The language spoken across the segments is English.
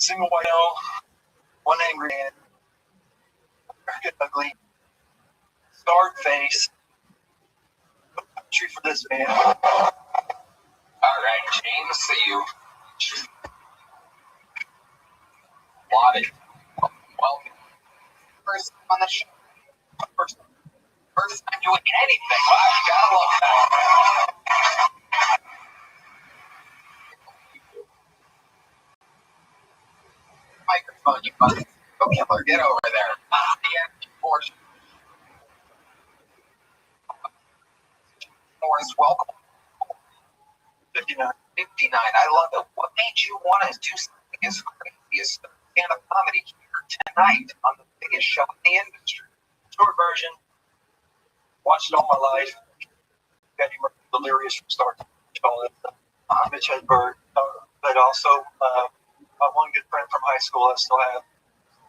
Single white male, one angry man, get ugly, scarred face. Tree for this man. All right, James, so you plotted. Well, first on the show. First time doing anything. Wow, you gotta love that. Microphone, you fucking killer. Get over there. The empty portion. Morris, welcome. 59. I love it. What made you want to do something as crazy as stand-up comedy here tonight on the biggest show in the industry? Short version. Watched it all my life. Eddie Murphy, delirious from start to finish. Mitch Hedberg, but also my one good friend from high school. I still have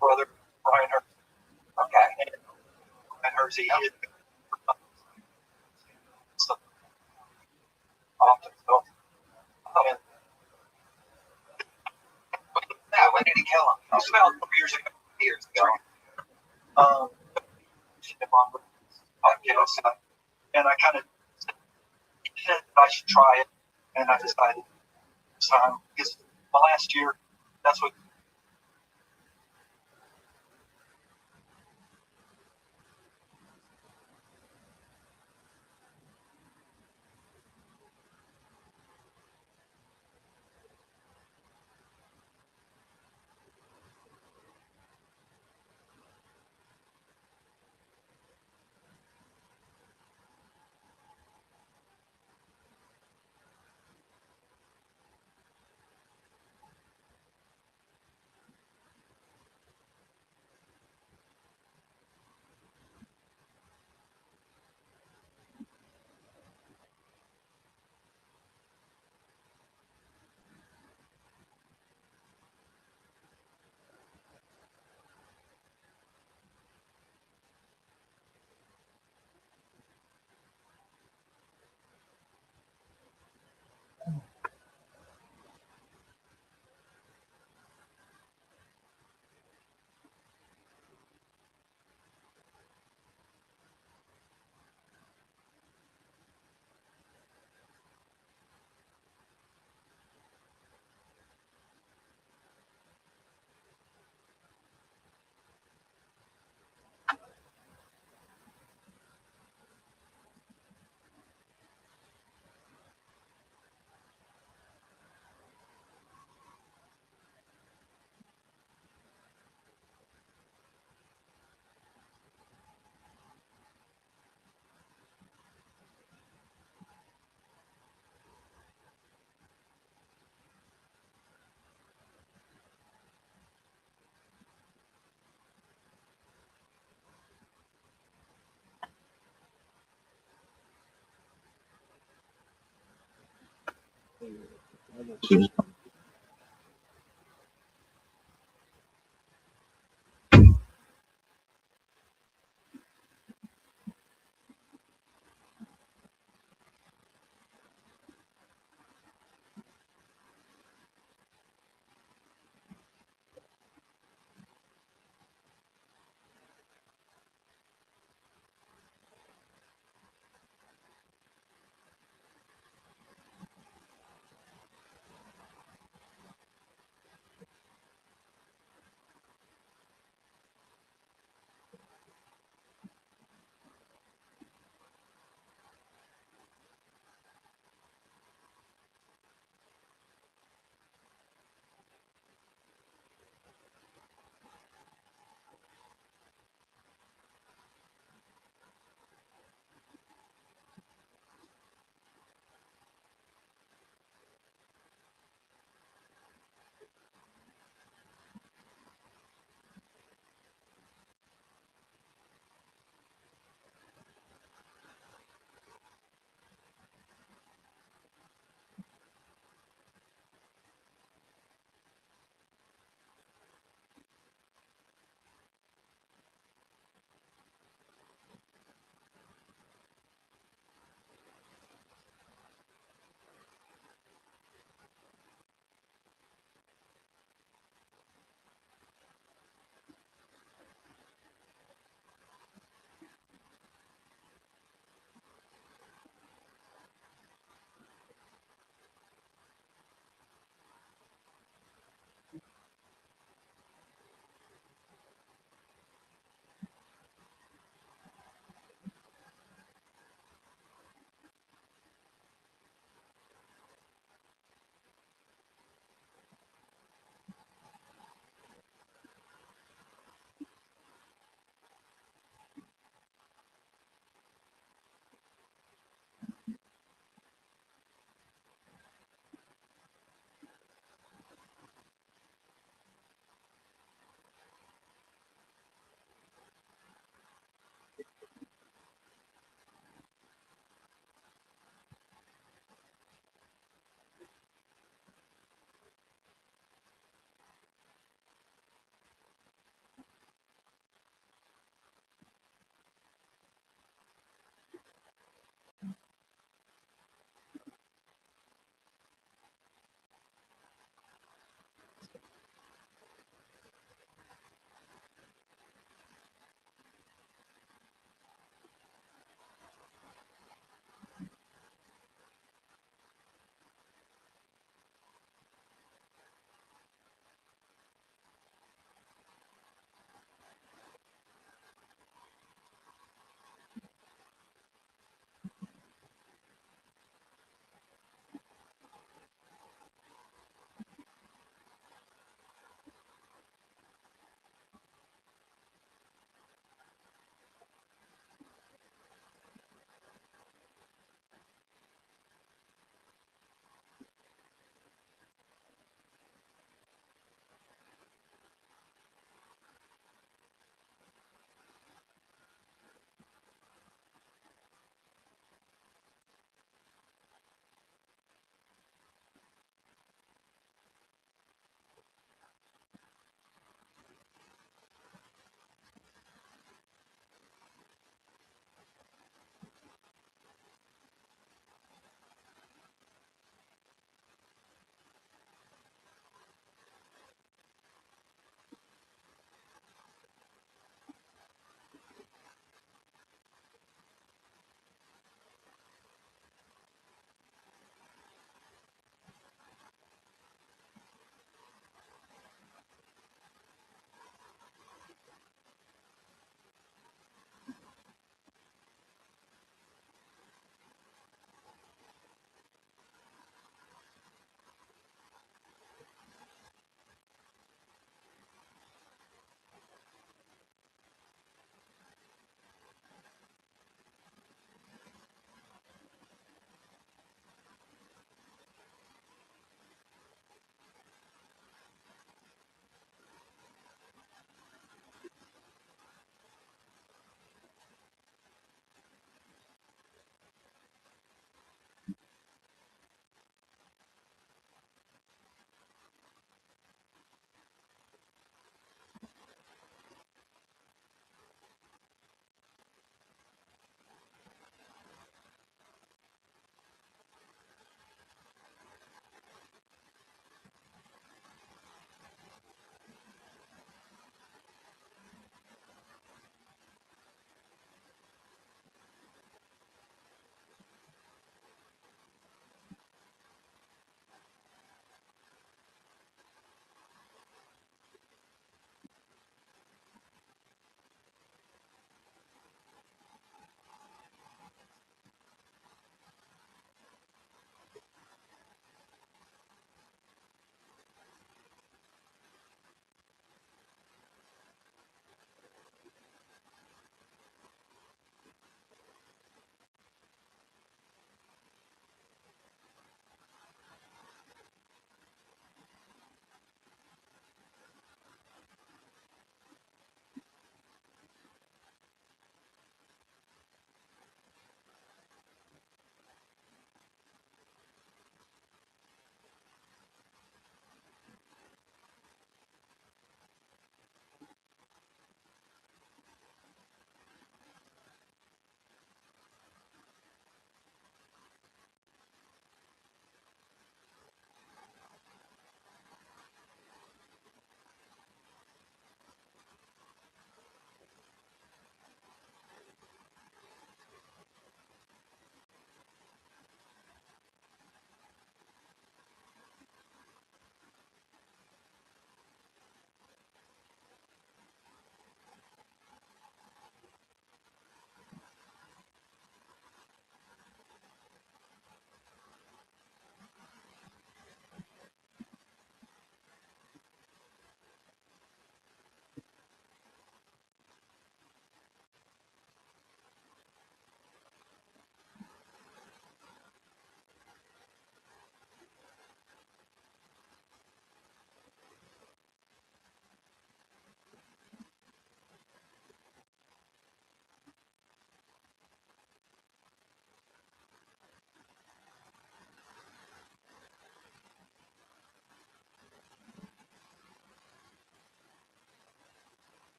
brother Brian Hersey. Okay. And Hersey, he had stuff often. So, when did he kill him? It was about 4 years ago. And I kind of said I should try it, and I decided this time because my last year, that's what.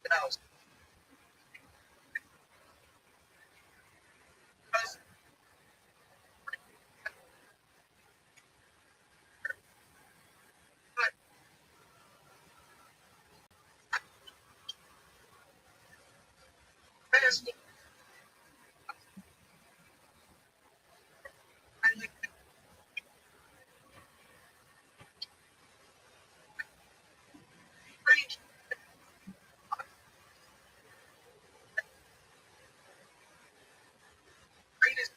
Now, because fast, I like great, greatest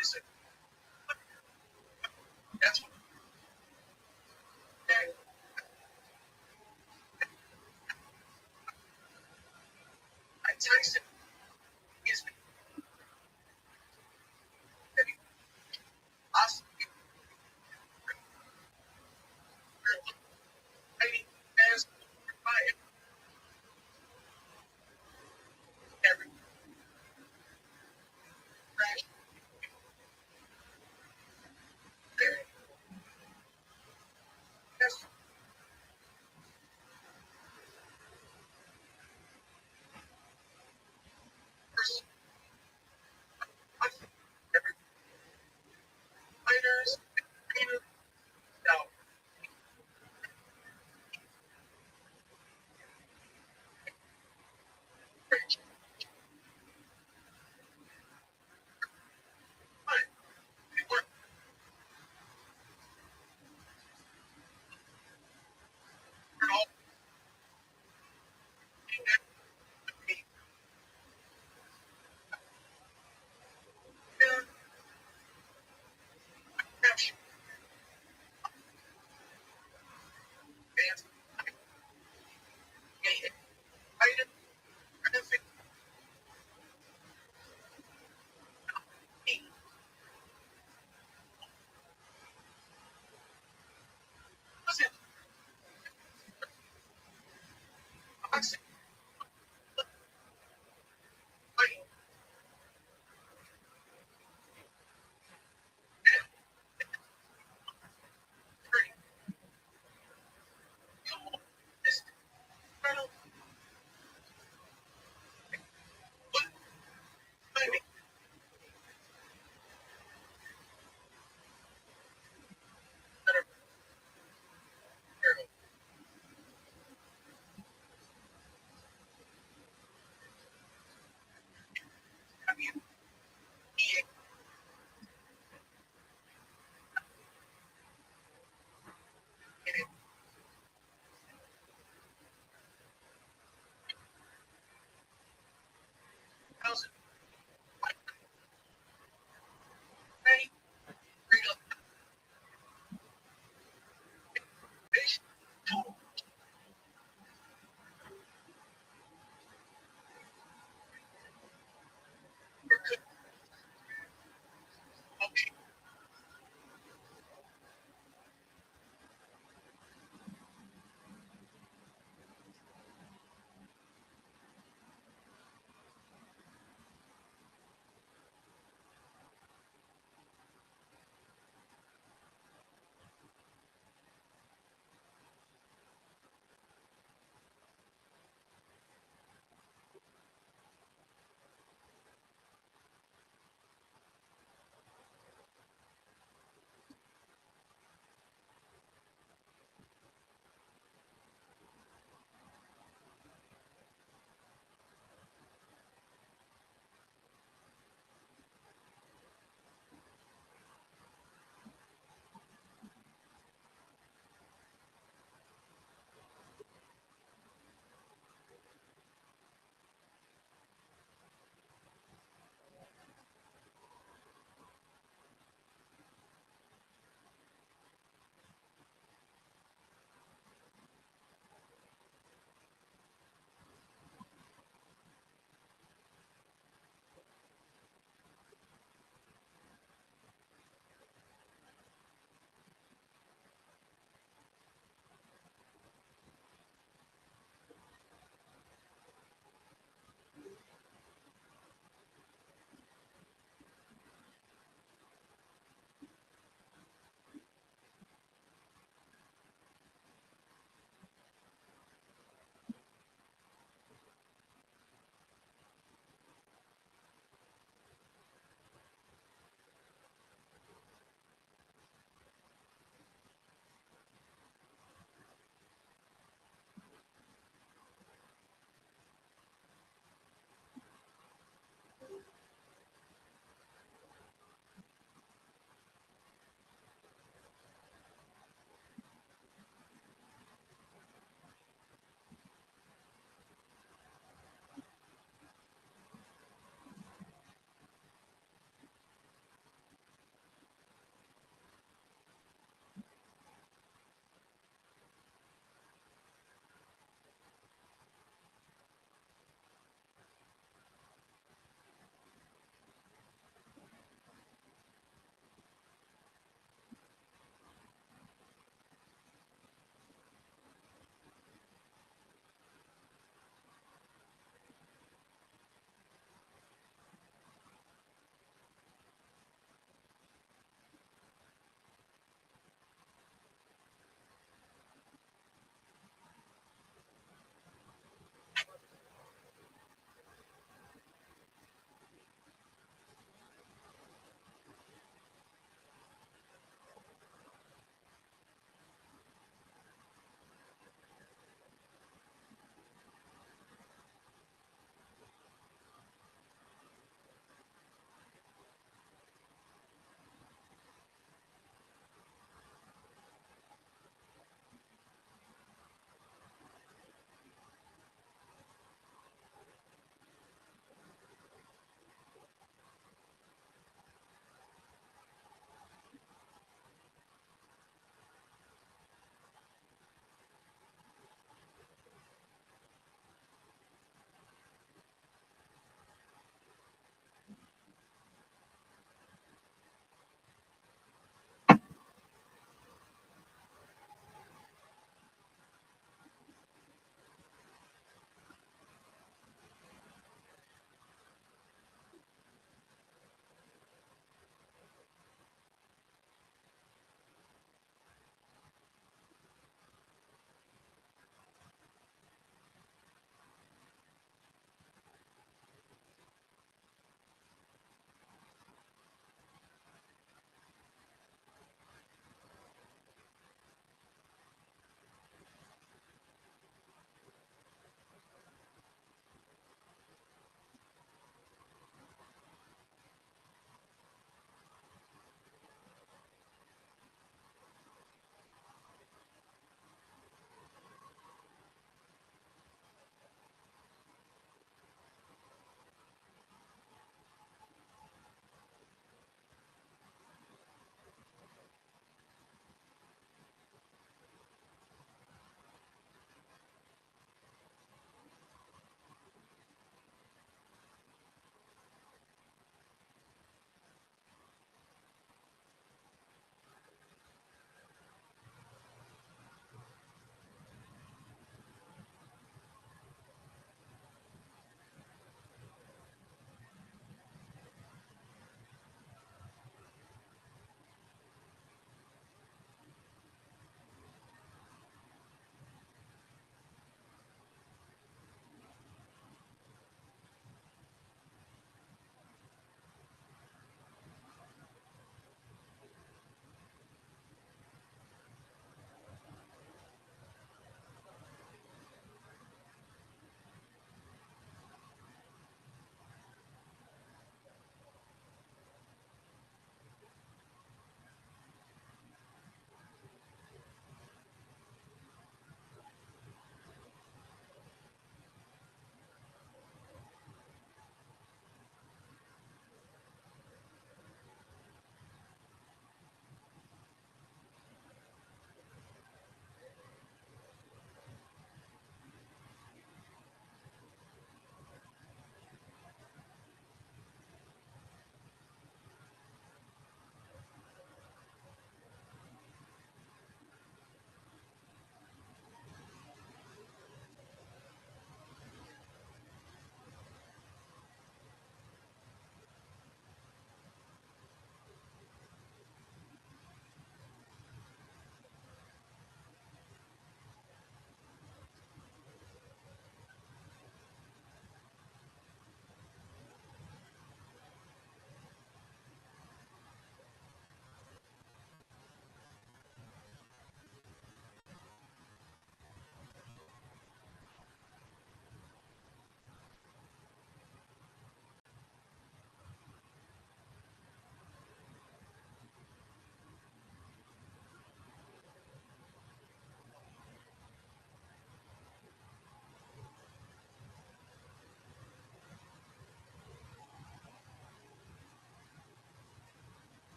is it. That's what that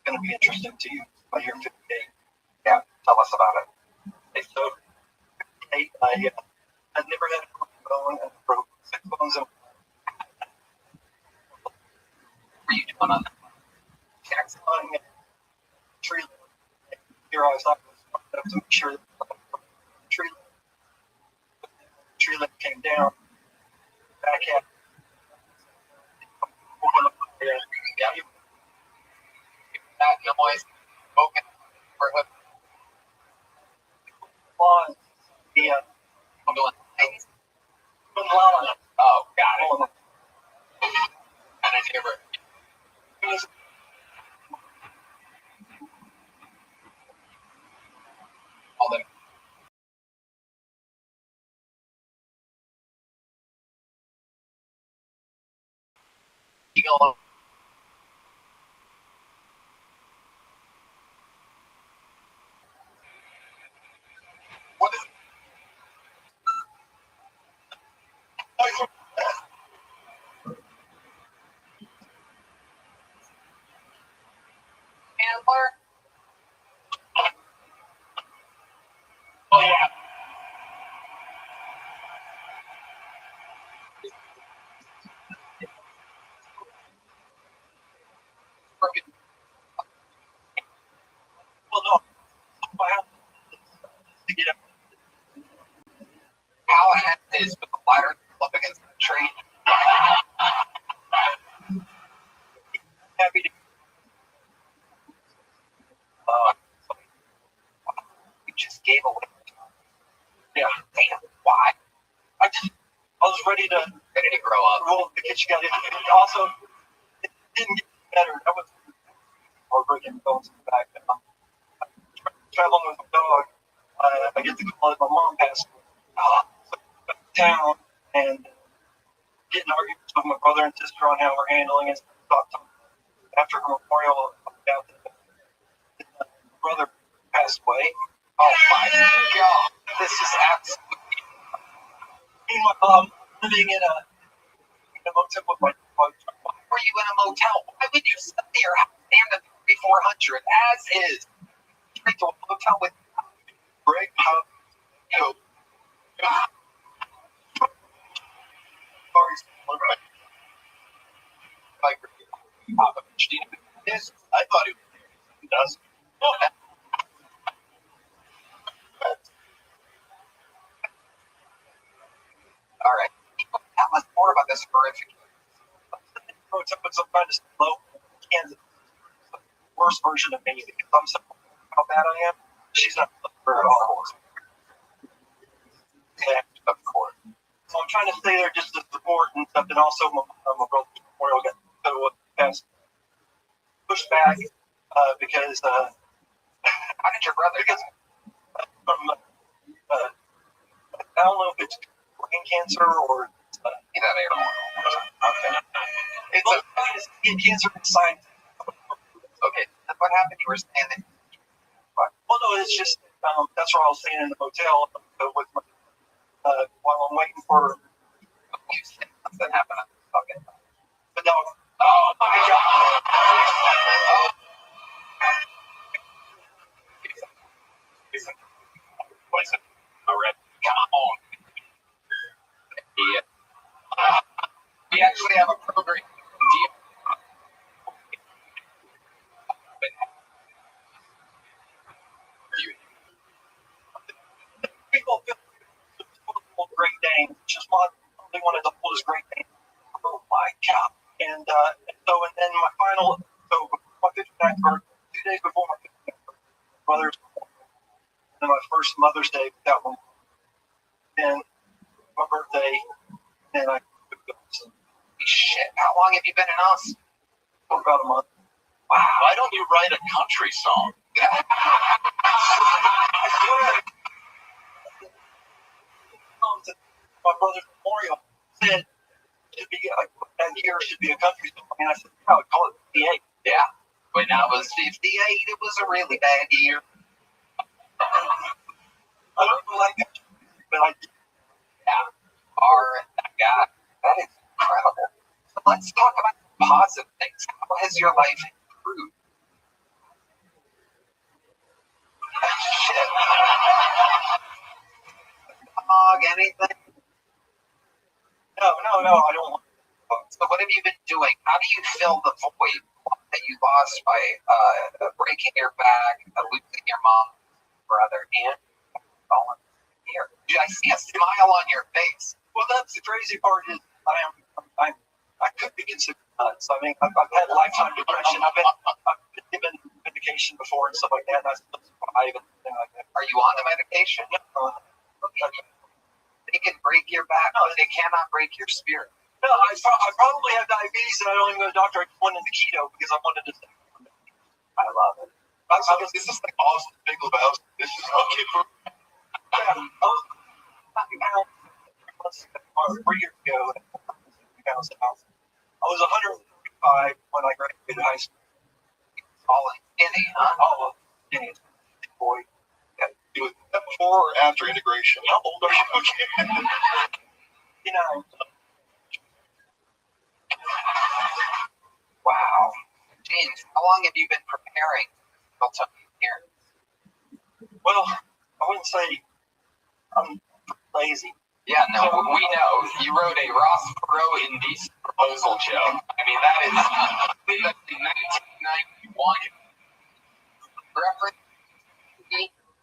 going to be interesting to you by year 58. Yeah, tell us about it. Okay, so I never had a broken bone, and broke 6 bones. Were you doing on tax line tree? Here I was not to make sure that the tree limb came down. Back at yeah, that noise, spoken for hood. The oh, got it. And I never. All them. Eagle. What is Handler? Oh yeah. Well, no. To get up. How it is with the ladder up against the tree. Happy to. You just gave away. Yeah. Damn. Why? I was ready to grow up. Well, because you got it. Also, it didn't get better. That was breaking bones in the back. Traveling with a dog. I get to call it. My mom passed town and getting arguments with my brother and sister on how we're handling it. After her memorial, about the brother passed away. Oh my God! This is absolutely. Me and my mom living in a motel with my mom. Why were you in a motel? Why would you stay your house stand at 3,400 as is? Straight to a motel with great house. You know. Yes, I thought it does. All right. Tell us more about this horrific. Some kind of slow Kansas. Worst version of me because I'm so how bad I am. She's not her at all. Yeah, of course. So I'm trying to stay there just to support and stuff, and also my brother's memorial got pushed back because how did your brother get from I don't know if it's brain cancer or okay. It's skin cancer inside. Okay, what happened? You were saying that. Well, no, it's just that's where I was staying in the hotel with my, while I'm waiting for. You said something happened. Okay. But no. Oh my God. Poison. All right. Come on. Yeah. We actually have a program. People feel Great Dane, just only one of the oldest Great Danes. Oh my God! And then my final, so my 59th birthday, 2 days before my 59th birthday, brother's, and my first Mother's Day without one, and my birthday, and I. Shit! How long have you been in us? For about a month. Wow! Why don't you write a country song? I swear. My brother's memorial said should be that year should be a country song, and I said, I would call it 58. Yeah, when I was 58, it was a really bad year. I don't like it, but I did. Yeah, all right, that guy, that is incredible. So let's talk about positive things. How has your life improved? dog anything? No, I don't want. So what have you been doing? How do you fill the void that you lost by breaking your back, losing your mom, brother, and falling here? I see a smile on your face. Well, that's the crazy part is I could be considered nuts. I mean, I've had lifetime depression. I've been given medication before and stuff like that. And I still survive and everything like that. Are you on the medication? They can break your back, but they cannot break your spirit. No, I probably have diabetes and I don't even go to the doctor. I just went into keto because I wanted to. I love it. This is like Austin Big Lebowski. This is okay for. Yeah, I was 3 years ago. I was 155 when I graduated high school. Falling skinny, huh? Oh, skinny boy. Was that before or after integration? How old are you again? You know. Wow. James, how long have you been preparing here? Well, I wouldn't say I'm lazy. Yeah, no, we know. You wrote a Ross Perot indecent proposal joke. I mean, that is 1991. Reference.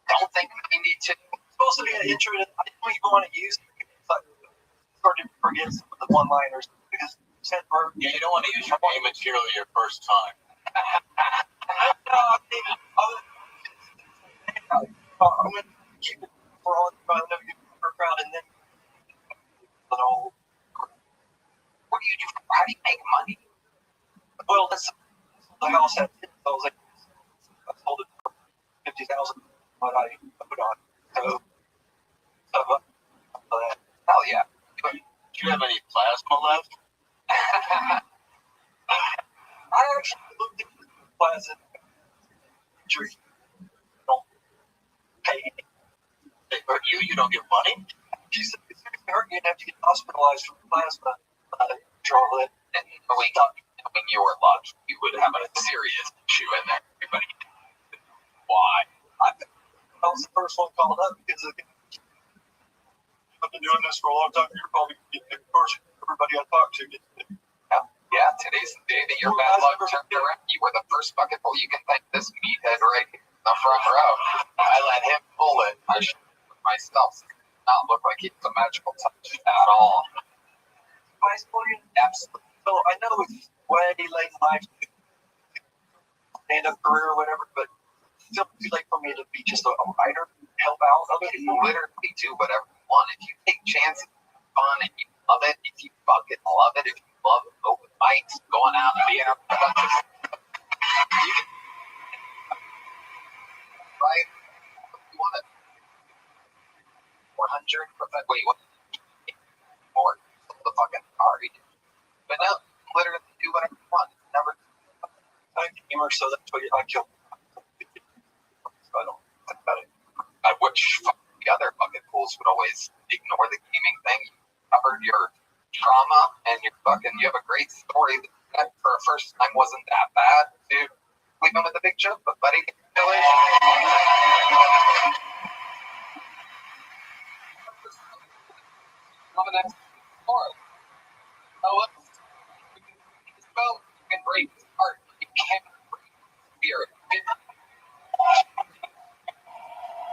Don't think 92. It's supposed to be an intro. I didn't even want to use it. I started to forget some of the one-liners because yeah, you don't want to use your name material your first time. I'm going to keep it for all the time. Crowd and then all. What do you do? How do you make money? Well, that's the house had. I was like, I sold it for $50,000. What I put on. So Hell yeah. Do you have any plasma left? I actually looked at the plasma injury. Don't pay. But you don't get money? She said, if you hurt, you'd have to get hospitalized from plasma. Charlotte. And knowing your luck, you would have a serious issue in there. Everybody. Why? I was the first one called up because I've been doing this for a long time. You're probably the first everybody I talk to gets it. Yeah, today's the day that your bad luck turned around. You were the first bucket full. You can thank this meathead right here in the front row. I let him pull it. I should myself. It did not look like he was a magical touch at all. High school, absolutely. So I know it's way late in life, stand-up career or whatever, but it's still too late for me to be just a writer, help out. You literally do whatever you want. If you take chances, fun, and you love it, if you fucking love it, if you love open mics, going out and being a bunch of you can, right? You want to 400%. Wait, what? More the fucking party. But no, literally do whatever you want. Never. I'm a gamer, so that's what I kill. So I don't think about it. I wish the other bucket pools would always ignore the gaming thing. You covered your trauma and you have a great story that for a first time wasn't that bad, dude. Leave him with a big joke, but buddy, you can break his heart. You can't break his spirit.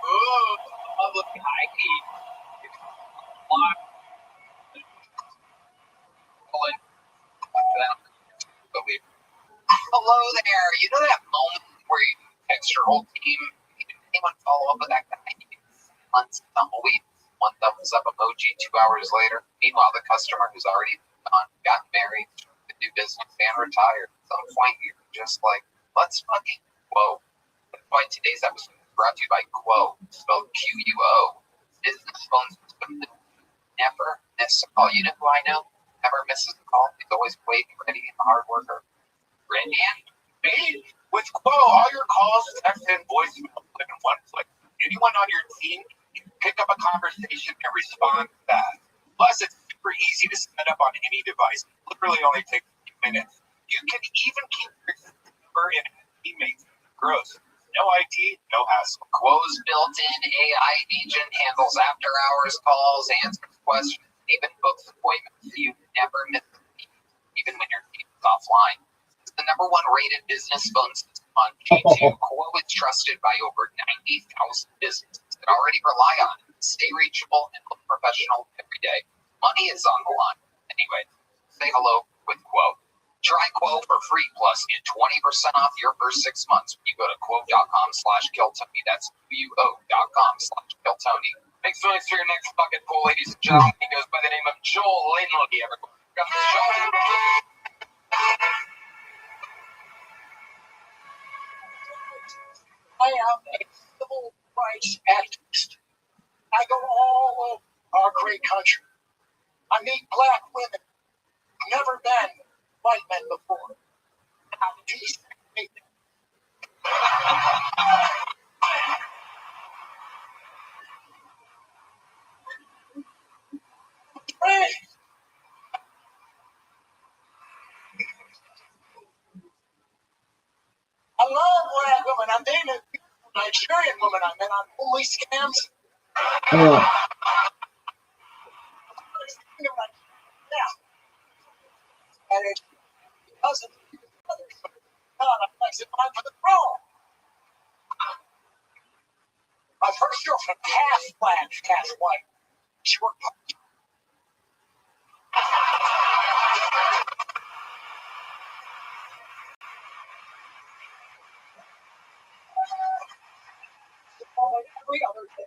Oh, public ID. Hello there. You know that moment where you text your whole team, anyone follow up with that guy? Months, weeks, one thumbs up emoji 2 hours later. Meanwhile, the customer who's already gone, got married, to do business, and retired. At some point, you're just like, let's fucking Quo. That's why today's episode is brought to you by Quo, spelled Quo. Business phones never miss a call. You know who I know? Never misses a call. He's always waiting, ready, and a hard worker. Randy. Me? With Quo, all your calls, text, and voicemail live in one place. Anyone on your team can pick up a conversation and respond fast. Plus, it's super easy to set up on any device. It literally only takes a few minutes. You can even keep your number and teammates. Gross. No ID, no hassle. Quo's built-in AI agent handles after-hours calls, answers questions, even books appointments. You never miss a meeting, even when your team is offline. It's the #1 rated business phone system on G2. Quo is trusted by over 90,000 businesses that already rely on it. Stay reachable and look professional every day. Money is on the line. Anyway, say hello with Quo. Try Quo for free, plus get 20% off your first 6 months when you go to quo.com/Kiltony. That's quo.com/Kiltony. Thanks so much for your next bucket pool, ladies and gentlemen. He goes by the name of Joel Linley, everyone. Got the show. I am a civil rights activist. I go all over our great country. I meet black women who've never been white men before. And I desegregate them. Hey! I love black women. I'm dating a beautiful Nigerian woman I met on only scams. Yeah. Yeah. And it's because of the others. God, I'm flexing mine for the throne. My first girlfriend, half black, half white. She worked part. Every other day.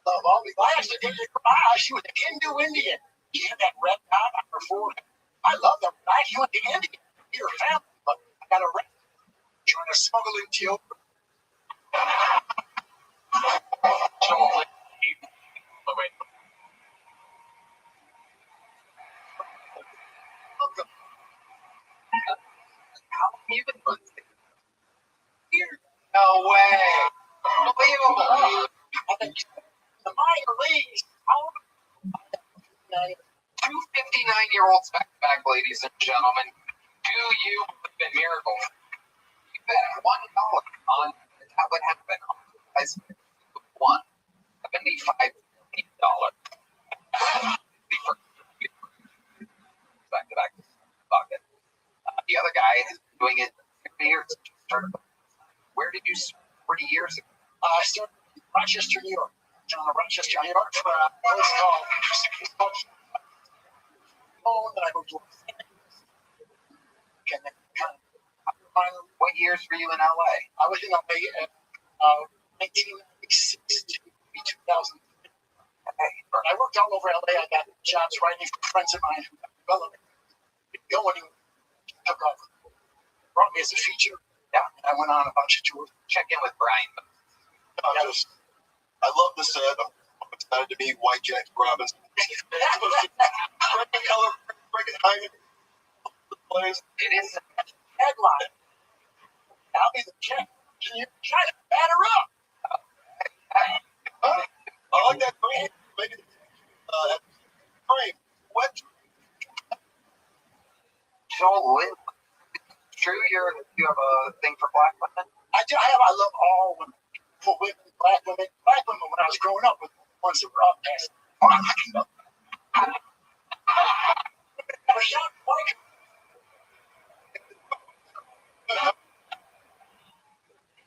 Love all the last day she was an Hindu Indian. She had that red dot on her forehead. I love them. You went to India. Your family, but I got arrested trying to smuggle in deodorant. Joel Linley. Oh, wait. Welcome. How have you been doing? Here. No way. Unbelievable. The minor leagues. Two 59-year-olds back, ladies and gentlemen. Do you believe in miracles? You bet $1 on that would happen. As one $75 million. Back to back bucket. The other guy has been doing it 50 years. Where did you start 40 years ago? I started in Rochester, New York. Down in Rochester, New York, for a place called that I moved to. And then finally, What years were you in LA? I was in LA in 1996 to 2000. I worked all over LA. I got jobs writing for friends of mine who got development. Didn't go anywhere. Took off. Brought me as a feature. Yeah. And I went on a bunch of tours. Check in with Brian. I love the set. I'm excited to meet White Jack Robinson. Color, freaking hiding the place. It is. Headline. I'll be the check. Can you try to batter up? I like that frame. Make it frame. What? Joel Linley. True, you have a thing for black women? I love all women. For women, black women. Black women, when I was growing up, were the ones that were up past.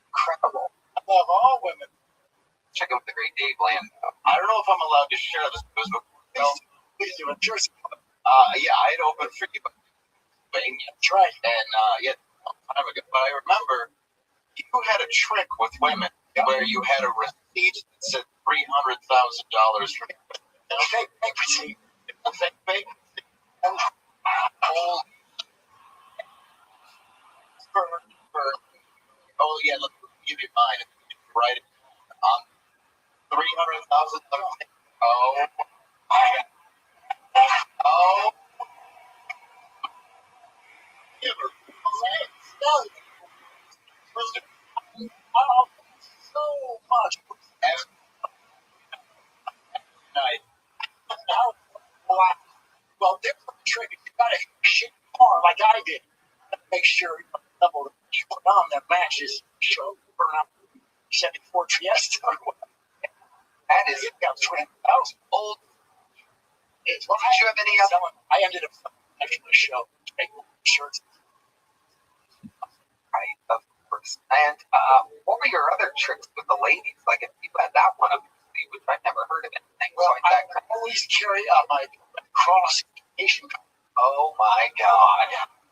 Incredible. I love all women. Check in with the great Dave Land. I don't know if I'm allowed to share this because Please do it. Jersey. yeah, I had opened for you, That's right. and yeah, a long time ago. But I remember you had a trick with women where you had a receipt that said $300,000 for Fake receipt. fake. Oh yeah, look, give you mine. Right. 300,000. Oh. Oh. So much. Night. Well, there's a trick. You got to shit car like I did. Make sure you double mom that matches show for an 74 Fiesta. That is Got 300,000. old. It's Did you have any other? I ended up making a show, making shirts. Right, of course. And what were your other tricks with the ladies? Like if you had that one up your sleeve, which I've never heard of anything. Well, So I always carry my cross Asian condom. oh my God.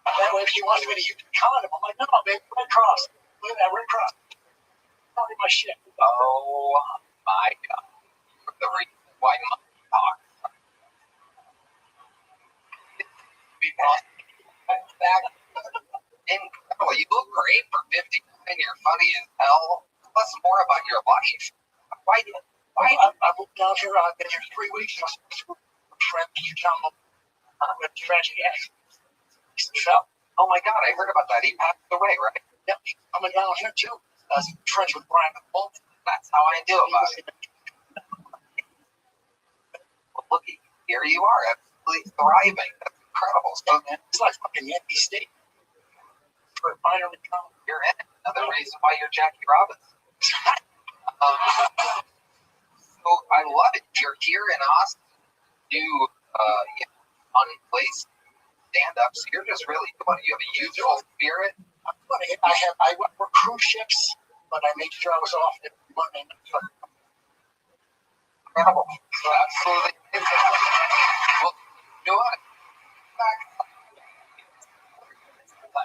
That way, if he wants me to use a condom, I'm like, no, baby, Red Cross. Look at that Red Cross. Don't need my shit. Oh my God. The reason why monkey talk. Back. Incredible. You look great for 50 and you're funny as hell. Tell us more about your life. Why? I moved down here. I've been here 3 weeks. I was friends with tragic accident. Oh my God, I heard about that. He passed away, right? Yep, he's coming down here too. Friends with Brian Bolt. That's how I knew about it. Well, look, here you are, absolutely thriving. That's incredible. So It's like fucking Yankee State. For a minor income. you're in it. Another reason why you're Jackie Robinson. So I love it. You're here in Austin. Do fun place stand-ups. You're just really doing it. You have a youthful spirit. I work cruise ships, but I made sure I was off every Monday. Incredible. Absolutely. Well, do it.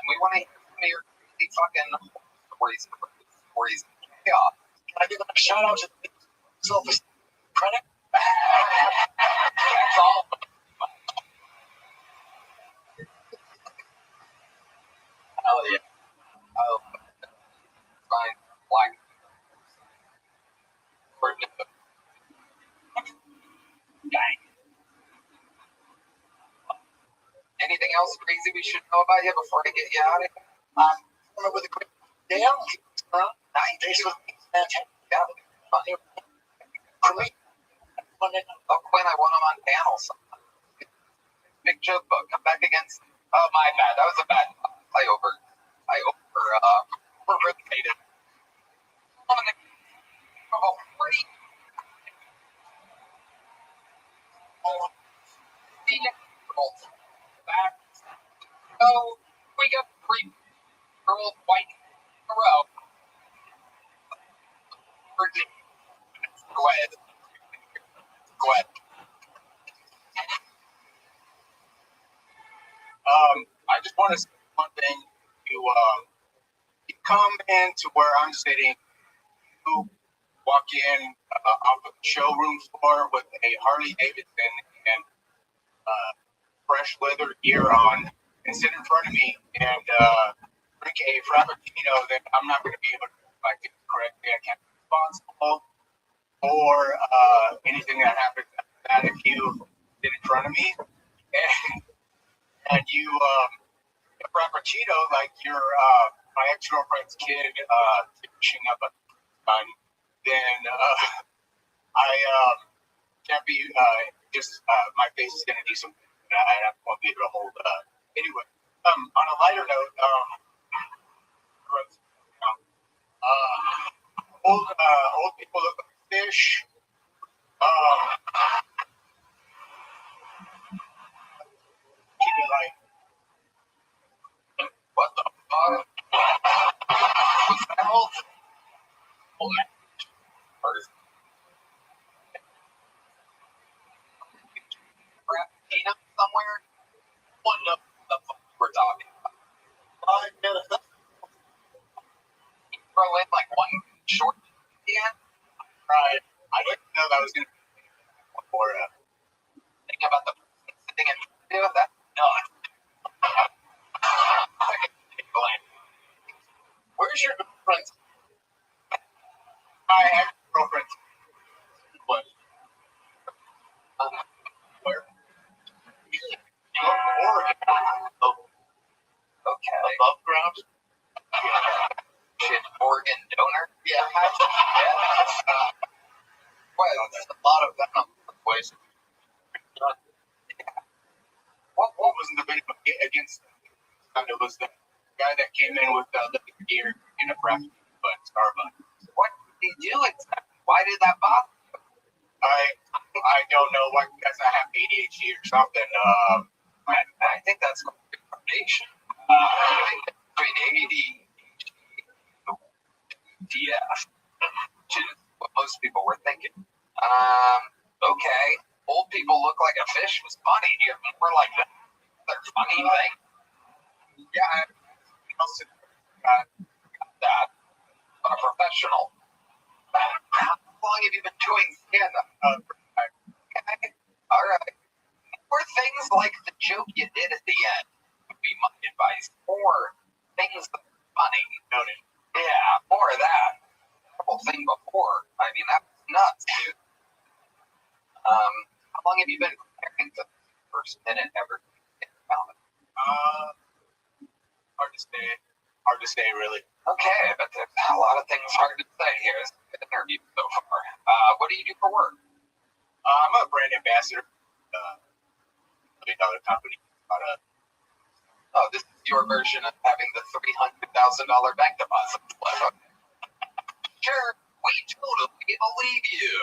We want to hear some of your crazy fucking stories. Yeah. Can I give a shout out to the self-esteem credit? That's all. Hell yeah. Oh, fine. Black. Dang. Anything else crazy we should know about you before I get you out of here? Remember with the great Dale? Nice. Days with fantastic. Yeah. For me, Oh, Quinn, I want him on panels. Big joke book. Come back against. Oh, my bad. That was a bad. I overrotated. Oh, pretty. Back. So we got 3 girls fighting in a row. Go ahead. I just want to say one thing. You come into where I'm sitting, you walk in off the showroom floor with a Harley Davidson and fresh leather gear on, and sit in front of me and drink a frappuccino that I'm not going to be able to reflect it correctly. I can't be responsible for anything that happens after that if you sit in front of me and you a frappuccino like you're my ex-girlfriend's kid finishing up a time, then I can't be just my face is going to do something I won't be able to hold. Anyway, on a lighter note, old people look like fish. Keep it light. What the fuck? What's that old? Hold on. Frappuccino somewhere? What the fuck we're talking about? You throw in like one short can? Right. I didn't know that was going to be for Think about the person sitting in front of that's nuts. Where's your girlfriend? My ex-girlfriend. What? Where? Oregon. Oh, Okay. above ground? Shit, Oregon donor? Yeah. Well, there's a lot of them places. What wasn't the big against them? It was the guy that came in with liquor gear in a prep, but Starbucks. What did he do exactly? Why did that bother you? I don't know what, because I have ADHD or something. I think that's a combination. Between ADD and DF, which is what most people were thinking. Okay. Old people look like a fish was funny. You have more like another funny thing. Yeah, I also That. But a professional. How long have you been doing stand-up? Okay. All right. More things like the joke you did at the end would be my advice. More things that are funny. noted. Yeah, more of that. The whole thing before. I mean, that was nuts, dude. How long have you been preparing for the first minute ever? Hard to say, really. Okay, but there's a lot of things hard to say here. It's a good interview so far. What do you do for work? I'm a brand ambassador. $1 million company. Oh, this is your version of having the $300,000 bank deposit. Sure, we totally believe you.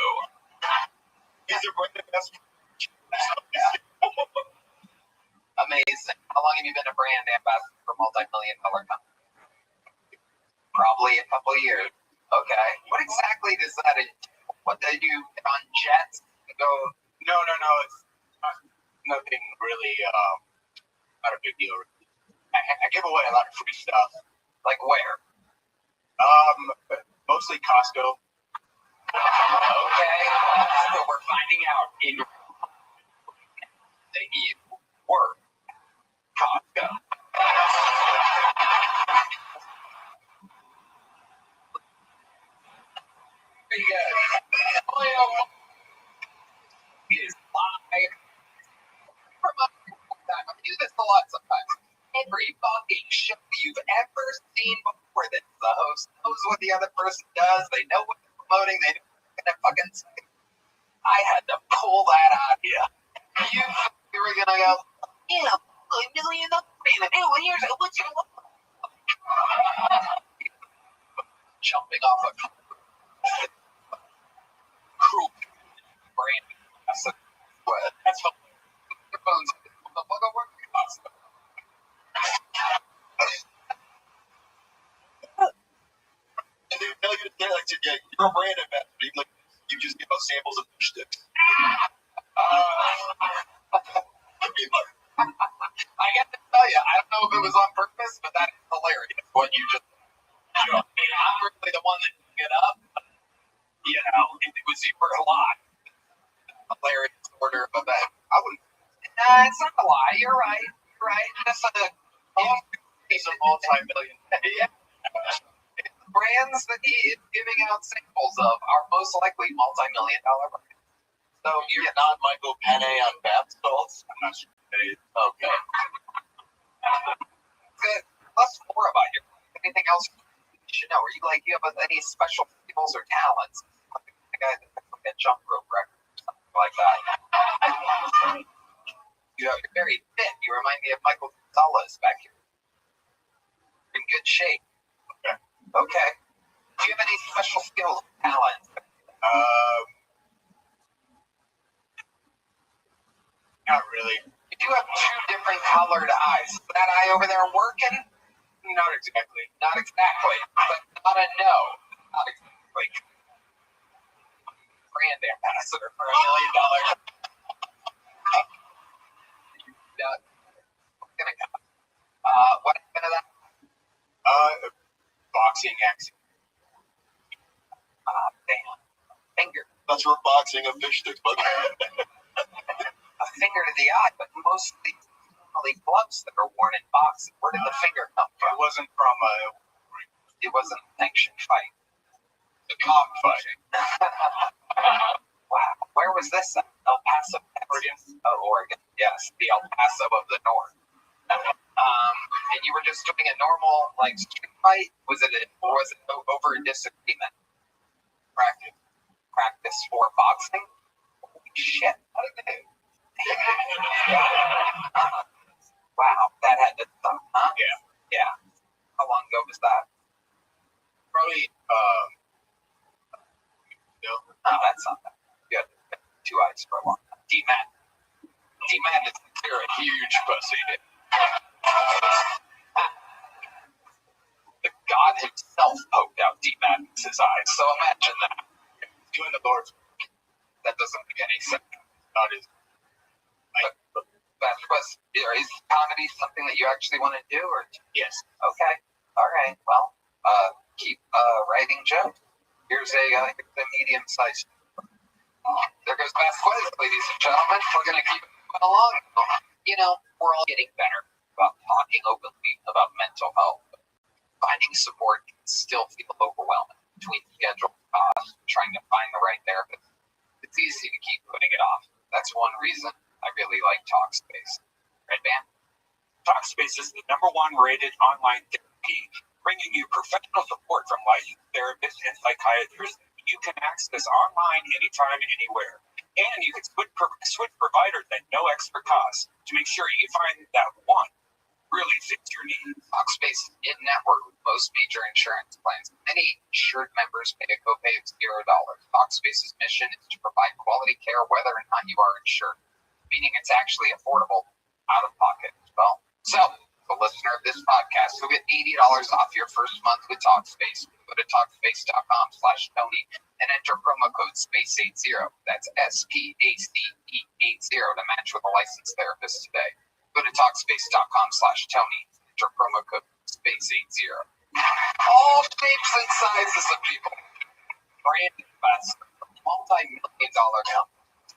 He's a brand ambassador. Amazing. How long have you been a brand ambassador for multi-million-dollar company? Probably a couple of years. Okay. What exactly does that entail? What do you get on jets and go? No. It's nothing really. Not a big deal. I give away a lot of free stuff. Like where? Mostly Costco. Okay. So we're finding out in that you work Costco. Pretty good. Is live. I do this a lot sometimes. Every fucking show you've ever seen before that the host knows what the other person does. They know what they're promoting. They know what they're gonna fucking say. I had to pull that out of you. You were gonna go, yeah, $1 million brand. Hey, here's what you want. Jumping off a cruel brand. That's what your phone's motherfucker work cost. And they tell you they're like, you're a brand ambassador. Like, you just give out samples of fish sticks. I got to tell you, I don't know if it was on purpose, but that is hilarious. What you just, I'm really the one that took it up. You know, it was super a lot. Hilarious order of events. I wouldn't. It's not a lie. You're right. Just He's a multi-million. yeah. Brands that he is giving out samples of are most likely multi-million-dollar brands. So You're not Michael Penne on bath salts? I'm not sure what that is. okay. Good. Let's more about you. Anything else you should know? Are you like, you have any special skills or talents? Like the guy that took a jump rope record or something like that. You're very fit. You remind me of Michael Gonzalez back here. In good shape. Okay. Do you have any special skills or talents? Not really. You do have two different colored eyes. Is that eye over there working? Not exactly. Not exactly. But not a no. Not exactly. Brand ambassador for $1 million. Gonna go. What happened to that? Boxing accent. Damn. Finger. That's where boxing of fish sticks, but A finger to the eye, but mostly gloves that are worn in boxing. Where did the finger come it from? wasn't from It wasn't a sanctioned fight. the cock fight. Wow. Where was this at? El Paso, Texas. Oh, Oregon. Yes, the El Paso of the North. And you were just doing a normal, like, street fight? Was it over a disagreement? Practice for boxing? Holy shit. What did they do? Wow, that had to suck, huh? Yeah. How long ago was that? Probably, No, that's not that. You had two eyes for a long time. D-Man is you're a huge pussy. the god himself poked out D-Madness's eyes. So imagine that. Doing the Lord's That doesn't make any sense. not his. Is comedy something that you actually want to do, or Yes. okay, all right, well, keep writing jokes. Here's a medium-sized. There goes Fast Quiz, ladies and gentlemen. We're gonna keep it moving along. You know, we're all getting better about talking openly about mental health. Finding support can still feel overwhelming between schedule, costs, trying to find the right therapist. It's easy to keep putting it off. That's one reason I really like Talkspace. Right, man? Talkspace is the #1 rated online therapy, bringing you professional support from licensed therapists and psychiatrists you can access online anytime, anywhere. And you can switch providers at no extra cost to make sure you find that one really fits your needs. Talkspace is in-network with most major insurance plans. Many insured members pay a copay of $0. Talkspace's mission is to provide quality care whether or not you are insured, meaning it's actually affordable out of pocket as well. So, the listener of this podcast will get $80 off your first month with Talkspace. Go to Talkspace.com/Tony and enter promo code SPACE80. That's SPACE80 to match with a licensed therapist today. Go to Talkspace.com/Tony, enter promo code SPACE80. All shapes and sizes of people. Brand investor, multi-million-dollar companies.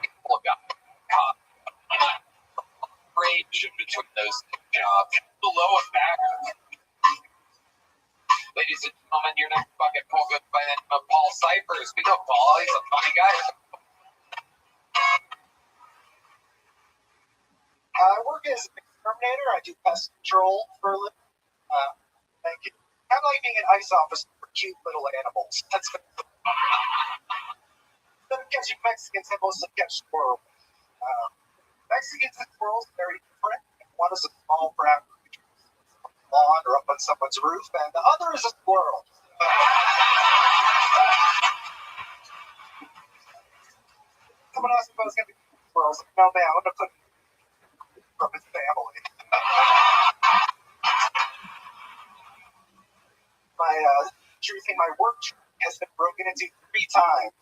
People have got range in between those jobs, below a bagger. Ladies and gentlemen, your next bucket pull goes by the name of Paul Cyphers. We know Paul, he's a funny guy. I work as an exterminator. I do pest control for a living. Thank you. I like being an ICE officer for cute little animals. That's good. Instead of catching Mexicans, I mostly catch squirrels. Mexicans and squirrels are very different. One is a small brown creature on the lawn or up on someone's roof, and the other is a squirrel. Someone asked me if I was going to be squirrels. No, man, I'm going to put from his family. My work has been broken into 3 times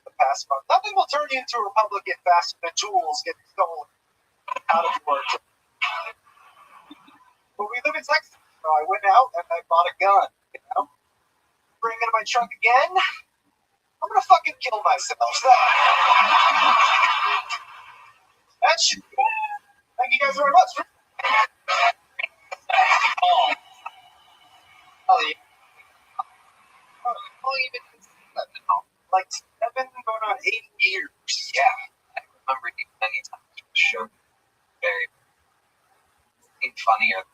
the past month. Nothing will turn you into a Republican faster than tools getting stolen out of work. But we live in Texas, so I went out and I bought a gun. You know, bring it in my trunk again. I'm gonna fucking kill myself. That should be it. Thank you guys very much. Like 7 going on 8 years. Yeah, I remember you many times on the show. Very funnier.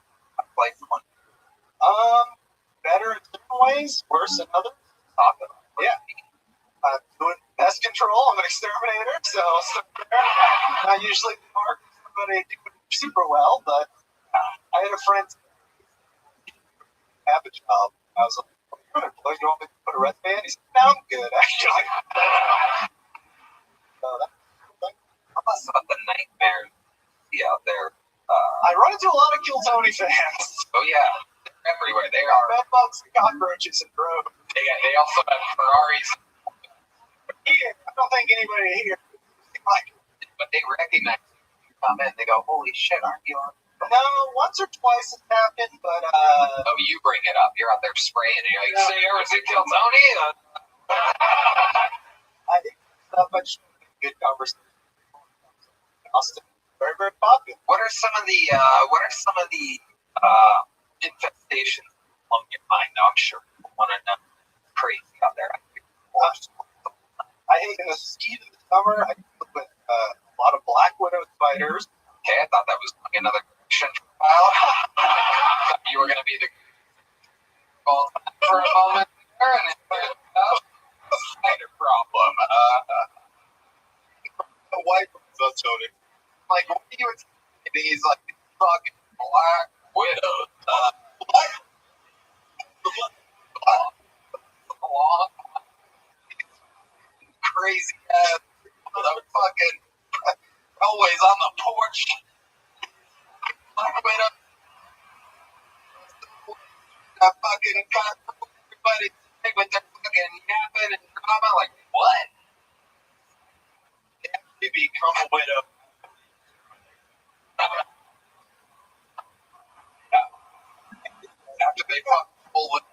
Like one. Better in some ways, worse in others. Talk about it. Yeah. I'm doing pest control. I'm an exterminator, so not usually mark somebody doing super well, but I had a friend have a job. I was like, you want me to put a resume in? He said, no, I'm good, actually. How about the nightmares you see out there? I run into a lot of Kill Tony fans. Oh yeah, they're everywhere. They are. Bed bugs and cockroaches and droves. They also have Ferraris. Here, I don't think anybody here like. But they recognize you come in. They go, holy shit, aren't you on? No, once or twice it's happened, but Oh, you bring it up. You're out there spraying. And you're like, say, you ever see Kill Tony? I think it's not much good conversation. Austin, very, very popular. What are some of the infestations on your mind? Now, I'm sure people want to know. Crazy out there. I hate in the heat of the summer. I deal with a lot of black widow spiders. Okay, I thought that was like another fiction file. You were going to be the well, for a moment there, and a spider problem. The white ones, Tony. Like, what do you expect? He's like, fucking black widows. crazy ass fucking always on the porch. Wait up. I fucking got everybody with their fucking yapping and drama. Like, what? Yeah, you become a widow. After they fuck full with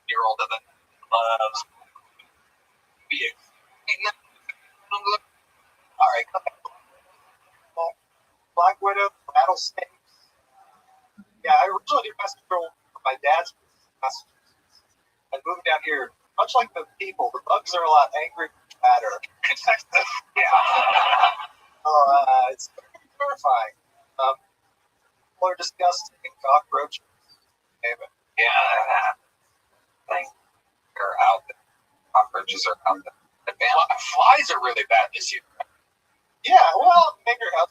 year old that loves be all right, come back. Black Widow, rattlesnakes. Yeah, I originally did pest control for my dad's business. And moving down here, much like the people, the bugs are a lot angry, fatter. Yeah. It's terrifying. People are disgusting, cockroaches. Yeah. Things are out there. Cockroaches are out there. The Flies are really bad this year. Yeah, well, make your house.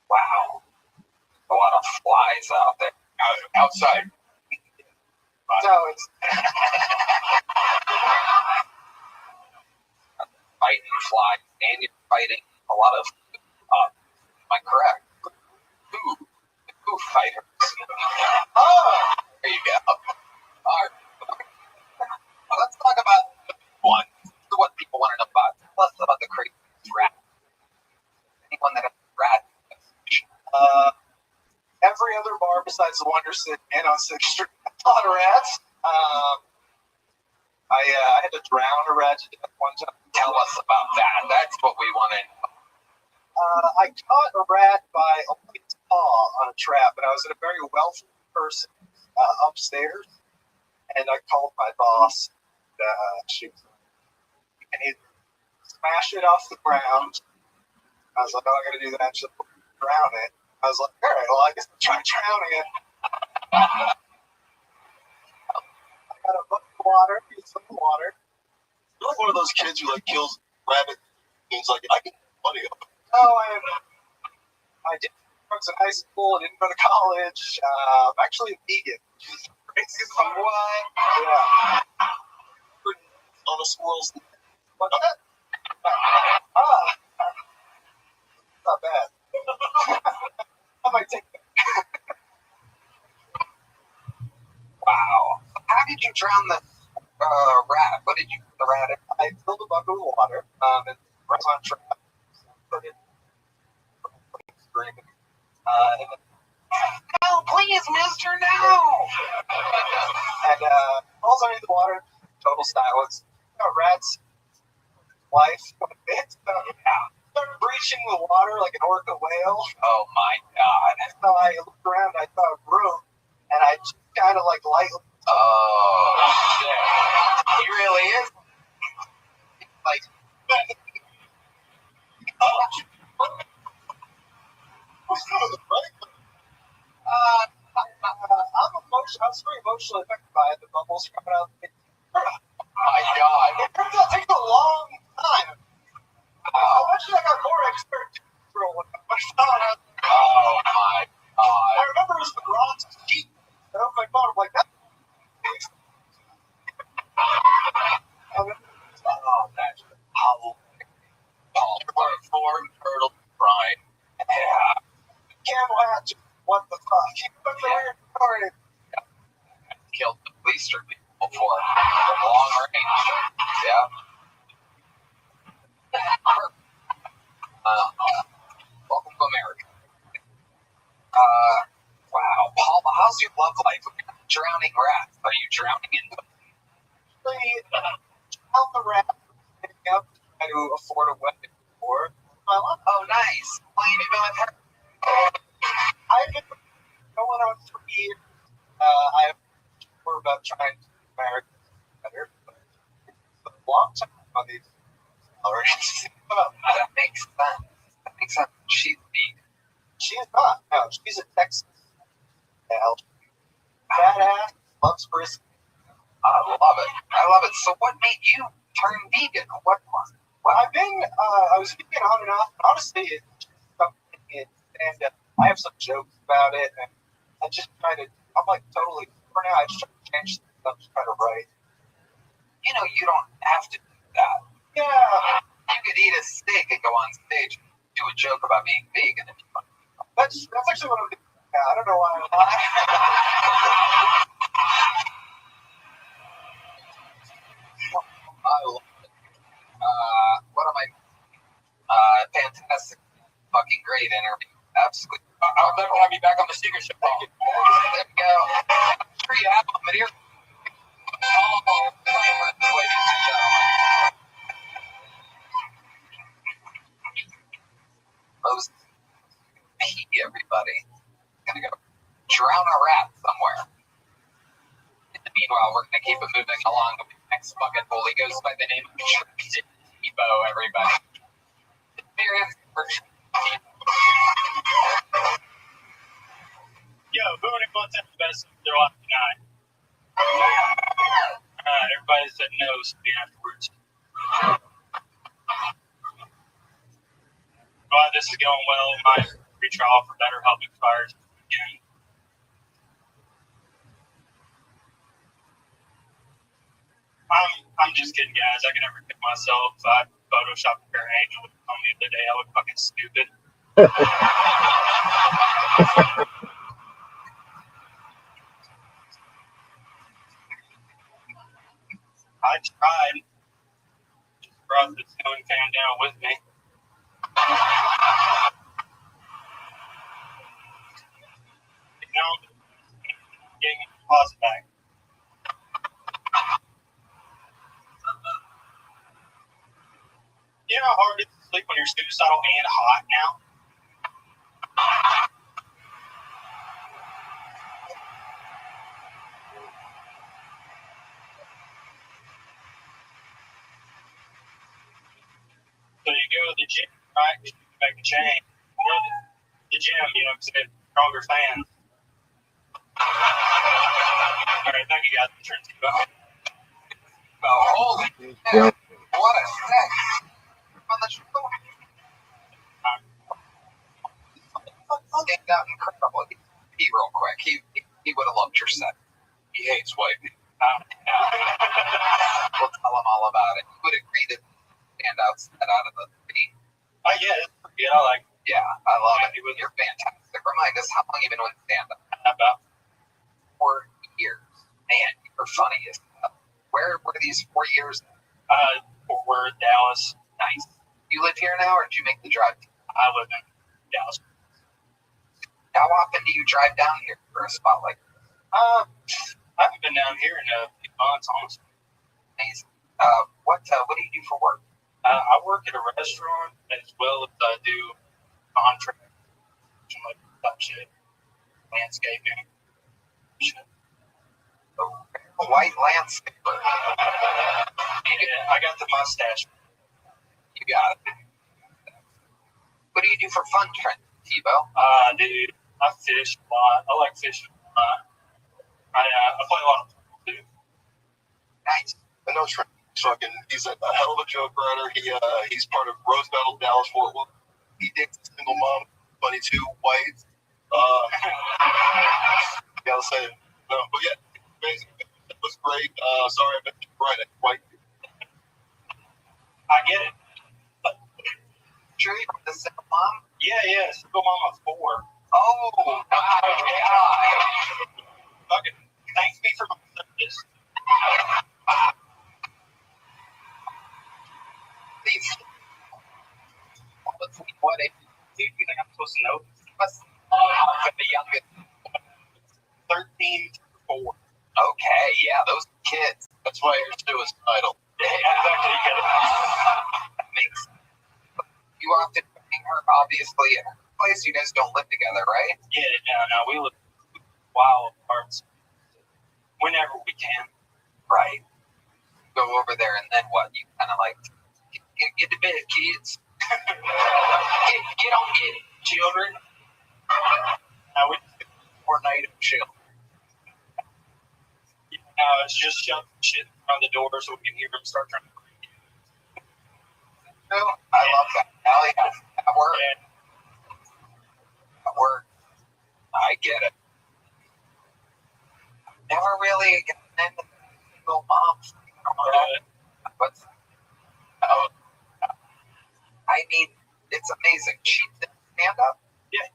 Wow. A lot of flies out there. Outside. No, it's Fighting flies. And you're fighting a lot of, am I correct? Foo fighters. oh, There you go. All right. Well, let's talk about one. What people want to know about. Less about the crazy rat. Anyone that has a rat? every other bar besides the one you're sitting in on 6th Street. A lot of rats. I had to drown a rat to death one time. Tell us about that. That's what we want to know. I caught a rat by only its paw on a trap, and I was at a very wealthy person upstairs, and I called my boss. And he smashed it off the ground. I was like, oh, I got to do that. Just drown it. I was like, all right, well, I guess I'll try drowning it. I got a bucket of water, use some water. You're like one of those kids who like kills rabbits. He's like, I can make money of it. Oh, I did drugs in high school. I didn't go to college. I'm actually a vegan. Crazy what? Yeah. On a squirrel's neck. What's that? Not bad. I might take that. Wow. How did you drown the rat? What did you put the rat in? I filled a bucket with water and runs on trap. Put it. Screaming. No, please, mister, no! And falls underneath the water. Total silence. Rats. Life. It's started breaching the water like an orca whale. Oh my god. So I looked around. I saw a room, and I just kind of like lightly. Oh shit. He really is. Like. I was very emotionally affected by it. The bubbles coming out. My god. It turns out it takes a long time. Eventually, I got more expert for when I found out. Oh my god. I remember it was the bronze sheet. I don't know if I thought of like that. That's four turtle brine. Yeah. Camel hatch. What the fuck? That's a weird story. Killed at least 3 people for long range. Yeah. Welcome to America. Wow. Paul, how's your love life with drowning rats? Are you drowning in them? How the rat picking up try to afford a weapon for my life. Oh, nice. Well, you been with her? I've been going on 3 years. I have more about trying to marry better, but it's a long time on these already. That makes sense. That makes sense. She's vegan. She is not. No, she's a Texas. Hell, badass. loves brisket. I love it. I love it. So what made you turn vegan? What? Well, I was vegan on and off. Honestly, it's just something, and I have some jokes about it, and I just I'm like totally, for now, I just try to change things up, just try to write. You know, you don't have to do that. Yeah. You could eat a steak and go on stage and do a joke about being vegan. That's actually what I'm doing. Yeah, I don't know why. I love it. What am I? Fantastic. Fucking great interview. Absolutely. I'll never have you back on the Secret Show. There you go. I'm sure you have them, but here. Ladies and gentlemen. Most everybody. Gonna go drown a rat somewhere. In the meanwhile, we're gonna keep it moving along. The next fucking bully goes by the name of Tebow, everybody. Yo, who would have wants the best throw off tonight? Everybody said no, so afterwards. Glad this is going well. My retrial for better help expires again. I'm just kidding, guys. I can never pick myself. I photoshopped a pair of angel on me the other day. I look fucking stupid. I tried. Just brought the ceiling fan down with me. Now, getting the deposit back. You know how hard it is to sleep when you're suicidal and hot now? So you go to the gym, right? You make a change. You go to the gym, because they have stronger fans. All right, thank you guys for turning to it. Oh, holy shit. What a sex. On the show. It got incredible. He real quick. He would have loved your set. He hates white people. We'll tell him all about it. He would agree to stand out of the team. Yeah, it's pretty good. I like it. Yeah, I love it. You're fantastic. Remind us, how long you been doing stand-up? About 4 years. Man, you're funny as hell. Where were these 4 years? Fort Worth, Dallas. Nice. You live here now, or did you make the drive? I live in Dallas. How often do you drive down here for a spot like this? I haven't been down here in a few months, honestly. Amazing. What do you do for work? I work at a restaurant as well as I do contract, like that shit, landscaping, shit. A white landscaper. Yeah, I got the mustache. You got it. What do you do for fun, Trent? Tebow? Dude, I fish a lot. I like fishing a lot. I play a lot of football, too. Nice. I know Trent. He's a hell of a joke writer. He's part of Rose Battle Dallas Fort Worth. He dates a single mom, 22, white. Gotta say, no, but yeah, amazing. It was great. Sorry, I mentioned right. White. I get it. Sure, you're from the single mom? Yeah, single mom of 4. Oh, wow. Fucking thank me for my service. What age do you think I'm supposed to know? For the youngest. 13 to 4. Okay, yeah, those kids. That's why you're suicidal. Yeah, exactly. That makes sense. You often bring her, obviously, at her place. You guys don't live together, right? Yeah, no, we live while apart. Whenever we can. Right. Go over there, and then what? You kind of like, get to bed, kids. get on it, children. Now we Or night of chill. Yeah, Now it's just shut shit in front of the door so we can hear them start trying to break in. I love that. Hell yeah. That works. Yeah. That works. I get it. Never really gotten into single moms. But I mean, it's amazing. She did stand up. Yeah.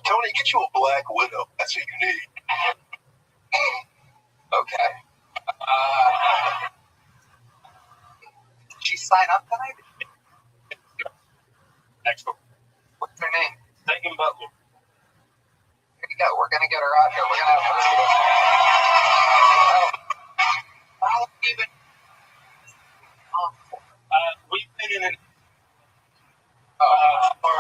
Tony, get you a black widow. That's what you need. Okay. Did she sign up tonight? Next one. What's her name? Megan Butler. Here you go. We're gonna get her out here. We're gonna have her. How even? We've been in an for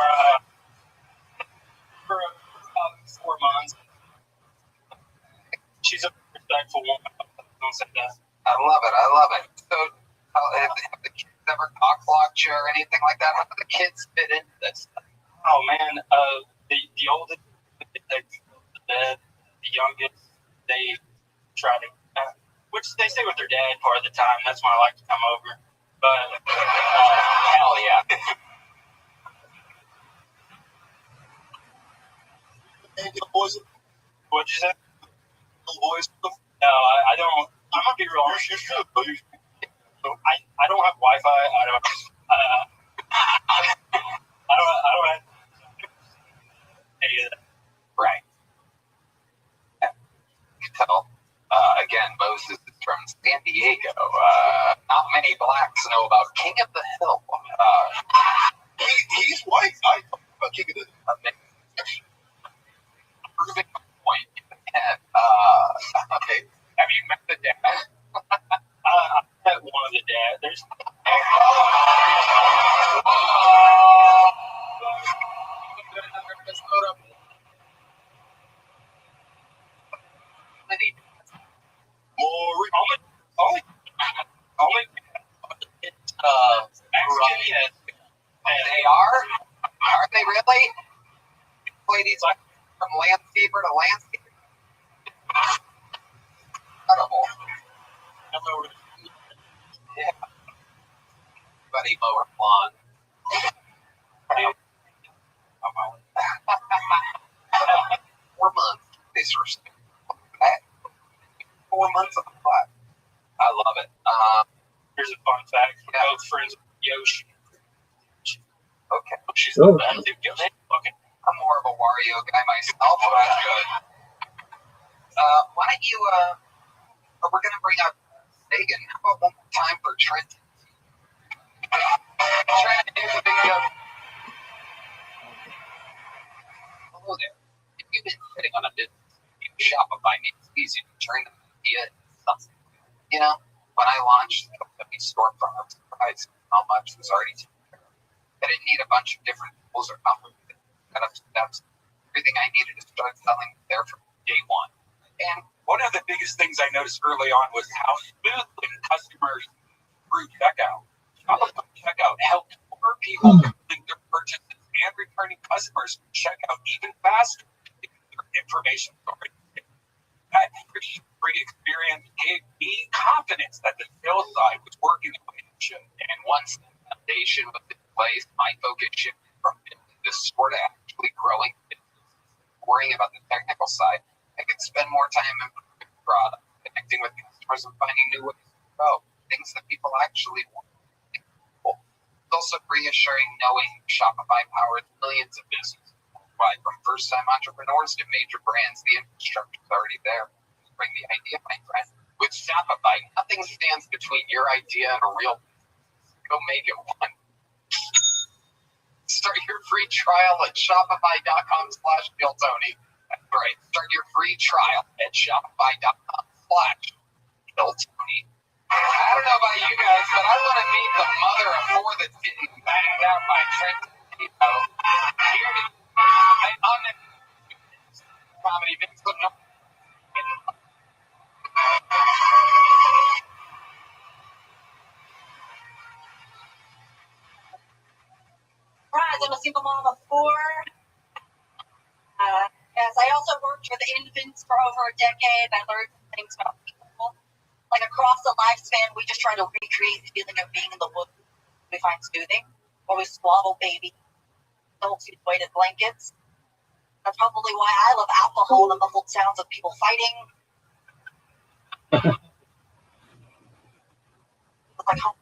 about 4 months. She's a respectful woman. Don't say that. I love it. I love it. So, have the kids ever cock-blocked you or anything like that? How do the kids fit into this? Oh man, the oldest they go to bed. The youngest they try to, which they stay with their dad part of the time. That's when I like to come over. But Hell yeah. Boys, what'd you say? boys. No, I don't. I'm gonna be real honest. You should, but you should. I don't have Wi-Fi. I don't have any of that. Right. You can tell. Again, Moses is from San Diego. Not many blacks know about King of the Hill. He's white. I King of the Hill. Proving my point. And, okay. Have you met the dad? I met one of the dad. There's Many. only Right. They are? Are they really? Ladies from landscaper to landscaper. Incredible. Yeah. Buddy mower lawn. 4 months. This respect. 4 months of the class. I love it. here's a fun fact. We're both friends with Yoshi. Okay. She's Oh. the best. Okay. I'm more of a Wario guy myself, but that's good. Why don't you, we're going to bring up Megan. How about one more time for Trent? Trent, here's a big joke. Hello there. If you've been sitting on a business, Shopify makes it easy to turn the idea into something. You know, when I launched the company storefront, I was surprised how much was already taken care of. I didn't need a bunch of different tools or complicated setup steps. Everything I needed to start selling was there from day one. And one of the biggest things I noticed early on was how smoothly customers through checkout. Shopify checkout helped more people complete their purchases and returning customers from checkout even faster because their information was already there. That free experience gave me confidence that the sales side was working the way it should. And once the foundation was in place, my focus shifted from the store to actually growing business. Worrying about the technical side, I could spend more time improving the product, connecting with customers, and finding new ways to grow. Things that people actually want. It's also reassuring knowing Shopify powers millions of businesses worldwide, from first-time entrepreneurs to major brands. The infrastructure is already there. Just bring the idea, my friend. With Shopify, nothing stands between your idea and a real business. Go make it one. Start your free trial at shopify.com/BillTony. That's right. Start your free trial at shopify.com/BillTony. I don't know about you guys, but I want to meet the mother of four that's getting banged out by Trent. Here on the comedy mix of no. Surprise, I'm a single mom of four. Yes, I also worked with infants for over a decade. I learned some things about Like across the lifespan, we just try to recreate the feeling of being in the woods we find soothing, or we swaddle baby adults in weighted blankets. That's probably why I love alcohol and the muffled sounds of people fighting. Like home.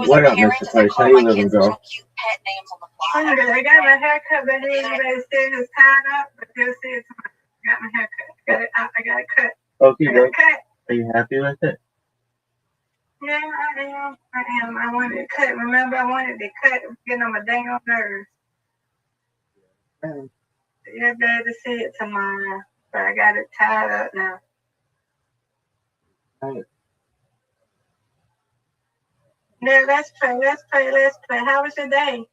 What up, Mr. Price? How you living, girl? Cute pet names on the fly. I got my haircut, but anybody said it's tied up, but they'll say it's mine. I got my haircut. I got it cut. Okay, I got girl. it cut. Are you happy with it? Yeah, I am. I wanted it cut. Remember, I wanted it cut. It was getting on my dang on nerves. You're glad to see it tomorrow, but I got it tied up now. Right. Yeah, let's play. How was your day?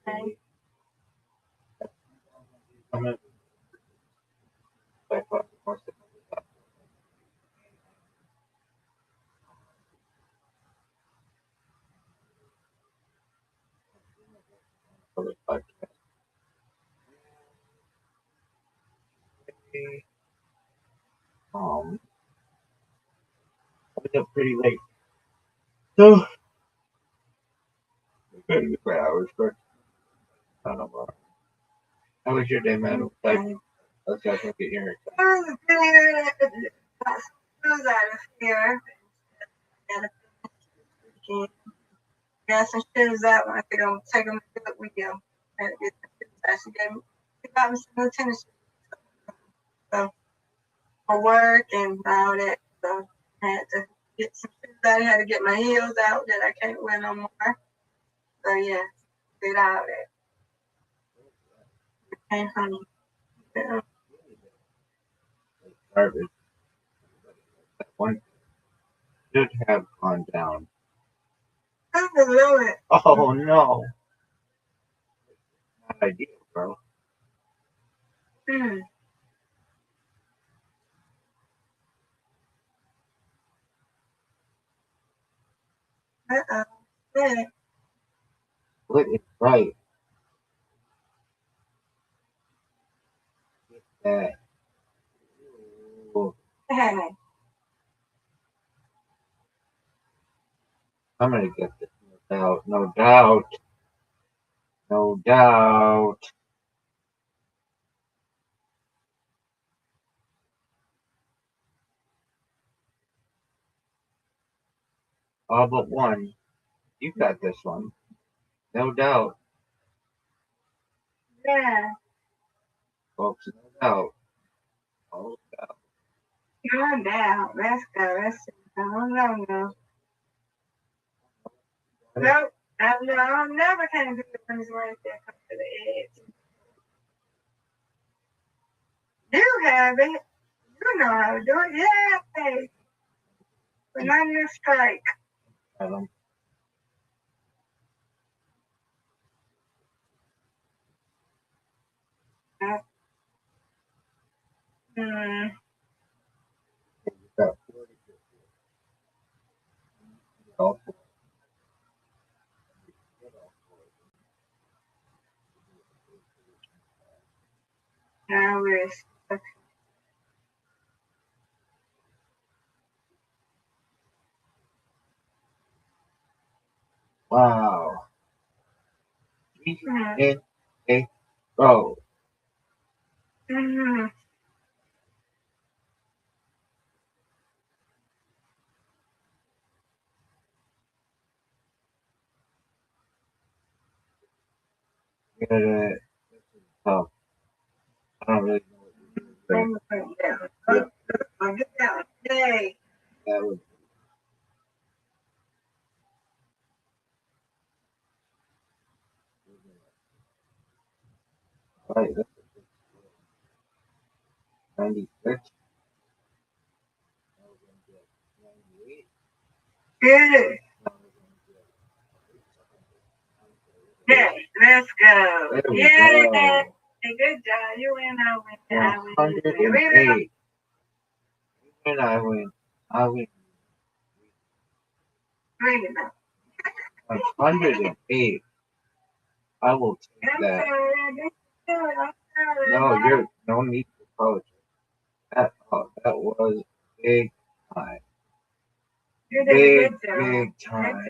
Okay. I was up pretty late. So, maybe 4 hours, but I don't know. How was your day, man? Like, let's go get your haircut. I was good. I was out of here. Got some shoes out. I think I'm taking them to the weekend. And get the shoes. She got me some new tennis shoes. So, for work and all that. So I had to get some shoes out. I had to get my heels out that I can't wear no more. So yeah, did all that. And honey. Yeah. Garbage. That one should have gone down. I love it. Oh no. Not ideal, bro. Hmm. Uh-oh. Yeah. Split it right. Get that. Ooh. Hey. I'm gonna get this. No doubt. No doubt. No doubt. All but one. You got this one. No doubt. Yeah. Folks, no doubt. No doubt. No doubt. Let's go. Let's see. No. Nope. I never can do the ones right there come to the edge. You have it. You know how to do it. Yeah, hey. But on your strike. Adam. Hmm. You got 40. All four. Now we're stuck. Wow. Go. Mm-hmm. Get it. Oh, I don't really know what you're doing. Yeah. I'll get down. Yay. That was right. That's 96. 98. Good. Yeah, let's go. There we Yeah. go. Hey, good job. You win, I win. I win. 108. And I win. I win. Bring it up. 108. I will take I'm that. sorry, I didn't do it. I'm sorry. No, you're no need to apologize. That was big time. You did a Big, good job. big time.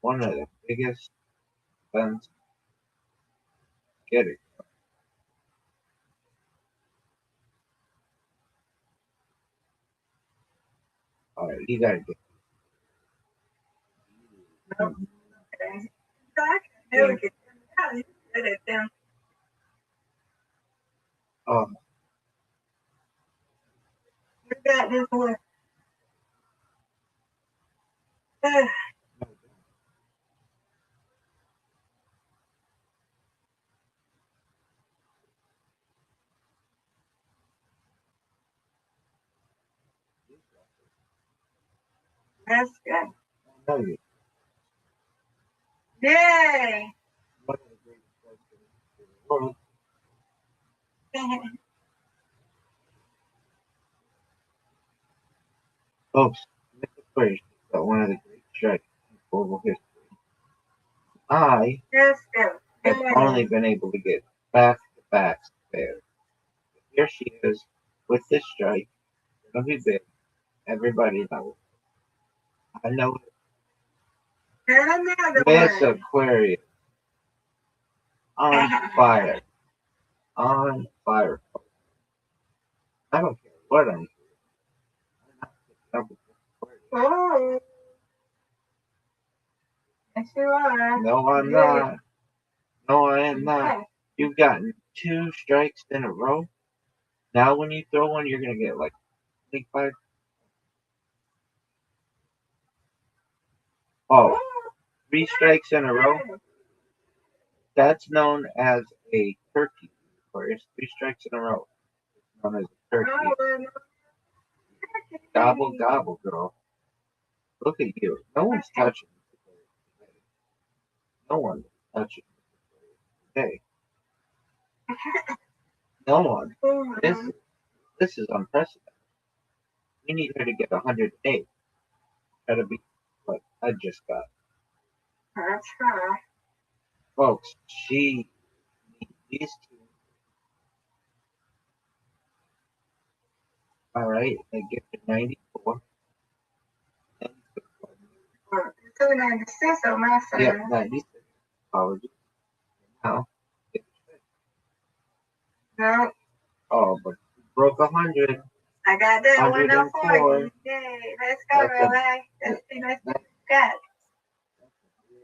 One of the biggest events. Get it. Alright, you gotta get Nope. Okay. So I can never get them out. You good at them. oh You got this one. That's good. no you Yay! one of the greatest presidents in the world. Folks, Mr. Frazier got one of the great strikes in global history. I That's good. have only been able to get back to back spares. Here she is with this strike. It's gonna be big. Everybody knows. I know And another Miss one. Aquarius on fire. On fire. I don't care what I'm doing. I'm not picking up with Miss Aquarius. Oh. Yes, you are. No, I'm Good. not. No, I am not. Okay. You've gotten 2 strikes in a row. Now, when you throw one, you're gonna get like 25. Oh, 3 strikes in a row. That's known as a turkey. Or it's 3 strikes in a row. It's known as a turkey. Gobble, gobble, girl. Look at you. No one's touching you today. No one is touching you today. No one. This is unprecedented. We need her to get 108. Try to be what I just got. That's right. Folks, she needs these 2. Alright, I give her 94. 296 on my side. Yeah, 96. Apologies. Now, No, oh, but you broke 100. I got that one up for 104. you. Yay. Let's go, Rabbi. Let's see what you got.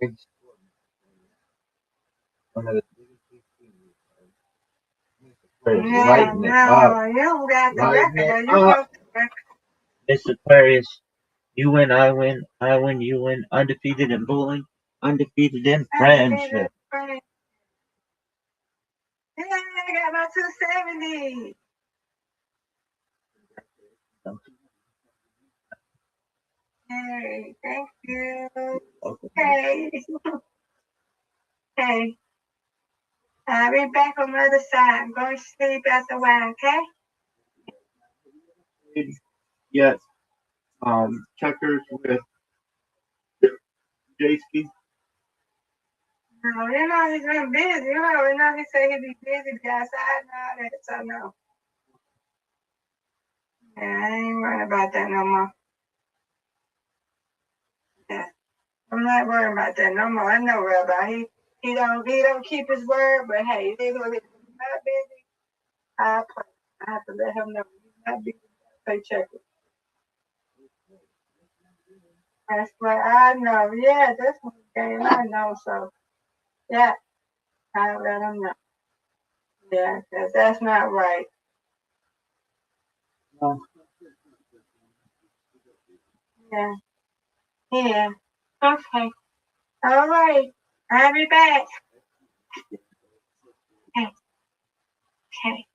Big score. One of the biggest things. Yeah, Lighten it up. no, you got the Lighten record. it You up. broke the record. Miss Aquarius, you win, I win, I win, you win. Undefeated in bowling, undefeated in friendship. Yeah, I got my 270. Hey, thank you. Okay. Okay. I'll be back on the other side. I'm going to sleep after a while, okay? Yes. Checkers with J-Ski. No, you know he's been busy. You already know he said he'd be busy, be outside and all that, so no. Yeah, I ain't worried about that no more. Yeah. I'm not worried about that no more. I know Rabbi. He don't keep his word, but hey, it is what it is. He's not busy. I have to let him know he's not busy. Paycheck. That's what I know. Yeah, that's one thing I know. So yeah, I let him know. Yeah, that's not right. No. Yeah. Yeah. Okay. All right. I'll be back. Okay. Okay.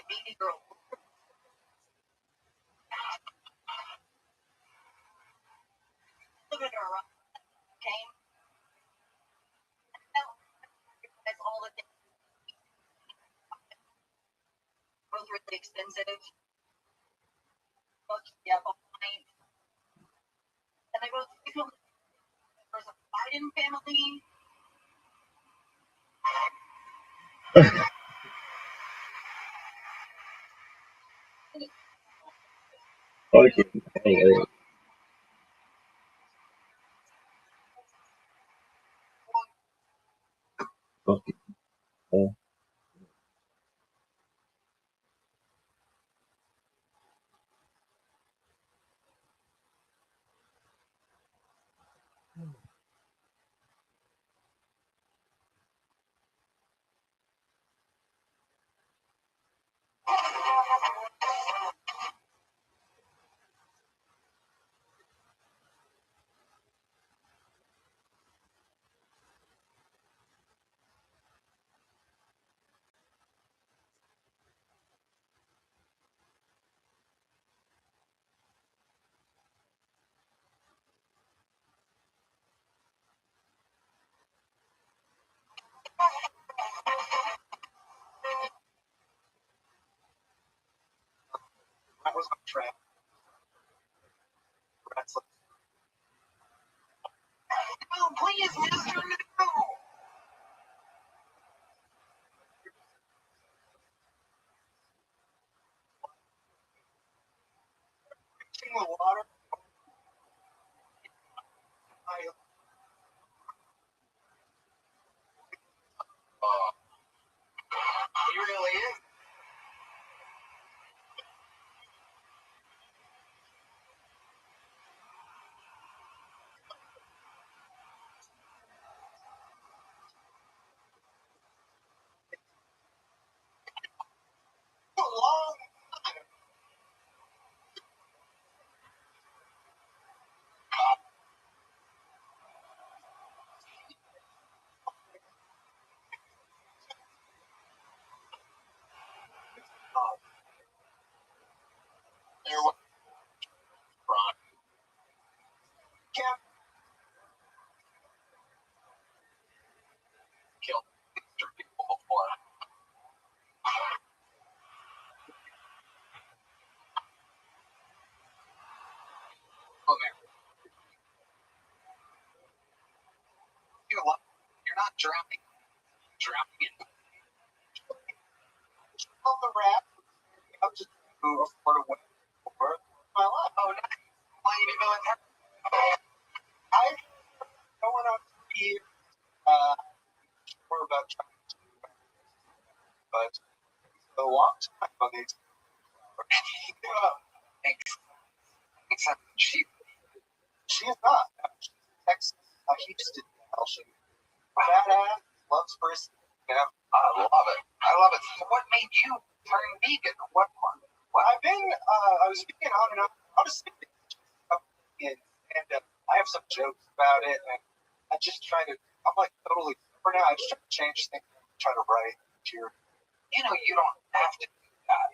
meeting or living or came. That's all the things both really expensive. Both the apple pint. And they both there's a Biden family. That was my trap. Oh, please, Mr. No. Mixing the water. He really is. A long time. There was Ron. Cap Killed Mr. People before. Come here. You're not drowning. Drowning in on the raft. I'm just move for away for my life. oh, nice. Why you didn't go in there? I've going on 3 years for about trying to, but a long time on these. Except She's not. She's Texas. Houston. She badass, loves person. yeah, I love it. I love it. So what made you turn vegan? What part? Well, I was vegan on and off. I was thinking, and I have some jokes about it, and I just try to. I'm like totally for now. I just try to change things. Try to write cheer. You know, you don't have to do that.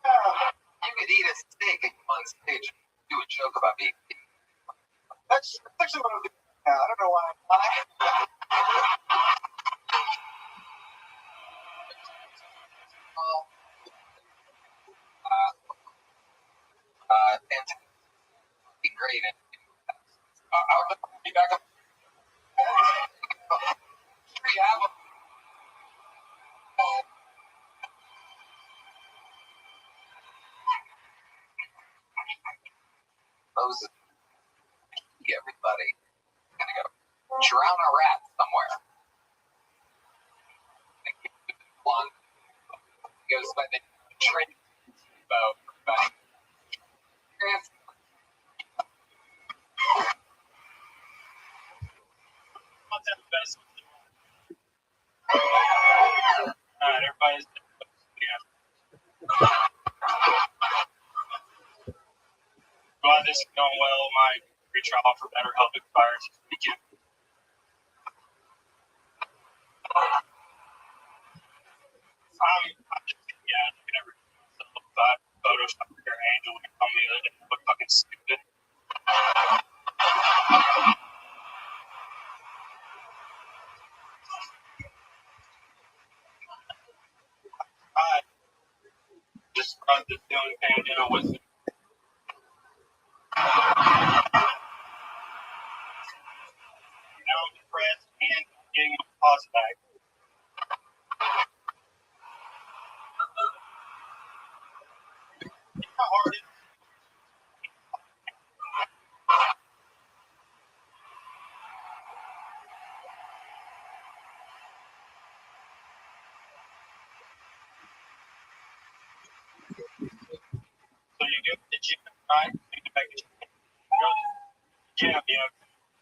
Yeah, You could eat a steak and come on stage and do a joke about being vegan. that's actually what I'm doing now. I don't know why. And be great. And I'll be back up. Free album. Moses, everybody. Gonna go drown a rat somewhere. One goes by the train boat. Alright, everybody's glad this is going well. My free trial for BetterHelp expires this weekend. I'm just, yeah, whatever. runs is doing Pandino with me. Now I'm depressed and getting my pause back. You know how hard it is? So you go to the gym, right? You can make it. You go to the gym, you know,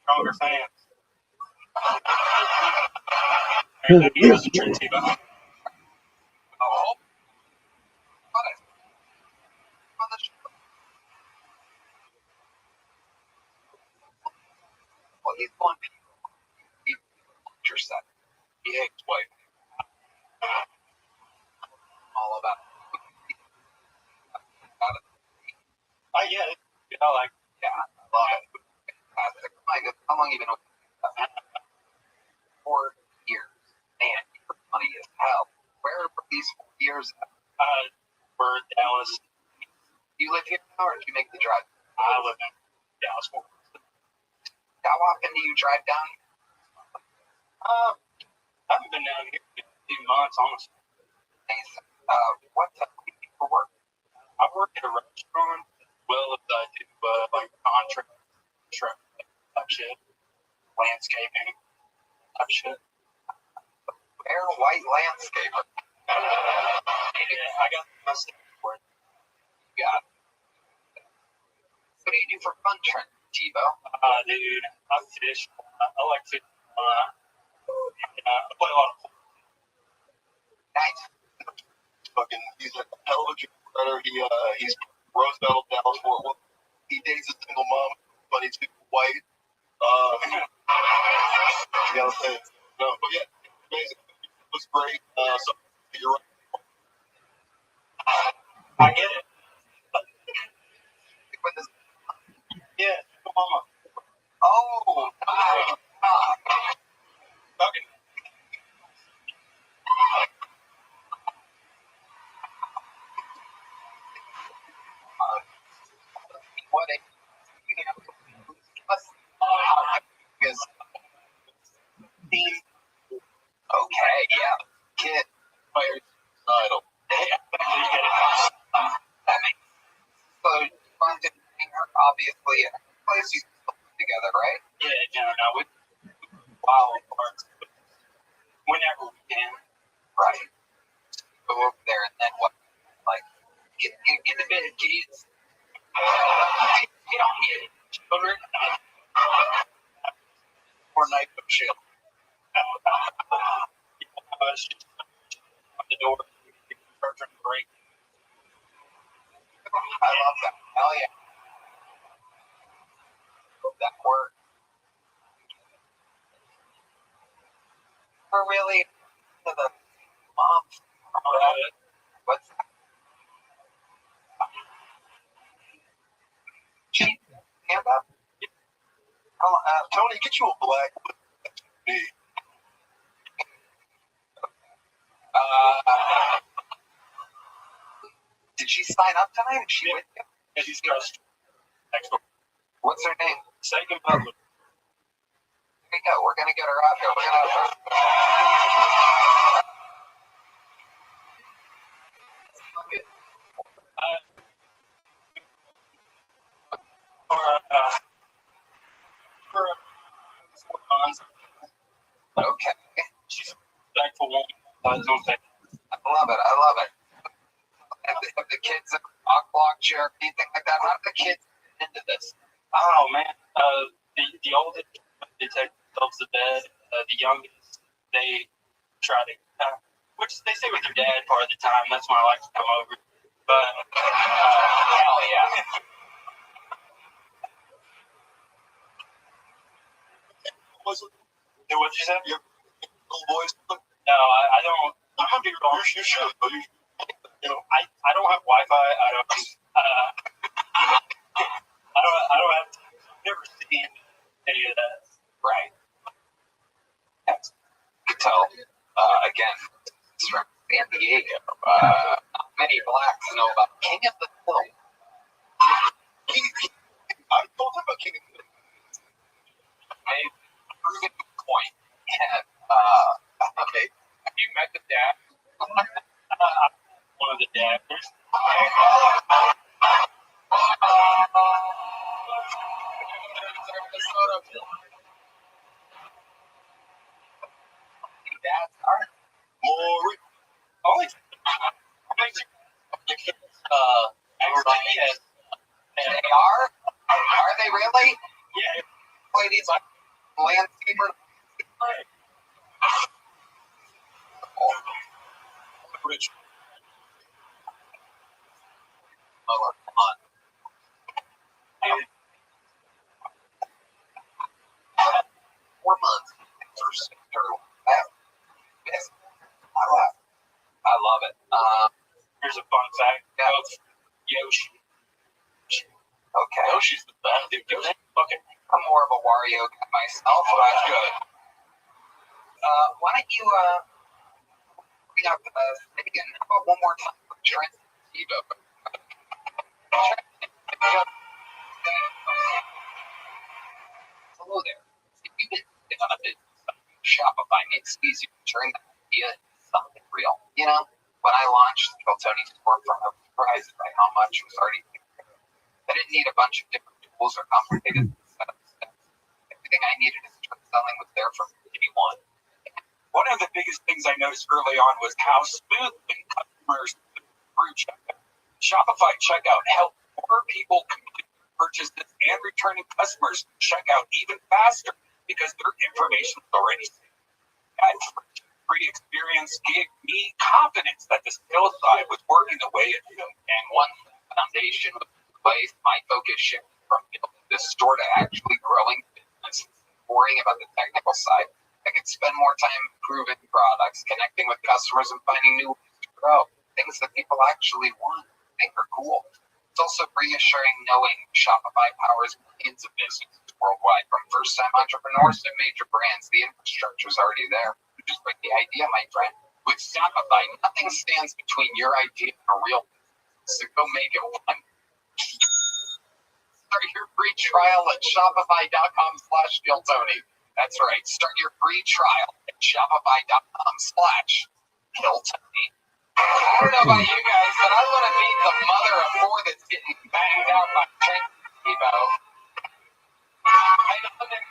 stronger fans. Here's the trick, T-Bone. Oh, what a- on the show. Well, he's going to be set. He hates white. All about it. I get it. You know, like, Yeah, I love it. Fantastic. My God, how long you been with 4 years? Man, you're funny as hell. Where were these 4 years at? we're in Dallas. You live here now, or did you make the drive? I live in Dallas. How often do you drive down here? I haven't been down here in a few months, honestly. Amazing. What do you do for work? I work at a restaurant as well as I do like contract type shit, landscaping type shit. Fair white landscaper. Yeah, I got my stuff for it. Yeah. What do you do for fun, Trent? Tebow? Dude, I fish. I like fishing. I play a lot of pool. Nice. Fucking, he's a hell of a runner. He's rose medal Dallas Fort Worth. He dates a single mom, but he's white. You gotta say it. No, but yeah, amazing. It was great. So you're right. I get it. With this, Yeah, come on. oh, my God. Fucking. What a because team. Okay, yeah. Kid players title. Yeah. That makes so fun to hang her obviously in a place you can put together, right? Yeah, no, we wild parts. Whenever we can. Right. Go over there and then what? Like get in the bed, kids. You don't get children. Or night of chill. On the door, break. I love that. Hell yeah. That work. We're really to the mom. What's that? Cheat. Hand up. Tony, get you a black me. Did she sign up tonight? Is she with you? And she's dressed. Next door. What's her name? Second public. There you go. We're gonna get her out here. We're gonna. For 4 months. Okay. She's a thankful woman. I I love it. I love it. Have the kids blocked you or anything like that? How do the kids get into this? Oh man, the oldest they take themselves to bed. The youngest they try to, which they stay with their dad part of the time. That's when I like to come over. But Hell yeah. What'd you say? Your little boys. No, I don't. I'm gonna be wrong. You should. You know, I don't have Wi-Fi. I don't have. I've never seen any of that. Right. Yes. You can tell. Again, it's from San Diego. Many blacks know about King of the Hill. I told him about King of the Hill. Made a proven point. And, Okay. Have you met the dad? One of the dads. dads are More. Only actually, yes. They are? Are they really? yeah. Ladies like landscaper. Rich. Oh, come on. 4 months. First, yes. I love it. Here's a fun fact. Yeah. Of Yoshi. Okay. Yoshi's the best. Dude, Yoshi fucking I'm more of a Wario guy myself. Oh, that's good. Why don't you bring up again? How about one more time with Trent Evo? Hello there. If you've been sitting on a business, Shopify makes it easy to turn that idea into something real. You know, when I launched the Tony store from, I was surprised by how much was already there. I didn't need a bunch of different tools or complicated setups. Everything I needed to start selling was there from day one. One of the biggest things I noticed early on was how smoothly customers through checkout. Shopify checkout helped more people complete purchases and returning customers check out even faster because their information is already saved. That free experience gave me confidence that the sales side was working the way it should. And once the foundation was in place, my focus shifted from building this store to actually growing business, worrying about the technical side. I could spend more time improving products, connecting with customers, and finding new ways to grow. Things that people actually want, think are cool. It's also reassuring knowing Shopify powers millions of businesses worldwide, from first-time entrepreneurs to major brands. The infrastructure is already there. Just like the idea, my friend. With Shopify, nothing stands between your idea and a real business. So go make it one. Start your free trial at shopify.com/KillTony. That's right. Start your free trial at shopify.com/KillTony. I don't know about you guys, but I want to meet the mother of four that's getting banged out by Trent Evo. I know that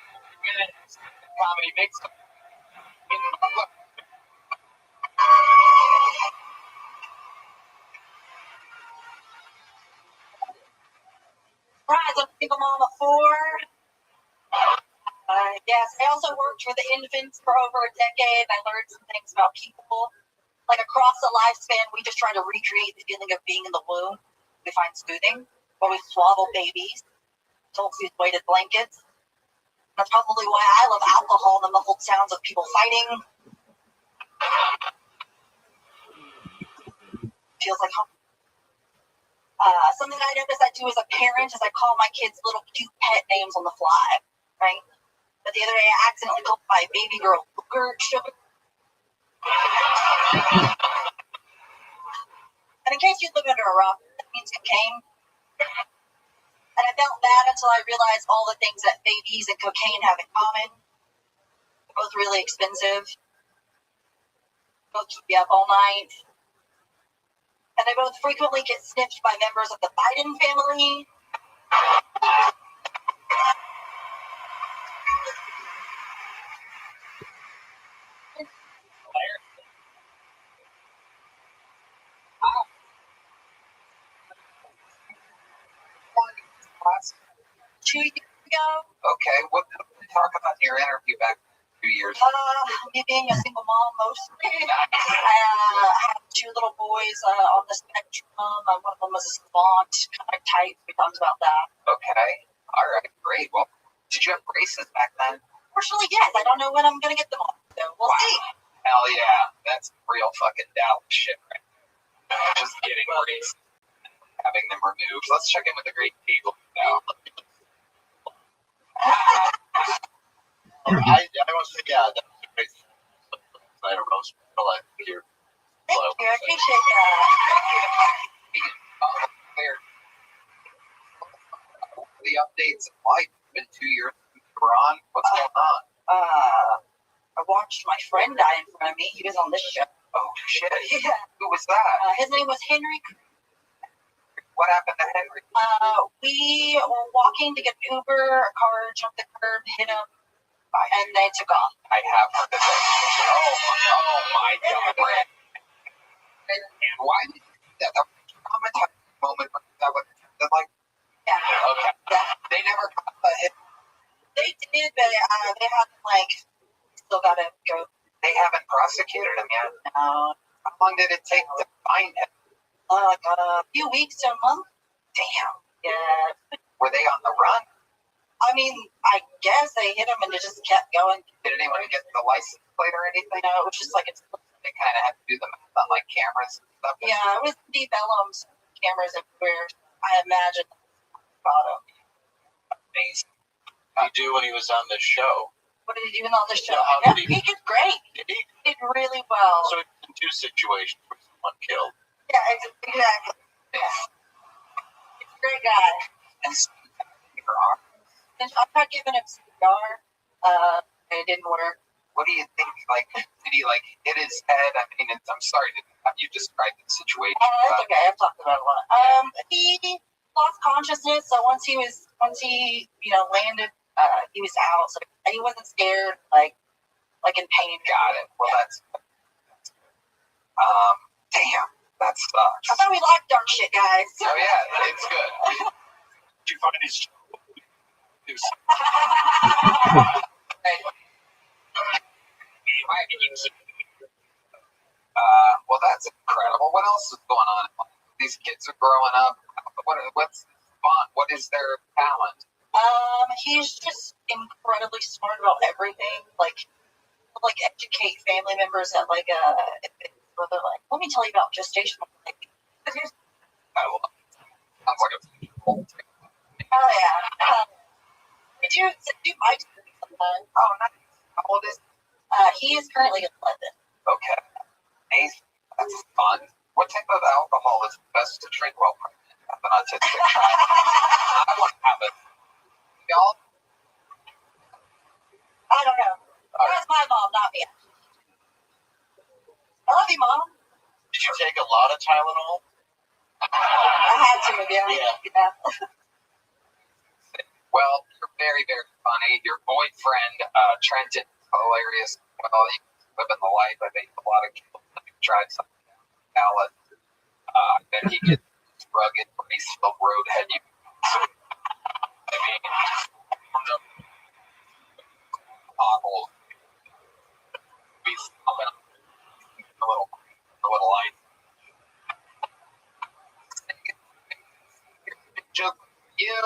minutes comedy makes them. Surprise, I'm single mom of 4. Yes, I also worked for the infants for over a decade. I learned some things about people. Like across the lifespan, we just try to recreate the feeling of being in the womb. We find soothing, where we swaddle babies, don't use weighted blankets. That's probably why I love alcohol and the muffled sounds of people fighting. Feels like home. Something I notice I do as a parent is I call my kids little cute pet names on the fly, right? But the other day I accidentally called my baby girl Sugar. And in case you live under a rock, that means cocaine. And I felt bad until I realized all the things that babies and cocaine have in common. They're both really expensive. Both keep you up all night. And they both frequently get sniffed by members of the Biden family. Class. 2 years ago, Okay, what did we talk about in your interview back 2 years ago? me being a single mom mostly. I have 2 little boys on the spectrum. One of them was a savant, kind of type. We talked about that. Okay, all right, great. Well, did you have braces back then? Fortunately, yes. I don't know when I'm going to get them on. So we'll see. Hell yeah, that's real fucking Dallas shit right there. Just getting braces, having them removed. Let's check in with the great people now. I want to say, yeah, that was a great night of roast. I like here. Thank you. I appreciate that. Thank you. updates in life. It's been 2 years since you were on. What's going on? I watched my friend die in front of me. He was on this show. Oh, shit. Yeah. Who was that? His name was Henry. What happened to Henry? We were walking to get an Uber. A car jumped the curb, hit him, and they took off. I have heard of that. Oh my God. And why did you do that? That was a traumatizing moment. That was like, Yeah. okay. Yeah. They never got the hit. They did, but they haven't, like, still got to go. They haven't prosecuted him yet. No. How long did it take to find him? Like a few weeks to a month. Damn. Yeah. Were they on the run? I mean, I guess they hit him and it just kept going. Did anyone get the license plate or anything? You know, it was just like it's. They kind of had to do the math on like cameras and stuff. Yeah, it was deep Ellum's cameras everywhere. I imagine. Bottom. Amazing. What did he do when he was on the show? What did he do on the show? Yeah, He did great. Did he? He did really well. So it's in two situations where someone killed. Yeah, exactly. Yeah. He's a great guy. And your arm. And I tried giving him CPR, and it didn't work. What do you think? Like, did he like hit his head? I mean, I'm sorry to have you describe the situation. It's okay. I've talked about it a lot. He lost consciousness, so once he landed, he was out. So he wasn't scared, like in pain. Got it. Well, that's damn. That sucks. I thought we liked dark shit, guys. Oh yeah, it's good. Did you find his show? Well, that's incredible. What else is going on? These kids are growing up. What's fun? What is their talent? He's just incredibly smart about everything. Like educate family members at where they're like, let me tell you about gestation. Like, Sounds like a oh yeah. They do Mike's sometimes. Oh, nice. How old is he is currently 11. Okay. Amazing. That's fun. What type of alcohol is best to drink while pregnant? Have an autistic child. I want to have it. Y'all? I don't know. That's my mom, not me. I love you, Mom. Did you take a lot of Tylenol? I had to, yeah. Well, you're very, very funny. Your boyfriend, Trenton, is hilarious. Well, you live in the life. I think a lot of people tried something down Dallas. Then he gets rugged, race-filled roadhead. I mean, potholes. We stop it a little light. Just you.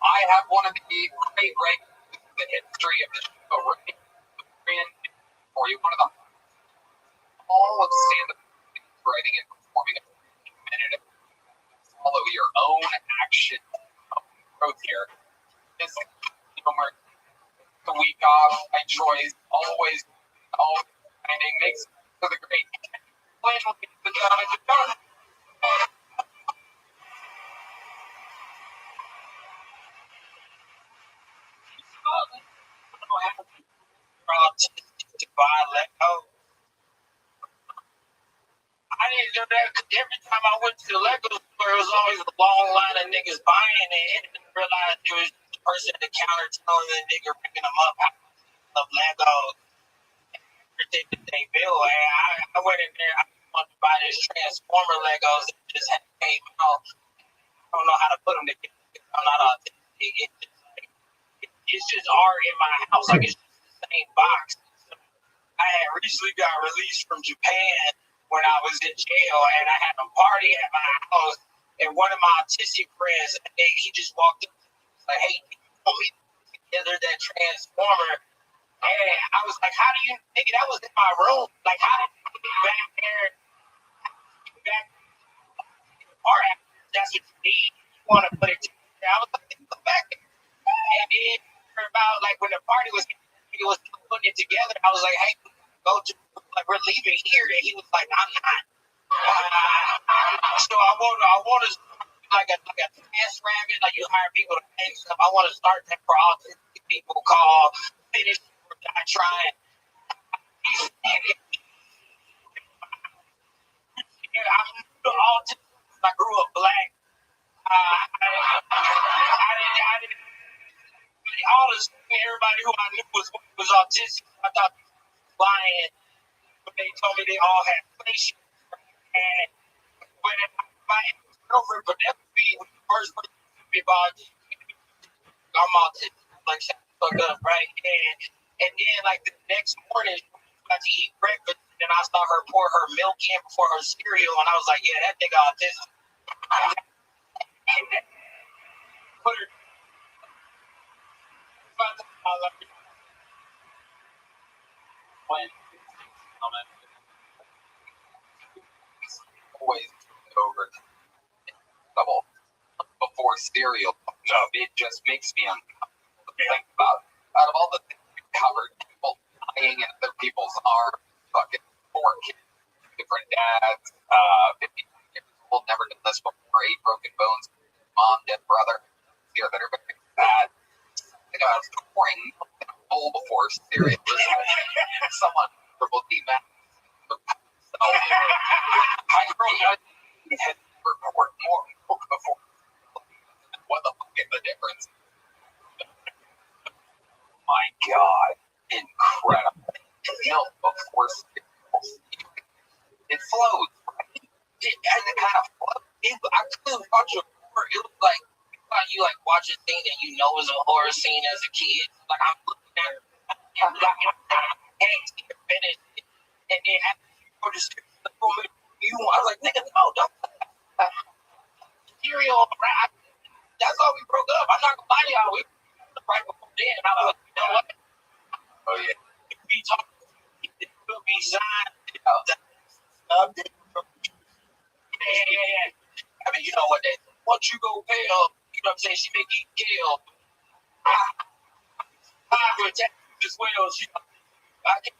I have one of the great rankings in the history of the show, right? For you, one of the all of stand-up writing and performing a minute of follow your own action growth here. Is humor, the week off by choice, always finding makes for the great. Plan will be the down at the dark. I didn't do that because every time I went to the Lego store, it was always a long line of niggas buying it. And I didn't realize it was the person at the counter telling the nigga picking them up of Legos. Everything that they build. And I went in there, I wanted to buy this Transformer Legos that just had came out. I don't know how to put them together. I'm not autistic. It's just art in my house. Like it's just the same box. I had recently got released from Japan when I was in jail, and I had a party at my house, and one of my autistic friends, he just walked up like, hey, you want me to put together that Transformer? And I was like, how do you, nigga, that was in my room. Like, how did you get back there, back art that's what you need. You want to put it together. I was like, go back. And then about like when the party was putting it together, I was like, hey, go to like we're leaving here, and he was like, I'm not. So I want to like a test rabbit, like you hire people to pay stuff. I want to start that for autistic people called finish or die trying. I'm autistic. I grew up black. I didn't. All this, everybody who I knew was autistic. I thought they were lying, but they told me they all had facial. And when my girlfriend would never be the first person to be about I'm autistic. Like, shut the fuck up, right? And then, like, the next morning, she was about to eat breakfast, and I saw her pour her milk in before her cereal, and I was like, yeah, that nigga autistic. Put her. Always over double before cereal. No, it just makes me uncomfortable to think about. Out of all the things we covered, people dying in other people's arms, fucking 4 kids, different dads, 50 years old, never done this before, 8 broken bones, mom, dead brother, here that are very sad. I was pouring milk in a bowl before cereal. Someone probably mad. I had worked more before. What the fuck is the difference? My God, incredible. Milk before cereal. It flows, right? And it kind of flows. I couldn't watch it before. It was like you like watch a thing that you know is a horror scene as a kid. Like I'm looking at it, I'm like, I can't see it finished. And then after you just I was like, nigga, no, don't. Cereal, right? That's all we broke up. I'm not gonna lie to y'all. We right before then. And I was like, you know what? Oh yeah. We talked. It could be signed. Yeah. I mean, you know what? Once you go pale, you know what I'm saying? She may get killed. I would attack you as well. I can't.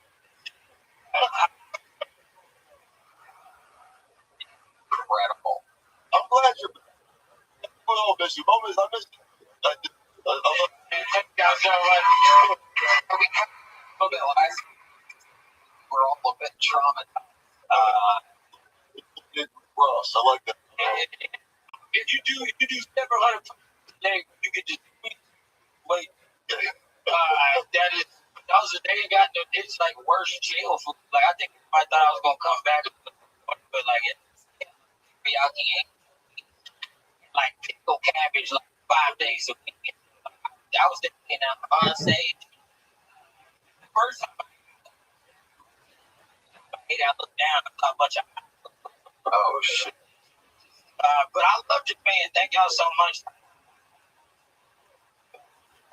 Incredible. I'm glad you're all miss you. Moments I miss you. We're all a bit traumatized. Ross, I like that. If you do several hundred times a day, you get just wait. They got it's like worse jail food. Like I think I thought I was gonna come back, but like teriyaki ain't like pickle cabbage like 5 days a week. I was thinking on stage. First time I looked down, I saw a bunch of oh shit. But I love Japan. Thank y'all so much.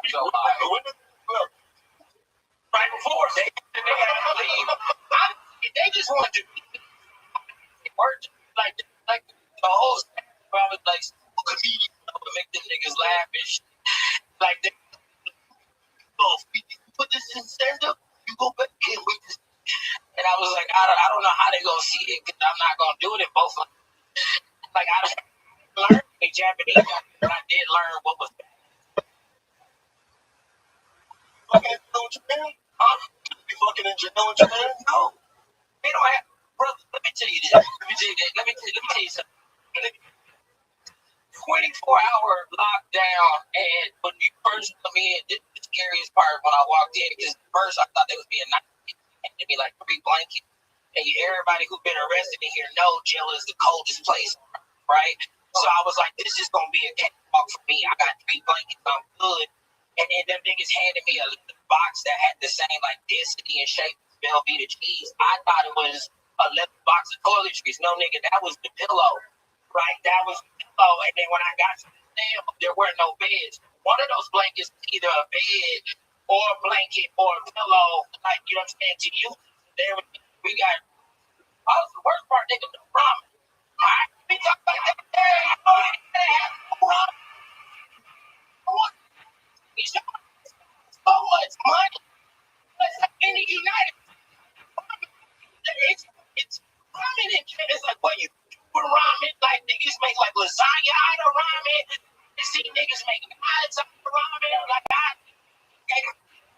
So right before they had to leave, they just wanted to work like the whole I was like comedian to make them niggas laugh and shit. Like they put this in stand up, you go back and wait this. And I was like, I don't know how they gonna see it because I'm not gonna do it in both. Like I learned a Japanese, but I did learn what was bad. Okay, so Japan? You fucking in jail in Japan? No. They don't have, brother, let me tell you this. Let me tell you something. 24-hour lockdown, and when you first come in, this is the scariest part when I walked in, because first I thought they was being nice, and it'd be like 3 blankets, and everybody who's been arrested in here know jail is the coldest place, right? So I was like, this is going to be a cakewalk for me. I got 3 blankets, I'm good. And then them niggas handed me a box that had the same like density and shape as Velveeta cheese. I thought it was a little box of toiletries. No, nigga, that was the pillow. Right? That was the pillow. And then when I got to the cell, there were no beds. One of those blankets was either a bed or a blanket or a pillow. Like, you know what I'm saying? To you, we got, the worst part, nigga, the promise. All right? We talk about that. and it's like, what you do ramen? Like niggas make like lasagna out of ramen. You see niggas make eyes out of ramen. Like I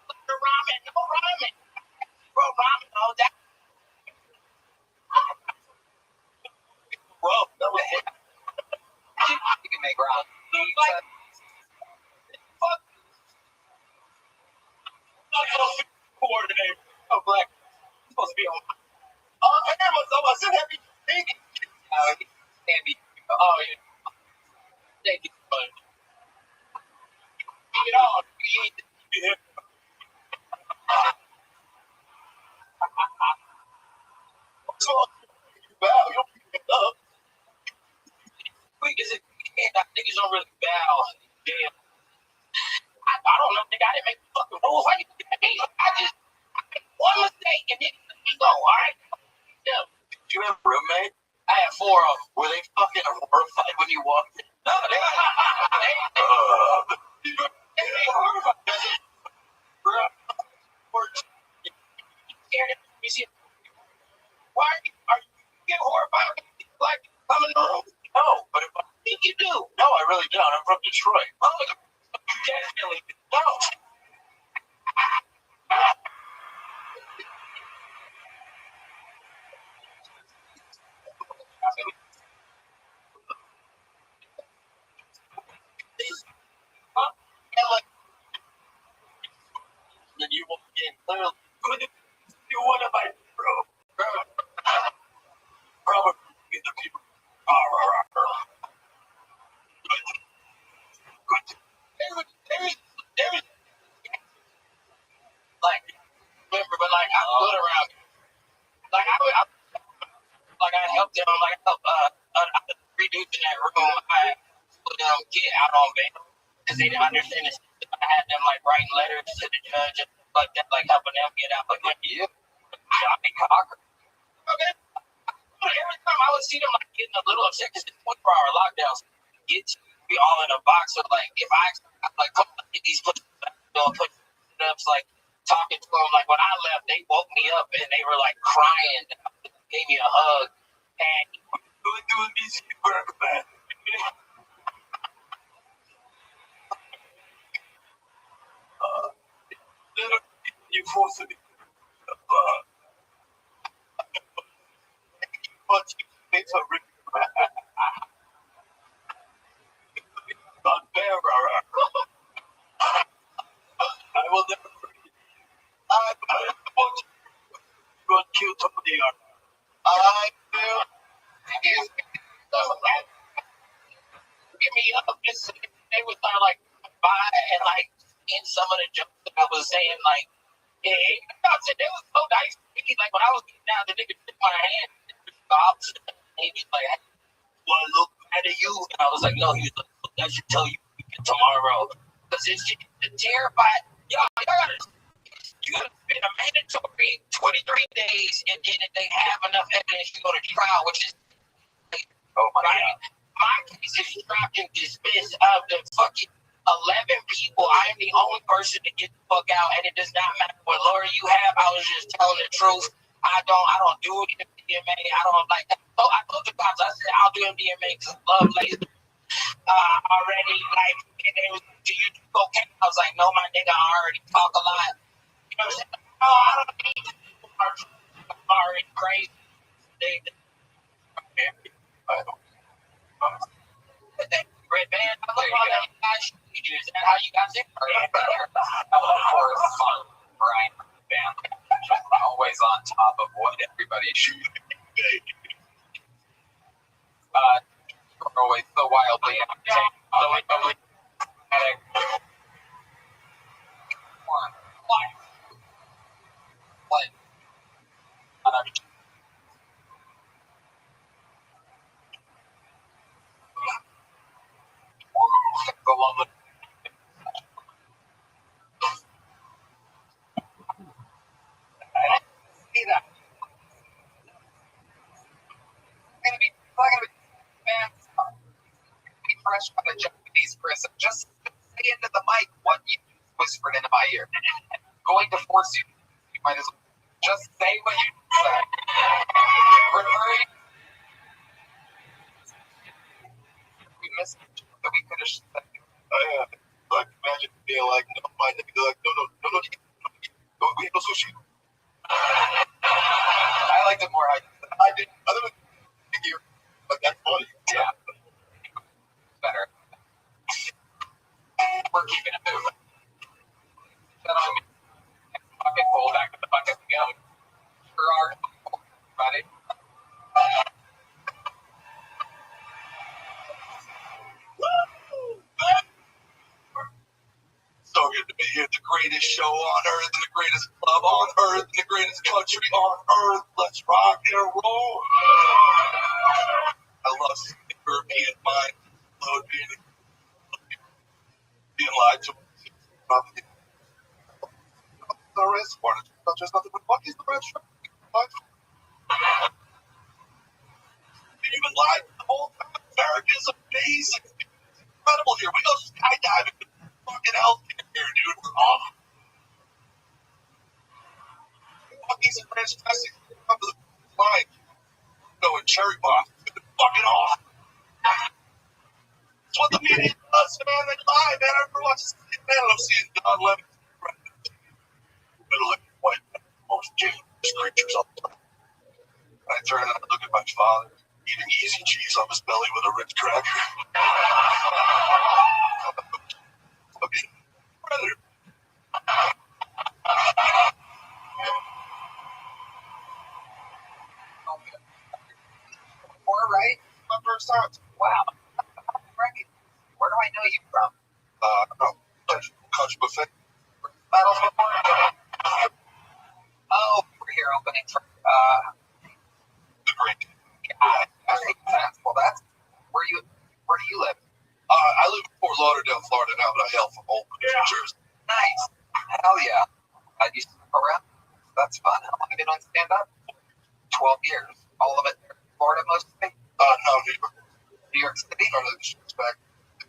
the ramen, no ramen. Bro, ramen all that. Bro, You can make ramen. like fuck coordinator. I'm like supposed to be on. Oh, I never was a heavy thing. He can't be. Oh yeah. Thank you, bud. Get on. Yeah. So, wow, you don't pick it up. Quick as it can. Niggas don't really bow. Damn. I don't know, nigga. I didn't make the fucking rules. I just made one mistake and then you go, all right? Yeah. Did you have a roommate? I had 4 of them. Were they fucking horrified when you walked in? No, they why are you get horrified? Like, come in the room? No, but if I Think you do? no, I really don't. I'm from Detroit. Oh, definitely no. And like, Then you walk in clearly. you one of my bro. Probably get the people. There was like, remember, but like I'm good around. Like I helped them. Like I helped three dudes in that room. I put them get out on bail because they didn't understand the system. I had them like writing letters to the judge and like that, like helping them get out. Like yeah, I be cocker. Okay. Every time I would see them like getting a little upset because it's 24-hour lockdowns. Get to be all in a box. So like if I like come get these push-ups, like talking to them, like when I left, they woke me up and they were like crying. Gave me a hug and doing these work, man. You forced me. But it's a rip. Not fair, I will never forget. I want to kill Tony. I will. give me up. They was kind of like by and like in some of the jokes that I was saying, like, yeah, they was so nice. Like when I was getting down, the nigga took my hand, stopped, and he was like, "Well, look at you," and I was like, "No," he was like, "Look, that should tell you tomorrow," because it's just terrified. Y'all gotta spend a mandatory 23 days, and then if they have enough evidence, you go to trial, which is right. My case is dropped and dismissed of the fucking 11 people. I am the only person to get the fuck out, and it does not matter what lawyer you have. I was just telling the truth. I don't do MDMA. I don't like that. So I told the cops, I said I'll do MDMA because I love laser. Already, like, and they was, do you do cocaine? I was like, no, my nigga, I already talk a lot. You know what I'm saying? Oh, I don't need to do I'm already crazy. Red band, I love all that guys. Is that how you got there? Of course, Brian band. Always on top of what everybody should be. Always so wildly entertained. Go on with See that? I'm gonna be fresh from a Japanese prison. Just say into the mic what you whispered into my ear. Going to force you. You might as well just say what you said. Referring I didn't. Other than you, but that's funny. Yeah. Better. We're keeping it moving. Then I'm bucket full back to the bucket we go. Gerard, buddy. So good to be here. The greatest show on earth, and the greatest club on earth, and the greatest country on earth. Let's rock and roll. I love seeing the European mind load being lied to. The rest of it, just nothing but fuck is the red shirt. What? You even lied the whole time. America is amazing. It's incredible here. We go skydiving in fucking healthcare here, dude. We're awesome. Fucking some French dressing up to the line. Go in cherry box. It's fucking awesome. It's what the media does, man. They lie, man. I remember watching man. I'm seeing John Lennon. Middle white, most dangerous creatures on the planet. And I turn and I look at my father eating easy cheese on his belly with a Ritz cracker. Okay, brother. Four, right? My first time. Wow. Right. Where do I know you from? No, country buffet. Battles before? Oh, we're here opening for, The great. yeah, that makes sense. Well, that's, where do you live? I live in Fort Lauderdale, Florida now, but I hail from Old New Jersey. Nice. Hell yeah. Glad you stuck around. That's fun. How long have you been on stand-up? 12 years. All of it in Florida mostly? No, New York. New York City? None of the disrespect.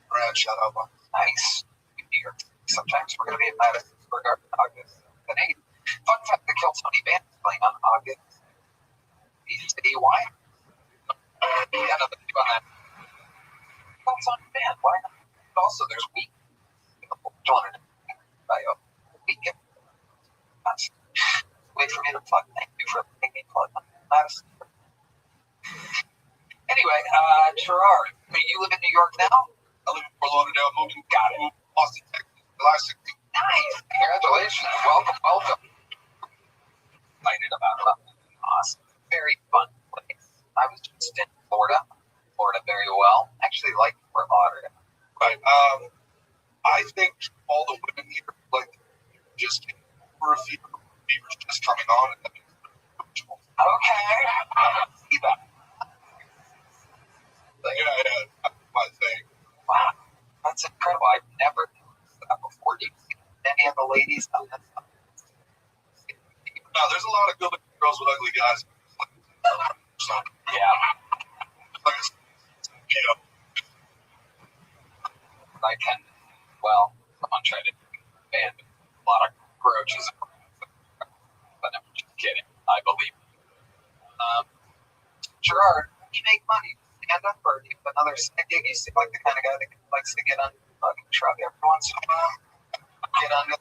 Brad, shout out. Nice. New York City. Sometimes we're going to be in Madison Square Garden in August. The 8th. Fun fact, the Kill Tony Band is playing on August. Why? Yeah, nothing to do on that. Kill Tony Band, why not? Also, there's week. Weekend. Wait for me to plug. Thank you for making me plug on Madison. Anyway, Gerard, you live in New York now? I live in Fort Lauderdale, moving to Austin, Texas, last 16. Nice. Congratulations. Welcome. Excited about it. Awesome. Very fun place. I was just in Florida very well. Actually like Fort Lauderdale. Right. I think all the women here, like, just for a fever's just coming on. And that means Okay. I see that. yeah, that's my thing. Wow. That's incredible. I've never noticed that before. Do you see any of the ladies on this? No, there's a lot of good looking girls with ugly guys. So, Yeah. like, you know, I can, well, someone tried to ban a lot of roaches, but I'm just kidding. I believe. Gerard, do you make money? Stand up, or do you have another side gig? You seem like the kind of guy that likes to get on the fucking truck every once in a while. Get on the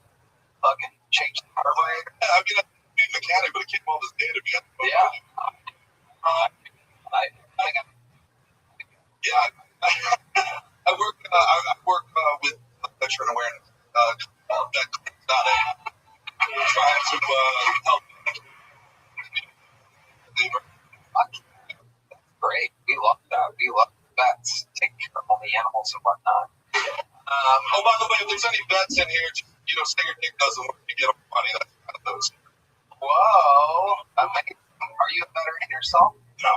fucking change the hardware. yeah, I mean, I'm a mechanic, but I can't hold this data to me. Yeah. I work with veteran awareness. Trying to help. Great. We love that. We love vets. Take care of all the animals and whatnot. Oh, by the way, if there's any vets in here, just, say your dick doesn't work, you get them money. That's kind of those. Whoa. Amazing. Are you a veteran yourself? No.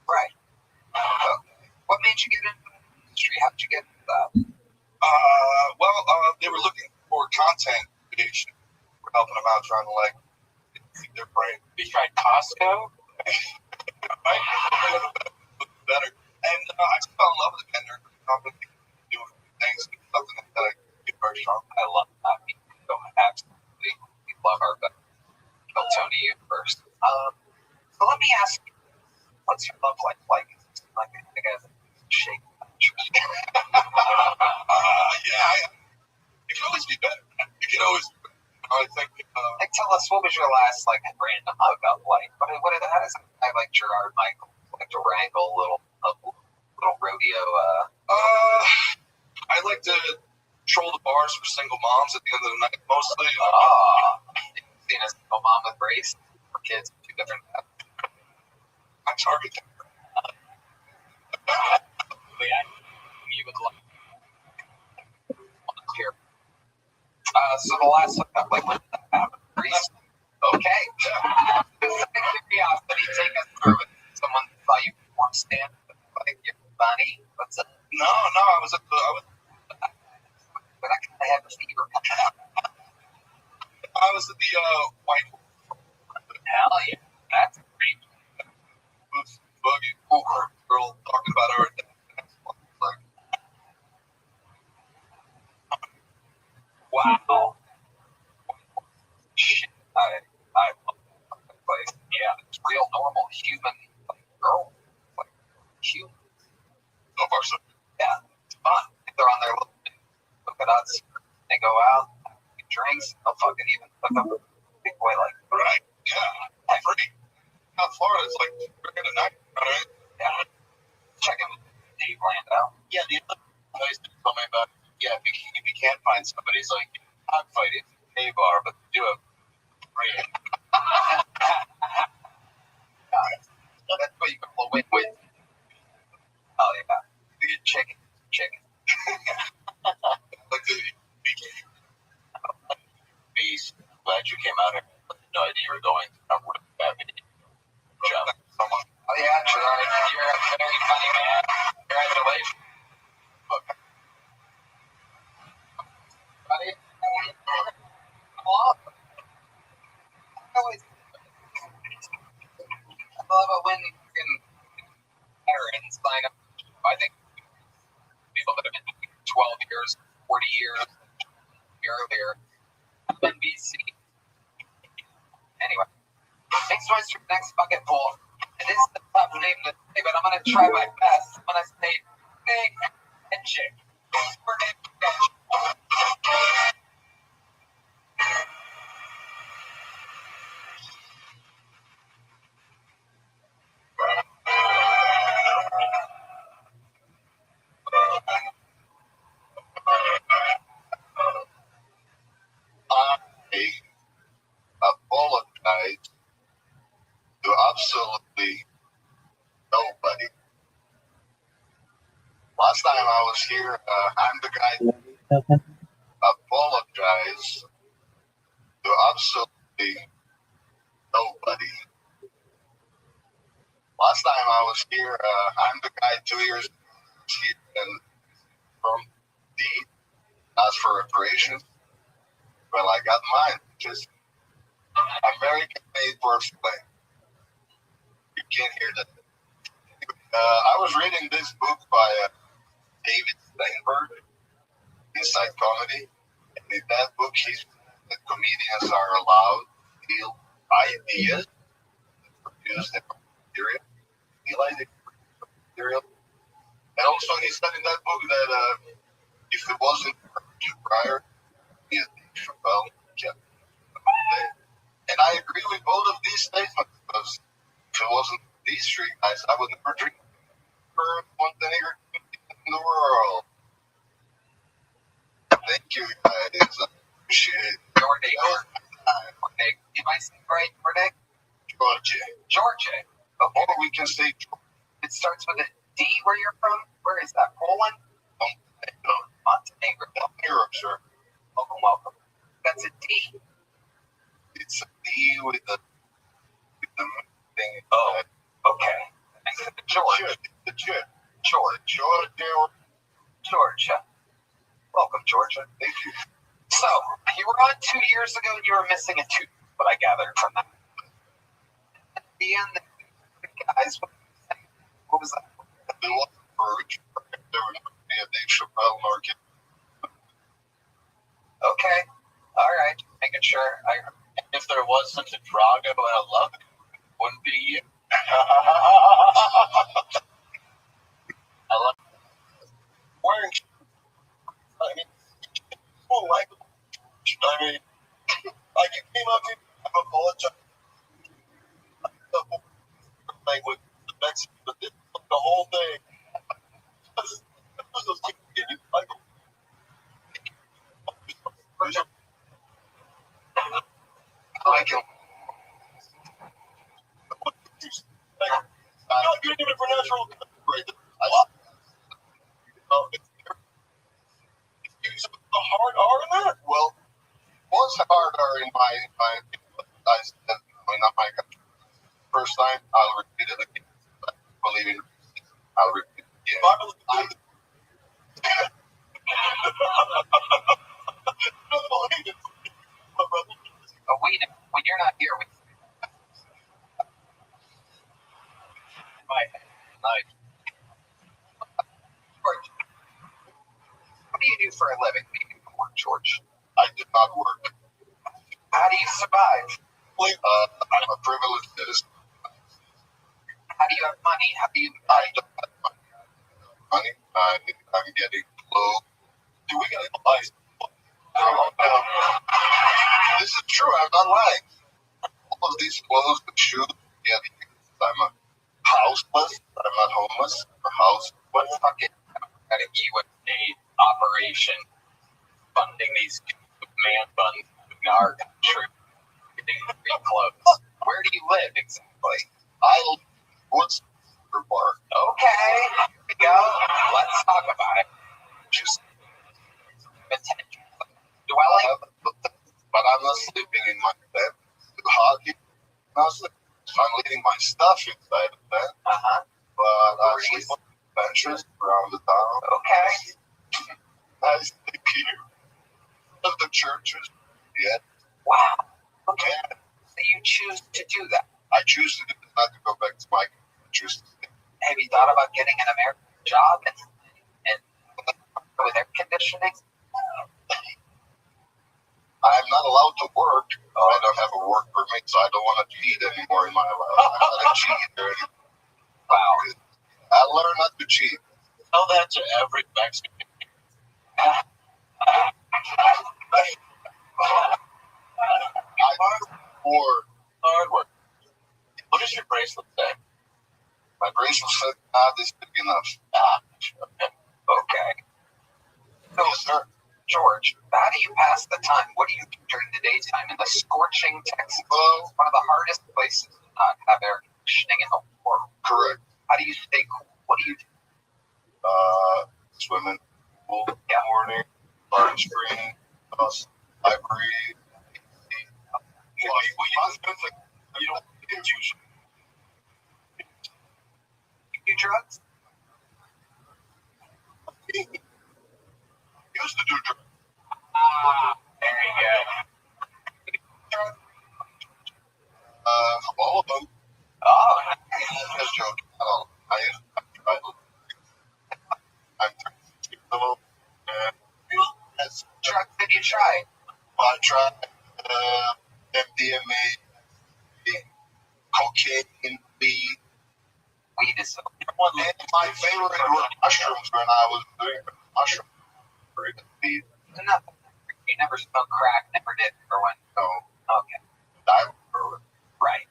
Right. What made you get into the industry? How did you get into that? They were looking for content creation. We're helping them out, trying to feed their brain. We tried Costco. Right? Better. And I just fell in love with it, and they're doing things, something that I get very strong. I love that. We absolutely. We love our Kill Tony universe. So let me ask you, what's your love life like? Like I guess shake. Yeah, it can always be better. It can always be better. I think. Like, tell us, what was your last like random hookup like? How does I like Gerard Michael like to wrangle a little rodeo? I like to troll the bars for single moms at the end of the night, mostly. Seen a single mom with brace for kids, two different. I target them. You would like here. So the last hookup, like when did that happen? Recently. Okay. Just out of curiosity, take us through it. Someone saw you perform stand, like you're funny. What's up? No, I was at the. But I kind of have a fever coming out. I was at the White Hell yeah, that's great. Boogie girl talking about her. Like, wow. Shit, I love that place. Yeah, it's real normal human girl. Like, human. so far, so. Yeah, it's fun. They're on their little look at us. They go out, get drinks, they'll fucking even hook up a big boy like Right, yeah. Free. South Florida, it's like $3 a night. Right? yeah. Check in with Dave Landau. Yeah, the other guys told me about. Yeah, if you can't find somebody, it's like cockfight at a bar, but do a free. That's what you can blow in with. Oh yeah, you get chicken. Like the beast. Glad you came out here. No idea you were going. I would have had me. Job. Oh yeah, Gerard, you're a very funny man. Congratulations. Buddy. I love it when you can hire and sign up. I think people that have been doing 12 years, 40 years, earlier, NBC. Anyway, thanks so much for the next bucket pool. It is the tough name to say, but I'm going to try my best. I'm going to say big and chick. I apologize to absolutely nobody. Last time I was here, I'm the guy. Apologize to absolutely nobody. Last time I was here, I'm the guy 2 years here and from D asked for reparations. Well, I got mine. Just American made first play. You can't hear that. I was reading this book by David Steinberg, Inside Comedy. And in that book, he said that comedians are allowed to steal ideas that produce their material. He liked the material. And also, he said in that book that if it wasn't for Jim Pryor, he is Chappelle. And I agree with both of these statements because if it wasn't these three guys, I would never drink for one nigger in the world. Thank you guys. I appreciate it. Jorge. You might say right, Jorge? Georgia. Okay. Or we can say It starts with a D where you're from? Where is that? Poland? Montenegro. Europe, sir. Welcome. That's a D. It's a D with the thing. Oh, okay. Georgia. Georgia. Welcome, Georgia. Thank you. So, you were on 2 years ago and you were missing a tooth, what I gathered from that. At the end, the guys, what was that? They want to purge. There would never be a Dave Chappelle market. Okay. All right. Making sure. If there was such a Drago and a love, it wouldn't be you. I love wearing. I mean, people like. I mean, supernatural right there. Use the hard R in that? Well, was the hard R in my I said, not my first time, I'll repeat it again. Believe in I'll repeat it again. When you're not here, what do you do for a living? George? I did not work. How do you survive? I'm a privileged citizen. How do you have money? How do you? I don't have money. I'm getting clothes. Do we got to buy? This is true. I'm not lying. All of these clothes and shoes. Yeah, I'm a houseless. I'm not homeless or house. What fucking kind of USA operation funding these man buns in our country? Getting free clothes. Where do you live exactly? I live in Woods Park. Okay, here we go. Let's talk about it. Just dwelling. But I'm not sleeping in my bed. Hockey. I'm leaving my stuff inside the bed. But I sleep on benches around the town. Okay. I sleep here. Of the churches. Yeah. Wow. Okay. Yeah. So you choose to do that. I choose to do this, not to go back to my choose to do. Have you thought about getting an American job and with air conditioning? I'm not allowed to work. I don't have a work permit, so I don't want to cheat anymore in my life. I'm not a cheater anymore. Wow. I learned not to cheat. Tell that to every Mexican. I work for hard work. What does your bracelet say? My bracelet said, this big enough. Okay. So, Yes, sir. George, how do you pass the time? What do you do during the daytime in the scorching Texas? Well, One of the hardest places to not have air conditioning in the world. correct. How do you stay cool? What do you do? Swimming, pool, morning, barn spring, I breathe. You don't You do drugs? used to do drugs. There you go. All of them. Oh, Just joking. I'm 36 years old. As drugs did you try? I tried MDMA, cocaine, weed. Weed is so. And my favorite were mushrooms when I was doing mushrooms. Weed. Nothing. You never smoked crack, never did heroin. No, Okay. I remember. Right.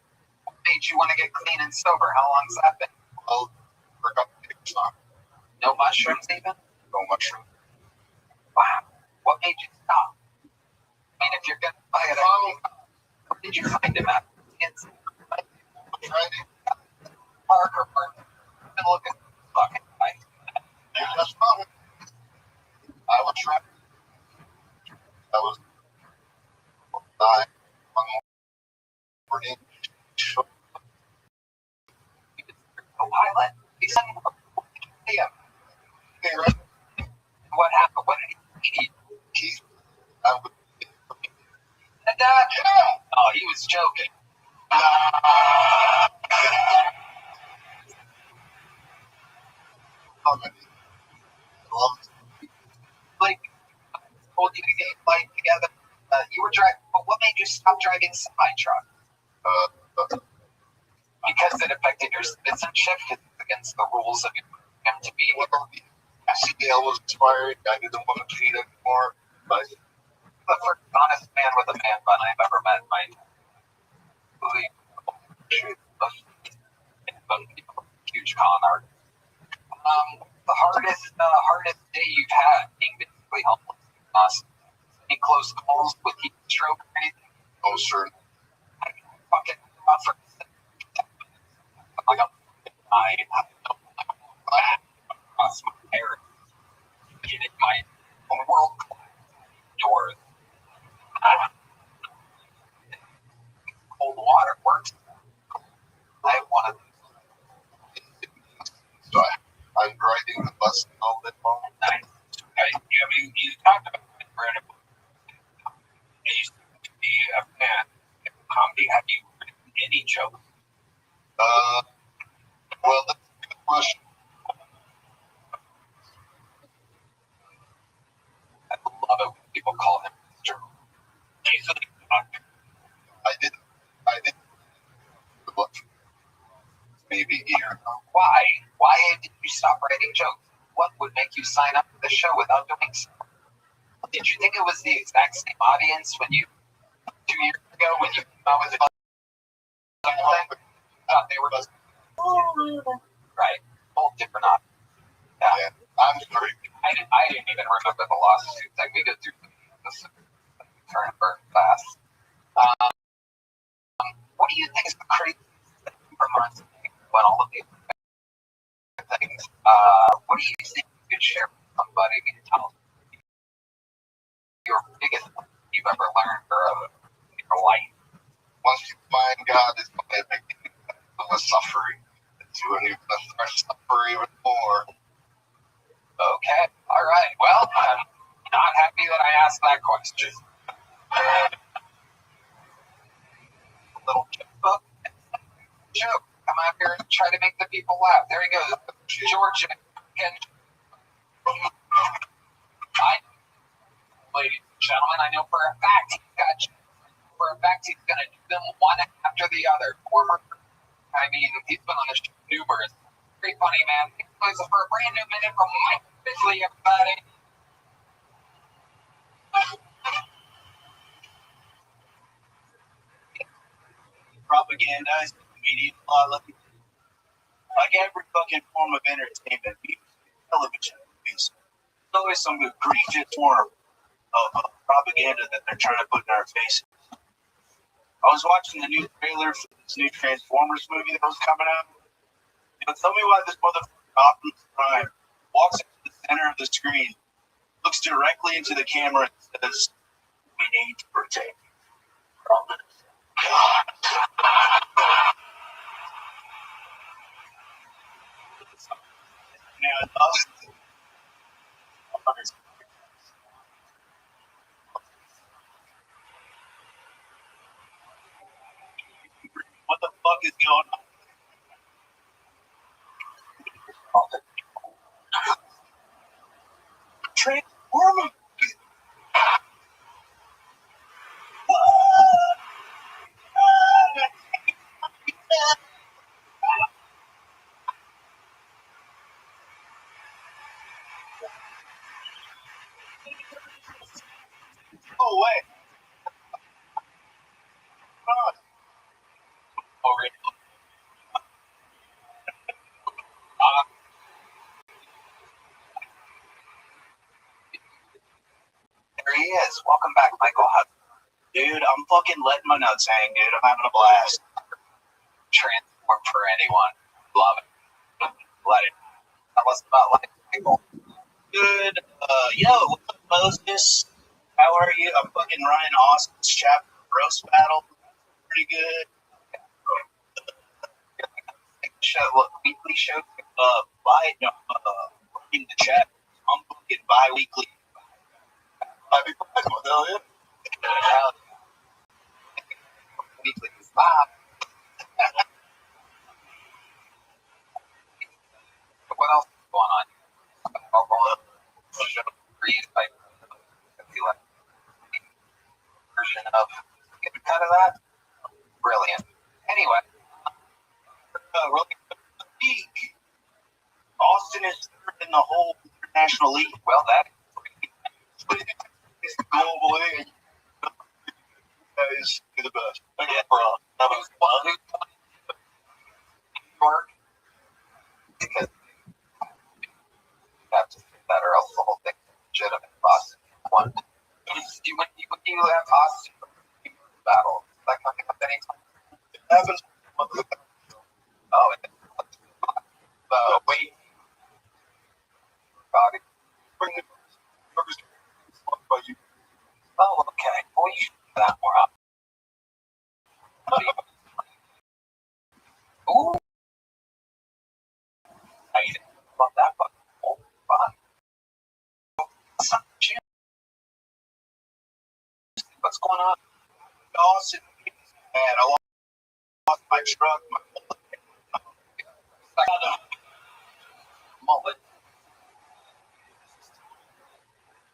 What made you want to get clean and sober? How long's that been? Well, for a couple of days now. No mushrooms even? No mushroom. Wow. What made you stop? I mean, if you're going to buy it, where did you find him at? It's Park or Park. Been looking fucking nice. That's probably. I was trying. I was 9 one morning. Co-pilot? He said, yeah. Hey, right? What happened? What did he need? Keith, I would. And Yeah. oh, he was joking. Like, told you to get your life together. You were driving, but what made you stop driving semi-truck? Because it affected your citizenship. It's against the rules of your to be. Well, CDL was expiring. I didn't want to cheat anymore. But The first honest man with a man bun I've ever met in my huge con art. The hardest day you've had being basically homeless. Any close calls with heat stroke or anything? no, sir. Fucking maybe a year ago. Why? Why did you stop writing jokes? What would make you sign up for the show without doing so? Did you think it was the exact same audience when you 2 years ago when you came out with the thing? Thought they were right, whole different audience. Yeah, I'm sorry. I didn't even remember the lawsuit thing. We go through this turn burn fast. What do you think is the craziest thing from when all of these things? What do you think you could share with somebody to tell your biggest lesson you've ever learned or in your life? Once you find God, it's going to make you less suffering. When you suffer even more. Okay, all right. Well, I'm not happy that I asked that question. A little joke. Joke. Come out here and try to make the people laugh. There he goes. Georgia. Ladies and gentlemen, I know for a fact he's going to do them one after the other. He's been on the show numerous. Very funny, man. Thanks for a brand new minute from Mike Fisley, everybody. Propaganda is media like every fucking form of entertainment, television movies. There's always some egregious form of propaganda that they're trying to put in our faces. I was watching the new trailer for this new Transformers movie that was coming out. Tell me why this motherfucker Optimus Prime walks into the center of the screen, looks directly into the camera, and says, "We need to protect from this." God. Now, what the fuck is going on? Transformer. Oh wait. There he is. Welcome back, Michael. Dude, I'm fucking letting my nuts hang, dude. I'm having a blast. Transform for anyone. Love it. Let it. Tell us about life, Michael. Good. Yo, what's up, Moses? How are you? I'm fucking running Austin's chapter roast battle. Pretty good. Weekly show. In the chat. I'm fucking bi-weekly. Hell yeah. Weekly. Bob. What else is going on? Version of get a cut of that. Brilliant. Anyway, Austin is third in the whole international league. well, that It's the global league. Guys, you're the best. yeah, bro. That was York because you have to say that or else the whole thing is legitimate. Boston won. When you have Austin battle, is that coming up anytime? It happens. Oh, wait. Bobby. Bring the by you. Oh, okay. Well, you should do that more often. Ooh. I love that fucking cool. Fun. What's going on? Austin, man, I lost my truck. Mullet.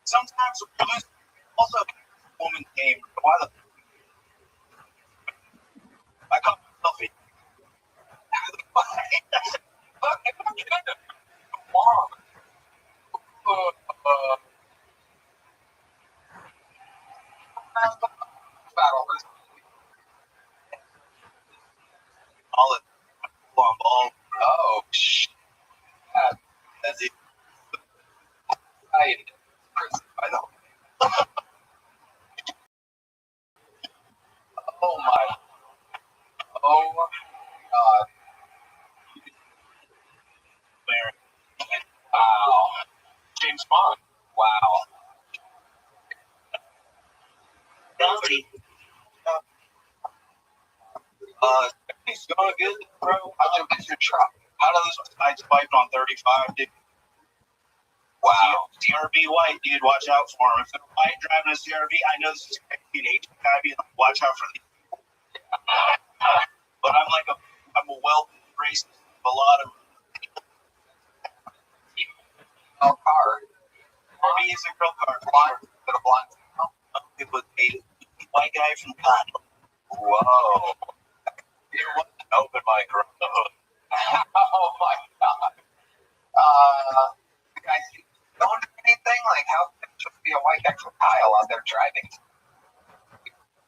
Sometimes we lose. Also, woman game. Why the? I caught myself in. Oh, shit. That's it. By the way. Oh my. Oh my God. Wow. James Bond. Wow. Bounty. It's going good, bro. How'd you miss your truck? How does this sideswipe on 35, dude? Wow. CRV white, dude. Watch out for him. If they're white driving a CRV, I know this is crazy an Asian guy being like, watch out for these people. But I'm a well-raced a lot of car. CRV is a girl car. Blonde. But a blonde. It was a white guy from Cotton. Whoa. It wasn't an open mic around the hood. Oh my God. Guys, you don't do anything? Like, how could it just be a white guy from Kyle out there driving?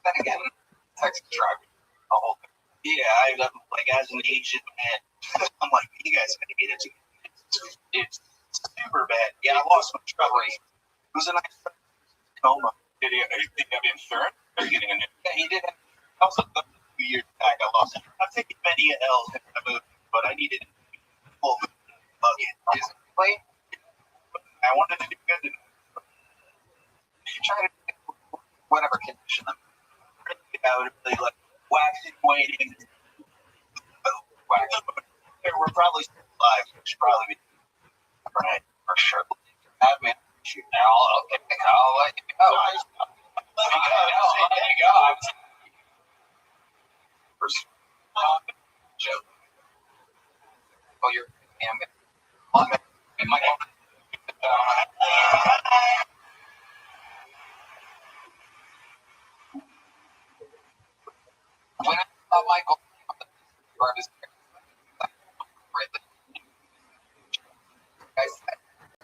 Then again, Texas driving. The whole thing. Yeah, like as an Asian man, I'm like, you guys gotta get it. It's super bad. Yeah, I lost my truck. It was a nice coma. Did he have insurance? Or getting a new? Yeah, he did. Also, 2 years back, I lost it. I've taken many L's in the movie, but I needed a full bucket. Basically, I wanted to do good. you try to whatever condition them. I would really like waxing, waiting. We're probably still alive. We should probably be right for sure. Admin. Shoot now. Okay, I'll let you go. Let me go. First, joke. Oh, you're damn it. When I saw Michael,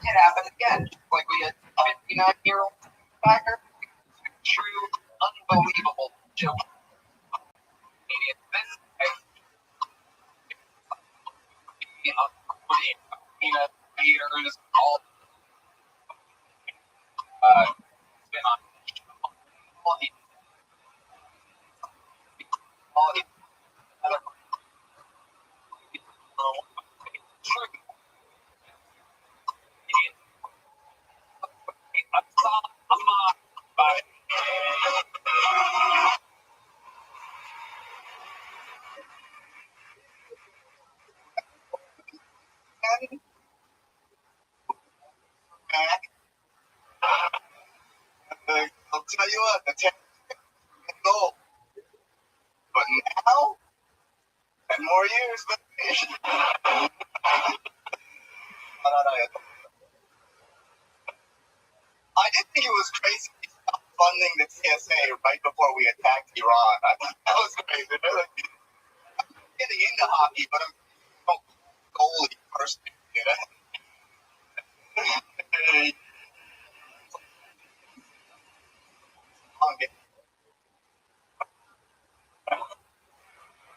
it happened again. Like we had 59-year-old backer. True, unbelievable joke. Theaters, all been on all the other true. I'll tell you what, the 10 goal. But now, 10 more years, baby. I did think it was crazy he stopped funding the TSA right before we attacked Iran. I thought that was crazy. I'm getting into hockey, but I'm a goalie person. You know?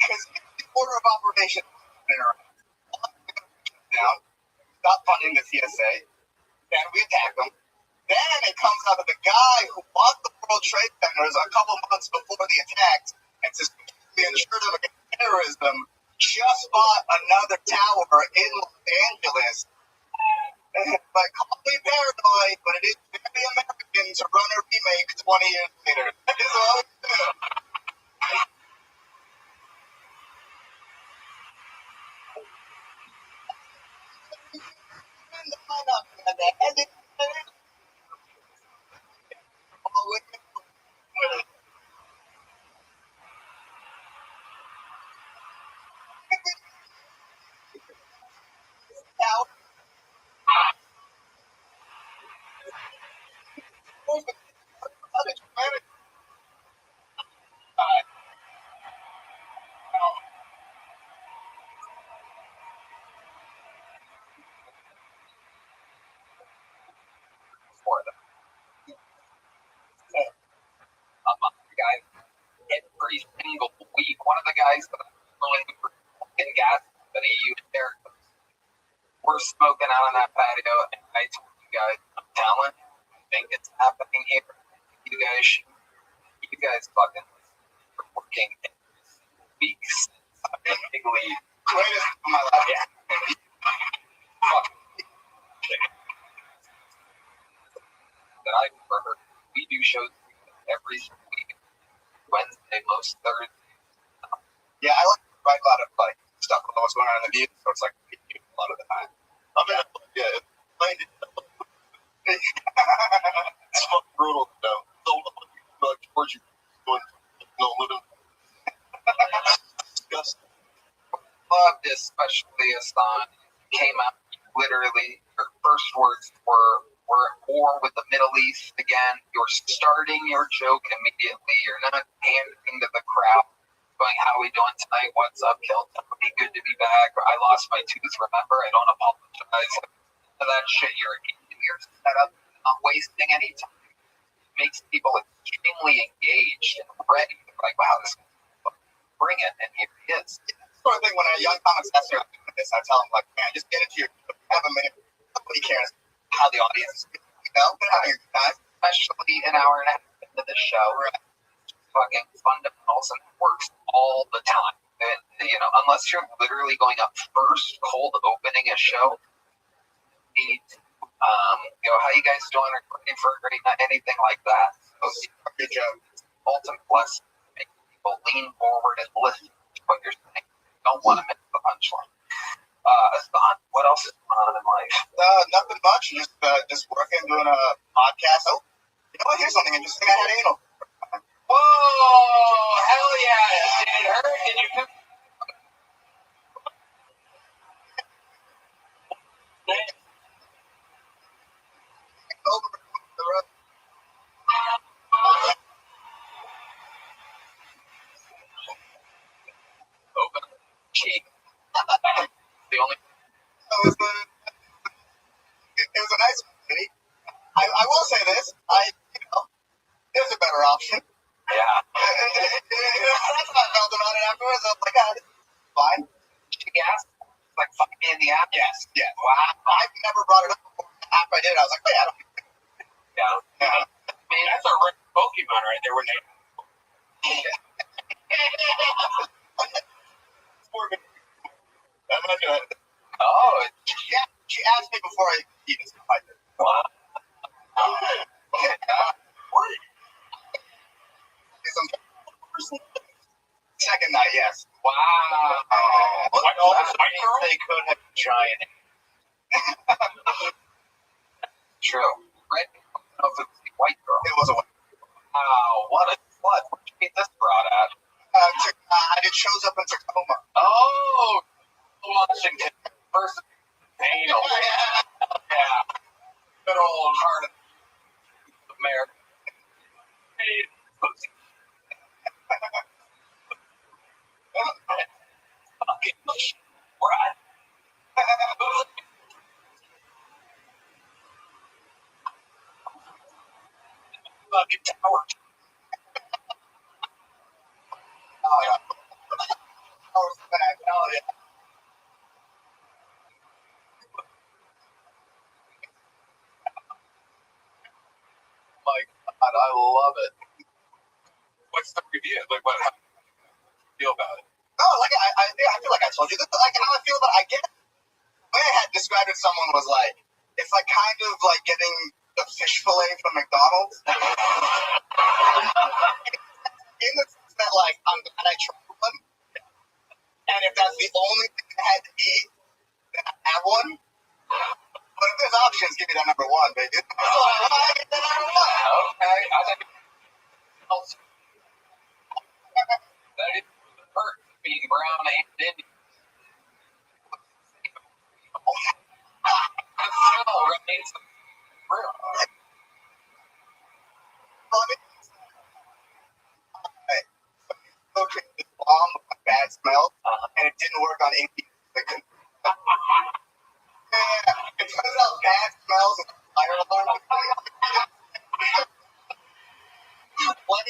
Because the order of operation down, stop funding the TSA, then we attack them. Then it comes out of the guy who bought the World Trade Centers a couple months before the attacks and to be insured them against terrorism, just bought another tower in Los Angeles. Like, call me paranoid, but it is very American to run a remake 20 years later. That is all we do. For them. Guys, every single week, one of the guys that I'm really in gas that he used there we're smoking out on that patio, and I told you guys, I'm telling you, I think it's happening here. You guys fucking working weeks. I've been big league. Greatest of my life. Yeah. Fucking that I've ever heard. We do shows every week. Wednesday, most Thursday. Yeah, I write a lot of like stuff about what's going on in the view, so it's like a lot of the time. I mean, yeah, it's fucking brutal though. So like towards you doing no living. Disgusting. Loved it, especially Aslan came out literally. Your first words were, "We're at war with the Middle East again." You're starting your joke immediately. You're not pandering to the crowd, going, "How are we doing tonight? What's up, Kill Tony? Good to be back. I lost my tooth. Remember, I don't apologize for that shit." You're set up, not wasting any time. It makes people extremely engaged and ready. Like, wow, this bring it, and here he is. Sort of thing when a young comics ask me about this, I tell them like, man, just get into your have a minute. Nobody cares how the audience is, but having a good time. Especially an hour and a half into the show, right? Fucking fundamentals, and it works all the time. And, unless you're literally going up first, cold opening a show, need how you guys doing? Are ready for a great night? Anything like that. So, Good job. Ultimate blessing, make people lean forward and listen to what you're saying. Don't want to miss the punchline. Aslan, what else is going on in life? Nothing much. Just working, doing a podcast. Oh, you know what? Here's something interesting. I had anal. Whoa! Hell yeah! Did it hurt? Did you come? Over the road. Open cheek. The only. It was a nice movie. I will say this. There's a better option. Yeah. That's how I felt about it afterwards. I was like, this is fine. Gas? Like, fuck me in the app? Yes. Wow. I've never brought it up before. After I did it, I was like, wait, I don't. Yeah. I mean, that's a rare Pokemon right there when they. Oh, Yeah, she asked me before I eat it. wow. Second night, yes. Wow. They could have been giant. True. Red, I don't know if it was a white girl. It was a white. Wow, what a slut. Where'd you get this brought at? I did shows up in Tacoma. Oh, Washington. First anal. Yeah. Good old heart of America. Hey, pussy. Fucking right. Fucking tower. Oh, yeah. I was back. Oh, yeah. My God, I love it. What's the review? Like, how do you feel about it? No, like I feel like I told you. This is like how I feel about it. I get it. The way I had described it, someone was like, it's like kind of like getting the fish fillet from McDonald's. In the sense that, like, I'm glad I tried one. And if that's the only thing I had to eat, then I have one. But if there's options, give me that number one, baby. So I get that number one. Okay, I think that is the perk of being brown and Indian. It still remains the real. Okay, this bomb with a bad smell, and it didn't work on Inky. Yeah, it turns out bad smells and fire alarm. What?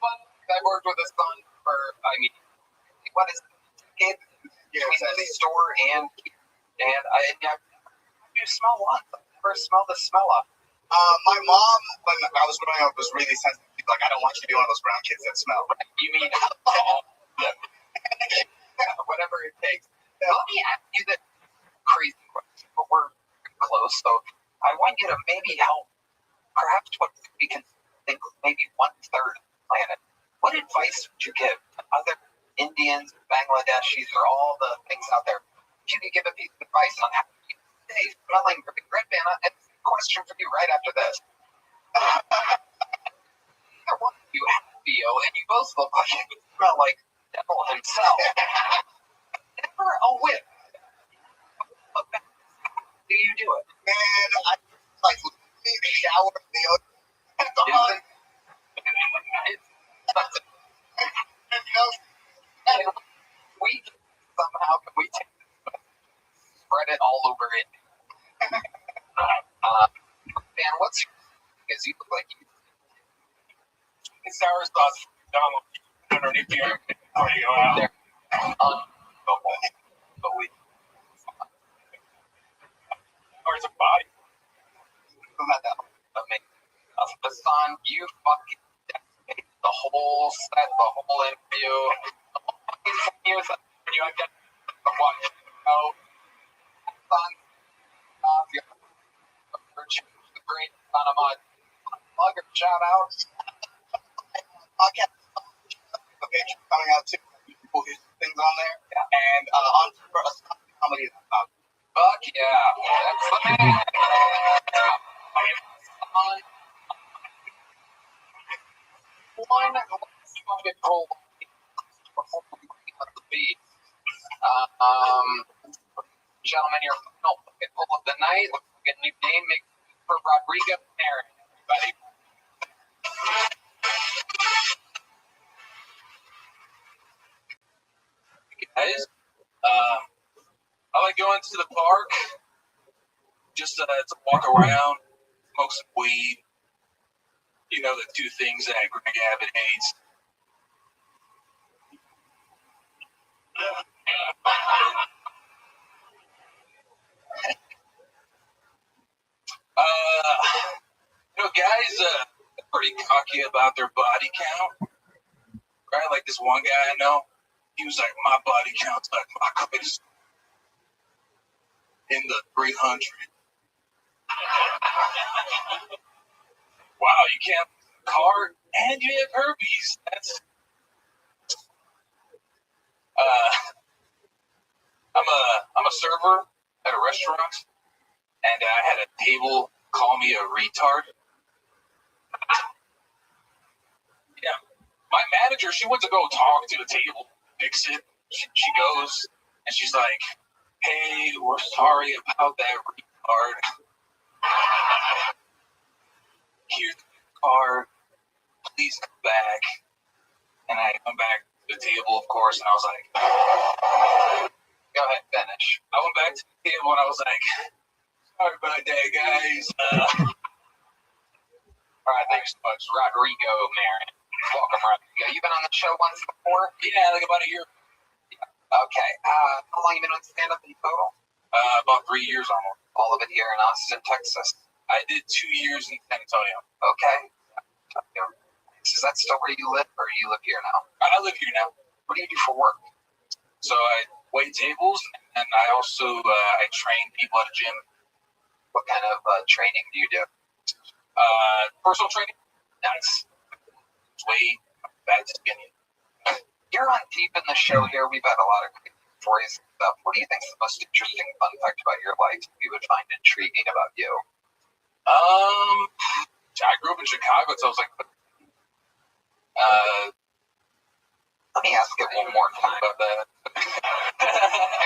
But I worked with a son for, what is it? Yeah, between the store and I do smell one. I never smell the smell of. My mom, when I was growing up, was really sensitive. Like, I don't want you to be one of those brown kids that smell. You mean alcohol? Whatever it takes. Yeah. Let me ask you the crazy question, but we're close, so I want you to maybe help. Perhaps what we can think maybe 1/3 of the planet. What advice would you give to other Indians, Bangladeshis, or all the things out there? If you could give a piece of advice on how to stay smelling great, Red Banana, and a question for you right after this. Either one of you have Theo, and you both look like you smell like the devil himself. Never a whiff. How do you do it? Man, I like leave the shower with the odor. We somehow can we take this, spread it all over it. Man, what's your? Because you look like you. Sour sauce Donald underneath the armpit before you go out. There. But we. Or it's a body. Hassan, you fucking decimated the whole set, the whole interview. When you have to watch it out. Hassan, the great son of my mugger shout out. Podcast. The picture coming out too. People his things on there. Yeah. And on for a comedy. Fuck yeah. That's the man. One bucket full before we let the beat. Gentlemen, your final bucket full of the night. Looks like a new name mix for Rodrigo Aaron. Everybody. Guys, I like going to the park just to walk around, smoke some weed. You know, the two things that Greg Abbott hates. Guys are pretty cocky about their body count. Right? Like this one guy I know, he was like, my body count's like my cook's in the 300. Wow, you can't car and you have herpes. That's I'm a server at a restaurant, and I had a table call me a retard. Yeah, my manager, she went to go talk to the table, fix it. She goes and she's like, "Hey, we're sorry about that retard. Here's the card. Please come back." And I went back to the table, of course, and I was like, Go ahead, finish. I went back to the table and I was like, sorry about that, guys. All right, thanks so much, Rodrigo Marin. Welcome, Rodrigo. You been on the show once before? Yeah, like about a year. Okay. How long you been on stand-up in total? About 3 years almost. All of it here in Austin, Texas. I did 2 years in San Antonio. Okay. Is that still where you live, or you live here now? I live here now. What do you do for work? So I wait tables, and I also I train people at a gym. What kind of training do you do? Personal training. Nice. Weight, back to skinny. You're on deep in the show here. We've had a lot of great stories and stuff. What do you think is the most interesting fun fact about your life you would find intriguing about you? I grew up in Chicago, so I was like, let me ask it one more time. about that.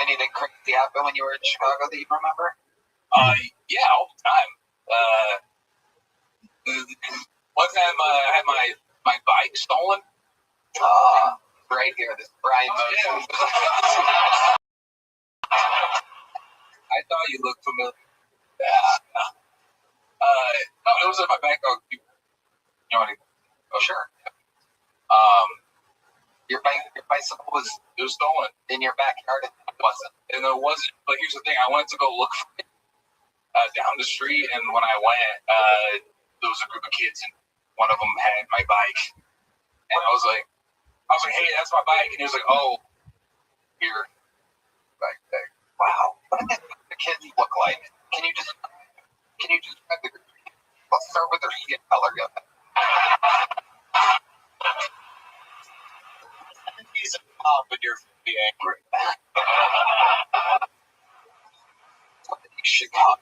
Anything crazy happened when you were in Chicago that you remember? Yeah, all the time. One time I had my bike stolen. Right here, this Brian motion. I thought you looked familiar. No, it was in my back. You know what I mean? Oh, sure. Your bicycle was It was stolen. in your backyard. wasn't. And it wasn't. But here's the thing: I wanted to go look for it down the street, and when I went, there was a group of kids, and one of them had my bike, and I was like, "Hey, that's my bike," and he was like, "Oh, here." Like, wow, what did the kids look like? Can you describe the group? Let's start with their skin color. Go ahead. He's a cop, but you're be angry. What did you Chicago?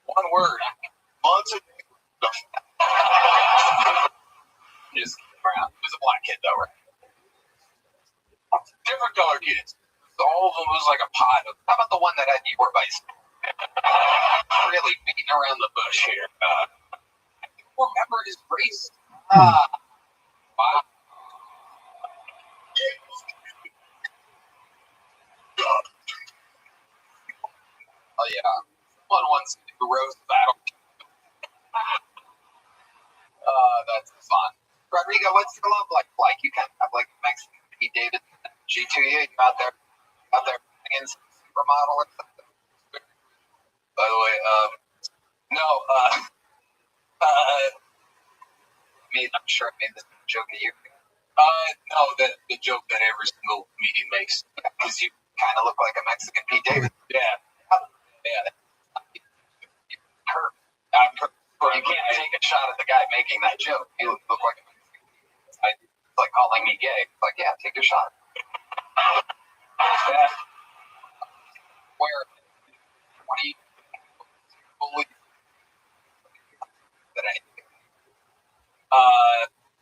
One word. Montenegro. Just around. He was a black kid, though, right? Different color kids. All of them was like a pot of. How about the one that had your bicycle? Really beating around the bush here. Remember his race? Wow. Oh yeah, once who rose the battle. That's fun. Rodrigo, what's your love life like? You kind of have like Mexican Pete Davidson, G2E. You out there singing supermodel or something? By the way, no, I'm sure I made this joke a year ago. no, the joke that every single meeting makes, because you kind of look like a Mexican Pete Davidson. Yeah. Hurt. You can't take a shot at the guy making that joke. You look like a Mexican. It's like calling me gay. It's like, yeah, take a shot. Where? What do you believe that anything?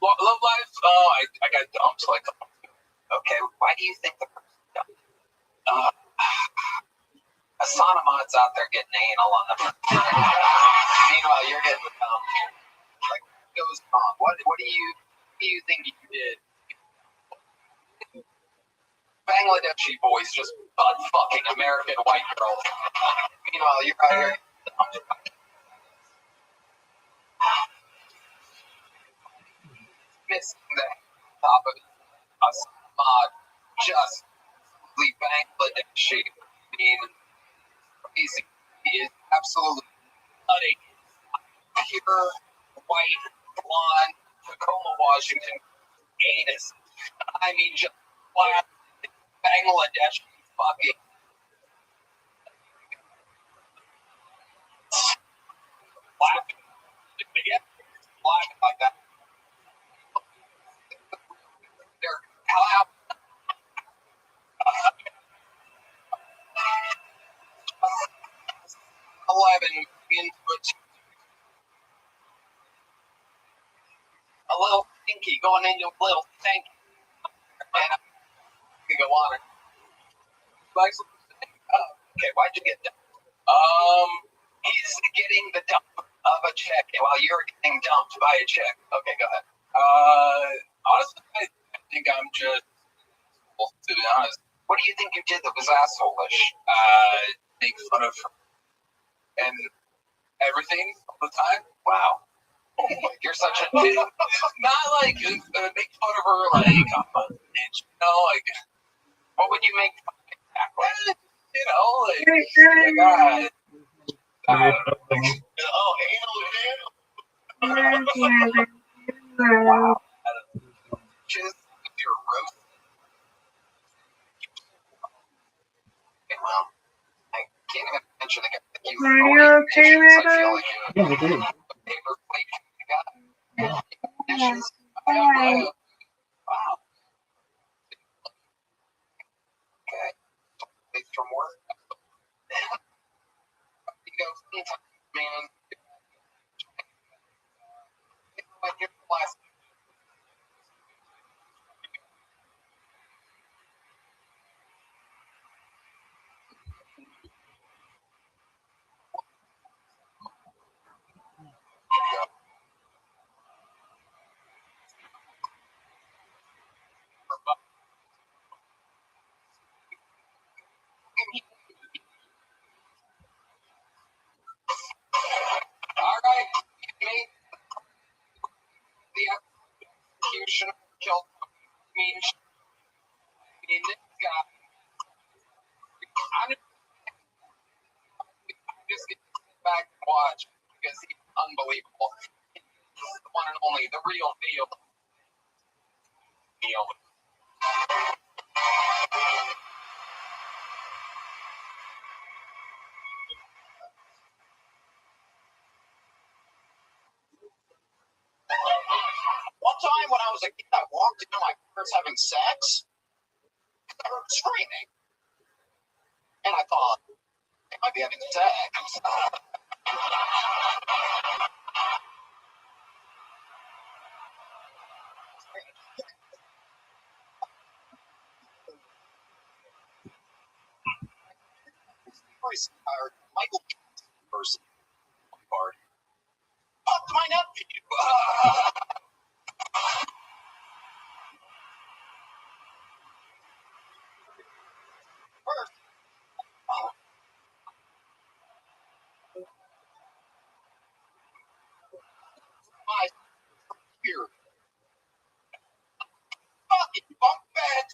Love life. Oh, I got dumped. Like, okay, why do you think the person dumped? Asana Mod's out there getting anal on the. Meanwhile, you're getting dumped. Like, what goes wrong? What do you think you did? Bangladeshi boys just butt fucking American white girls. Meanwhile, you're out here getting dumped. Missing the top of Asana Mod, just Bangladeshi. I mean, crazy. He is absolutely nutty. Pure white, blonde, Tacoma, Washington, anus. I mean, just black Bangladesh fucking. Black. Yeah, black like that. They're out. 11 into a little stinky going into a little stinky. And I can go on. Okay, why'd you get dumped? He's getting the dump of a check while you're getting dumped by a check. Okay, go ahead. Honestly, I think I'm just, well, to be honest, what do you think you did that was asshole-ish? Make fun of her and everything all the time. Wow. You're such a not like make fun of her like I'm a bitch, you know, like what would you make fun of exactly? You know, like wow. Just your roast. Okay, well, I can't even mention the guy that you Are you okay, Rabbi? I feel like you paper plate you got. Dishes. Wow. Okay. Thanks from work. You go, man. When you're last. All right, me. The mean, this guy, I'm just going to sit back and watch because he's unbelievable. He's the one and only, the real deal. One time when I was a kid, I walked into my parents having sex. I heard screaming. And I thought, they might be having sex. Michael Jackson person party. Fuck my nephew. First, my spirit. Fucking bunk bed.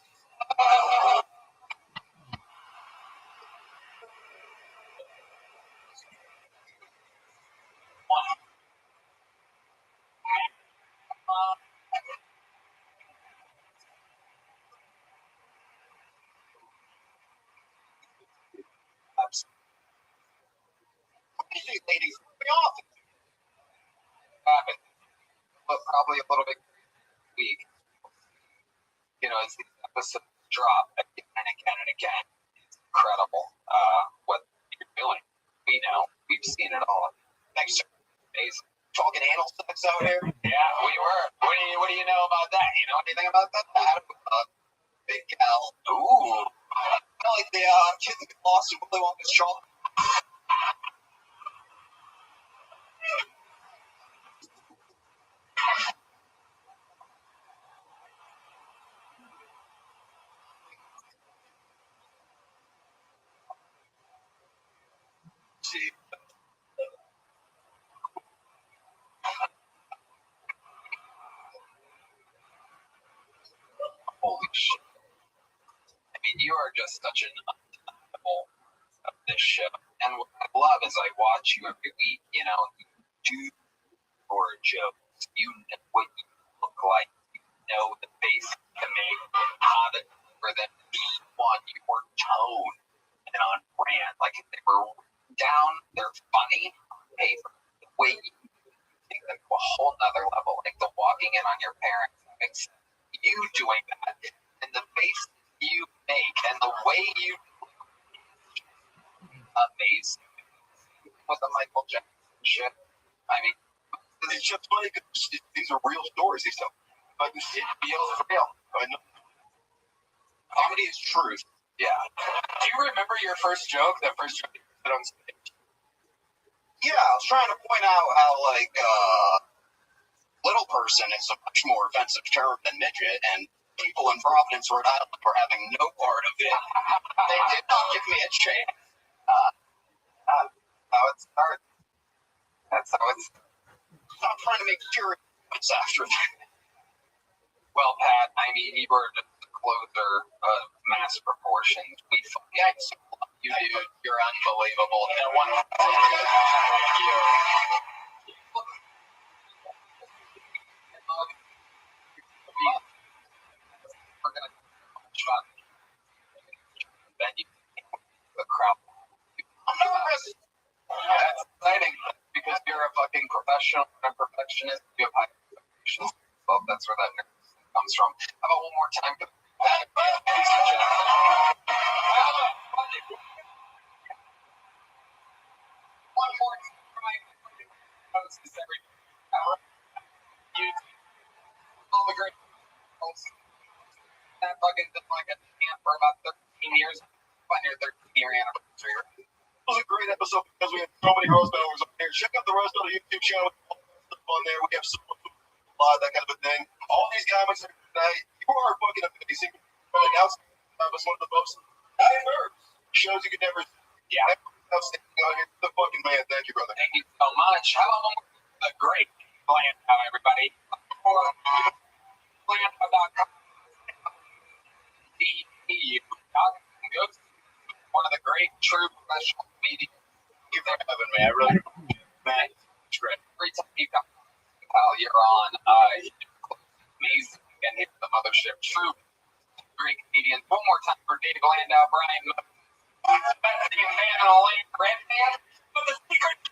Usually ladies throw me off. Happened, but probably a little bit weak. You know, as these episodes drop again and again and again, it's incredible what you're doing. We know, we've seen it all. Thanks, sir. Amazing. Talking anal sex out here. Yeah, we were. What do you know about that? You know anything about that? Big gal. Ooh. I like the kid that got lost in Willy Wonka's chocolate. See. Holy shit. I mean, you are just such an undeniable of this show. And what I love is I watch you every week, you know, you do your jokes. You know what you look like. You know the face to make, how to deliver them on your tone and on brand. Like if they were down, they're funny on paper. The way you take them to a whole nother level, like the walking in on your parents, that makes sense. You doing that and the face you make and the way you amazing with the Michael Jackson shit. I mean, It's just funny because these are real stories. These stuff, but it feels real. I know. Comedy is truth. Yeah. Do you remember your first joke? That first joke you did on stage? Yeah, I was trying to point out how like little person is a much more offensive term than midget, and people in Providence, Rhode Island, were having no part of it. They did not give me a chance. How it starts. That's how it's. I'm trying to make serious after that. Well, Pat, I mean, you were just the closer of mass proportions. We fucking love you, dude. You're unbelievable. No one. Thank you. We're gonna shot then you the crowd. I'm nervous. That's exciting because you're a fucking professional and a perfectionist. You have high expectations. So that's where that nervousness comes from. How about one more time? One more time. Every hour. You all the great that fucking been like a camp for about 13 years. On your 13-year anniversary. It was a great episode because we have so many roast battles up there. Check out the roast battle YouTube channel. On there, we have so much live, that kind of a thing. All these comments tonight, you are fucking amazing. Now it's one of the most shows you could never. Yeah. Outstanding out here. The fucking man. Thank you, brother. Thank you so much. How about the great plan, everybody? For plan.com. professional comedian. Thank you for having me. I really appreciate it. Matt, it's great. Every time you come, pal, you're on. Amazing. And here's the mothership. True. Great comedian. One more time for Dave Landau, Brian. Best you fan in all in Red Man. But the secret to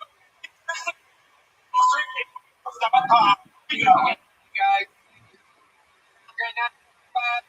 guys. Great night. Bye.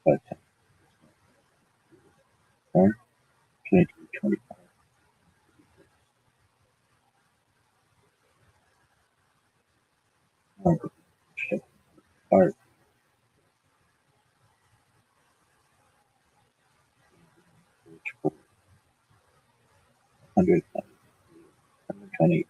but 2225. Art. 120.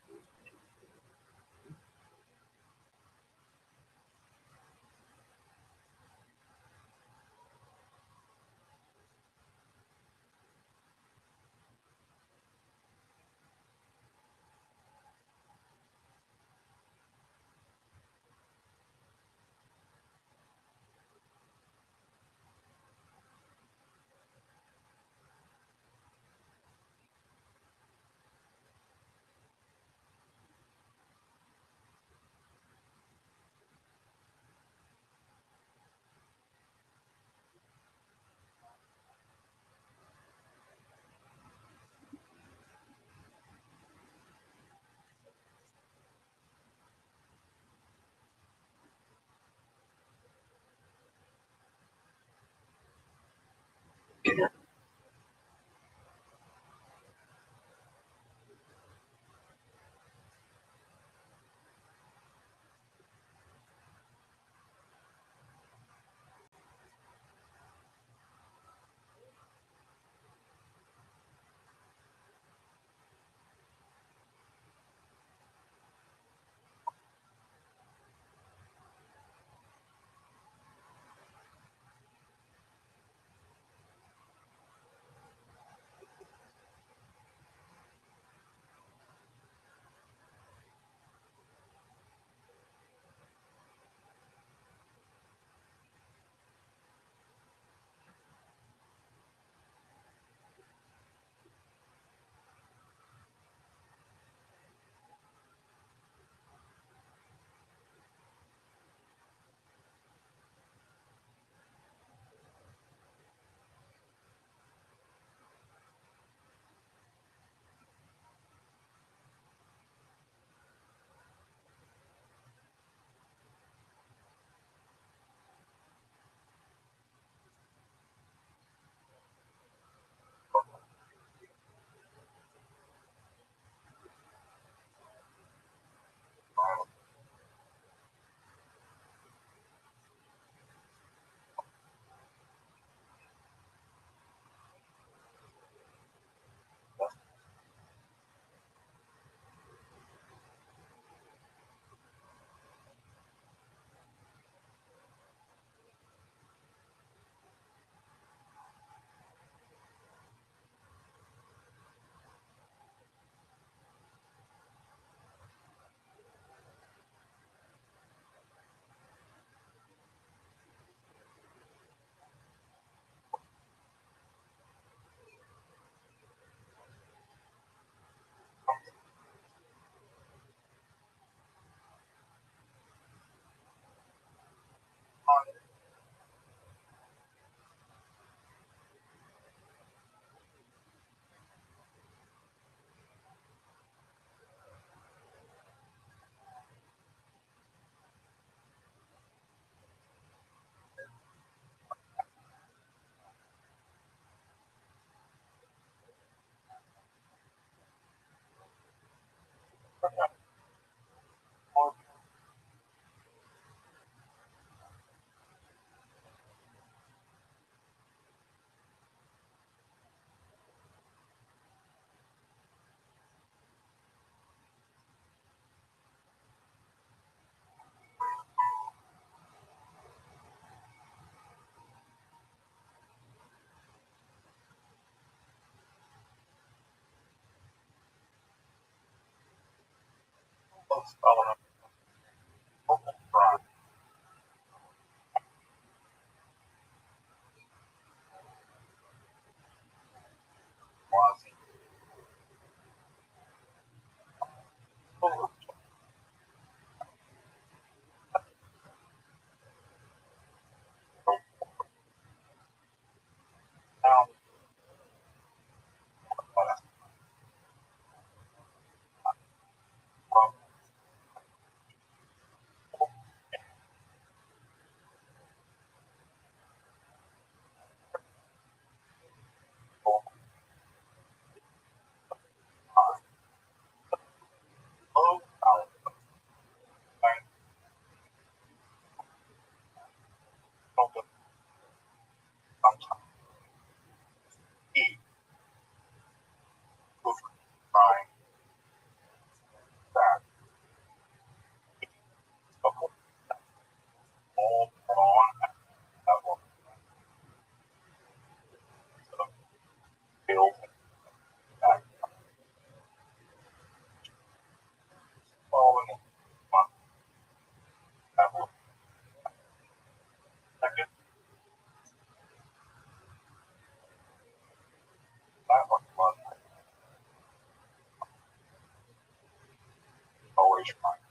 story shrine.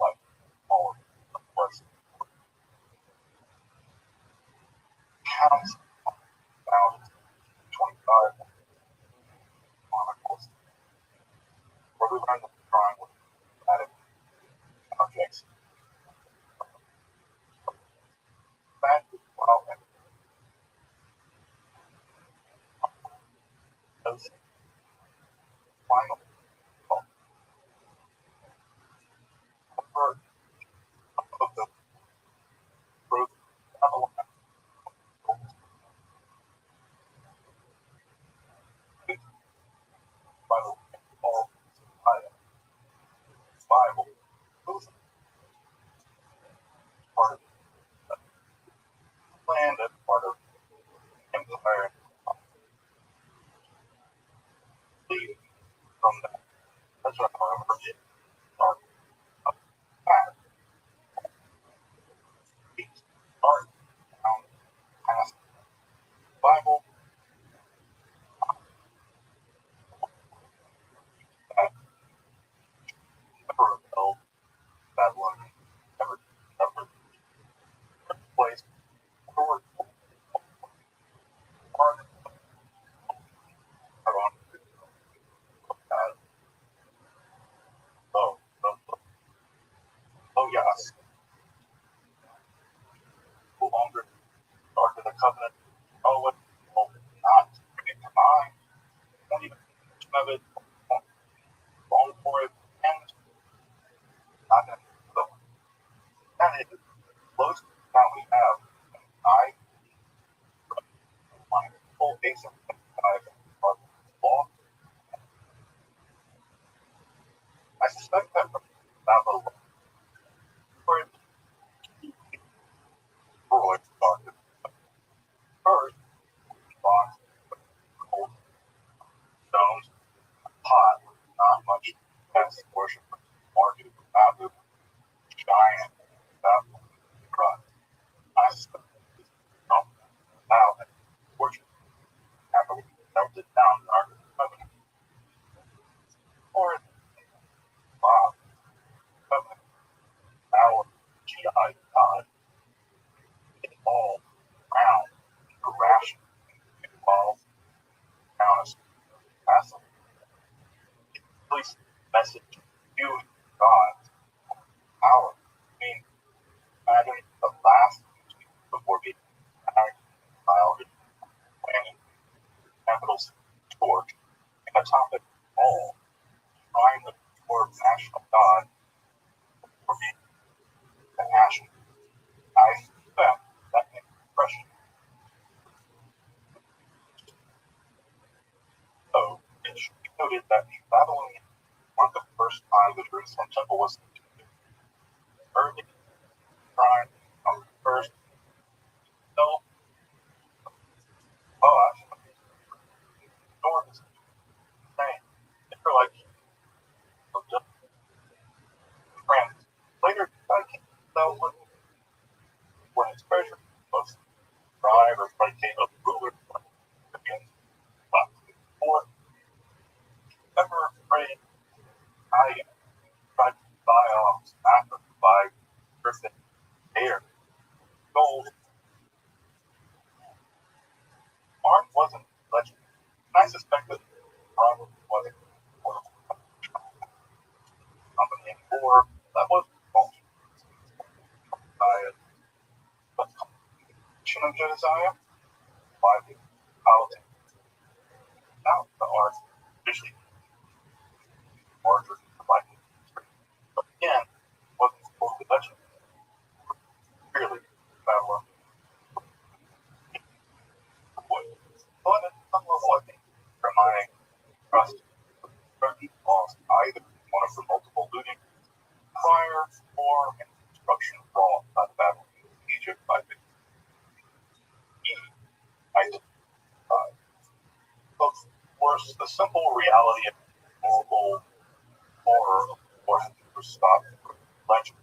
Like all of the blessed counts about 25 chronicles where we learn that the shrine was added objects. That is well and those final of the proof by the all Bible was part of the plan as part of empire lead from that. That's what I remember it start of that. Start down past Bible that never held Babylon never place forward part around low, yes, no longer start to the covenant. Oh, it will not bring it to mind. Won't even mention of it. Won't long for it. And not going to so that is close that we have. I my full base of law. I suspect that Babylon where Freud started first box cold stones pot not much as worship market Abu giant Babylon run. I suspect not now that worship Abu melted down our covenant or Bob covenant our GI God all round irrational involved honest passive. Please message you God power. I mean imagine the last before being filed planning capitals torch and atop it all trying to toward national God for being the national. I suspect that impression. So it should be noted that the Babylonian one of the first time the Jerusalem temple was early shrine of the first no actually enormous thing. Israelites of just friends. Later I came to when its treasure was drive or predicate of the ruler against but before ever afraid I tried to buy off after by Griffin air. Gold Mark wasn't legend. I suspect that probably wasn't company anymore. That was but of Josiah by the politics. Now the art officially larger by but again wasn't supposed to legend. Really Babylon. But at some level I think for my trust Turkey lost either one of the multiple looting prior or an instruction brought by the Babylon Egypt by the Isaac. Of course, the simple reality of normal horror or to stop legend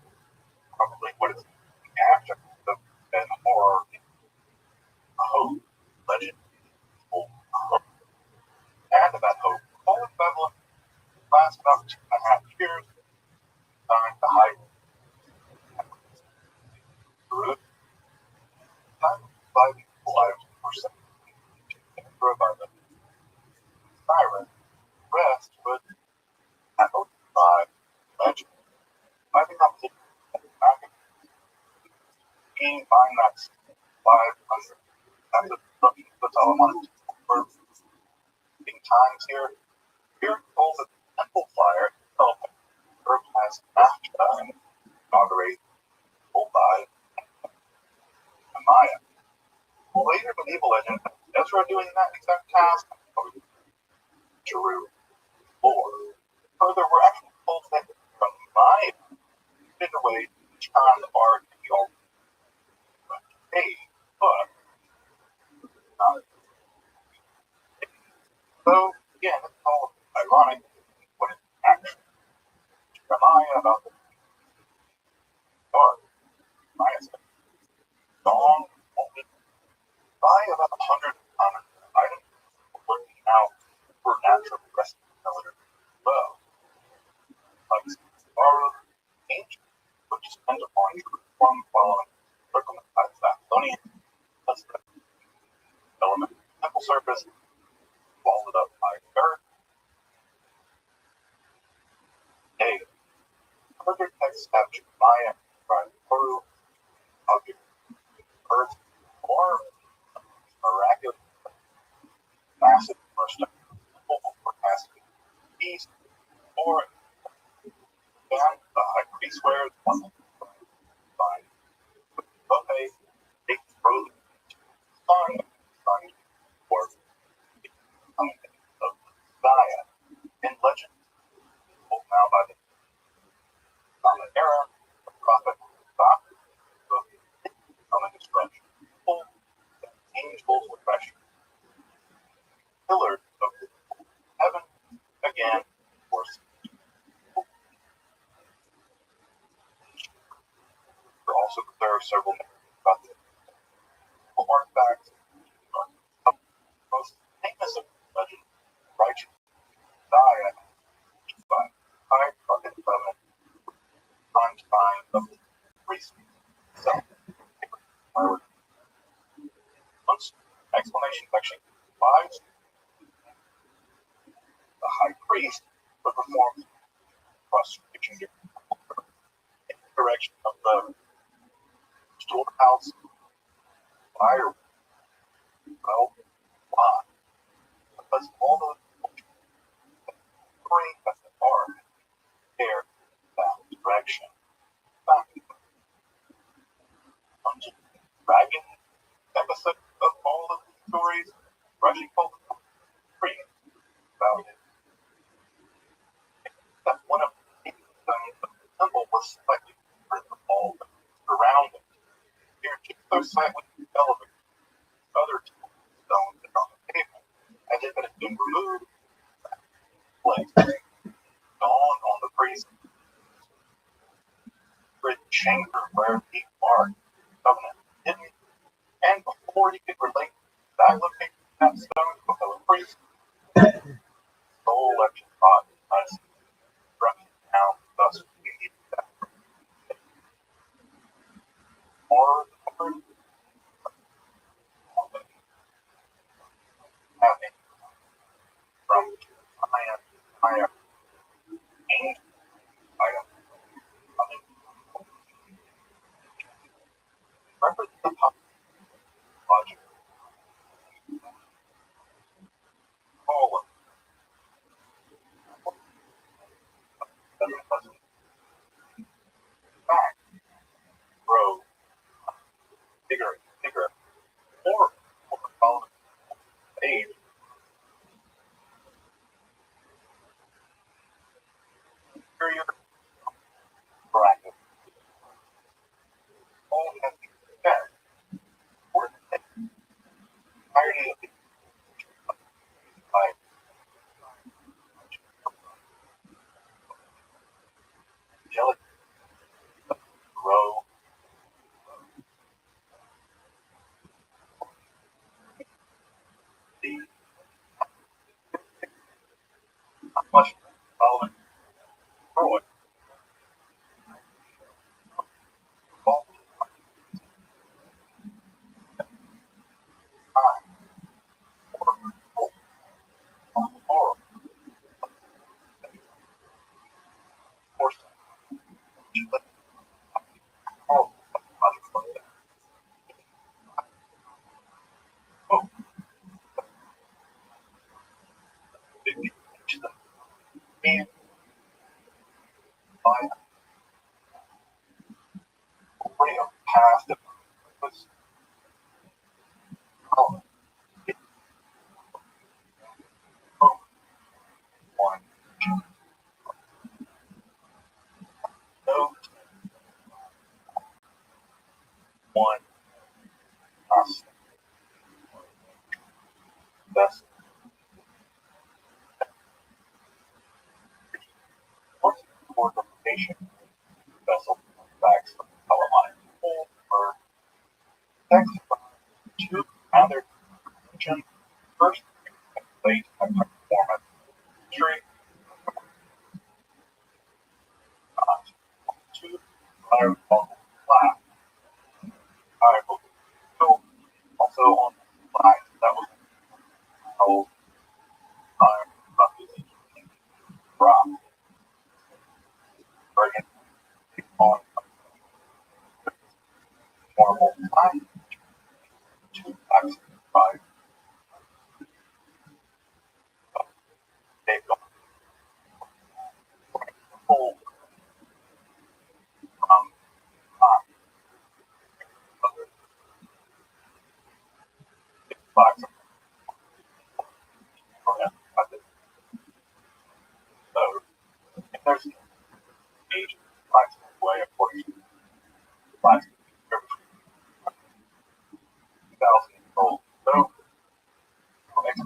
probably what is the abject of and horror hope legend hope and that hope all of Babylon last about 2.5 years, time to hide root, time to 5 lives per second. By the siren, rest would handle by legend. I think I'm back in buying that 500. And that's all I wanted to do for times here. Here goes the temple flyer itself. Earth has matched and inaugurate by Maya. Later medieval legend, Ezra doing that exact task. Jeru. Or further, we're actually told that from Maya in a way each time the art can be all paid, but not. So again, it's all ironic when it's actually Maya about the art. Maya's song only buy about 100 items working out for natural rescue military well. Like borrowed ancient, which depends upon your form following circling by the Babylonian. That's the element temple surface, followed up by earth. A further text captured Maya by Peru, object, earth, or miraculous massive burst of forecasting east, or and the high priest wears one by buffet, big frozen sun, or coming of Gaia in legend, told now by the Common Era, the prophet Bach, coming destruction, full angels refreshing, pillars of heaven again, force. There also there are several about the artifacts. Most famous of legend, righteous Gaia, by high fucking covenant, time to find the priest. So, once explanation section 5, the high priest would perform prostration in the direction of the storehouse fire. Well, why? Because all those three that are there that direction. Back Dungeon Dragon episode of all of the stories, rushing over free about it. That one of the stones of the temple was selected for the all around it. Here, just so slightly elevated, other stones that are on the table, as if it had been removed, placed, gone on the priest's chamber where the ark covenant hidden, and before he could relate that location that stone to a fellow priest, soul election thought as struck down, thus we need that. Or having from higher ancient item coming. Remember the logic. All of them back, grow, bigger, or following age. Superior bracket. All has been fed for the entirety of the by angelic grow the much following No one us. That's what's for the patient vessel backs of power line or text two other region first late performance injury two other local class. I will go also on the slide that was how time drop bring it on normal time to x 5 take on full from time other 5 for him. So if there's age 5 way of 45 2000 old. So next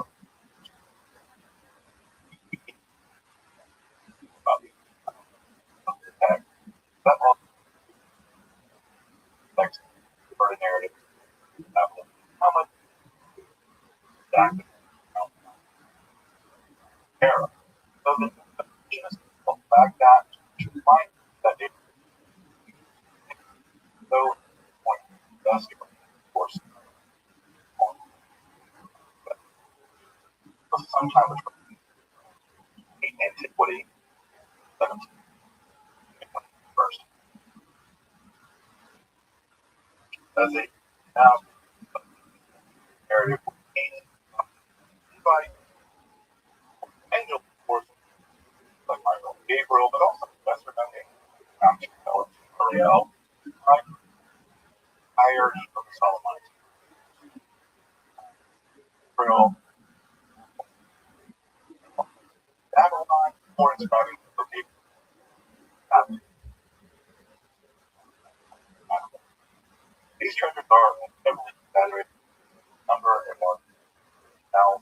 about the tag that one next for the narrative how much that era. So the just look back that to find that it so point best course sometime in antiquity 17th first as a now narrative by angel course like Michael Gabriel, but also Professor Ariel, hierarchy of the Solomonites. Gabriel, Babylon, or inscribing for people. These treasures are heavily exaggerated number and more now.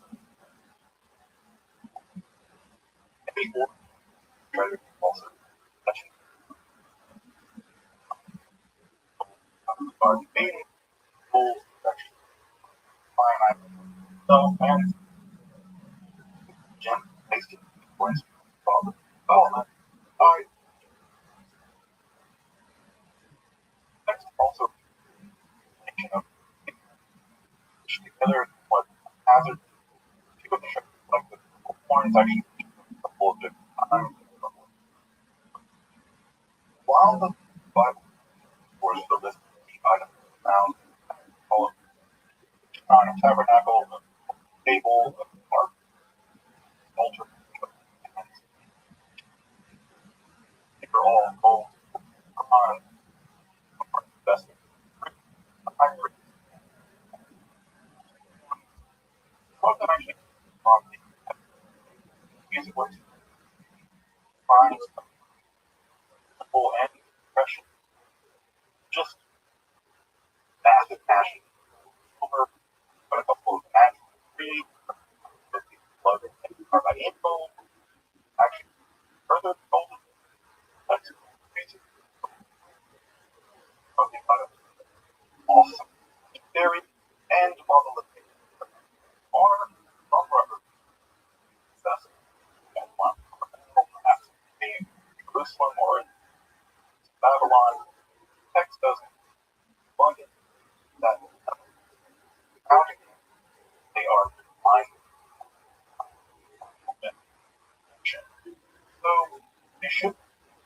Any more treasures also touching are debating full section. Finite self-management. Gem tasting points for development. Next also thinking of together what hazard to the like the points actually a full different time. While the Bible was the list of items found all on a tabernacle, a table, a ark, altar, they were all gold on best high priest. What the actually from the music was fine, simple and expression, just massive passion over but a couple of magic read, blood and carbide info, actually further golden. That's amazing. Something about it. Awesome. Theory and monolithic. Or non-rubber. That's and one. Perhaps being Jerusalem or Babylon. Text doesn't plug in that counting they are defined. So you should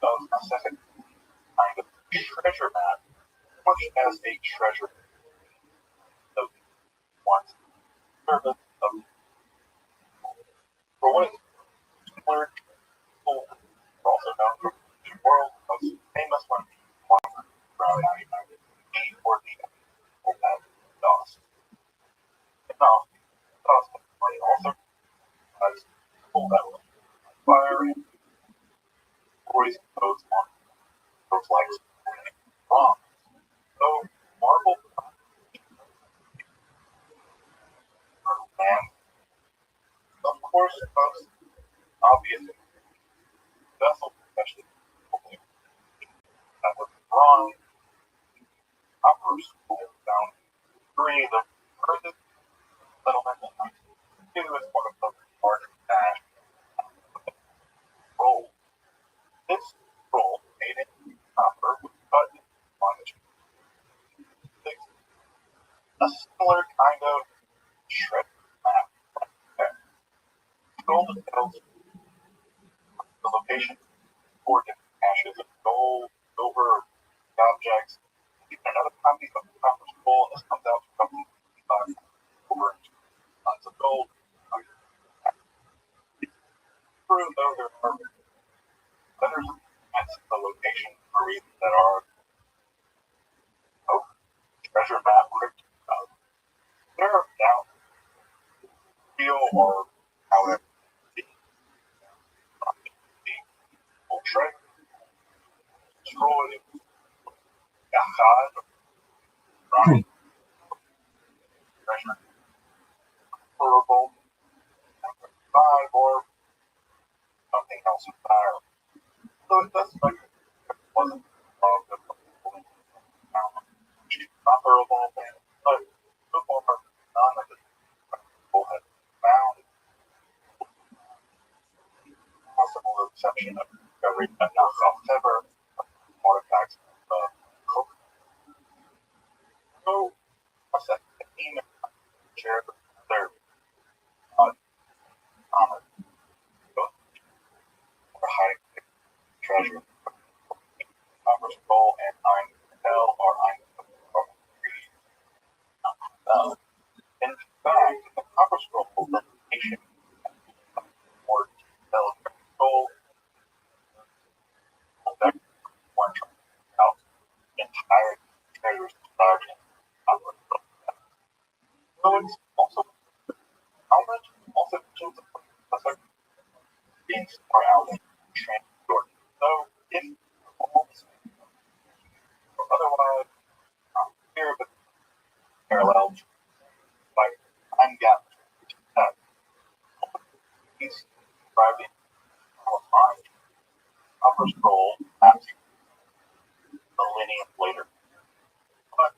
know specific kind of treasure map, much as a treasure of one's service of for what is similar to people also known from the world most famous one around 99 or the DOS. Now, DOS also has full network. fire and stories goes on those lights wrong. So marble and of course most obvious vessel especially that was wrong upper school down 3 the furthest settlement in 1962 is one of the largest cash roll. This roll made it copper was cut on the a similar kind of shred map. Gold tells the location for different caches of gold, silver, objects. Even another copy of the copper scroll, and this comes out to roughly 55 over tons of gold. True, though, there are letters at the location for reasons that are treasure map cryptic. There are now real or however the treasure destroyed Yachad, Ronnie, treasure, horrible, 5 or something else entirely. So it does like it wasn't wrong that not horrible, but so far none of the people had found possible exception of discovery that knockoff ever artifacts of coke. So a second team shared their common for hiding treasure. Copper skull and Ein Hell or Ein in fact, the copper scroll representation more detailed gold that one out entire treasures described in copper scroll. So it's also how much also shows the effect being far out in transport. So if all the same, or otherwise here but parallel like ungapped that he's describing mind upper scroll perhaps millennium later. But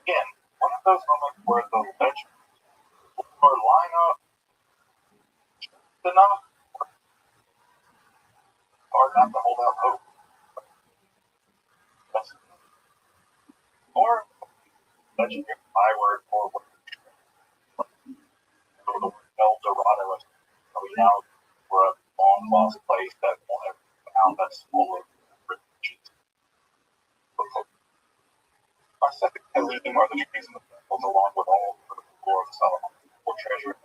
again, one of those moments where the legend or line up enough or not to hold out hope. That's, or legendary byword or what the word El Dorado is now we're a long lost place that won't ever be found that's full of riches. My second theme are the trees and the temples along with all the lore of Solomon, for treasure,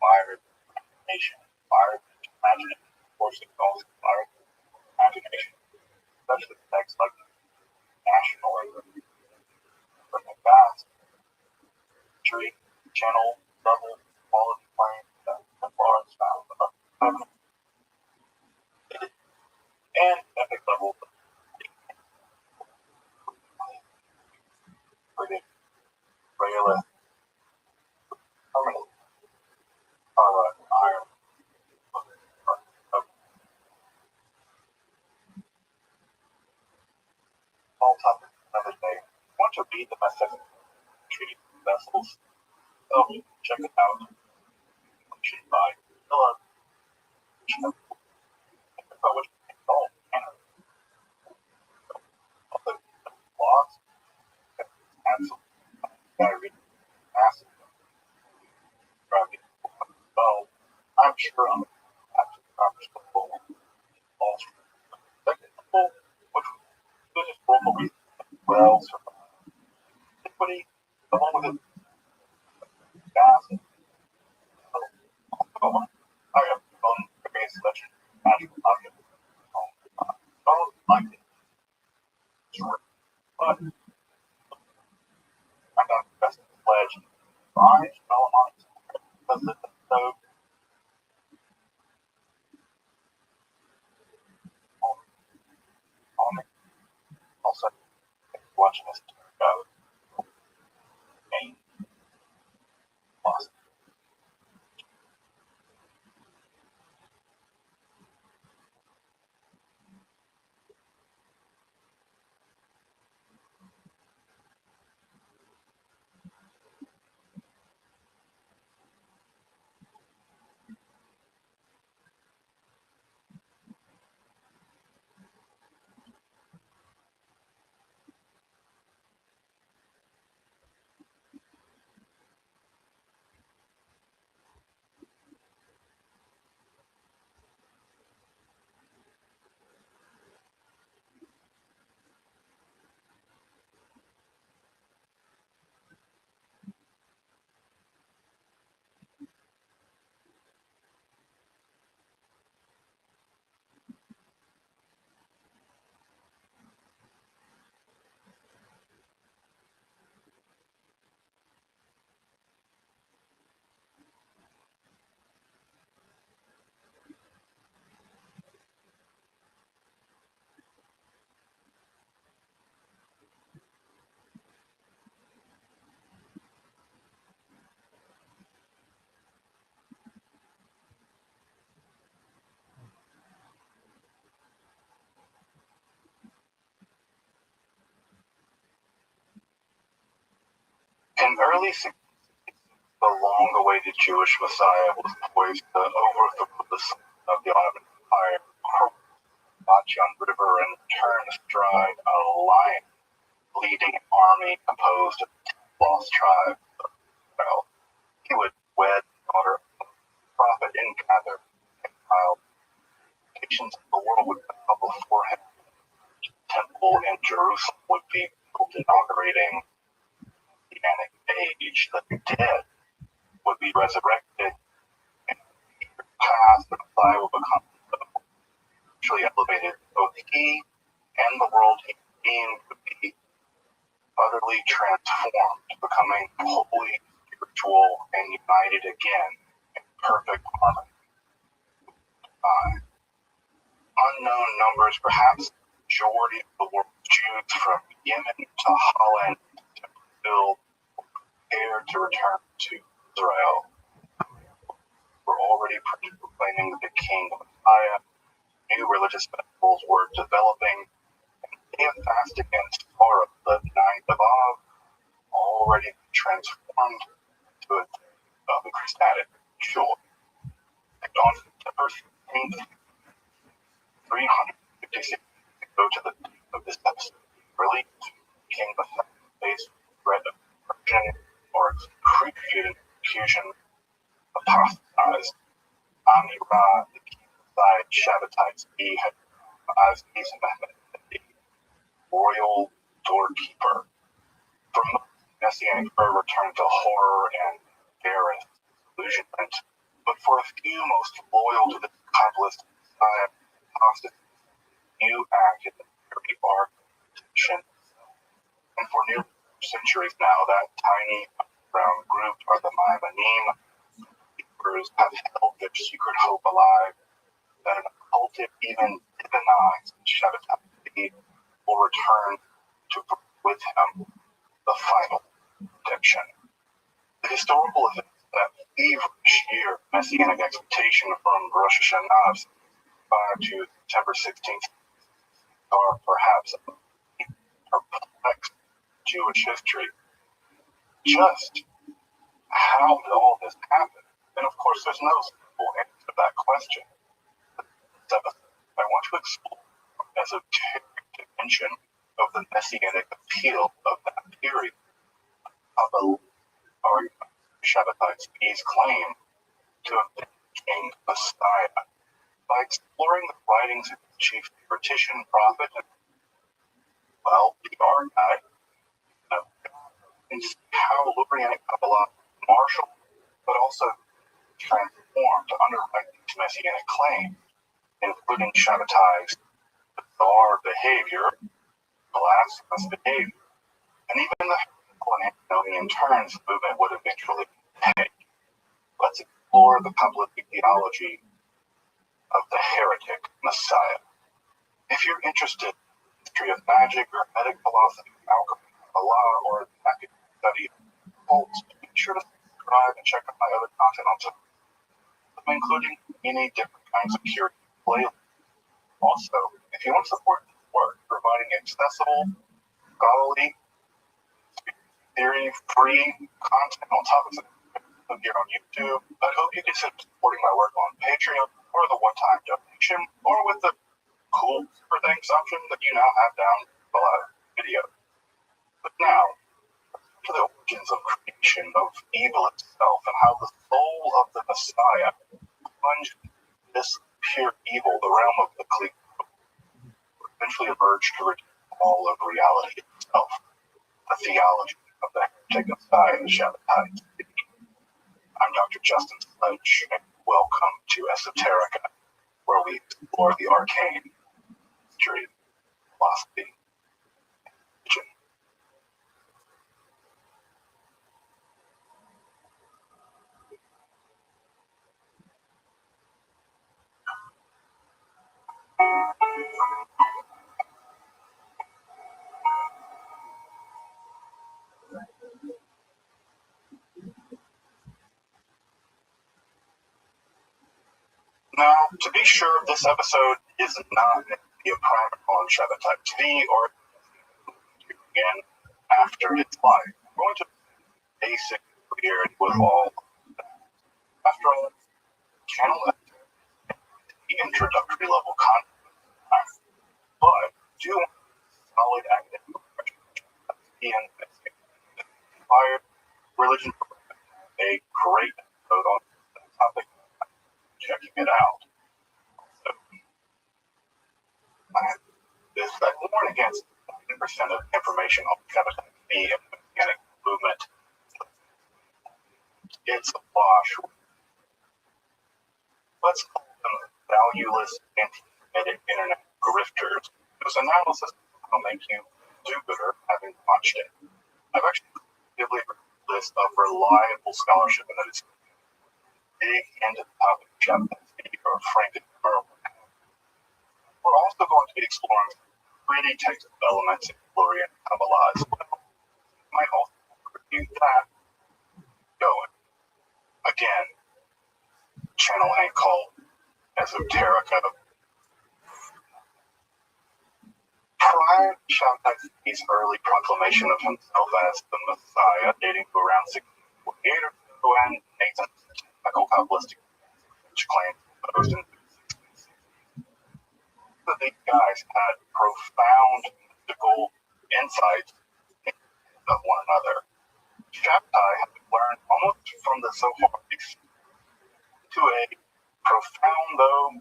fire, imagination, fire, imagination, force it calls fire, imagination, especially texts like national or the vast tree, channel, double, quality plane, the Florence found and epic level pretty realist permanent iron all topics another day. Want to read the message treaty vessels? So check it out. Should buy Philip. About which all also lost absolutely gotta read massive well, I'm sure I'm after the conference before all technical, which was just formally well survived. Anybody along with it fast I have fun various legend magic pocket don't like it short but I got the best pledge 5 Solomon because it's so androgynous main loss. In early 60s, the long-awaited Jewish Messiah was poised to overthrow the son of the Ottoman Empire, march on the river and return astride a lion, leading an army composed of lost tribes of Israel. He would wed the daughter of the prophet and gather a child. Nations of the world would bow before him. The temple in Jerusalem would be built, inaugurating the Messianic age. The dead would be resurrected, and the past the Messiah will become actually elevated. Both he and the world he deemed would be utterly transformed, becoming wholly spiritual and united again in perfect harmony. Unknown numbers, perhaps the majority of the world's Jews from Yemen to Holland to Brazil, prepared to return to Israel, were already proclaiming the King of Messiah. New religious festivals were developing, and the day of fasting and sorrow, the 9th of Av, already transformed to a day of ecstatic joy. And on September 16th, 356 ago to the date of this episode, really King Messiah faced threat of destruction or excruciating execution, apostatized. Amira, the King Messiah Shabbatai Tzvi, had as the royal doorkeeper. For most, Messianic prayer returned to horror and embarrassed disillusionment, but for a few most loyal to the accomplice Messiah apostasy, new act in the very arc of redemption. And for nearly 2 centuries now, that tiny underground group are the Maimonim. Hebrews have held their secret hope alive that an occulted, even divinized Shabbatai Tzvi will return to bring with him the final redemption. The historical events of that feverish year of Messianic expectation from Rosh Hashanah 5 to September 16th are perhaps a perplexed Jewish history. Just how did all this happen? And of course, there's no simple answer to that question. I want to explore the esoteric dimension of the Messianic appeal of that period. Shabbatai Tzvi's claim to have been King Messiah by exploring the writings of the chief theoretician, prophet, and, well, PR guy, and see how Lurianic Kabbalah marshaled, but also transformed to underwrite these Messianic claims, including Shabbatai's bizarre behavior, blasphemous behavior, and even the heretical and antinomian turns the movement would eventually take. Let's explore the Kabbalistic theology of the heretic Messiah. If you're interested in the history of magic, hermetic philosophy, alchemy, Allah or the academic study of cults, be sure to subscribe and check out my other content on top, including many different kinds of curated playlists. Also, if you want to support this work, providing accessible, scholarly, theory-free content on topics here on YouTube, I hope you consider supporting my work on Patreon or the one-time donation, or with the cool super thanks option that you now have down below the video. But now, to the origins of creation, of evil itself, and how the soul of the Messiah plunged this pure evil, the realm of the clean, eventually emerged to redeem all of reality itself, the theology of the heretic Messiah and the Shabbatite. I'm Dr. Justin Sledge, and welcome to Esoterica, where we explore the arcane, history, philosophy, and religion. Now, to be sure, this episode is not meant to be a primer on Shabbatite TV or again after its life. I'm going to basic clear with all. After all, channel the introductory level content, but do want solid academic and inspired religion. A great episode on the topic. Checking it out. So, this I warn against 90% of information on Shabbatite TV and the mechanic movement. It's a wash. Let's call them valueless, anti-Semitic internet grifters, whose analysis will make you do-gooder having watched it. I've actually given a list of reliable scholarship and that it's dig into the topic of Shabbatite or Frankenberg. We're also going to be exploring pretty technical elements in Florian Kabbalah as well. We might also review that. Going. Again, channel ain't called Esoterica. Prior to Shabbatite's early proclamation of himself as the Messiah, dating to around 1648 or so, and Nathan's technical Kabbalistic which claimed those in that these guys had profound mystical insights of one another. Shabbatai had learned almost from the Zohar to a profound, though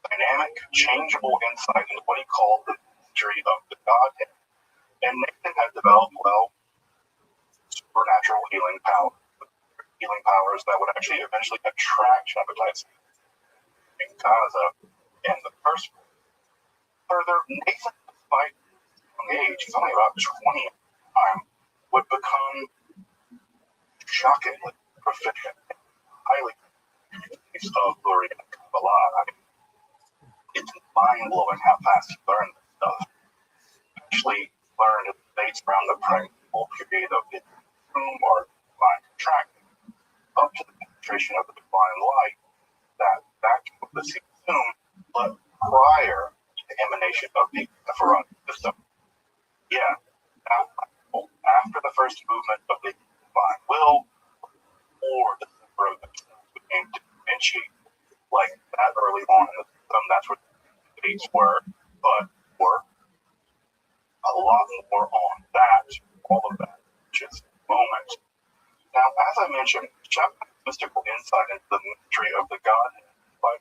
dynamic, changeable insight into what he called the mystery of the Godhead. And Nathan had developed, well, supernatural healing powers that would actually eventually attract Shabbatites in Gaza in the first place. Further, Nathan, despite his young age, he's only about 20 at the time, would become shockingly proficient in highly use of Florian Kabbalah. I mean, it's mind-blowing how fast he learned this stuff. Actually learned it dates around the pregnant period of his womb or divine contraction up to the penetration of the divine light that vacuum of the womb, but prior to the emanation of the Sephiroth system. Yeah, after the first movement of the divine will, or the Sephiroth became differentiated, like that early on in the system, that's where the dates were, but were a lot more on that, all of that, just a moment. Now, as I mentioned, Shabbat's mystical insight into the mystery of the Godhead, by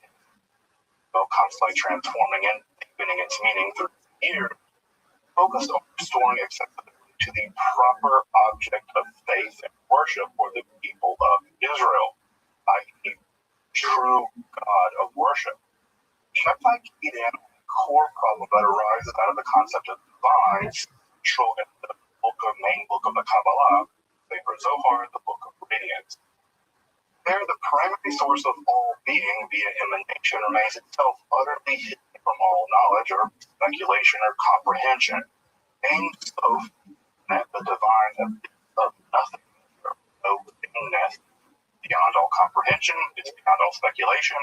constantly transforming and deepening its meaning through the years, focused on restoring accessibility to the proper object of faith and worship for the people of Israel, i.e., true God of worship. Shabbat keyed in on a core problem that arises out of the concept of divine, central in the main book of the Kabbalah, Sefer Zohar, the Book of Radiance. There, the primary source of all being via emanation remains itself utterly hidden from all knowledge or speculation or comprehension. Ein Sof meant the divine of nothing, no thingness, beyond all comprehension, it's beyond all speculation,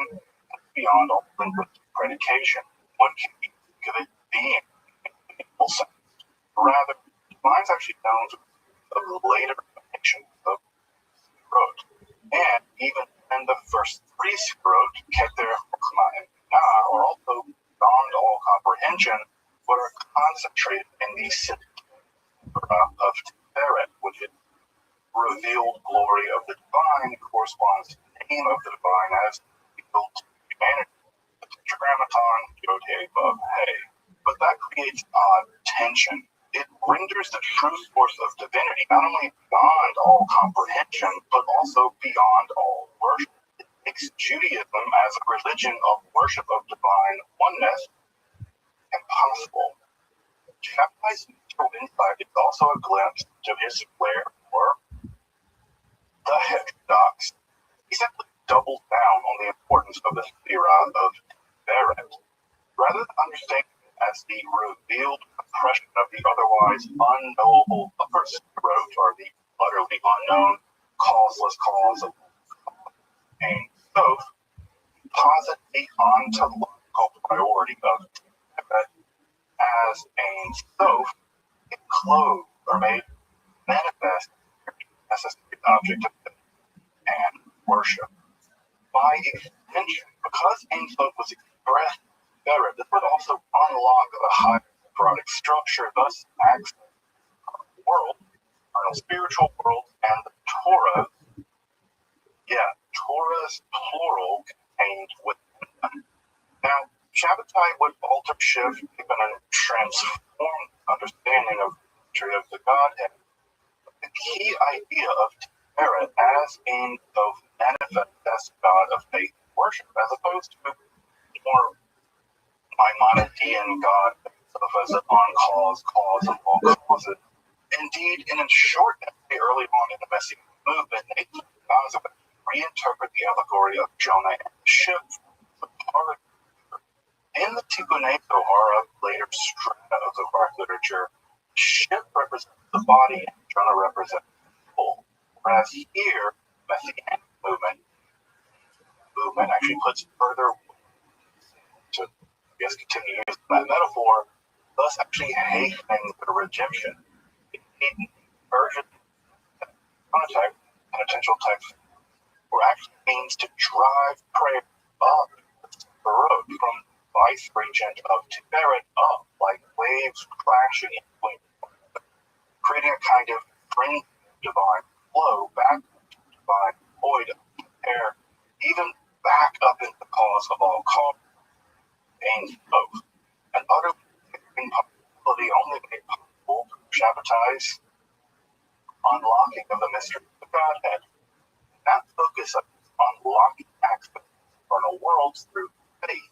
beyond all linguistic predication. One can think of it being in a meaningful sense. Rather, divine's actually known of the later depictions of Sefirot, and even in the first three Sefirot, Keter, Chokmah, and Binah, are also beyond all comprehension, but are concentrated in the of Tiferet, which is revealed glory of the divine, corresponds to the name of the divine as revealed to humanity. The Tetragrammaton, Yod-Heh, Vav-Heh. But that creates odd tension. It renders the true source of divinity not only beyond all comprehension, but also beyond all worship. It makes Judaism as a religion of worship of divine oneness impossible. Shabbai's mutual insight is also a glimpse to his flair for the heterodox. He simply doubles down on the importance of the Sefirah of Tiferet, rather than understanding it as the revealed impression of the otherwise unknowable upper Sefirot, or the utterly unknown causeless cause of Ein Sof, posit the ontological priority of Tiferet as Ein Sof, enclosed or made manifest as a object of faith and worship. By extension, because Ein Sof was expressed better, this would also unlock the higher Sephirotic structure, thus access the world, our spiritual world, and the Torah. Torah's plural contained within them. Now, Shabbatai would alter, shift, even transform understanding of the mystery of the Godhead. The key idea of Tiferet as Ein Sof manifest as God of faith and worship, as opposed to more Maimonidean God as an on-cause, cause of all causes. Indeed, in a short essay early on in the Messianic movement, Nathan Gaza would reinterpret the allegory of Jonah and the ship for part. In the Tikkunei Zohar of later strata of Zohar literature, the ship represents the body and Jonah represents the soul. Whereas here, Messianic movement actually puts further to, continue using that metaphor, thus actually hastening the redemption. In version, context, penitential text, or actually means to drive prayer up the road from vice regent of Tiferet up like waves crashing into it, creating a kind of spring divine flow back to divine void of air, even back up into the cause of all cause, Ein Sof, an utterly impossibility only made possible through Shabbatai's unlocking of the mystery of the Godhead. That focus of unlocking access to eternal worlds through faith,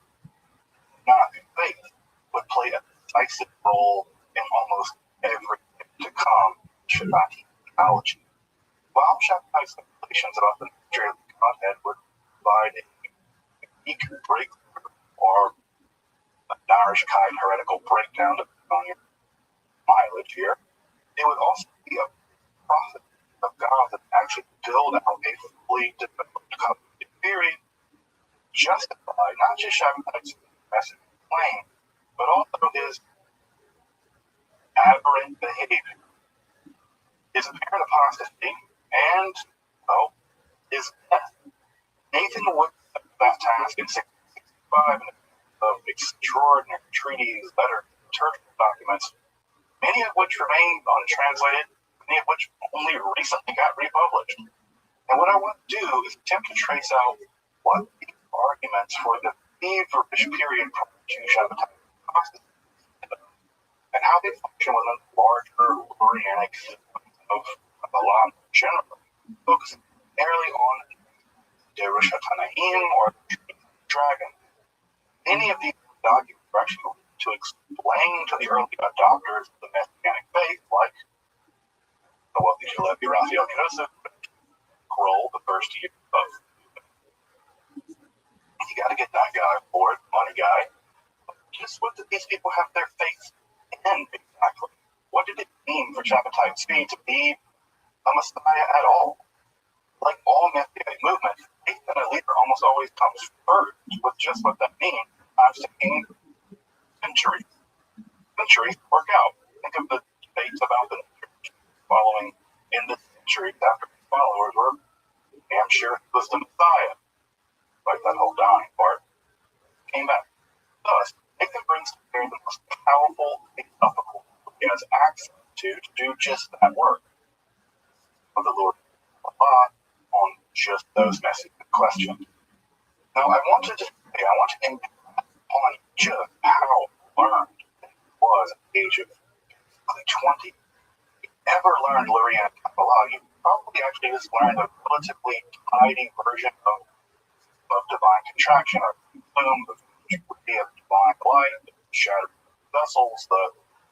not faith, would play a decisive role in almost everything to come in Shabbati theology. While Shabbati's speculations about the mystery of the Godhead would provide a unique breakthrough or a Narishkai heretical breakdown on your mileage here, it would also be a prophet of God that actually build out a fully developed covenant theory, justify not just Shabbatai's message claim, but also his aberrant behavior, his apparent apostasy, and, his death. Nathan would accept that task in 1665 of extraordinary treaties, letters, liturgical documents, many of which remain untranslated, many of which only recently got republished. And what I want to do is attempt to trace out what the arguments for the feverish period prior to Shabbatai and how they function within the larger organic system of the law generally, focusing primarily on Derush HaTanaim or the dragon. Any of these documents are actually to explain to the early adopters of the Messianic faith, like the wealthy Rabbi Rothschild scroll, the first year of. You got to get that guy for it, money guy. Just what did these people have their faith in exactly? What did it mean for Shabbatai Tzvi to be a Messiah at all? Like all Messianic movements, faith in a leader almost always comes first with just what that means. I've seen centuries work out. Think of the debates about the following in the centuries after his followers were damn sure he was the Messiah. Like that whole dying part. Came back. Thus, Nathan brings to bear the most powerful philosophical he has access to do just that work. Of the Lord Allah on just those messy questions. Now, I want to impact upon just how learned he was at the age of 20. If you ever learned Lurian Kabbalah, you probably actually just learned a relatively tidy version of divine contraction, or plume, the futility of divine light, the shattered vessels, the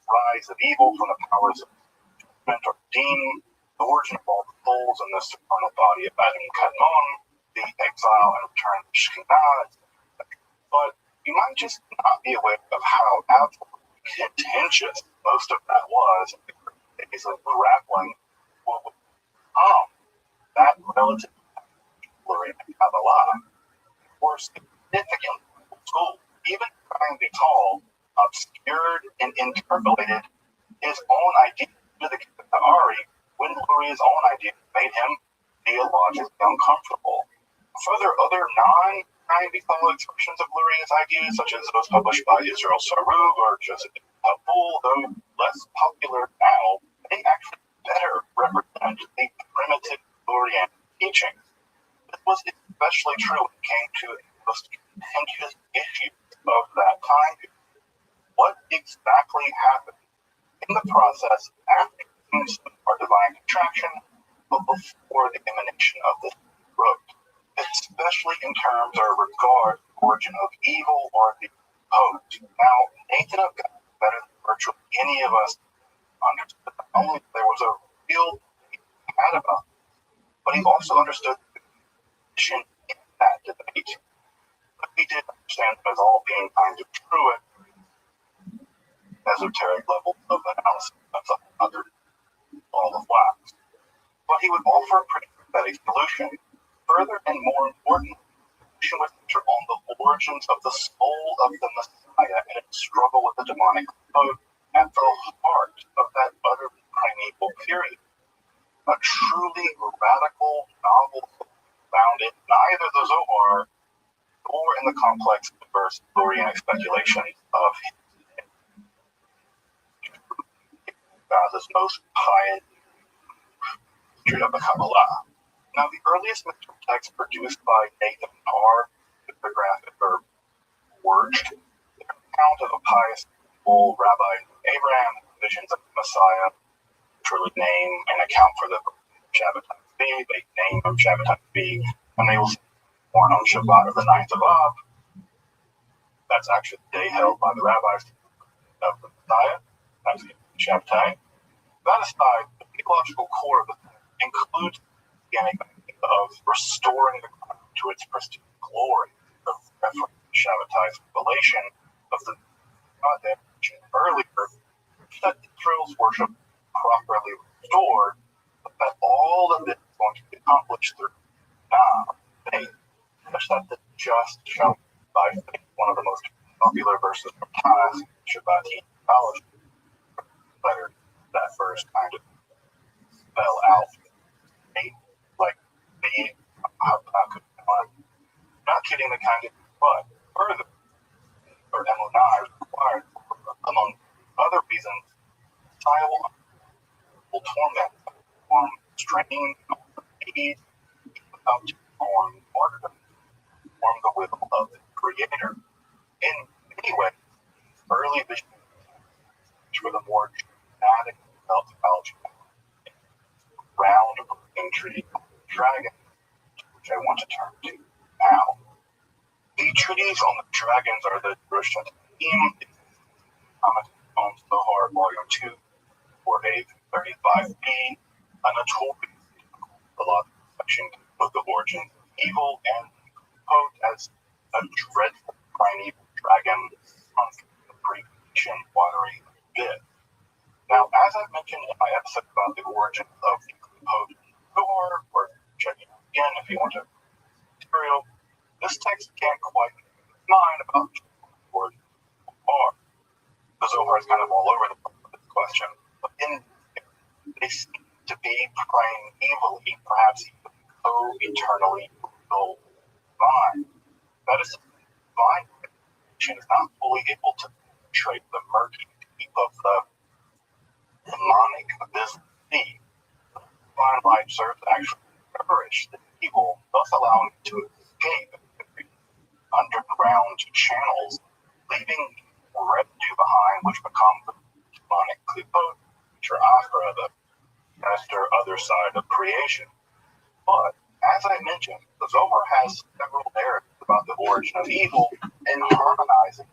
rise of evil from the powers of judgment or demon, the origin of all the souls in this eternal body of Adam Kadmon, the exile and return of Shekhinah. But you might just not be aware of how absolutely contentious most of that was in the early days of grappling what would become that relative glory of Kabbalah. Were significant school, even trying to be called, obscured and interpolated his own idea to the Ari when Luria's own idea made him theologically uncomfortable. Further, other non-Neanderthal expressions of Luria's ideas, such as those published by Israel Sarug or Joseph Habul, though less popular now, they actually better represent the primitive Lurian teachings. This was especially true when it came to the most contentious issues of that time period. What exactly happened in the process after our divine contraction, but before the emanation of the root, especially in terms or regard the origin of evil or the opposed. Now, Nathan of God, better than virtually any of us, understood not only that there was a real had about it, but he also understood in that debate. But he did understand it as all being kind of true at esoteric level of analysis. That's another ball of wax. But he would offer a pretty pathetic solution. Further and more important, the solution would center on the origins of the soul of the Messiah and its struggle with the demonic code at the heart of that utterly primeval period. A truly radical novel found in neither the Zohar or in the complex, diverse Lurianic speculations of God's most pious history of the Kabbalah. Now, the earliest mystical texts produced by Nathan are cryptographic or forged. The account of a pious rabbi Abraham, visions of the Messiah, literally name and account for the Shabbatai Tzvi, the name of Shabbatai Tzvi, and they will see born on Shabbat of the 9th of Av. That's actually the day held by the rabbis of the Messiah. That's the Shabbatai. That aside, the theological core of the includes the idea of restoring the crown to its pristine glory, the reference to Shabbatai's revelation of the God that mentioned earlier, that Israel's worship properly restored, but that all of this is going to be accomplished through faith, such that the just shall by faith. One of the most popular verses from Tanakh, Shabbati theology, better that verse kind of spell out faith, like the not kidding the kind of, but further, or emunah is required, among other reasons, will torment, strain, need, on martyrdom, form the will of the Creator. In many ways, early visions, which were the more dramatic theology, round intrigue, dragon, which I want to turn to now. The treaties on the dragons are the Rothschild Comment on Zohar, Volume 2, 4A-35b, a notorious philosophy section of the origin of evil and posed as a dreadful primeval dragon from the pre-creation watery abyss. Now, as I mentioned in my episode about the origins of the code Zohar, or checking out again if you want to material, this text can't quite mind about the origins of Zohar. The Zohar is kind of all over the place with this question, but they seem to be primevally, perhaps even co-eternally real divine. That is, divine is not fully able to penetrate the murky deep of the demonic abyss of the sea. Divine light serves to actually nourish the evil, thus allowing it to escape underground channels, leaving residue behind, which becomes the demonic klipot, Achra, the sinister other side of creation. But, as I mentioned, the Zohar has several narratives about the origin of evil and harmonizing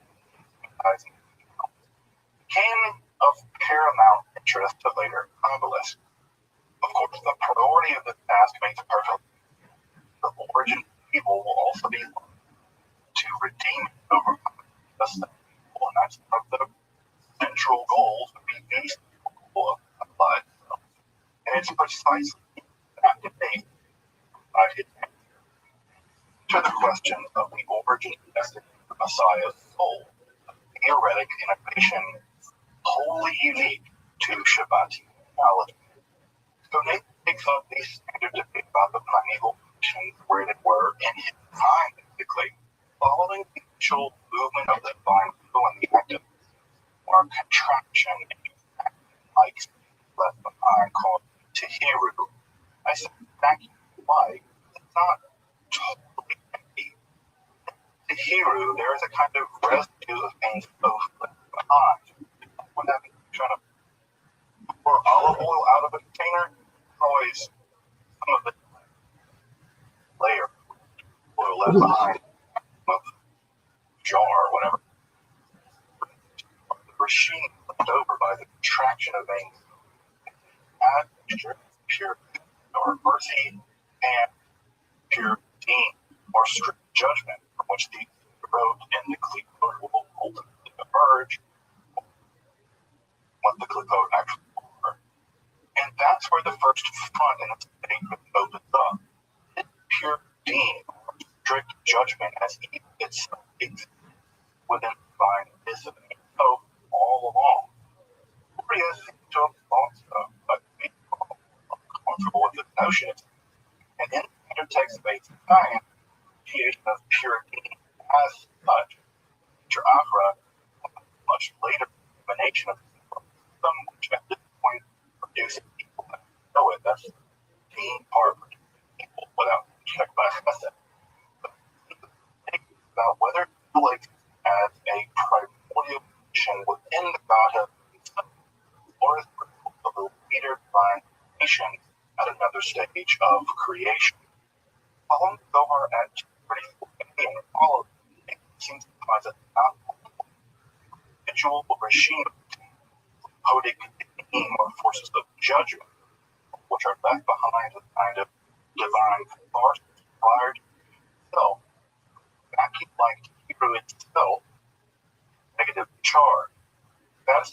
became of paramount interest to later Kabbalists. Of course, the priority of this task makes perfect. The origin of evil will also be to redeem it over just that evil, and that's one of the central goals of being used of blood. And it's precisely that debate to the question of the origin and destiny of the Messiah's soul, a theoretic innovation wholly unique to Shabbat theology. So Nathan takes up the standard debate about the primeval nations where they were in his time, basically, following the initial movement of the divine will and the act of or contraction and like left behind called Tehiru. I said vacuum like it's not totally empty. Tehiru, there is a kind of residue of things both left behind. When that means trying to pour olive oil out of a container, always some of the layer oil left behind of the jar or whatever. The machine left over by the contraction of things. Add pure or mercy and pure deem or strict judgment from which the road and the klipot will ultimately emerge what the klipot actually are. And that's where the first front in the statement opens up. Pure deem or strict judgment as evil itself exists within divine discipline. So all along, Gloria seems to have thought so, but comfortable with the notion. And in intertext-based science, creation of pure being as such, Achra, much later emanation of some which at this point produces people that know it. That's the being part of people without check by method. But about whether people exist as a primordial nation within the Godhead or as a result of the later divine nation at another stage of creation. Following the Zohar at pretty and all of it seems to cause a individual regime coding theme or forces of judgment, which are left behind a kind of divine catharsis prior to itself, acting like Hebrew itself, negative charge. That's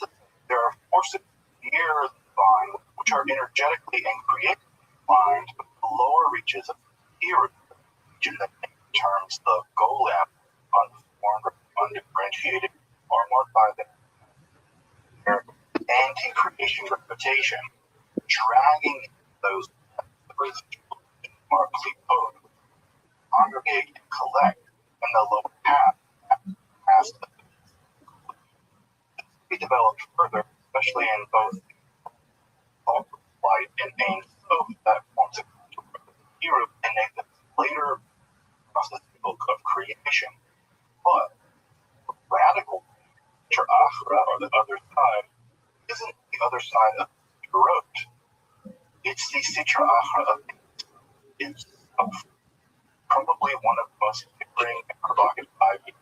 there are forces near the divine which are energetically and creatively aligned with the lower reaches of Hebrew, region that terms the golem, unformed, undifferentiated, are marked by their anti-creation reputation, dragging those residual mark klipot, congregate and collect in the lower path past the be developed further, especially in both light and aim soap that forms a hero and the later process of creation. But radical Achra, or the other side, isn't the other side of the road. It's the Sitra Achra of itself. Probably one of the most enduring and provocative ideas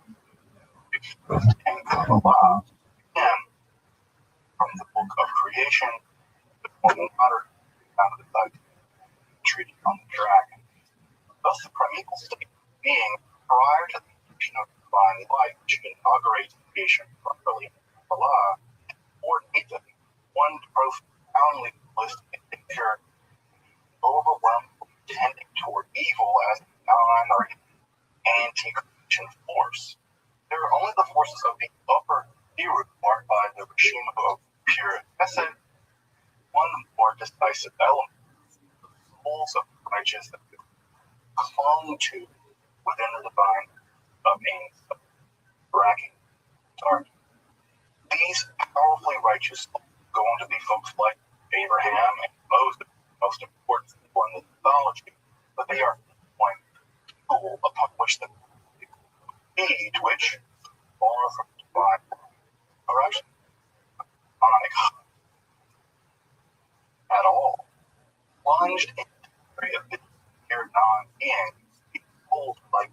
in Kabbalah. And from the book of creation, the formal water out of the side treated on the dragon. Thus, the primeval state of being prior to the creation of divine light, which inaugurates creation properly in Kabbalah, or Nathan, one profoundly holistic nature, overwhelmingly tending toward evil as a non or anti-Christian force. There are only the forces of the upper Hiru marked by the regime of pure chesed, one more decisive element, the souls of righteous that clung to within the divine of aims of bracking dark. These powerfully righteous souls go on to be folks like Abraham and Moses, most important one in the mythology, but they are one tool upon which the feed, which far from divine are actually demonic at all, plunged into the area of their non-being, pulled like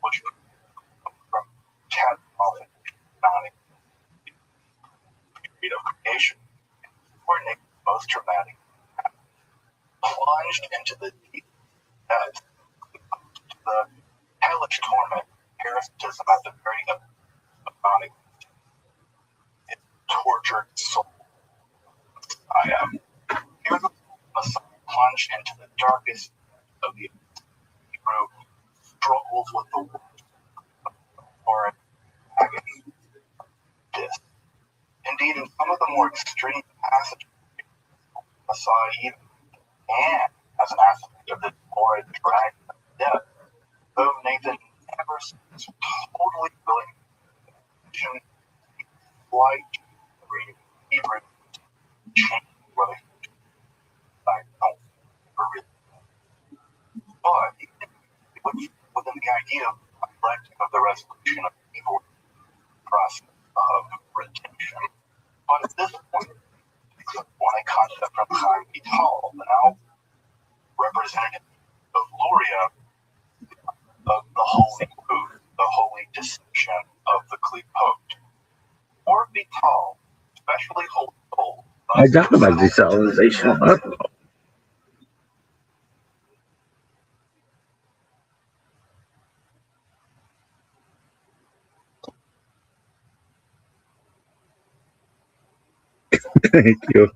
which from catastrophic demonic period of creation, coordinate the most dramatic, plunged into the deep depths, the hellish torment, parasitism at the very demonic, tortured soul. I am here the Messiah plunged into the darkest of the Hebrew struggles with the world or agony. This. Indeed, in some of the more extreme passages, Messiah even and as an aspect of the horrid dragon of death, though Nathan never seems totally willing to flight Hebrew change whether I don't really. But within the idea of the resolution of evil process of redemption. But at this point, one a concept from Chaim Vital, the now representative of Luria, of the holy food, the holy deception of the Klipot. Or Vital, especially holy soul. I talk about desalinization. Thank you.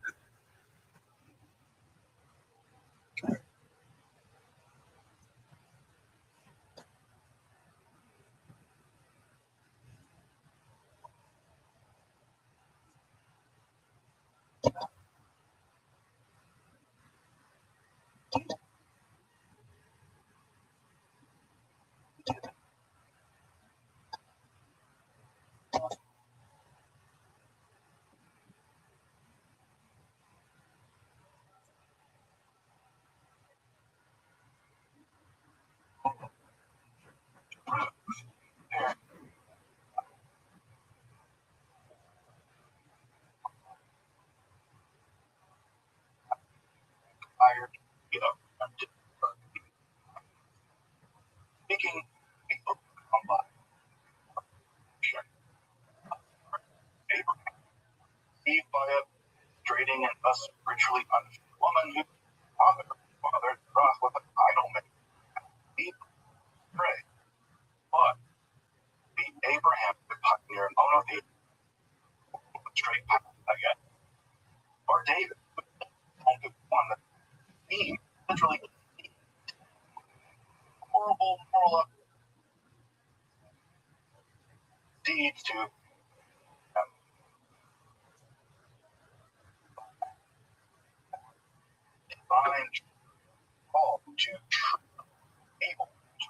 Hired speaking people come by. Abraham, deceived by a trading and thus ritually punished woman who fathered cross with an idol maker. He prayed, but the Abraham, the pioneer monotheist, straight path again. Or David, the one that he literally horrible moral deeds to divine call to evil to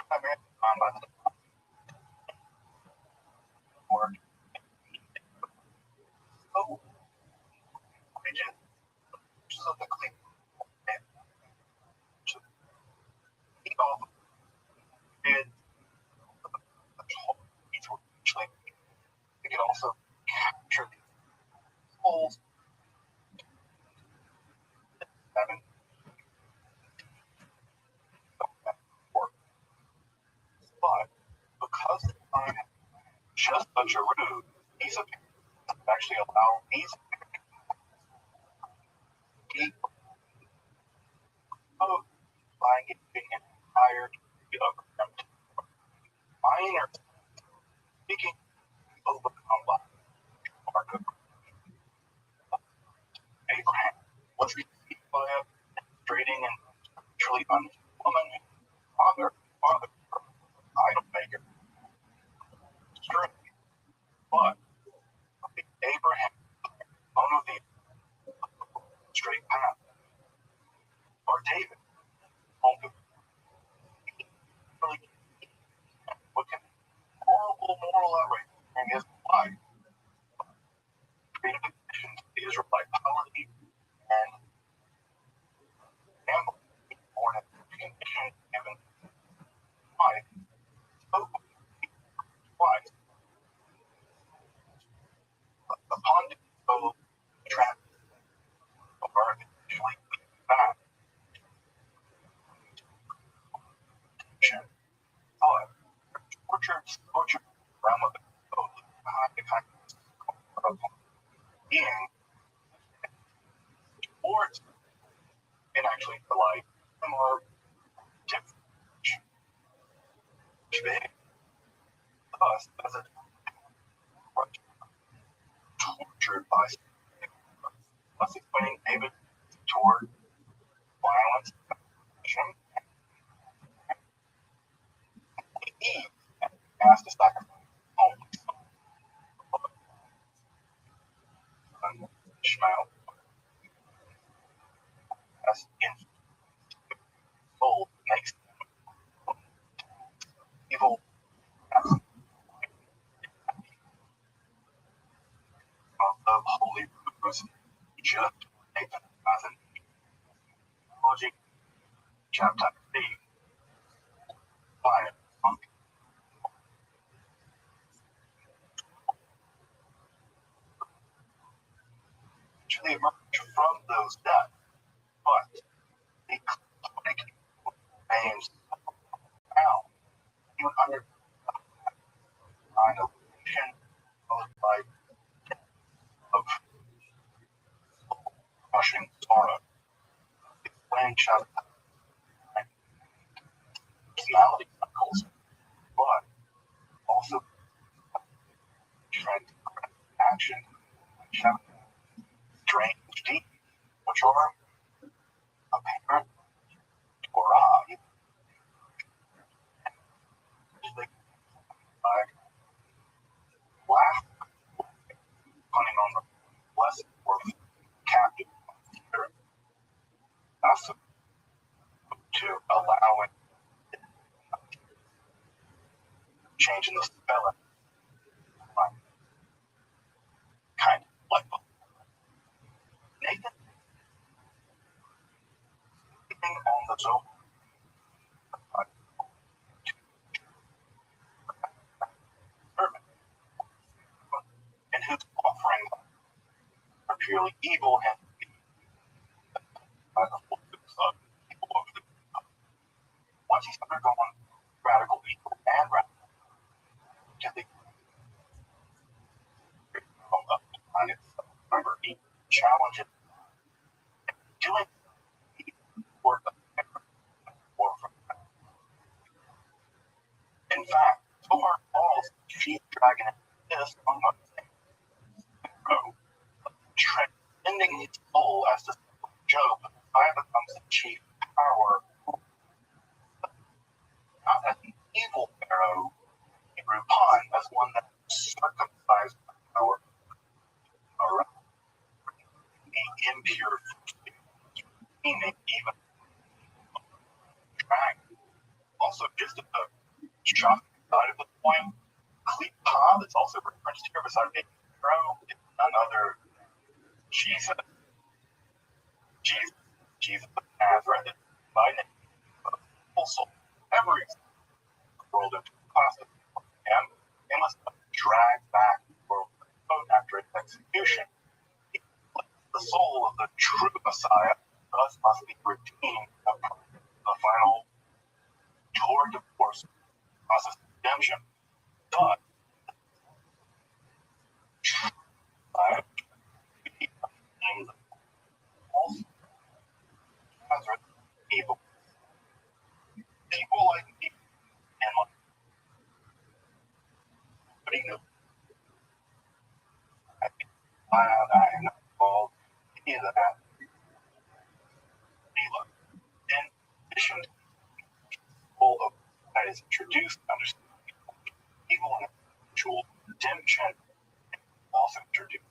primarily by the word so rigid so the clean to keep all the kids actually they can also capture the souls having work. But because the time just such a rude, these actually allow these people by giving an entire by demonstrating and truly honest woman, father, idol maker. It's true. But Abraham, one of the straight path, or David, really looking horrible moral outrage in his life, created a condition to the Israelite polity and gamble, born in the condition given life, spoke twice. Upon doing so, trapped or eventually back. But torture realm of the kind of being towards and actually for like similar different us as a tortured by us explaining David toward violence, Eve asked to sacrifice only son Ishmael as in soul makes evil of the holy rose just Nathan as an logic chapter 3 by actually emerge from those deaths, but the clinic remains now even under annihilation of crushing sorrow. Explain chapter personality cycles, but also trend action, strange deep, which are apparent Torah, like laugh, punning on the blessed or captive spirit, also to allow it change in the spelling, kind of like Nathan on the zone. And whose offering are purely evil and once he started going radical evil and radical to the on itself. Remember, he challenged it doing work or from in fact, so hard falls chief dragon is among other things. Transcending his soul as the Job, I becomes the chief power, not as an evil pharaoh, Rupan as one that circumcised power, or the impure, meaning even drag. Also, just at the shocking side of the point, Klippa, that's also referenced here beside the pharaoh, is none other Jesus of Nazareth, by name, full soul, every world into classic, and must drag back the world after its execution. The soul of the true Messiah thus must be redeemed from the final toward divorce process of redemption. But I became the false Nazareth evil. People like me and like putting them. I am not called any of that. addition to all of that is introduced, understanding evil and actual redemption also introduced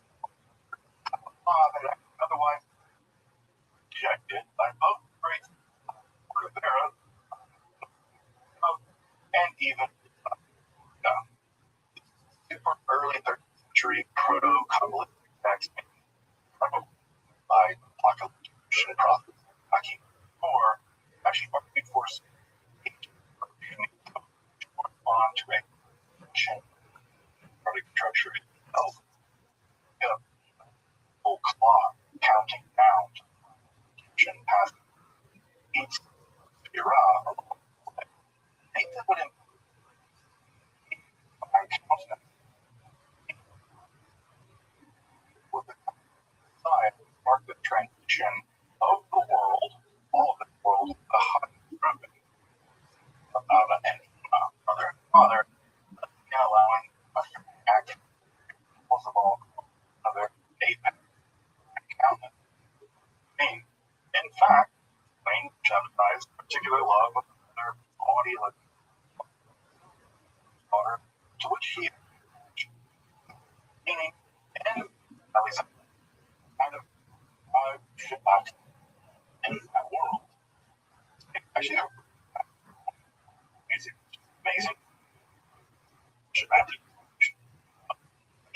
that otherwise rejected by both great Rivera and even super early 13th century proto-Kabbalistic text by apocalyptic prophets or actually before correspond to a structure itself. Full clock counting down past each era. Things that would with the side mark the transition of the world, all of the world, the high improvement of Abba and Mother and Father, and allowing us to act, most of all, other apex countless. In fact, Wayne emphasized particular love of their quality of daughter, to which he meaning and at least kind of should not in that world. Actually, amazing.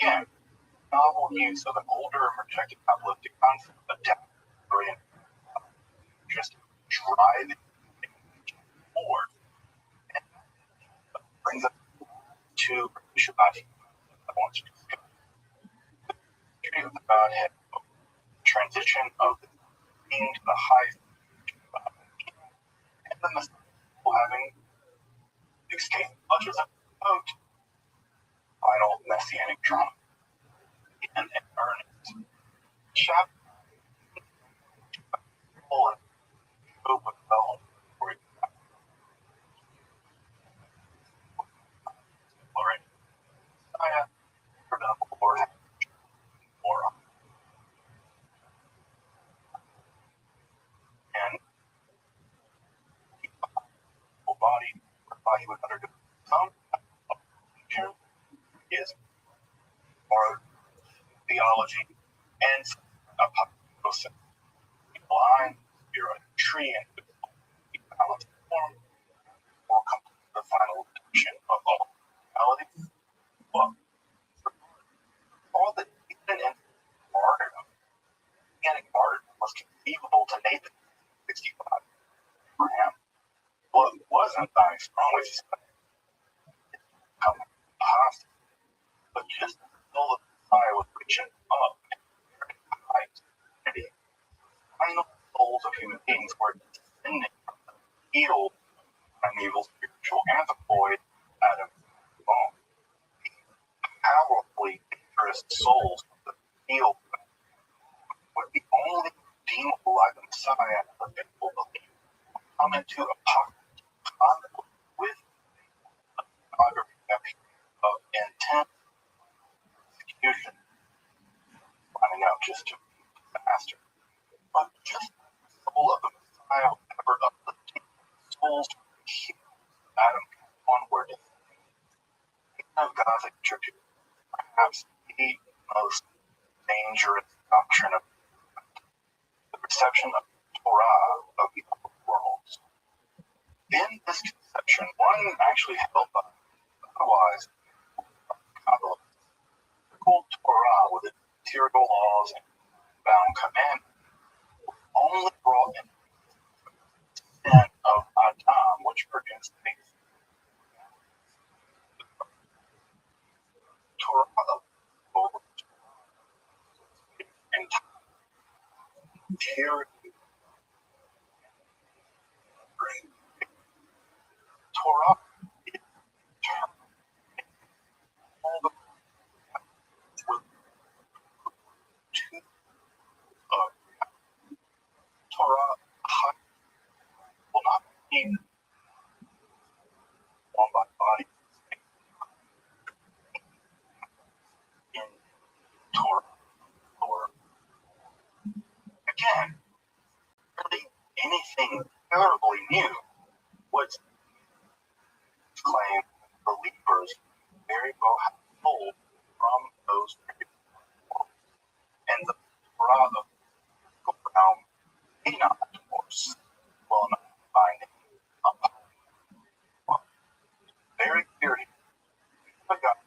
Again, novel use of an older and rejected apocalyptic concept, adapted just driving forward and brings us to Shabbat. I want to discuss the of the Godhead, transition of the being to the highest, and the Messiah having escaped much as a boat, final messianic drama, and earnest. Chapter full of hope of the whole story. Glory. Messiah, for the Lord, or and body, whereby he would undergo some is more theology and apocalypse. Blind, you're a tree and balance form, or complete the final redemption of all reality. Well, all the even and martyrdom, organic martyrdom was conceivable to Nathan 65 Abraham. Well, it wasn't by strongly come past, but just all the Messiah was reaching up and high unity. Final souls of human beings were descending from the evil and evil spiritual anthropoid Adam bone. Powerfully dangerous souls of the evil would be only redeemable by the Messiah and the faithful belief come into apocalyptic conflict with the reduction of intense execution. Finding out just to faster. But just the soul of the Messiah ever uplifting souls from Adam onward. Of God's attribute, perhaps the most dangerous doctrine of the reception of Torah of the other worlds. In this conception, one actually held by otherwise Kabbalah, called Torah with its material laws and bound commandments, only brought in the sin of Adam, which produced a Torah of entire Torah is all the with two of Torah will not be one by body in Torah. Or again, really anything terribly knew what claim believers very well have pulled from those and the Torah of realm may not, of course, well enough to find it very clearly. I got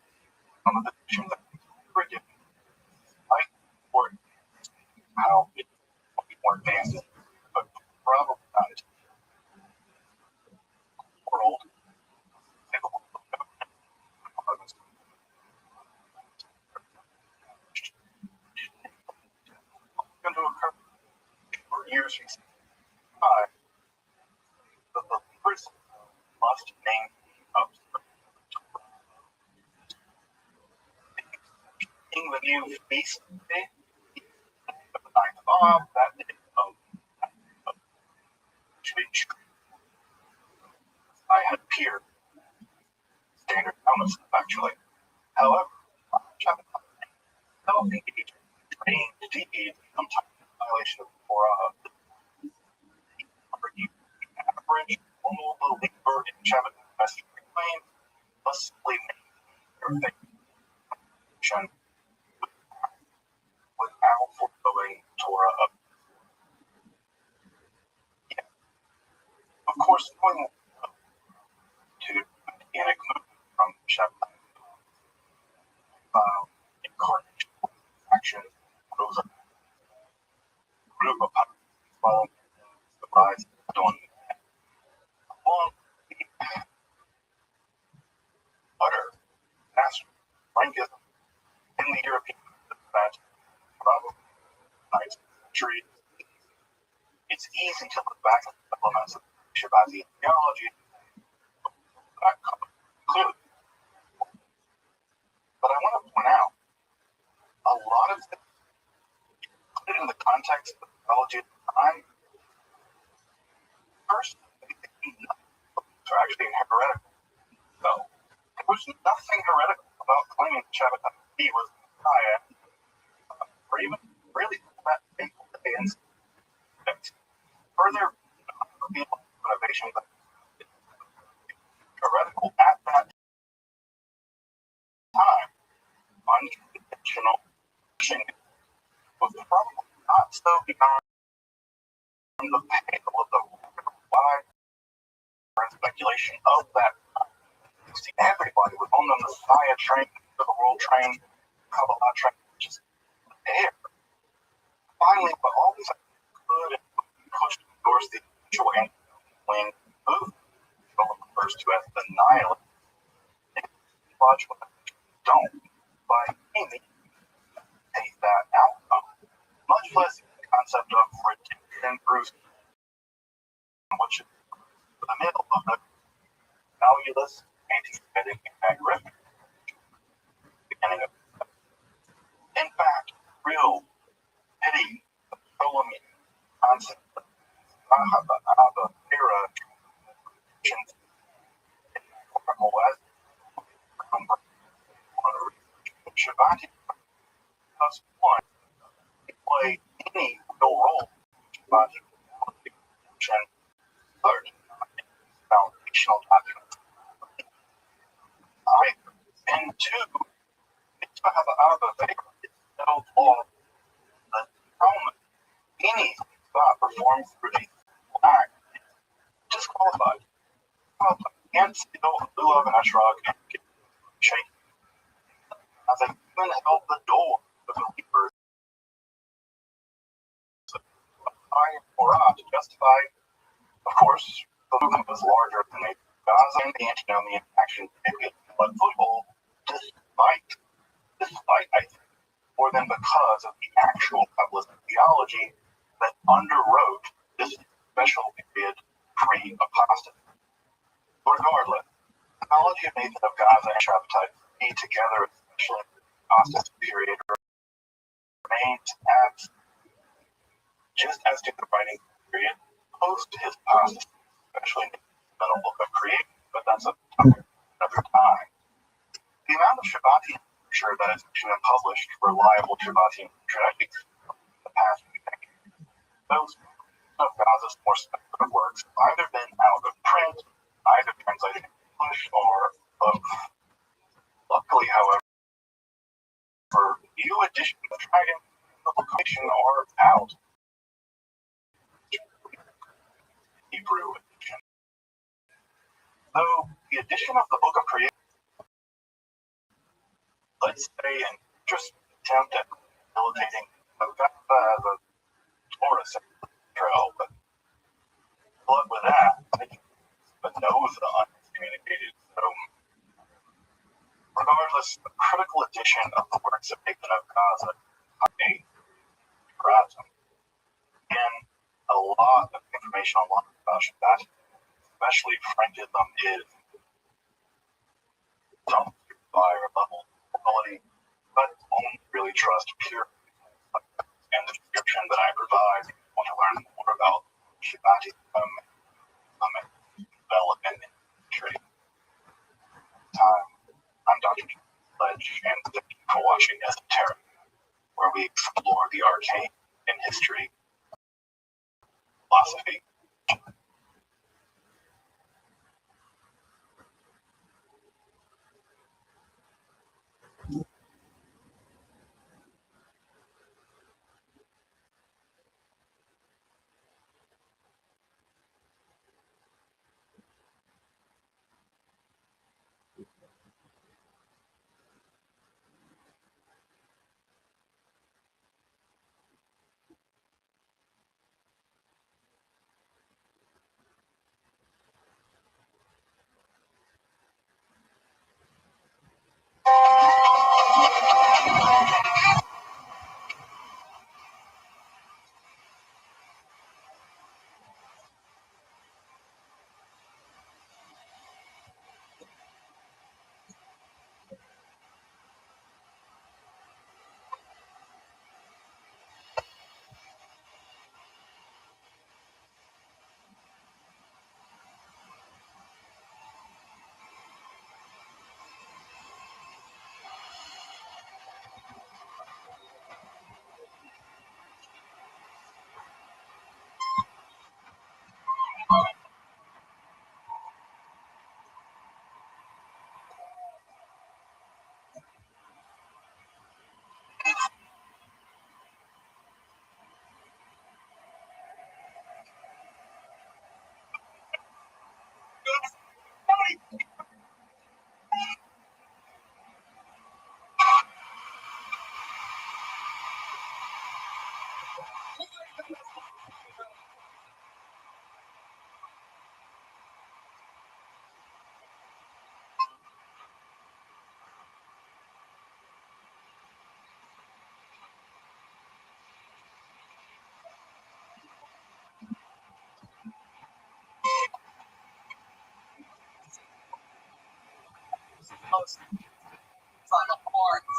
some of the visions that were given, right? Or how it might be more advanced, but probably not as world. Going to occur for years recently. The believers must name up in the new feast day, the 9th of Bob, that day of Jewish. I had peer standard elements actually. However, self-engaged, trained deeds, sometimes in violation of the Torah. The average normal believer in Shabbat domestic claims must simply make their faith without fulfilling Torah of. Yeah. Of course, going to organic movement from Shabbat incarnation action goes up group of following the rise of dawn along the utter mass frankism in the European that probably 9th century. It's easy to look back at the elements of Shabbat theology that clearly. But I want to point out a lot of it, put it in the context of theology at the time. First, are actually heretical. So, there was nothing heretical about claiming Shabbat he was the Messiah, or even really that faithful to the end. Further, motivation that heretical at that time, unconventional was probably not so beyond the pale of the wide speculation of that time. See, everybody was on the Messiah train, the world train, Kabbalah train, just there. Finally, but always could and pushed towards the actual wing movement. Refers to as the nihilist. Logical don't by any means take that outcome, much less the concept of redemption through which is the middle of the valueless, anti-Semitic, and aggressive beginning of. In fact, real petty, Ptolemy concept of the era Shabbat plus one play any real role Shabbat and third foundational documents. And two, it's to have no law that promise any thought performed through a act disqualified. And still lulav and ashrag and shake. As I even held the door of the reaper I Torah to justify, of course, the movement was larger than the Gaza and the antinomian action ticket, but foothold, despite, I think, more than because of the actual Kabbalist theology that underwrote this special period pre-apostasy. Regardless, the theology of Nathan of Gaza and Shabbatai be together, especially in the apostasy period, remains as just as did the writing period post his apostasy, especially in the middle book of creation, but that's another time. The amount of Shabbatian literature that has been published, reliable Shabbatian tragedies in the past few decades, those of Gaza's more speculative of works have either been out of print, either translated into English, or both. Luckily, however, new editions of Trident publication are out. Hebrew edition. Though the edition of the Book of Creation, let's say an interesting attempt at facilitating Havana as a tourist trail, but blood with that, but knows the uncommunicated. So, regardless, the critical edition of the works of Nathan of Gaza, and a lot of information online about Shabbat, especially Frankism, is some higher level quality, but only really trust pure and the description that I provide. If you want to learn more about Shabbatism, development, and history. Time. I'm Dr. Sledge, and thank you for watching Esoteric, where we explore the arcane in history, philosophy. Final parts.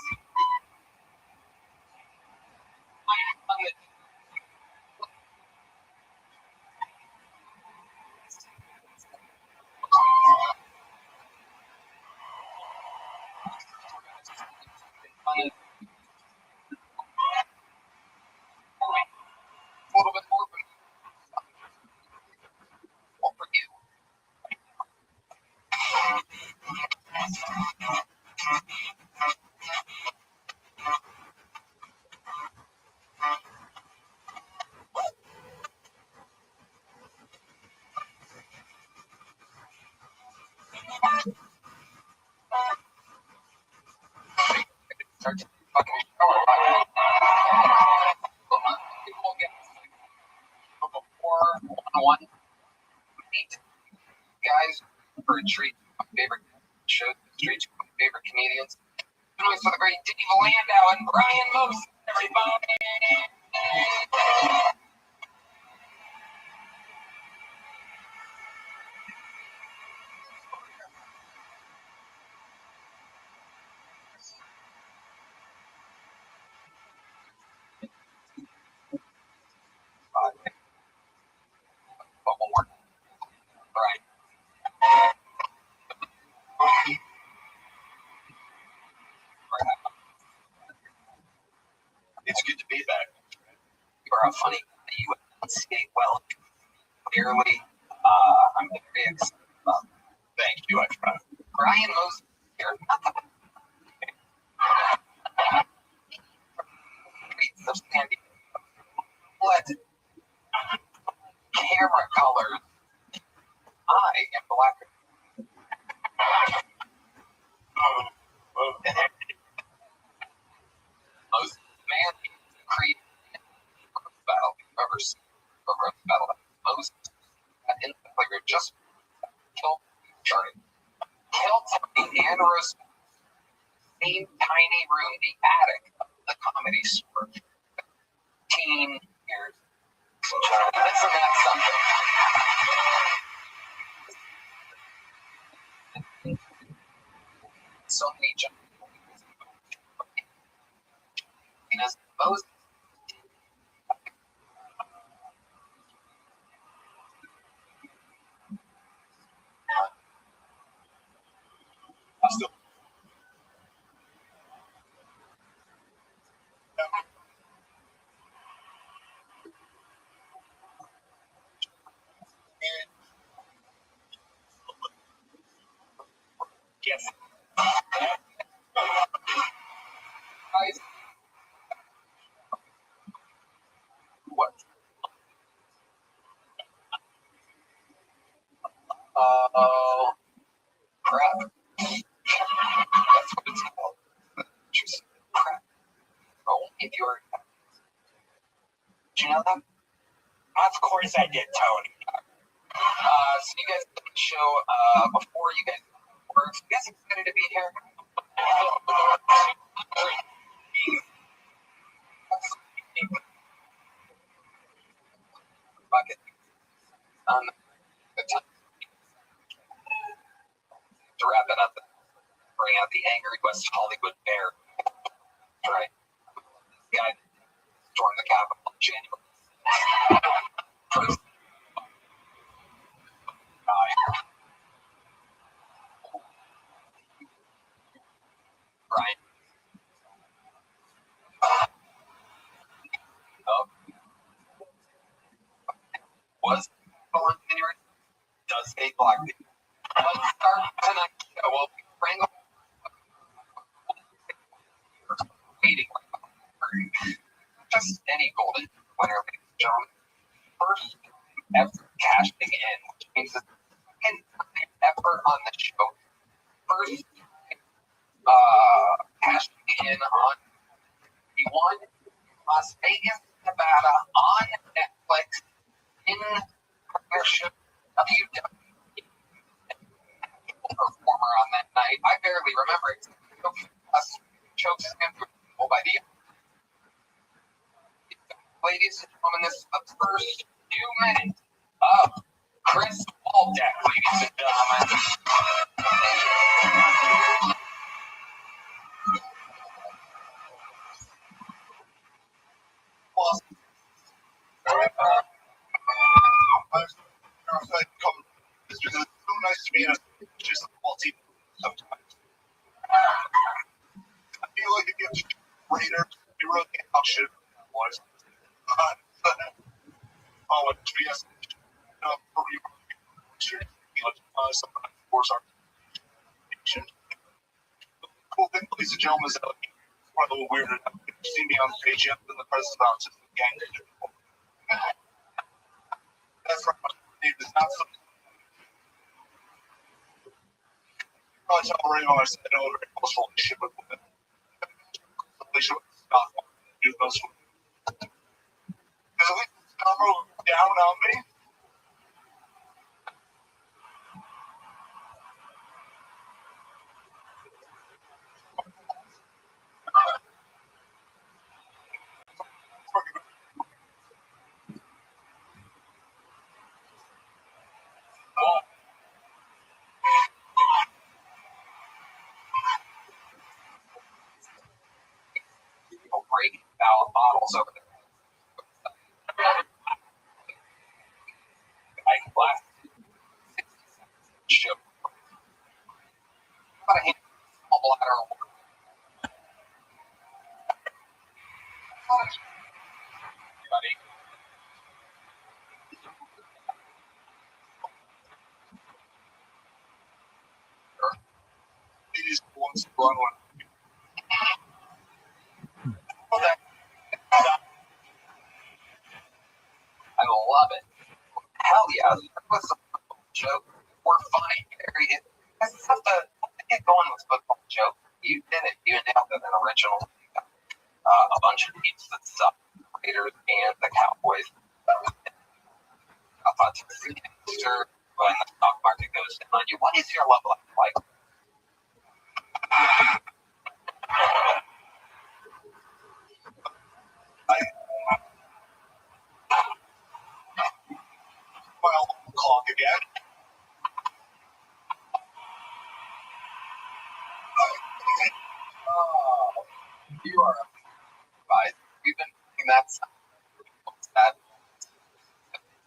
A little bit more for you. Start to fucking we'll get before 101. Meet guys for a treat. My favorite show, treats my favorite comedians. Noise for the great Dave Landau and Brian Most. Everybody. But one more. All right. It's good to be back. You are a funny. You enunciate well. clearly. I'm very excited about it. Thank you. I tried. Brian Moses here. Streets of San Diego. What camera colors? I am black. Most man creed battle you've ever seen. Battle most in the player just killed started. Killed and Rose same tiny room, the attic of the comedy store. 15 years. Isn't that something? So many most Still. Yes. guys. What? Crap. That's what it's called. Just crap. Oh, if you're. Do you know that? Of course I did, Tony. So you guys did the show before you guys were. You guys excited to be here? Bucket. Good time. To wrap it up, bring out the angry West Hollywood bear. That's right. This guy stormed the Capitol in January. First guy. Right. Oh. Was on January. Does hate black people. Let's start tonight's show. We'll be wrangling. Waiting. Just any golden winner, ladies and gentlemen. First ever cashing in, which means the second time ever on the show. First cashing in on the one Las Vegas, Nevada on Netflix in partnership WWE performer on that night. I barely remember it. Chokes him by the ladies and gentlemen, this is the first 2 minutes of Chris Waldeck, ladies and gentlemen. Well, It's because it's so nice to be in a just a football team sometimes. I feel like if you have Raiders, you really can't talk shit about that boys. Oh, and yes, sometimes force our cool thing, ladies and gentlemen, is that one of the weird. You've seen me on stage yet in the presence of autism gang. That's right. It is not something. I tell Ray when I said no, very close relationship with women. Relationship with Scott do those. Because at least Scott wrote down on me. Break bottles over there. I last show. About a hand small bladder of water. Buddy. let's run one. I love it. Hell yeah. What's the football joke? We're fine. You guys have to get going with football joke. You did it. You nailed it. An original. A bunch of teams that suck. Raiders and the Cowboys. I thought to see Mr. when the stock market goes down on you. What is your level of like? Well, clock again. Oh, you are a guys. We've been doing that since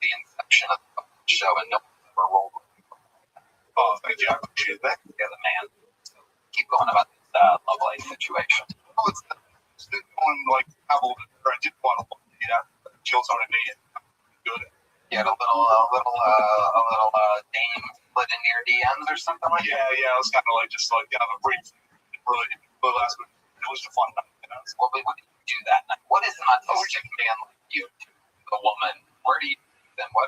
the inception of the show, and no one's ever rolled. Oh, thank you. I appreciate that. You're the man. So keep going about this love life situation. Oh, it's been going like I didn't want to look at that. Chills on me. Good. You had a little dame slid into your DMs or something like that? Yeah, it was kind of like just like kind of a brief. Really last week. It was a fun night. You know? Well, what did you do that night? What is an autistic man like you to a woman? Where do you then? What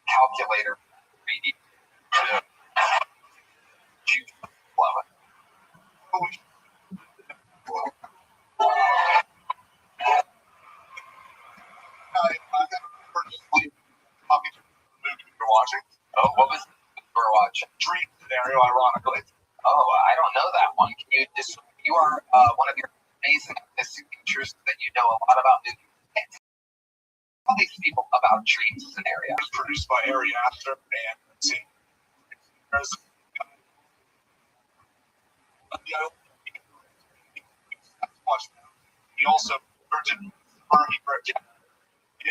calculator read you? You love it. I got sleep talking to the movie we were watching. Oh, what was we were watching? Dream Scenario, ironically. Oh, I don't know that one. Can you just? You are one of your amazing artistic features that you know a lot about movies. Tell these people about Dream Scenario. It was produced by Ari Aster and there's he also directed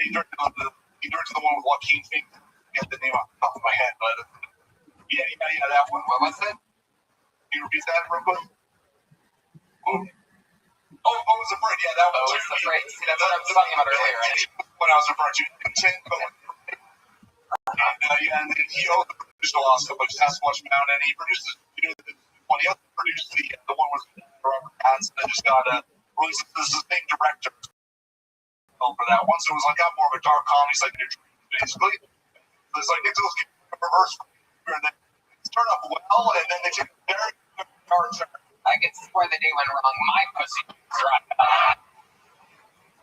he directed the one with Joaquin Phoenix. I get the name off the top of my head, but yeah, that one. What was it? Can you repeat that real quick? Oh, what was Afraid? Yeah, that one. Oh, it's Afraid. See, that's what I was talking about earlier, right? What I was referring to. And then he also produced a lot of stuff like Sasquatch Mountain. He produced one. He also produced the one with Robert Pattinson that just got released. This is the same director for that one. So it was like got more of a dark comedy, like basically. It's like it's reverse, and then it's turned out well, and then they took a very dark turn. I can see where the day went wrong. My pussy is dry.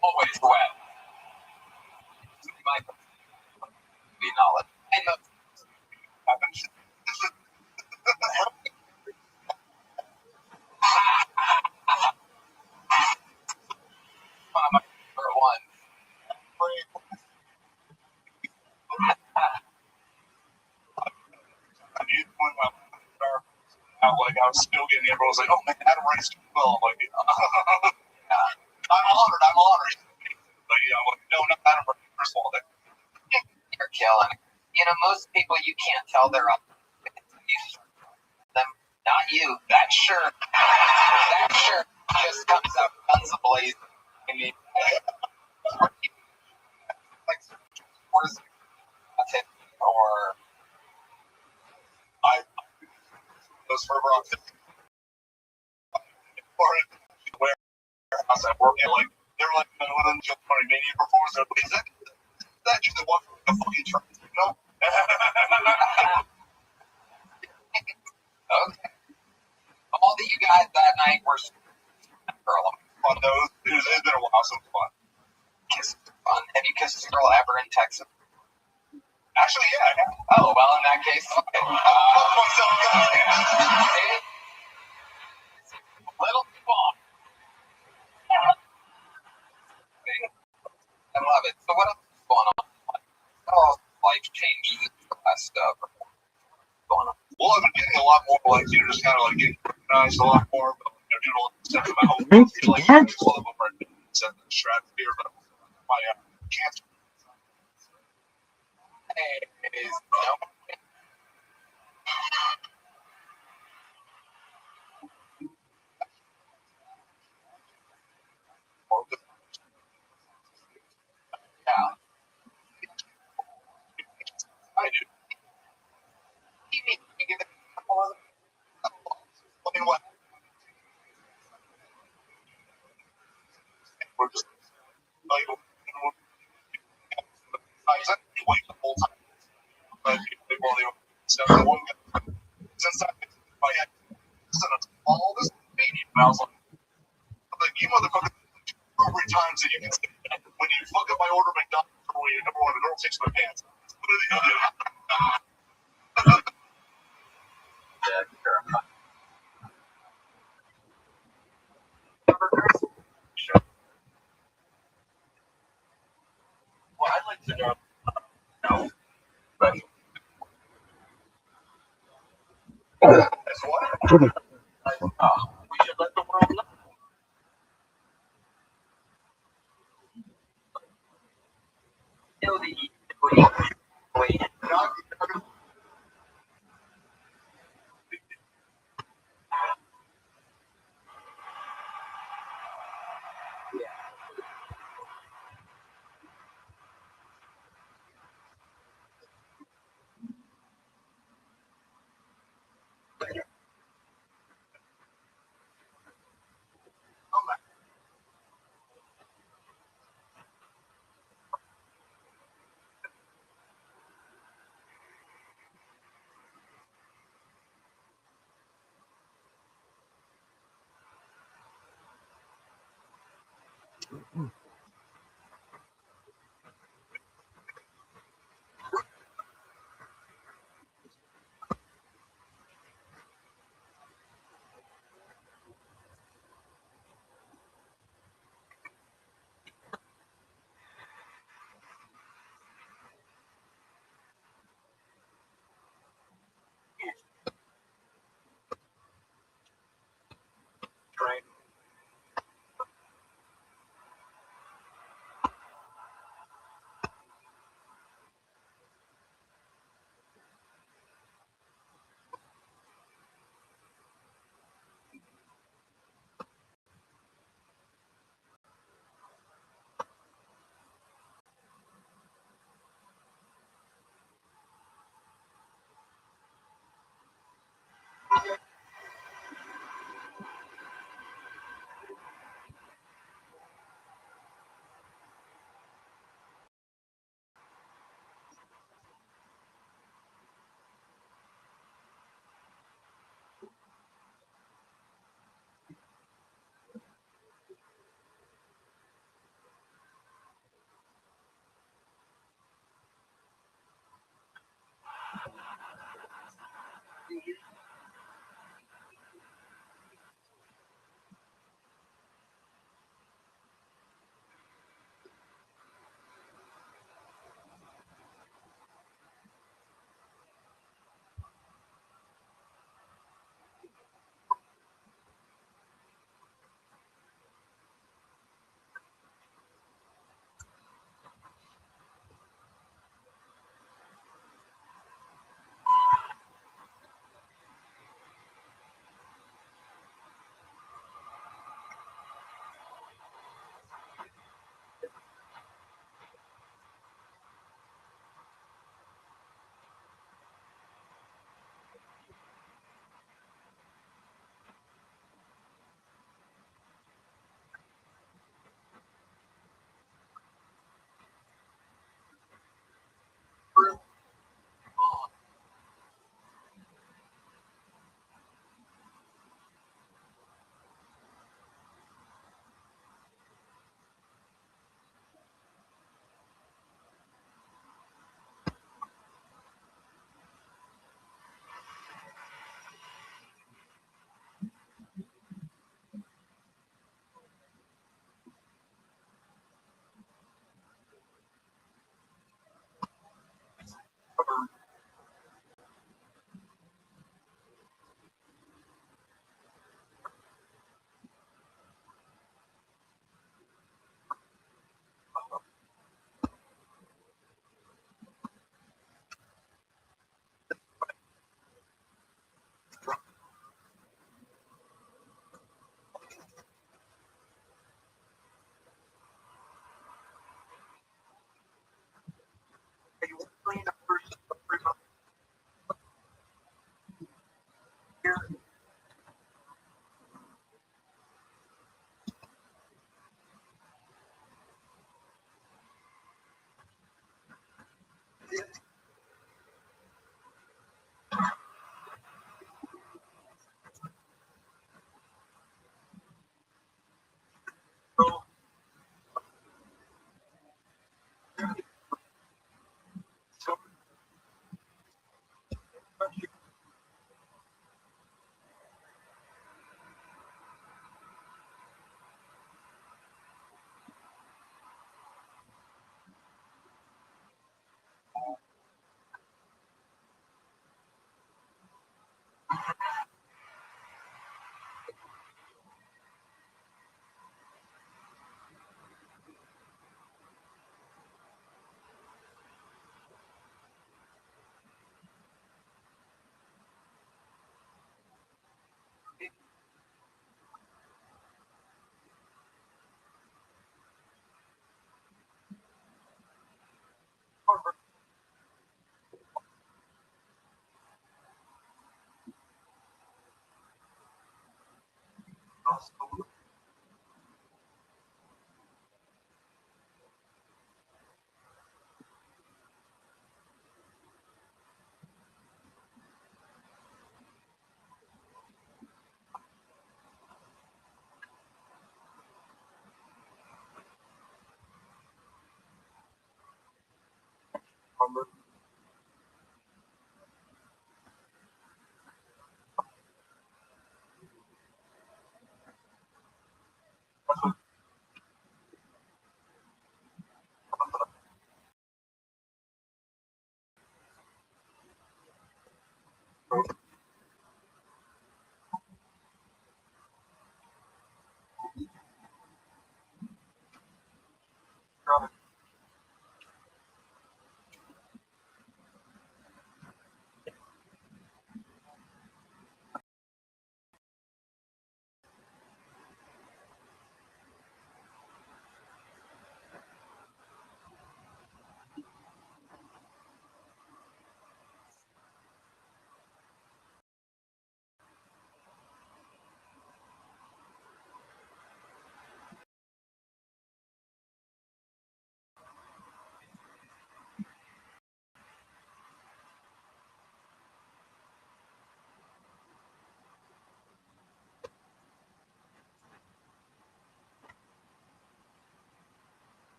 Always wet. My pussy. Be knowledge. I know. One of my favorite ones. I was still getting everyone was like, "Oh man, Adam Ray's doing well." I'm like, I'm honored. But like, no, not Adam Ray. First of all, You're killing it. You know, most people you can't tell they're up. Them, not you. That shirt just comes out guns ablaze. I mean, like, where's it? Or those fervor on warehouse I work at, like they were like one of them Joe Party Mania performers. They're like, is that just the one for the fucking turn? You know? okay. All that you got that night were girl on those. It's been a while, so it's fun. Kiss fun. Have you kissed a girl ever in Texas? Actually, yeah. Oh well, in that case, okay. Little too long. I love it. So what else is going on? Oh, life changes the last stuff going on. Well, I've been getting a lot more like just kind of like getting recognized a lot more, doing all the stuff in my home. Like all of them are set in the stratosphere, but my cancer. Yeah. I do. You give it I mean, what? the one guy was inside my head. Listen, all this media, and I was like, you motherfucker, appropriate times that you can say that when you fuck up my order McDonald's or when you number one, the girl takes my pants. What are you doing? Yeah, sure. Well, I'd like to know. No, but that's what. We should let the world know.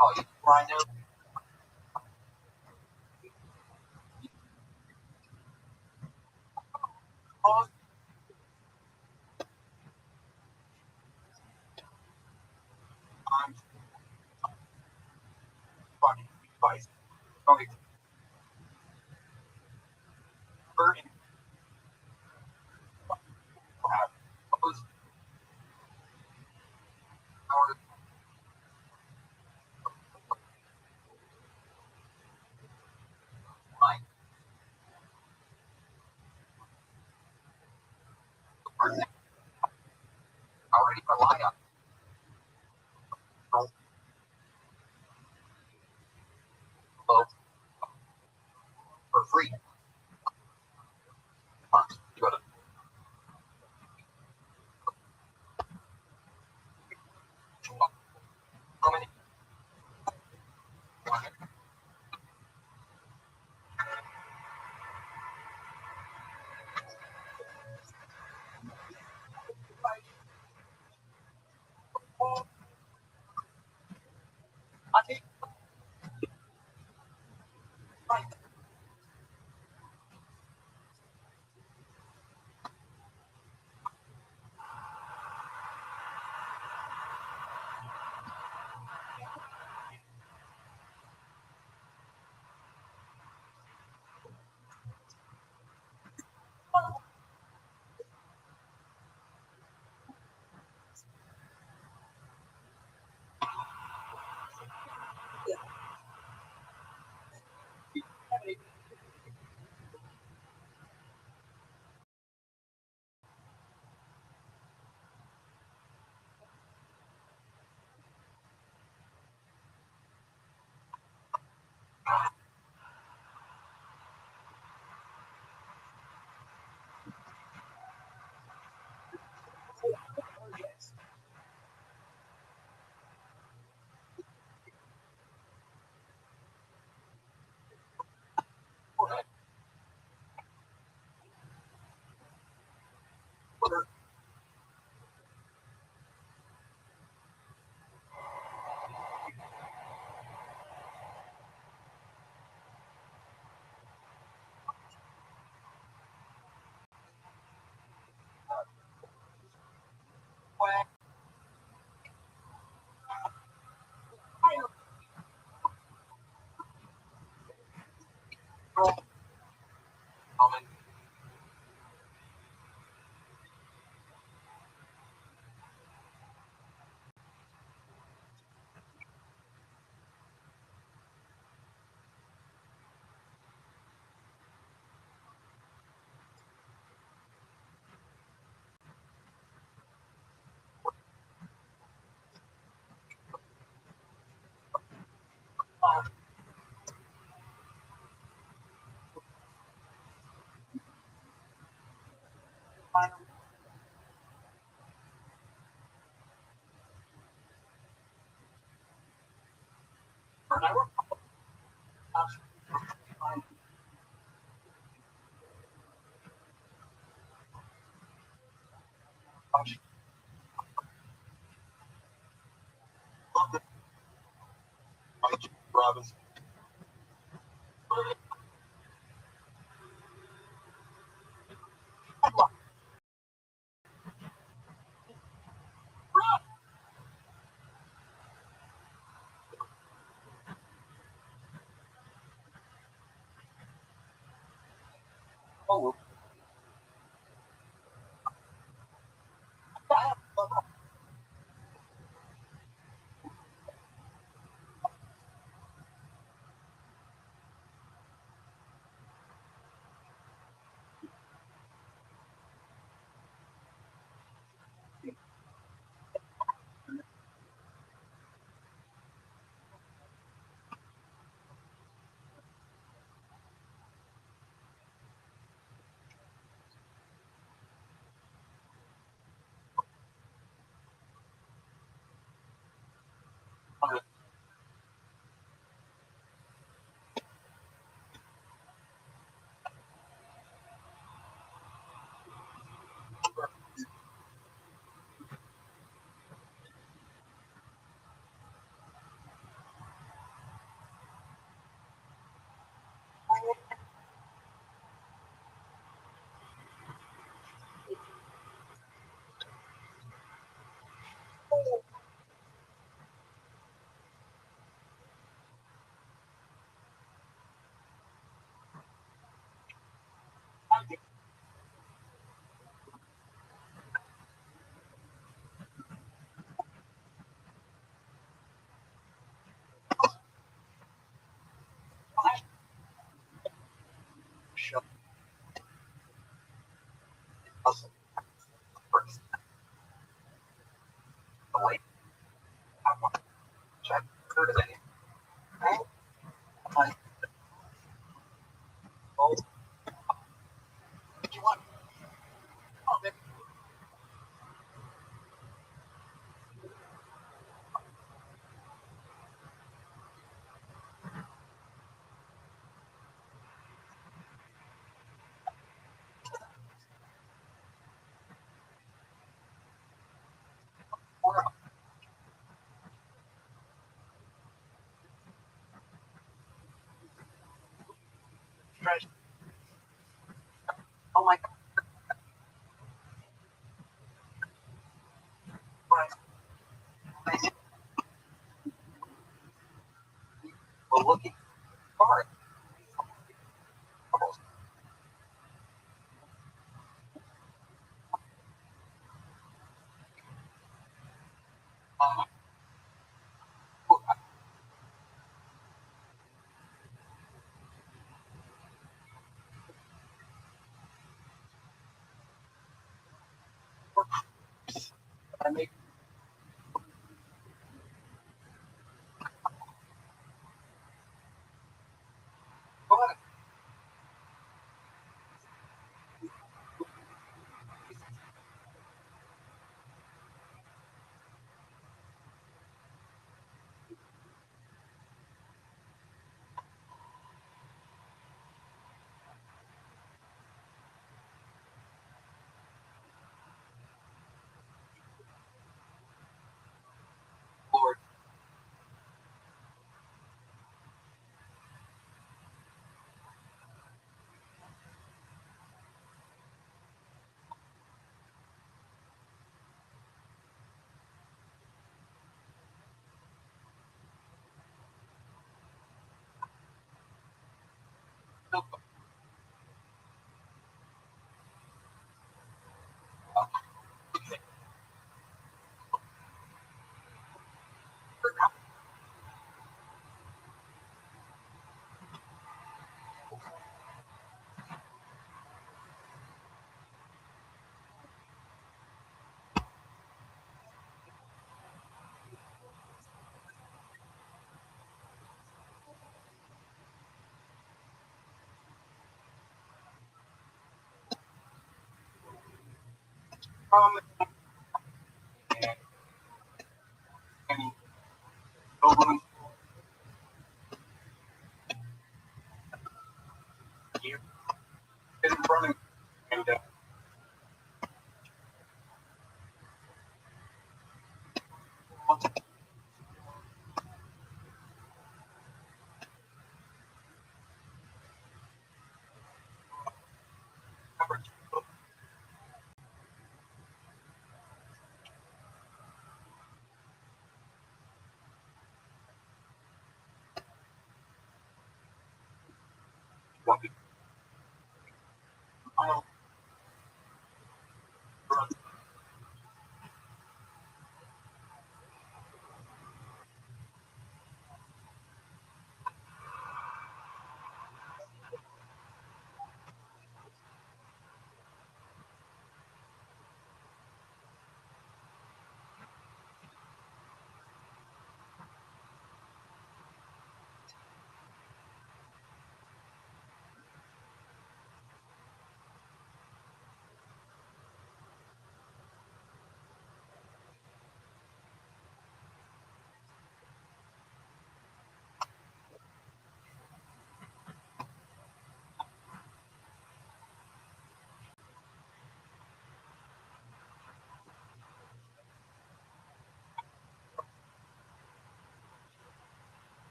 Oh, you rhino. I'm fucking device. Okay, Bert and those hours line are already rely on low for free. You go to how many Robinson.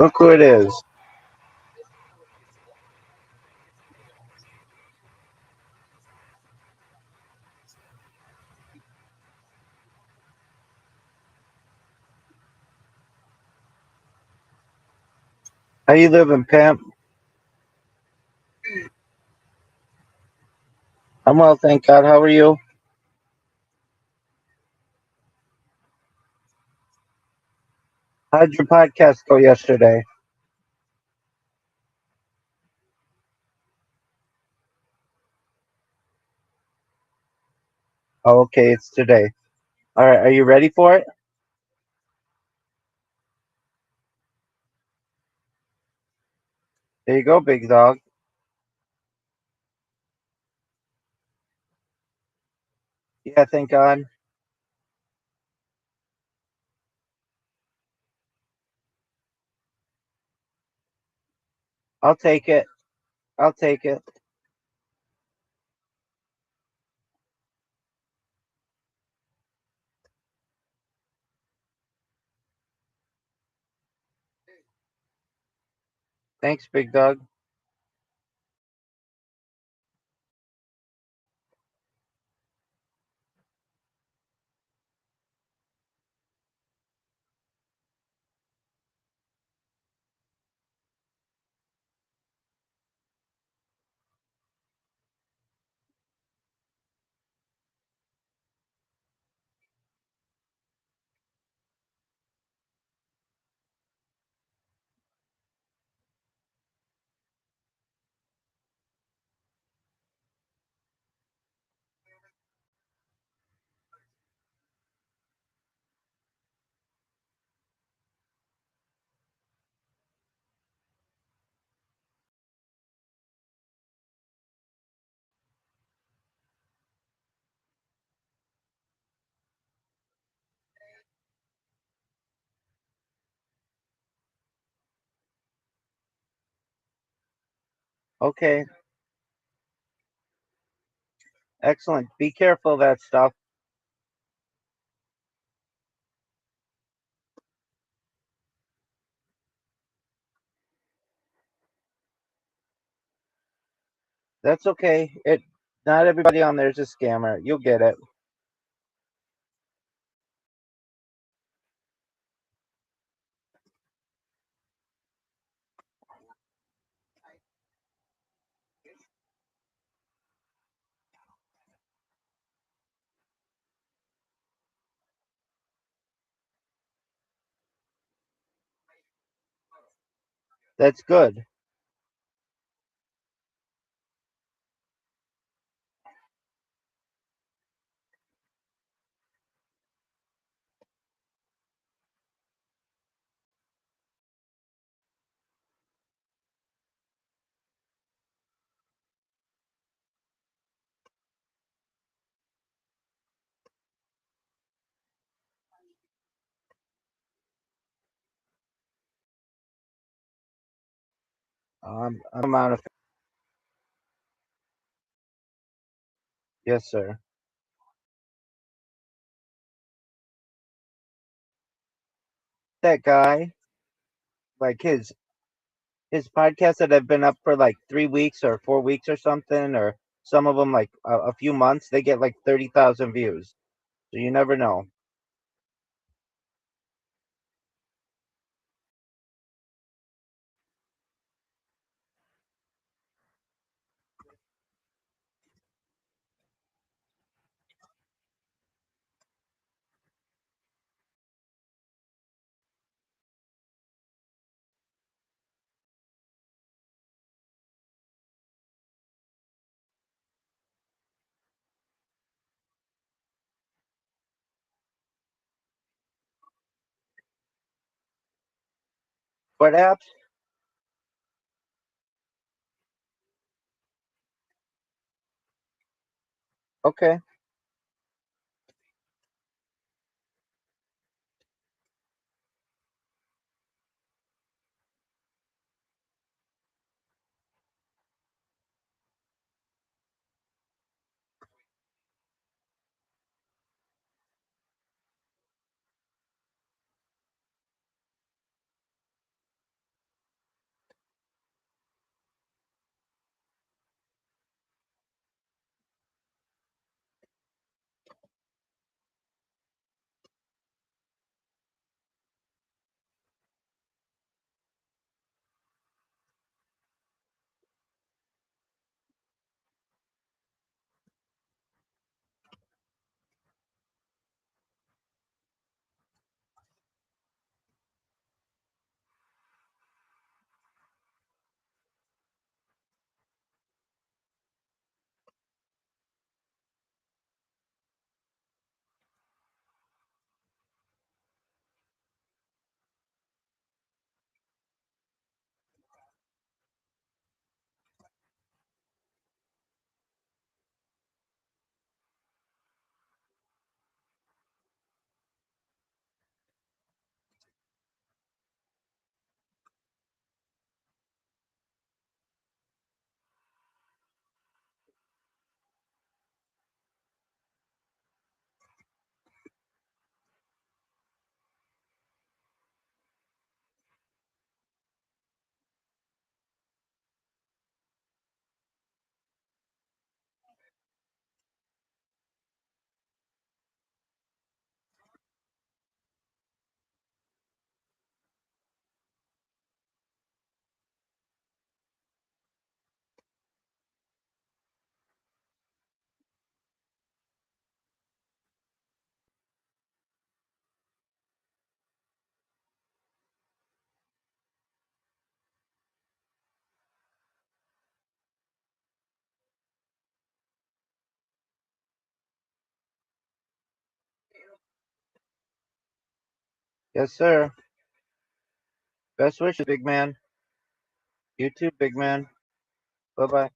Look who it is. How you living, pimp? I'm well, thank God. How are you? How'd your podcast go yesterday? Oh, okay, it's today. All right, are you ready for it? There you go, big dog. Yeah, thank God. I'll take it. I'll take it. Thanks, big dog. Okay, excellent. Be careful of that stuff. That's okay. It not everybody on there is a scammer. You'll get it. That's good. I'm out of. Yes, sir. That guy, like his podcasts that have been up for like 3 weeks or 4 weeks or something, or some of them like a few months, they get like 30,000 views. So you never know. What apps? Okay. Yes, sir. Best wishes, big man. You too, big man. Bye bye.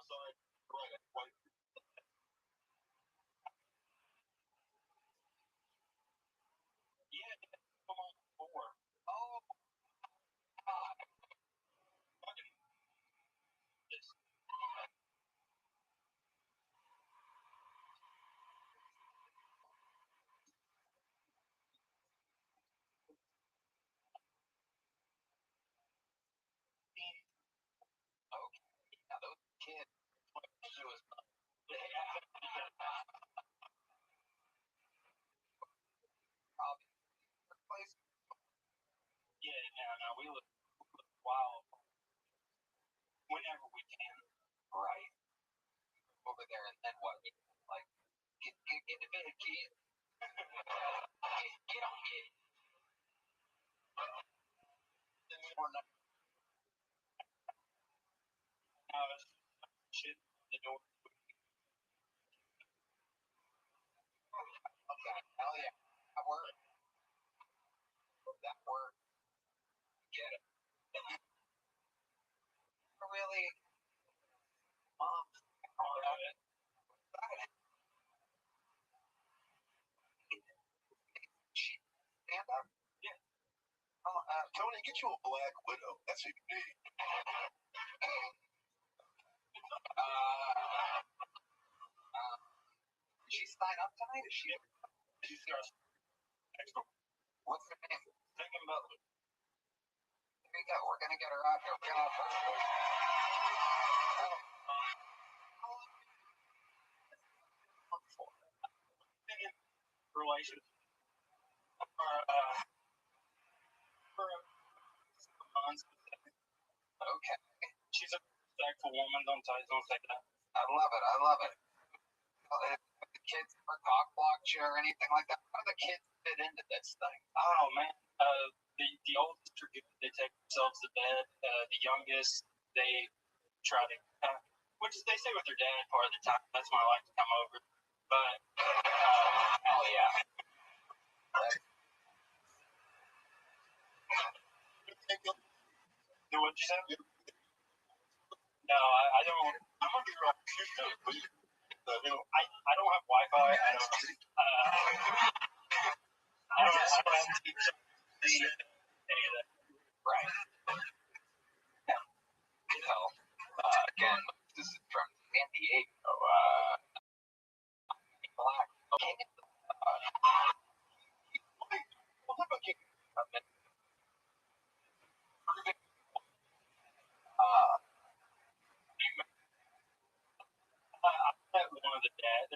outside. Right. White. Yeah, come on, 4. Oh, God. Fucking this. Okay. Yeah, those kids. She was probably her place. Yeah, no, we look wild whenever we can. Right. Over there, and then what? Like, get to bed, kid. Get on, kid. Or not. Now it's shit on the door. Okay. Hell yeah. That worked. That worked. Get it. Really? Mom. Alright. Stand up? Yeah. Oh, Tony, get you a black widow. That's what you need. She's signed up tonight? Is she? She's got next door. What's her name? Thinking about it. Here you go. We're gonna get her out here. We're gonna have her. Thinking relations. Or, for months. Okay. She's a respectful woman. Don't say that. I love it. I love it. If the kids ever cock blocked you or anything like that, how do the kids fit into this thing? Oh man. The oldest are good. They take themselves to bed. The youngest, they try to, which they stay with their dad part of the time. That's when I like to come over. But Hell yeah. do what you said? No, I don't. I'm gonna be real. I don't have Wi-Fi. I don't have any of that. Right. You know, again, this is from San Diego. Black. Okay. I met one of the dads.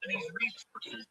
these resources.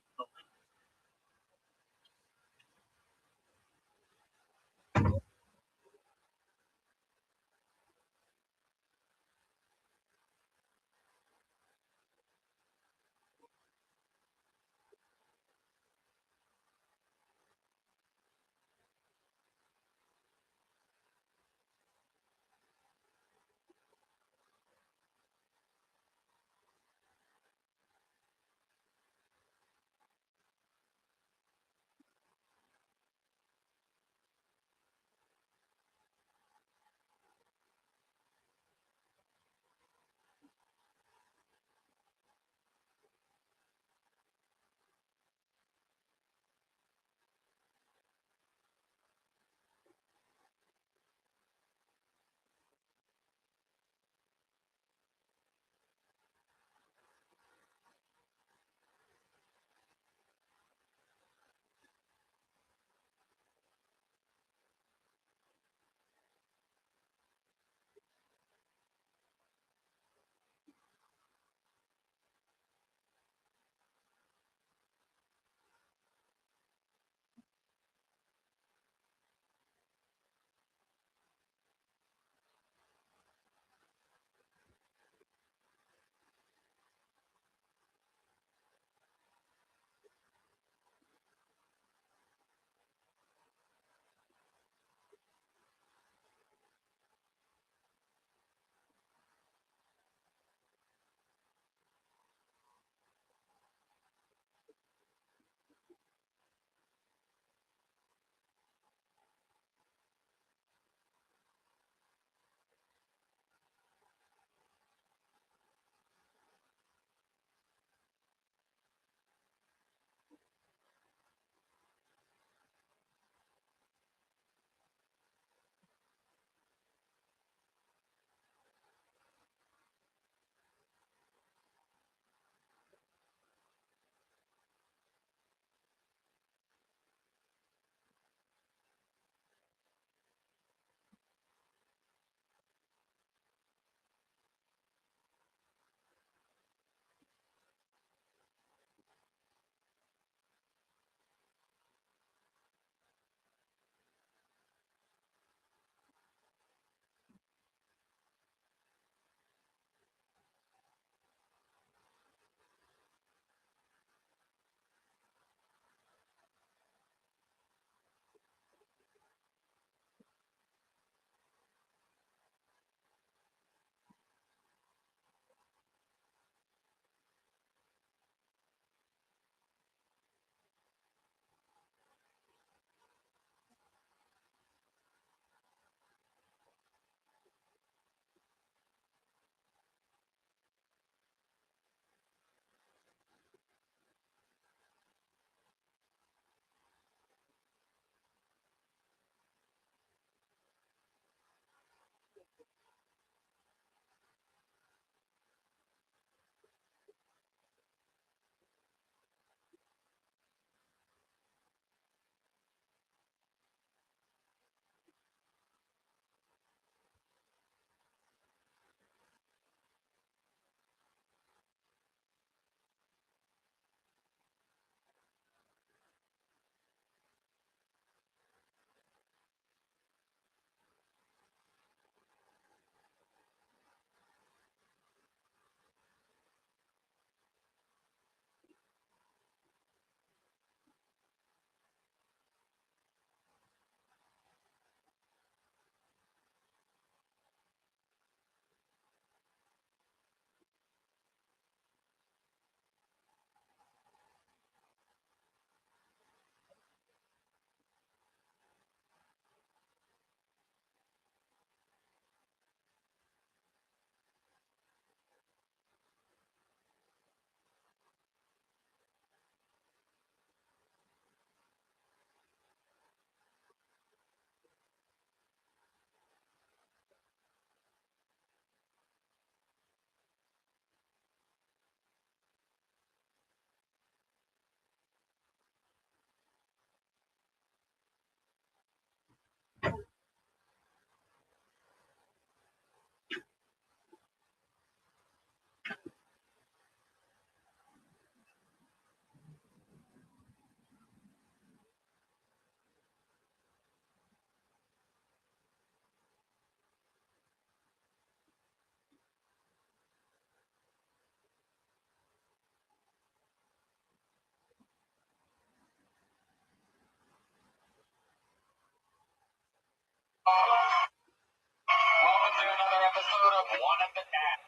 One of the dads.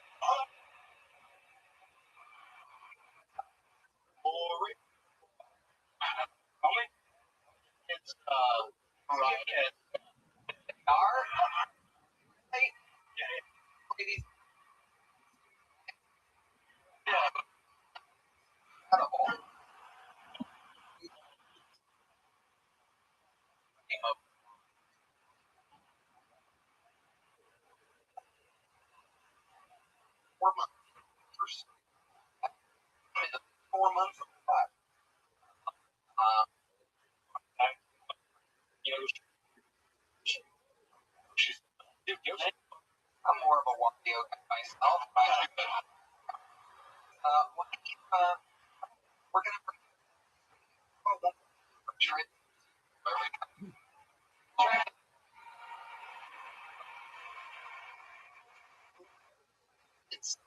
Glory. Only it's Ryan. Are Yeah. ladies Yeah. incredible. Came up 4 months. 4 months of that. You know, She's I'm more of a walkie guy myself. We're gonna bring it's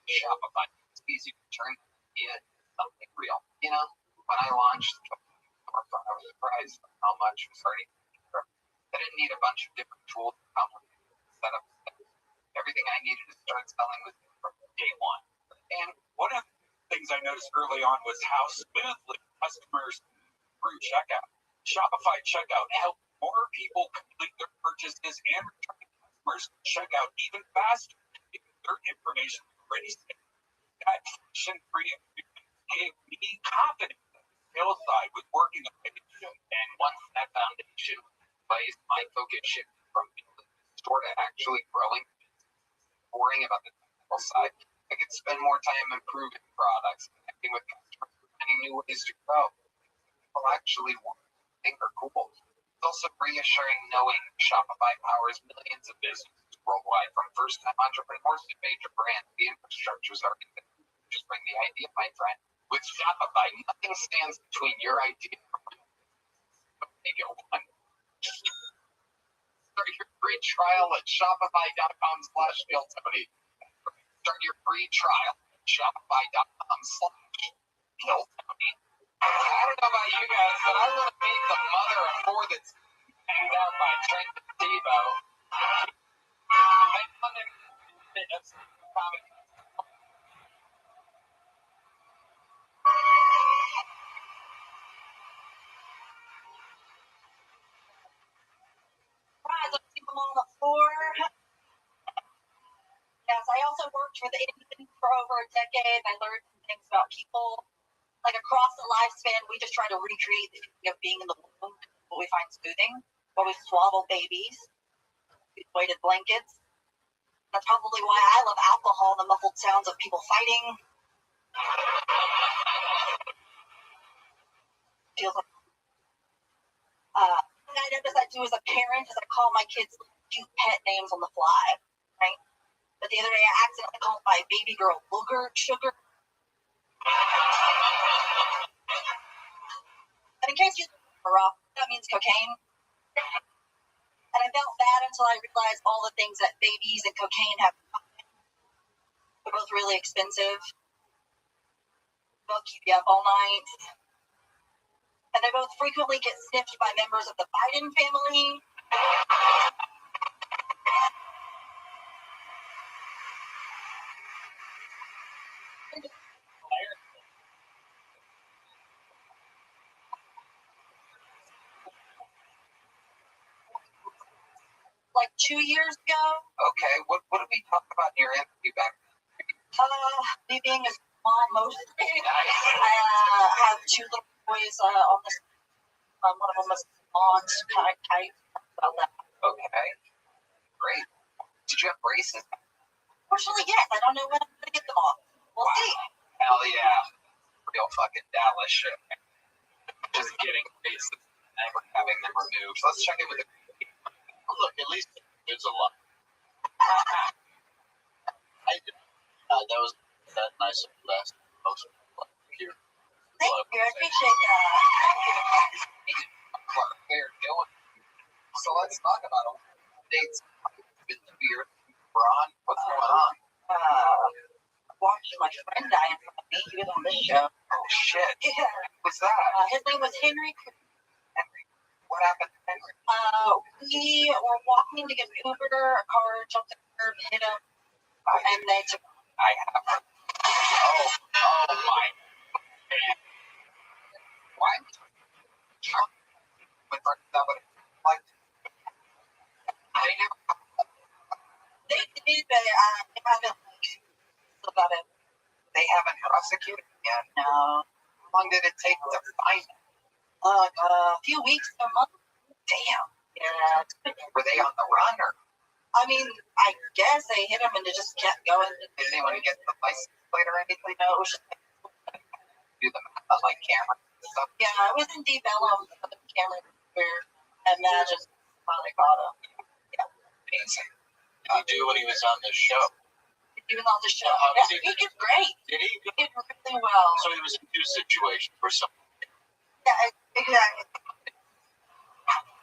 Shopify. It's easy to turn it something real. You know, when I launched, I was surprised at how much was already. I didn't need a bunch of different tools, complicated setup. Everything I needed to start selling was from day one. And one of the things I noticed early on was how smoothly customers through checkout. Shopify checkout helped more people complete their purchases and returning customers check out even faster because their information was already saved. That friction-free experience gave me confidence that the sales side was working effectively. And once that foundation was in place, my focus shifted from building the store to actually growing, worrying about the technical side. I could spend more time improving products, connecting with customers, finding new ways to grow. People actually want to think are cool. It's also reassuring knowing Shopify powers millions of businesses worldwide, from first-time entrepreneurs to major brands. The infrastructure's already there. Just bring the idea, my friend. With Shopify, nothing stands between your idea and make it one. Start your free trial at shopify.com/GuiltTony. Start your free trial at shopify.com/GuiltTony. I don't know about you guys, but I want to meet the mother of four that's hanged out by Trent Devo. Guys, I see them on the floor. Yes, I also worked for the Indian for over a decade. I learned some things about people. Like across the lifespan, we just try to recreate the feeling of being in the womb, what we find soothing, while we swaddle babies, we weighted blankets. That's probably why I love alcohol and the muffled sounds of people fighting. Feels like thing I notice I do as a parent is I call my kids cute pet names on the fly, right? But the other day I accidentally called my baby girl Booger Sugar. And in case you are rough, that means cocaine. And I felt bad until I realized all the things that babies and cocaine have. They're both really expensive. They'll keep you up all night. And they both frequently get sniffed by members of the Biden family. Like 2 years ago. Okay, what did we talk about in your interview back? Me being his mom mostly. Nice. I have 2 little boys on this. One of them is blonde, kind of tight. About that. Okay, great. Did you have braces? Fortunately, yes. I don't know when I'm going to get them off. We'll see. Hell yeah. Real fucking Dallas shit. Just getting braces and never having them removed. Let's check in with the. Look, at least it's a lot. That was that nice of last post here. Thank you. I appreciate that. What they're doing. So let's talk about them. Dates. It's been 2 years. We're on. What's going on? Watched my friend die in front of me. He was on this show. Oh shit. Yeah. What's that? His name was Henry. What happened to Henry? We were walking to get Uber. A car jumped in hit him, and they took. I have. Oh my. Why? With somebody like they never. They did, but they haven't still got it. They haven't prosecuted yet. No. How long did it take to find them? A few weeks, a month. Damn. Yeah. Were they on the run or? I mean, I guess they hit him and it just kept going. Did anyone get the license plate or anything? No, it was just Do them on like camera and stuff? yeah, I was in Deep Ellum, the camera where and that just finally caught him. Amazing. He do when he was on the show. He was on the show. How Yeah, did he did great. Did he? He did really well. So he was in two situations for some. Yeah, exactly.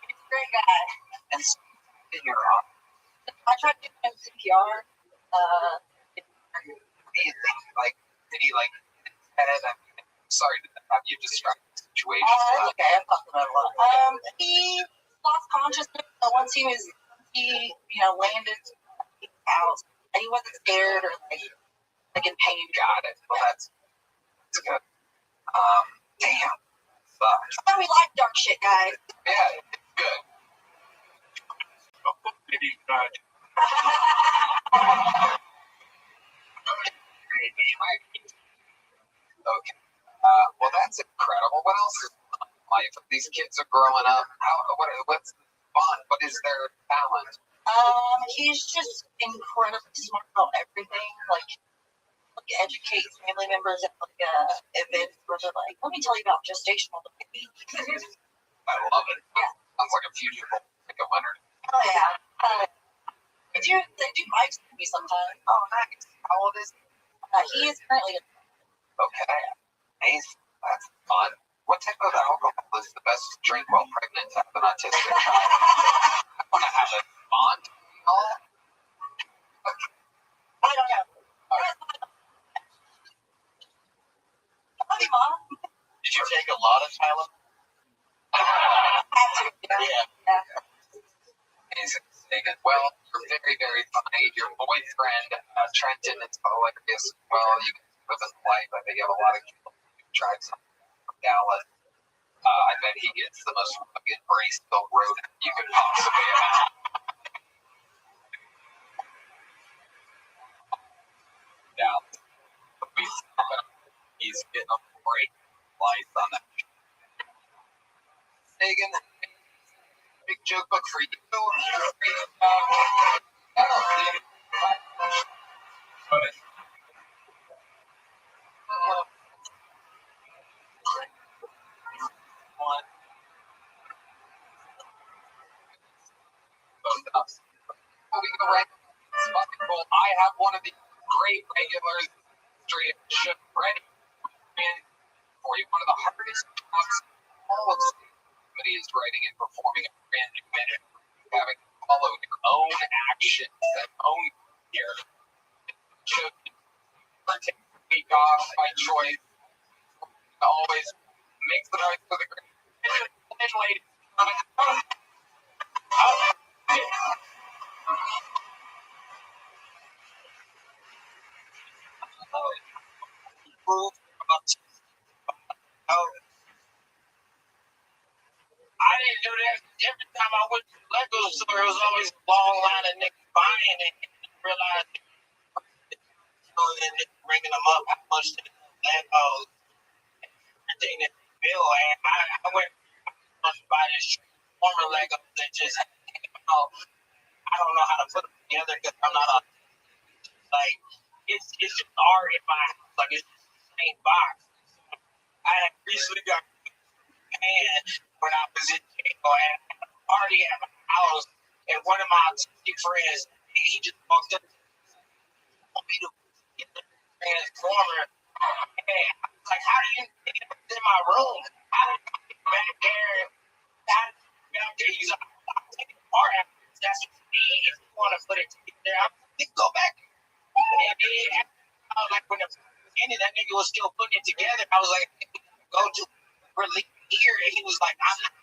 He's a great guy. And in your office, I tried to do him CPR. did he like head? I'm sorry to have you describe the situation. It's okay. I'm talking about a lot. He lost consciousness once he landed out, and he wasn't scared or like in pain. Got it. Well, that's good. Damn. Sucks. So we like dark shit, guys. Yeah, it's good. Did he? Okay. Well, that's incredible. What else is on life? These kids are growing up. What's fun? What is their talent? He's just incredibly smart about everything. Like educates family members at events where they're like, "Let me tell you about gestational baby." I love it. Yeah. Sounds like a future like a winner. Oh yeah. They do bikes with me sometimes. Oh, nice. How old is he? He is currently. Okay. Nice. That's fun. What type of alcohol is the best to drink while pregnant to have an autistic child? I want to have a bond. I don't know. Love you, Mom. Did you take a lot of Tylenol? Have to. Yeah. Amazing. Well, you're very, very funny. Your boyfriend, Trenton, is hilarious as well. You can live his life. I think you have a lot of people who tried something from Dallas. I bet he gets the most rugged Braceville road you could possibly imagine. Dallas. He's getting a great life on that. Megan, big joke book for you. I have one of the great regulars straight ready for you. One of the hardest jobs all of somebody is writing and performing a brand new minute, having to follow your own actions, that own here. Should take a week off by choice. Always makes the noise for the great. And ladies, I didn't do that. Every time I went to the Lego store, it was always a long line of niggas buying it. And realized, and then ringing them up how much the Legos, everything that they build. And I went to buy this former Lego that just came out. I don't know how to put them together because I'm not like it's just art in my house. Like it's the same box. I had recently got and when I was in Chicago at a party at my house, and one of my autistic friends, he just walked up to me to get the transformer. And I was like, how do you get it in my room? How did you get back there? How did you get out there? He's like, I'll take it apart after this. That's what you need. If you want to put it together, I'm like, go back. And then, like, when the ended, that nigga was still putting it together. I was like, go to relief here, and he was like, I'm not.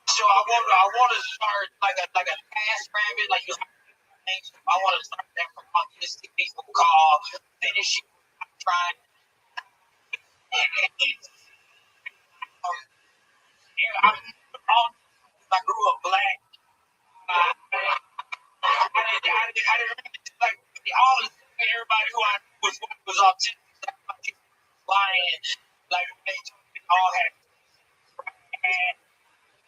So I want to start like a task rabbit, like you I want to start that from autistic people call finishing trying. I grew up black. I didn't like all everybody who I was autistic, lying, like they all had. And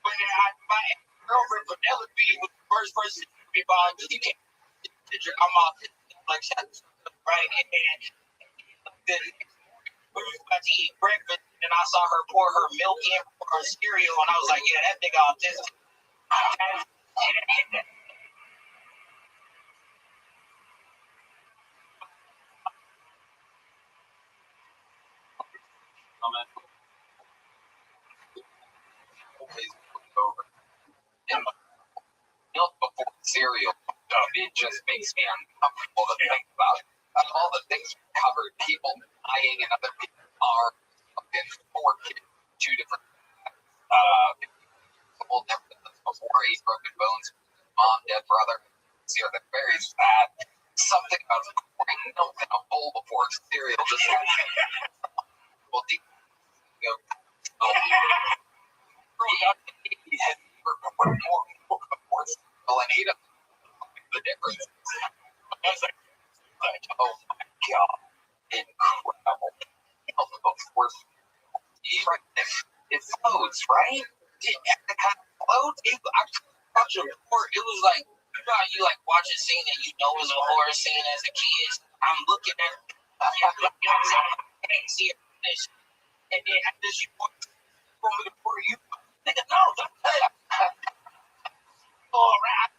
when my girlfriend Penelope was the first person to be about, you can't. I'm autistic, like right, and then we were about to eat breakfast, and I saw her pour her milk in for her cereal, and I was like, yeah, that nigga autistic. Milk before cereal, it just makes me uncomfortable to think about. Of all the things we covered, people dying and other people are fucking 4 kids, 2 different couple different before 8 broken bones, mom, dead brother. See, the very sad. Something about pouring milk in a bowl before cereal just well, the difference. I was like, oh my god, incredible. Of course, it floats, right? It kind of floats. I watched it before. It was like, you know how you like watch a scene and you know it's a horror scene as a kid. I'm looking at it. I can't see it finish. And then after you want me to pour you, nigga, no, don't play. All right.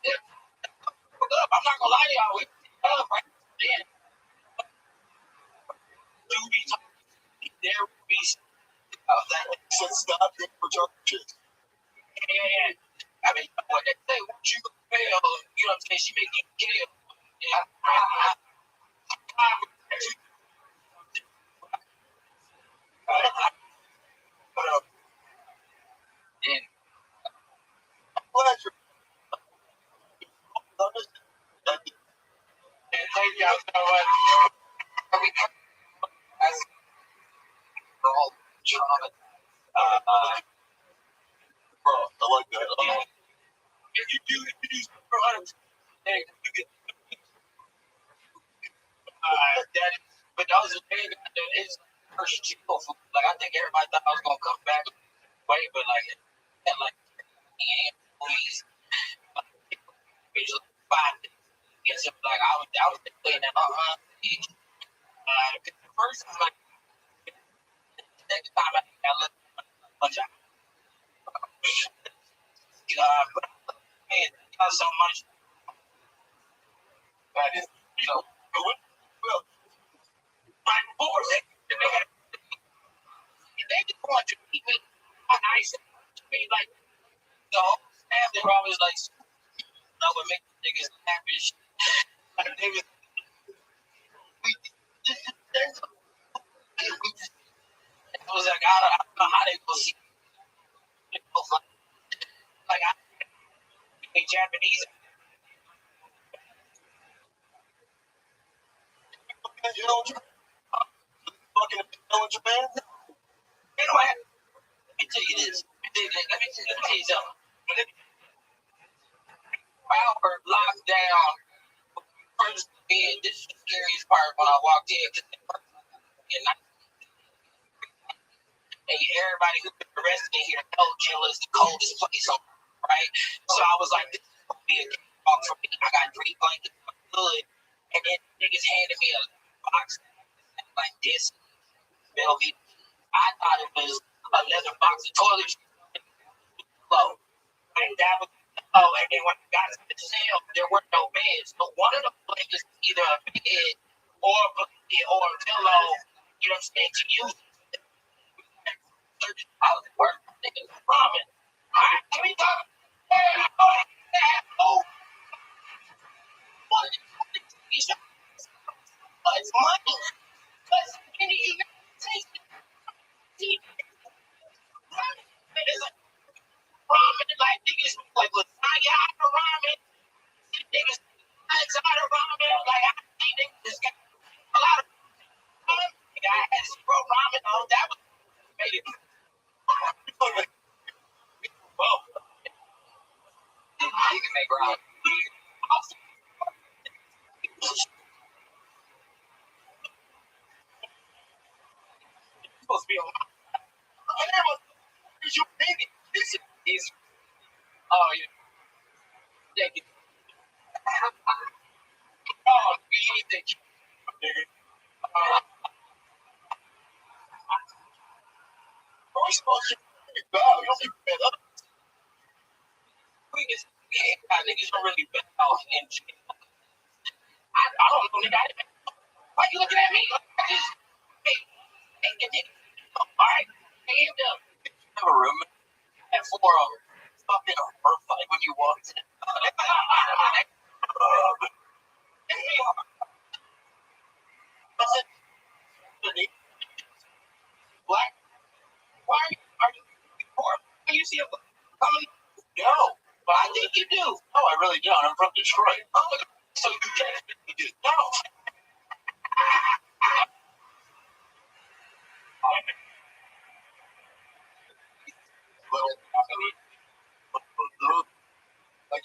I'm not gonna lie to y'all. We right then. Do be talking. There will be that stop it for churches. And I mean, what they say, what you gonna fail? You know what I'm saying? She make you kill. Yeah. And pleasure. And thank y'all so much. As for all trauma. Bro, I like that. If you do, hey, you get that. But that was the thing. It's first chill food. Like I think everybody thought I was gonna come back way, but like, and like, please, usually 5 days. Yes, like I was playing that the first time, like, the second time I looked a bunch of but man, y'all so much. That is, you know, well, my board, they just want to keep me nice to me, like the whole staff. They were always like, no, what makes niggas happy? Like they was, it was like I don't know how they go see. Like I speak Japanese. You know fucking Japan? You know what? Let me tell you this. Let me tell you something. Albert locked down first bed. This is the scariest part when I walked in. And everybody who's been arrested in here knows jail is the coldest place on earth, right? So I was like, this is going to be a walk for me. I got 3 blankets for good. And then niggas handed me a box like this. Velvet. I thought it was a leather box of toiletries. Low. And that was and then when I got to the cell, there were no beds. So one of the blankets was either a bed or a blanket or a pillow, you know what I'm saying, to use. I was working niggas ramen. Alright, can we talk? It's money. Because in the United States, ramen, like niggas like lasagna ramen. Niggas Brown. Supposed to be a lot. You baby. He's oh yeah. Yeah. Oh, you think We're supposed to be bad. We don't get fed up. niggas don't really bet off in jail. I don't know, nigga. Why you looking at me? Hey, get nigga. All right, hand up. Have a room and for a fucking bird fight when you walked in. Black? Why are you poor? You see a coming? No, but I think you do. No, I really don't. I'm from Detroit. Oh, so you definitely do. No. Like,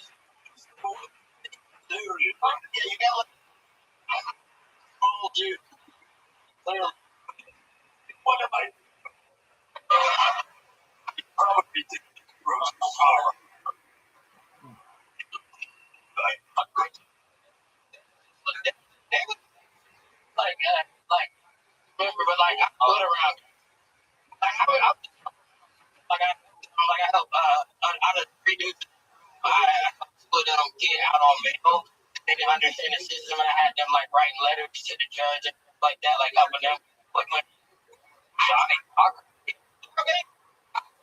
dude, Yeah, you got like oh, dude. Literally, what am I? Probably did. like, remember, but like, I put around, like, I help, out of 3 dudes, I put them get out on bail. They didn't understand the system, and I had them like writing letters to the judge and like that, like helping them. Like when okay,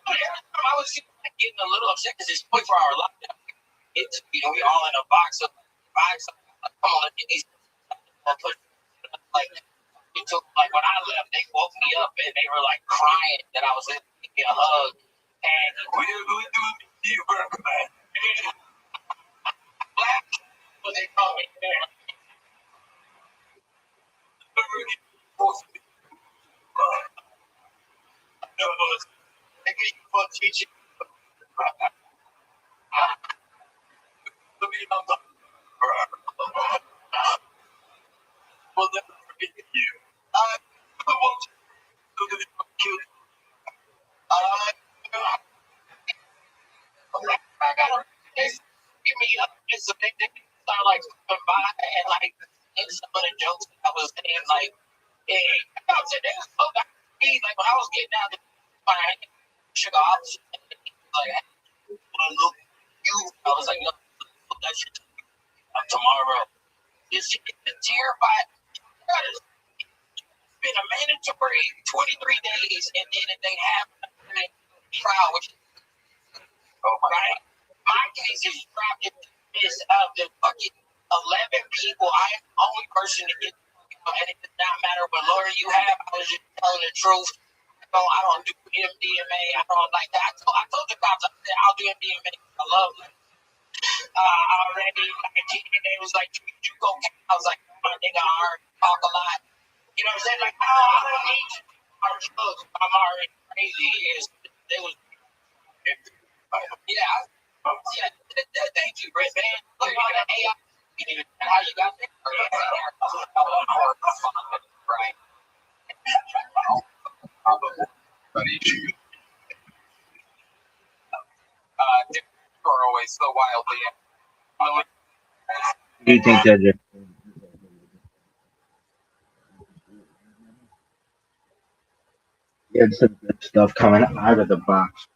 every time I was getting a little upset because it's 24-hour lockdown. It's we all in a box of like, come on, these like it took like when I left, they woke me up and they were like crying that I was giving me a hug. And What are you going to do with you, man? Black, what they call me there. No, They get you for teaching. let me know. We'll never forget you. I won't go to the cute. I got her. They give me up. It's a big thing. Start like coming by and like in some of the jokes I was saying like, hey, I was saying they was so bad. Like when I was getting out, I sugar off. Like, look, you. I was like, no, that shit tomorrow. This shit is terrified. It's been a mandatory 23 days, and then if they have a trial, which right, my case is dropped in this of the fucking 11 people. I am the only person to get, and it does not matter what lawyer you have. I was just telling the truth. I don't do MDMA. I don't like that. I told the cops, I said, I'll do MDMA. I love it. Already, they was like, you go. I was like, my nigga, I already talk a lot. You know what I'm saying? Like, oh, I don't need to. I'm already crazy. They was, yeah. Thank you, Brett, man. Look on the AI. How you got there? Right. Are always so wildly. What do you think, Judge? You had some good stuff coming out of the box.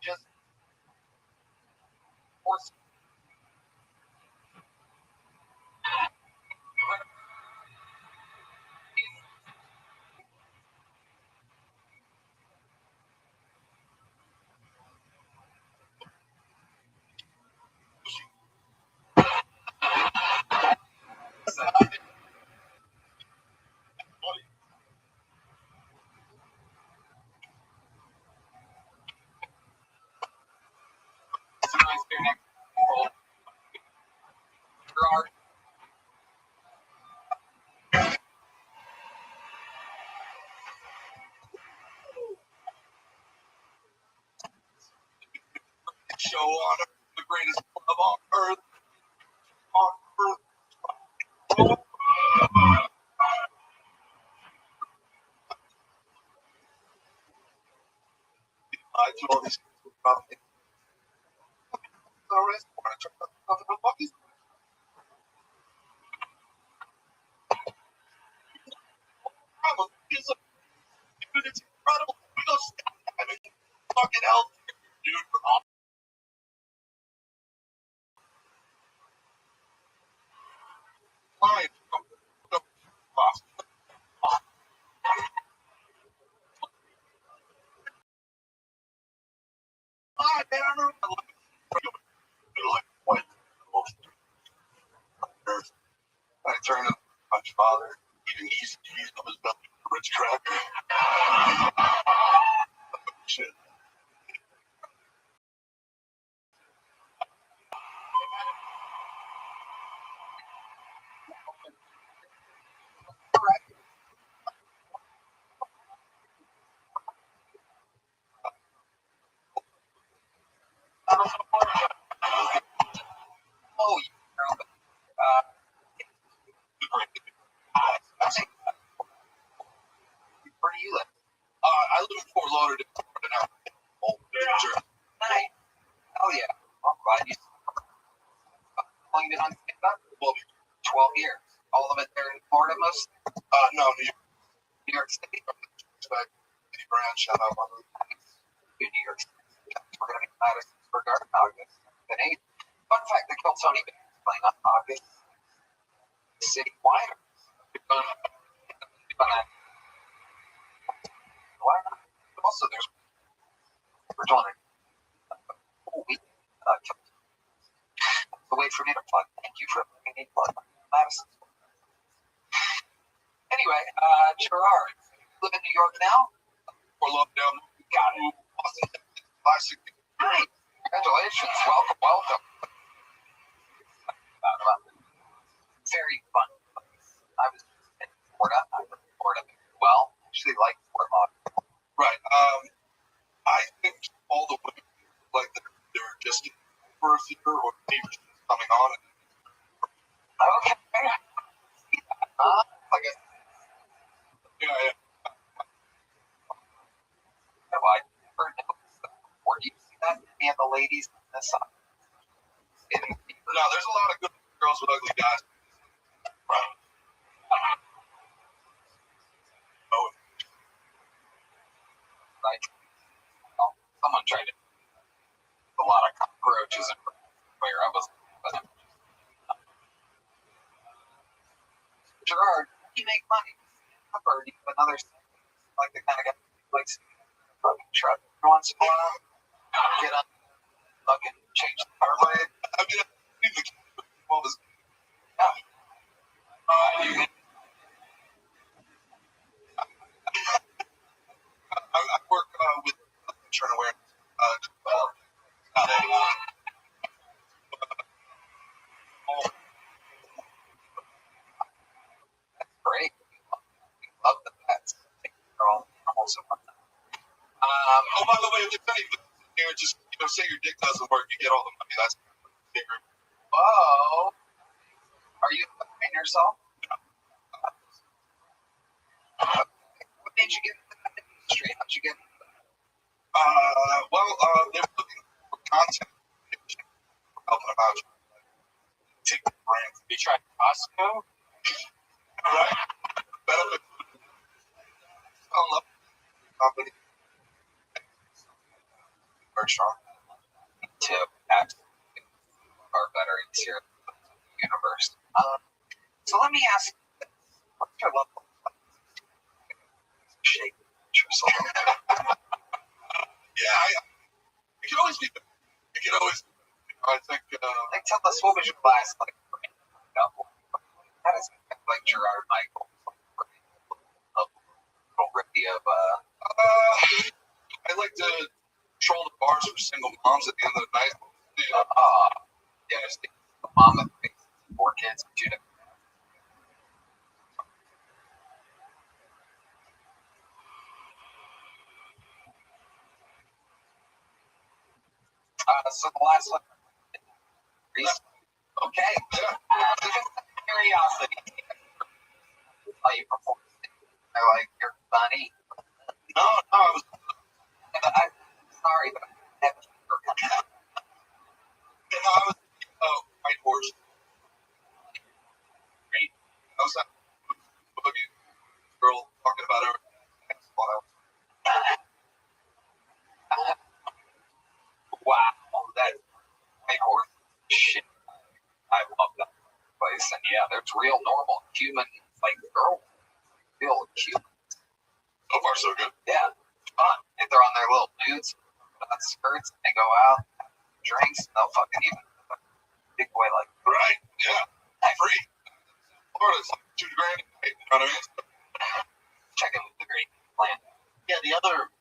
Just force. Gerard, show on the greatest club on earth. On earth. I do all these probably. The rest want to try to bucket. Problem is, it's incredible. We go fucking hell, dude. For all life. I never. What? I turn to my father, eating easy cheese on his belly, rich cracker. Shit. Oh, where do you live? I live in Fort Lauderdale, Florida now. Oh, sure. Nice. Oh, yeah. I'm glad you. How long you been on TikTok? 12 years. All of it there in Florida, most? No, New York City. Any brand, shout out on New York City. We're going to be in Madison Square Garden August. The 8th. Fun fact, the Kiltony Band is playing on August City Choir. Also, there's we're doing a whole week. The way for me to plug. Thank you for letting me plug Madison. Anyway, Gerard, you live in New York now? Or Lauderdale. Got it. Austin, classic. Hi. Congratulations. Welcome, welcome. Very fun. I was in Florida. I live in Florida well. Actually, like Fort Lauderdale. Right. I think all the women like they're just for a year or maybe coming on. Okay. I guess. Yeah. Well, I heard before. Do you see that? And the ladies in the side. No, there's a lot of good girls with ugly guys. Right. Oh. Right. Well, someone tried to. A lot of cockroaches and where I was. Gerard, you make money. I've already another like the kind of guy who likes fucking truck once in a while. Get up, fucking change the car light. I mean, all this. I work with turn awareness. Great. Love Here, just say your dick doesn't work, you get all the money. That's bigger. Whoa. Are you fucking yourself? What made you get into the industry? How'd you get into that? They were looking for content. Helping them out. Take the brand. You tried Costco? Right? Benefit. I love the company. Very strong. To absolutely far better here in the universe. So let me ask you this. What's your level of shake yourself? Yeah, it can always be. It can always. I think. Like, tell us, what was your last like? How does it like Gerard Michael? Already of I like to troll the bars for single moms at the end of the night. yeah, just the mom with 4 kids, 2 different. So the last one. Okay. Just curiosity. How you perform? I like you're funny. No, I was. I'm sorry, but I have White horse. Great. I was that boogie girl talking about her. Wow, that white horse shit. I love that place, and yeah, there's real normal human like girls, real cute. So far, so good. Yeah, it's fun. They throw on their little nudes, skirts, and they go out, drinks, and they'll fucking even big boy like. Right? Yeah. Free. Florida's like $2 grand. You know what I mean? Check in with the great plan. Yeah. The other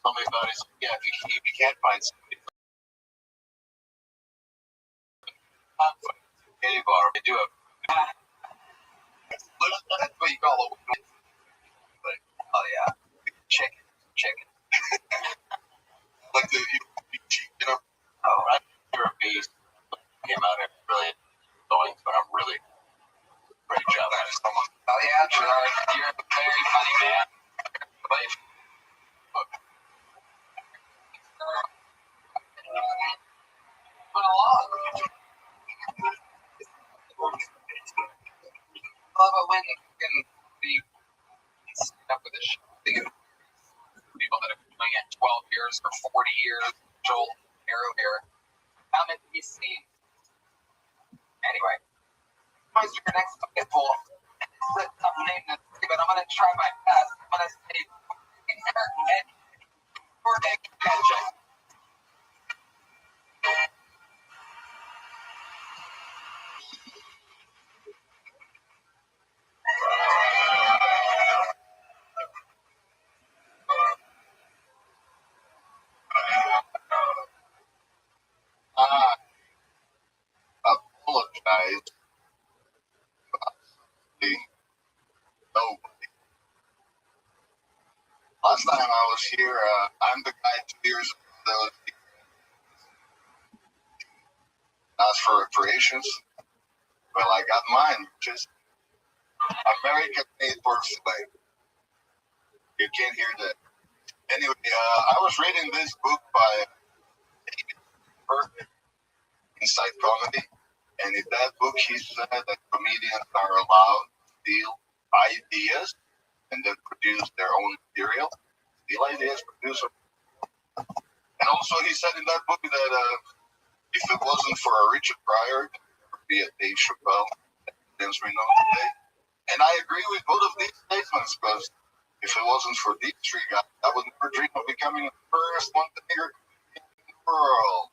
told me about is if you can't find somebody. Gay bar. They do it. That's what you call it. Oh yeah, chicken. Like the you know. Oh, right. You're a beast. Came out here really annoying, but I'm really great job. Oh yeah, Gerard, you're a very funny man. Went along. I love it when you can be up with this shit. People that have been doing it 12 years or 40 years, Joel Arrow here. How many you seen? Anyway, what's your next bucket full? It's a tough name to say, but I'm gonna try my best. I'm gonna say Eric or Nick Magic. Apologize. Nobody. Last time I was here, I'm the guy 2 years ago that asked for reparations. Well, I got mine, which is American made for slave. You can't hear that. Anyway, I was reading this book by David Burke, Inside Comedy, and in that book he said that comedians are allowed to steal ideas and then produce their own material. Steal ideas, produce them. And also he said in that book that if it wasn't for a Richard Pryor, there would be a Dave Chappelle, as we know today. And I agree with both of these statements, because if it wasn't for these 3 guys, I would never dream of becoming the first one to hear in the world.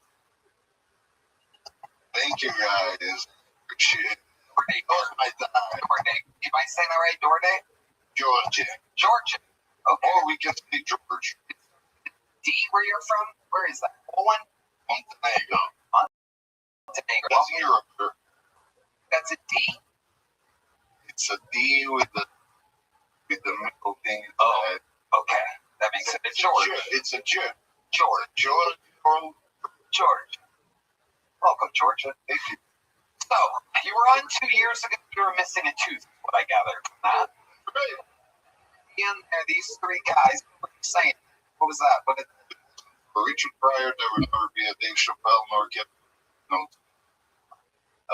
Thank you, guys. Appreciate it. My time. Am I saying that right, Dorday? Georgia. Okay. Or we can say George. D, where you're from? Where is that? Poland? Montenegro. Montenegro. That's Europe, sir. That's a D? It's a D with the middle thing. Oh, okay. That makes it a George. It's a J. George. Welcome, Georgia. So, you were on 2 years ago. You were missing a tooth, what I gathered from that. And there, these three guys, what were you saying? What was that? What did For Richard Pryor, there would never be a Dave Chappelle nor Kevin. No.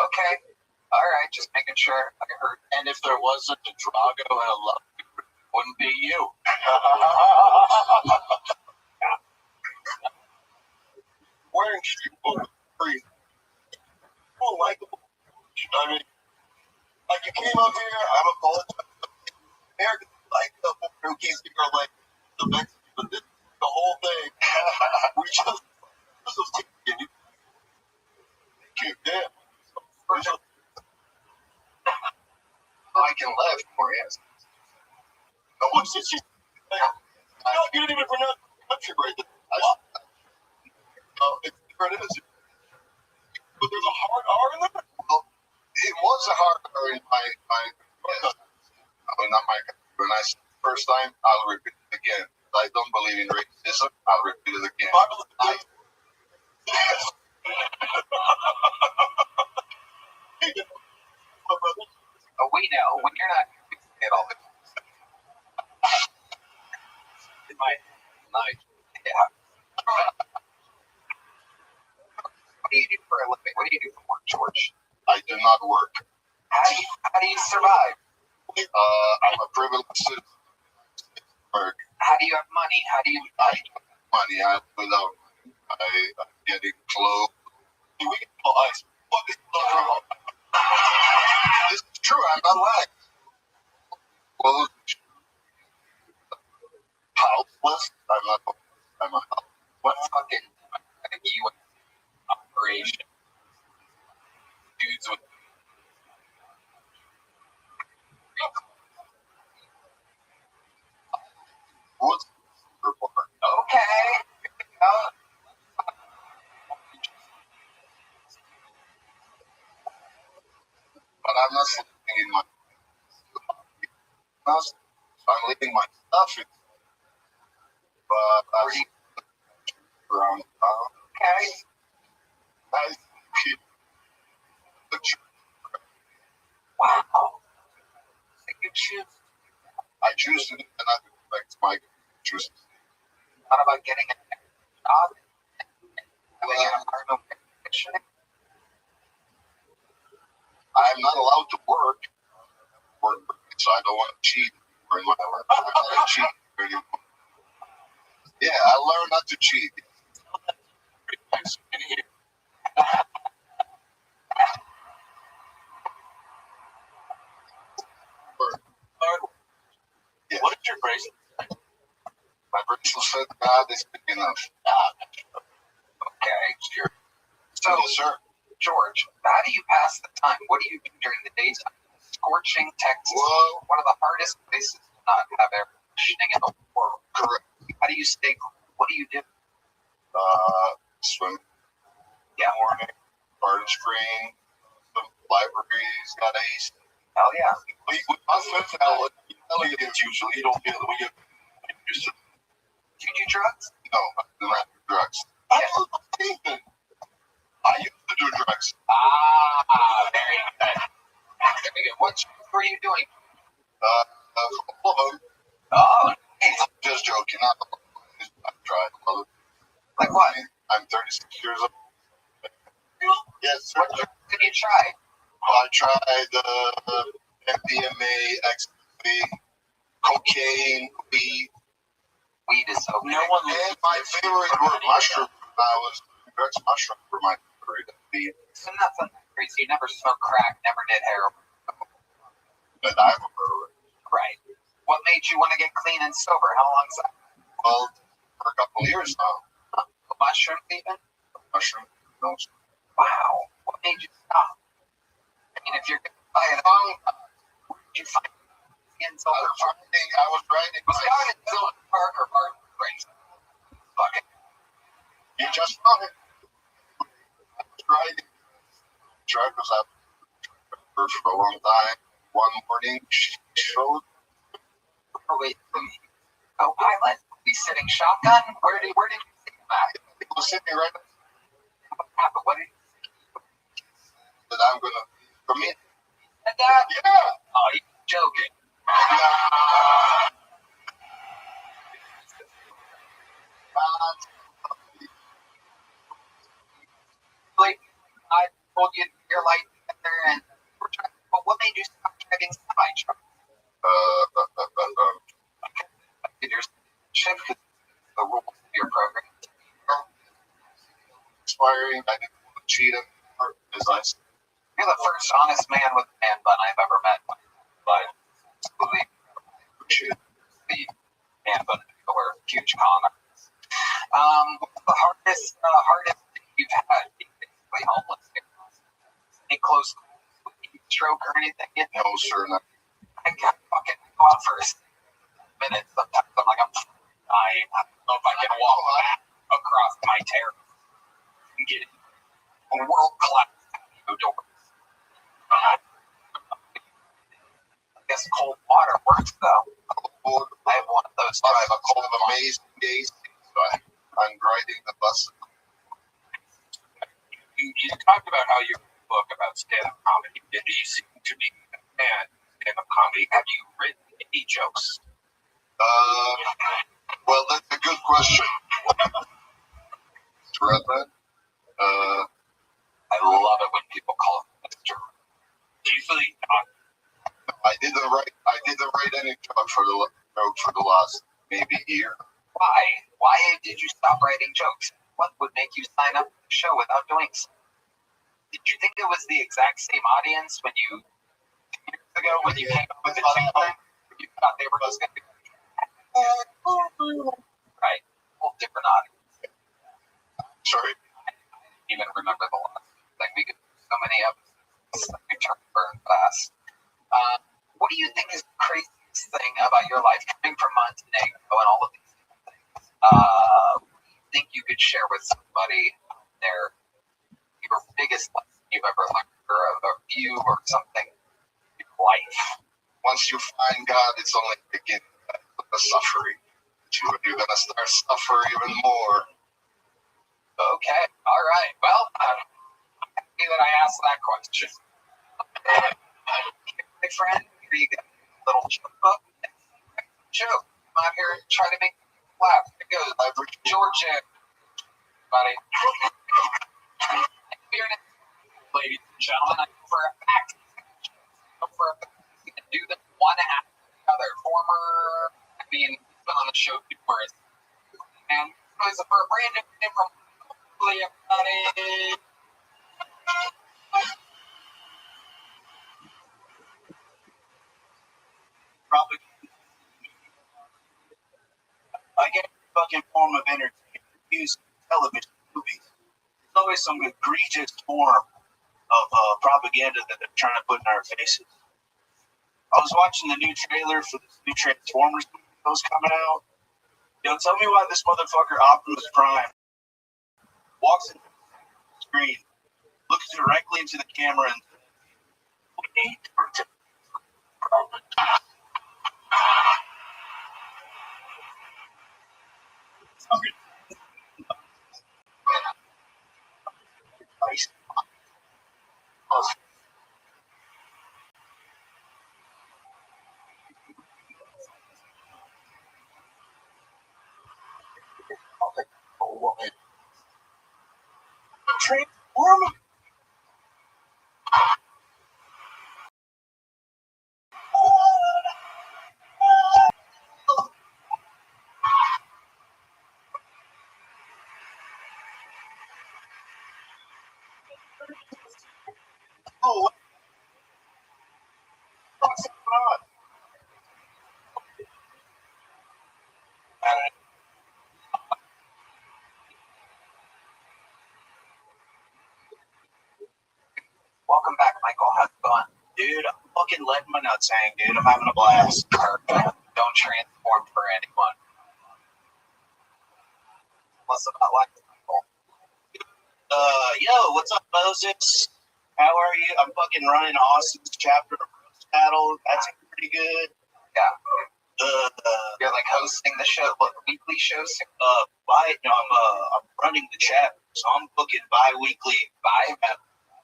Okay. All right, just making sure I heard. And if there wasn't a Drago and a Love, it wouldn't be you. Wearing shoes was free. People likable. I mean, like you came up here, I'm a bullet. American like the rookies are like the best, but the whole thing. We just kicked in. I can live for you. No one says you. No, you didn't even pronounce the country right there. It's where it is. But there's a hard R in there? Well, it was a hard R in my not my country. When I said it the first time, I'll repeat it again. I don't believe in racism. I'll repeat it again. We know when you're not at all. It might. Yeah. What do you do for a living? What do you do for work, George? I do not work. How do you survive? I'm a privileged citizen. How do you have money? How do you money? I'm without money. I'm getting clothes. We get ice. This is true. I'm not lying. Clothes. Houseless. I'm a what fucking U.S. operation? Dudes with what's report? okay. But I'm not sleeping in my house. I'm leaving my stuff in. But I'm around town. Okay. I keep the Wow. So you choose. I choose to do and not affect my choice. What about getting a job? Having an apartment with conditioning? I'm not allowed to work, so I don't want to cheat in my life. I don't want to cheat anymore. Yeah, I learned not to cheat. Yeah. What is your bracelet? My bracelet said God is big enough. Okay, sure. So, Yes, sir. George, how do you pass the time? What do you do during the daytime? Scorching Texas, Well, one of the hardest places to not have air conditioning in the world. correct. How do you stay cool? What do you do? Swim. Yeah. Morning. Garden screen. Some libraries. Got AC. Hell yeah. My friends now, Elliot's usually, you don't feel that we get used to. Do you do drugs? No, I do not do drugs. Yeah. I used to do drugs. Very good. Very good. What were you doing? Oh, nice. I'm just joking. I've tried. Like what? I'm 36 years old. Yes, sir. What did you try? I tried MDMA, ecstasy, cocaine, weed. Weed is so No one. And my favorite were mushroom. I was drugs, mushroom for my favorite. So nothing crazy. You never smoked crack, never did heroin. But I'm a brewer. Right. What made you want to get clean and sober? How long's that? Well, for a couple of years now. Mushroom even? Mushroom. No. Wow. What made you stop? I mean, if you're going to buy it, where did you find it? In Silver Park? I was riding. Was it out in Silver Park or Barton Springs? Fuck it. You just found it. I was riding. Truck was up for a long time. One morning, she showed. Oh, wait. Co-pilot? He's sitting shotgun? Where did you see him? People sit me right What happened? What did that I'm gonna commit. said that? Yeah. Oh, you're joking. Like, I told you your life together, and we're trying. But what made you stop driving semi truck? Did your shift the rules of your program? Expiring. I didn't want to cheat him. As I said, You're the first honest man with a man bun I've ever met. But absolutely appreciate the man bun or huge con. The hardest thing you've had being basically homeless. Any close stroke or anything? no, sir, no. I can't fucking go out for a minute. Sometimes I'm like, I'm dying. I don't know if I can walk back across my terrace and get it. World class door. I guess cold water works though. I have one of those. I have a cold amazing days. So I'm riding the bus. You talked about how your book about stand-up comedy, and you seem to be a fan of stand-up comedy. Have you written any jokes? Well, that's a good question. I love it when people call it Mr. Usually not. I didn't write any joke for the last maybe year. Why? Why did you stop writing jokes? What would make you sign up for the show without doing so? Did you think it was the exact same audience when you 2 years ago when you came up with the two you thought they were just going to be right? Whole different audience. Sorry. I don't even remember the last thing we could do so many episodes. We turned burn fast. What do you think is the craziest thing about your life coming from Montenegro and all of these things? What do you think you could share with somebody out there? Your biggest lesson you've ever learned, or a view, or something in your life? Once you find God, it's only the beginning of the suffering. You're gonna start suffering even more. Okay, all right. Well, I'm happy that I asked that question. My friend, here you go. Little joke book. Joke. I'm out here and try to make you laugh. Here it goes. Georgia, buddy. Ladies and gentlemen, I know for a fact, you can do them one after the other. He's been on the show numerous. And for a brand new name from everybody. Probably. I get a fucking form of entertainment. Music, television, movies. There's always some egregious form of propaganda that they're trying to put in our faces. I was watching the new trailer for this new Transformers movie that was coming out. Tell me why this motherfucker Optimus Prime walks into the screen, looks directly into the camera, and wait for it to Transform. Oh, what's going on? Welcome back, Michael. How's it going? Dude, I'm fucking letting my nuts hang, dude. I'm having a blast. Don't transform for anyone. What's about life, Michael? Yo, what's up, Moses? How are you? I'm fucking running Austin's chapter of Roast Battle. That's pretty good. Yeah. Uh, You're like hosting the show, weekly shows? I'm running the chapter, so I'm booking bi-weekly.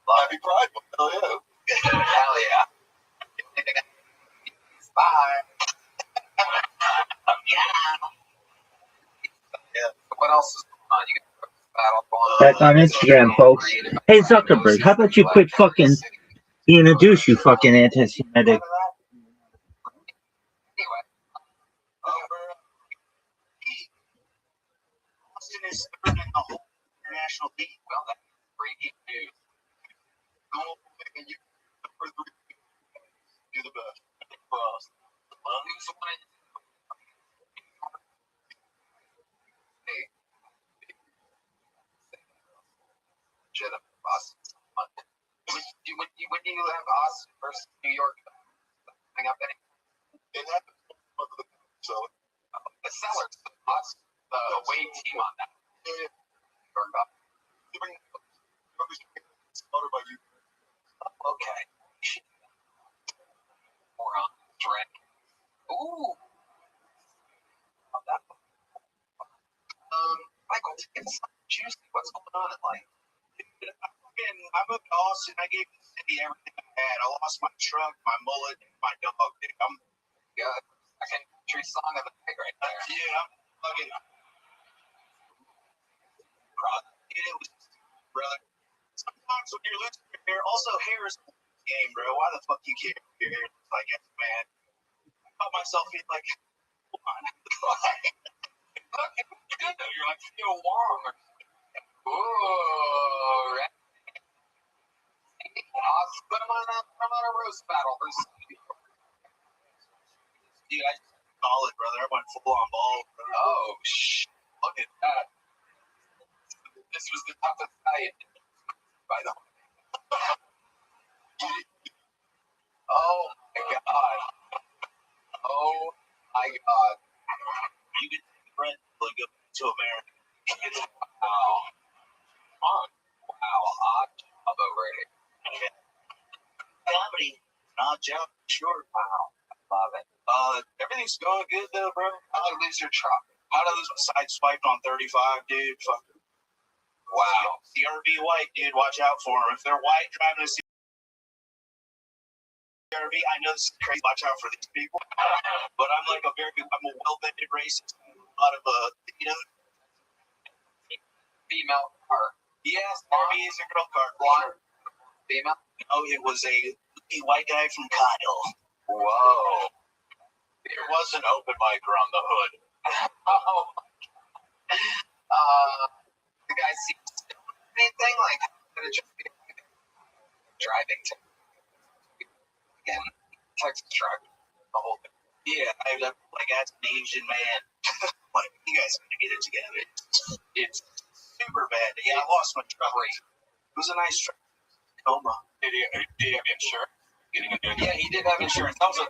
Happy Pride Month. Hell yeah. Hell yeah. Bye. Yeah. What else is going on? You got battle going on. Back on Instagram, folks. Hey, Zuckerberg, how about you quit fucking being a douche, you fucking anti-Semitic? Anyway, Austin is third in the whole international league. well, that's breaking news. Do the best for us. Who's the one? Shut up, Austin. When do you have Austin versus New York coming up? It happened. So The Sellers, Austin, the away team on that. yeah. Okay. More on Drake. Ooh. Michael, it's juicy. What's going on in life? I moved to Austin. I gave the city everything I had. I lost my truck, my mullet, and my dog. I'm Good. Second country song of the night right there. yeah, I'm fucking proud. It was, brother. Sometimes when you're losing your hair, also hair is a game, bro. Why the fuck you care if your hair looks like it's man? I caught myself being like, come on. Good though. You're like, feel warm. Ooh, right. Austin, put him on a roast battle. Dude, I solid, brother. I went full on ball. Brother. Oh, look at that. This was the toughest fight, by the way. Oh, my God. Oh, my God. You can take the bread and go to America. Wow. Wow. Odd job over here. Comedy, odd job, sure. Wow. I love it. Everything's going good though, bro. How did you lose your truck? How did this side swipe on 35, dude? Fuck. Wow. CRV white, dude. Watch out for them. If they're white driving a CRV, I know this is crazy. Watch out for these people. But I'm like I'm a well-vetted racist. A lot of Female car. yes, CRV is a girl car. Blonde. Female. Oh, it was a white guy from Kyle. Whoa. There was an open mic on the hood. Oh. The guy seems anything like could it just be driving to again Texas truck the whole thing. Yeah, I like as an Asian man. Like you guys gotta get it together. It's super bad. Yeah, I lost my truck. It was a nice truck. Coma. Did he have insurance? Yeah, he did have insurance. That was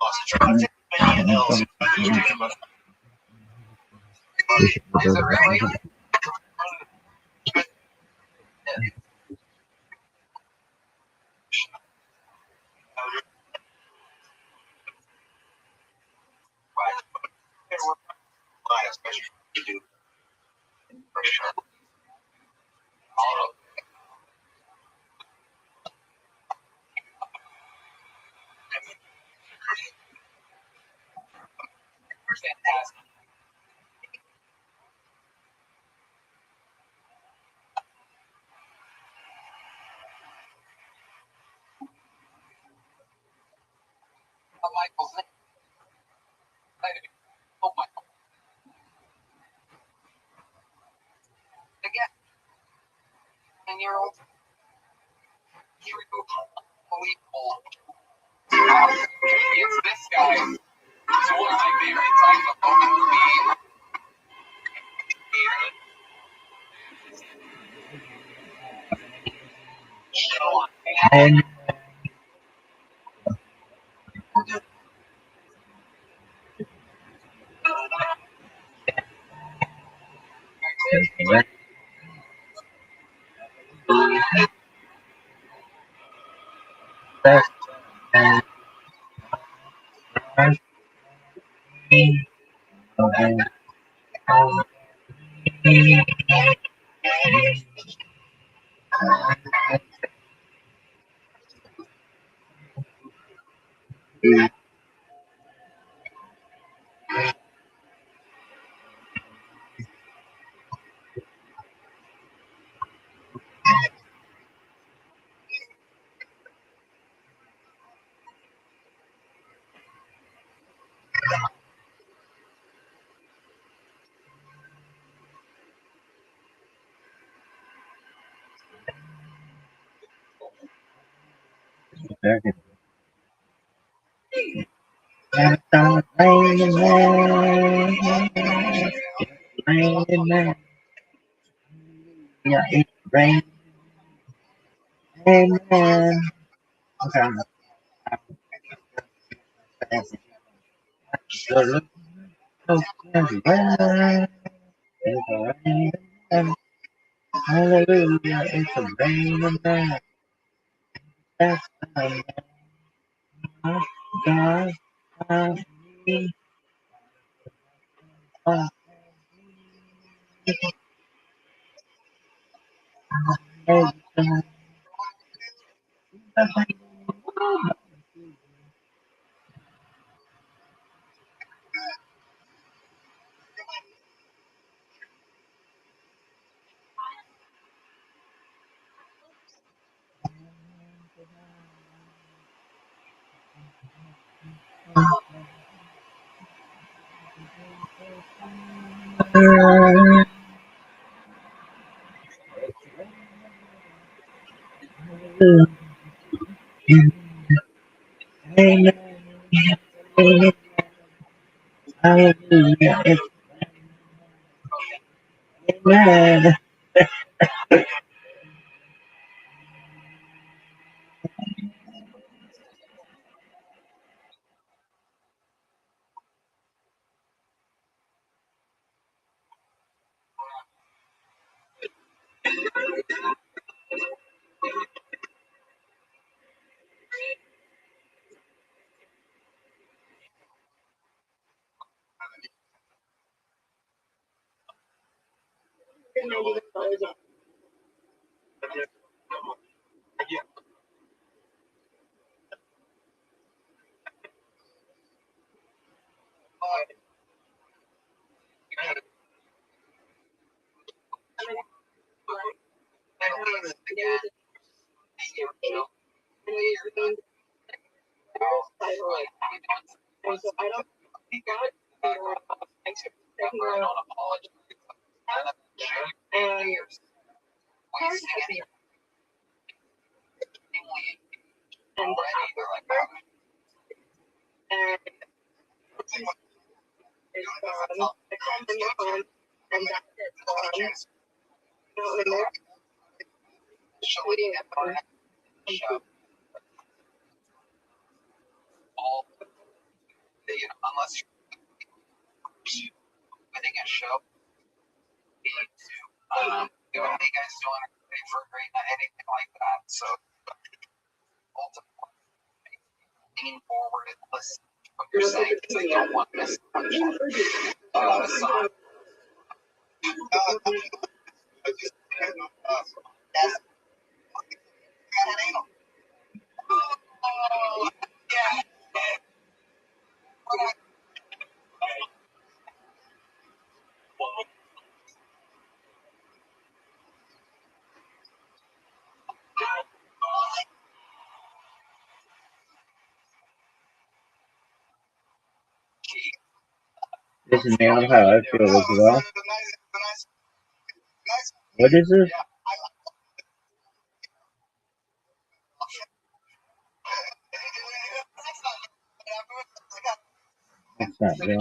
Lost the truck. I've taken many L's. Is it really? You do. For sure. All of fantastic. Michael's name. Oh, Michael. Again, 10-year-old. Unbelievable. It's this guy. He's one of my favorites. I love him to be. And Yeah, it's rain. Amen. Okay, I'm hallelujah, it's a raining man. That's the man of God. Amen. Hallelujah. It's amen. Unless you're winning a show, you know, you guys doing ready for a great night, anything like that. So ultimately, lean forward and listen to what you're saying because they don't want to miss the song. This is now how I feel as well. What is this? That's not real.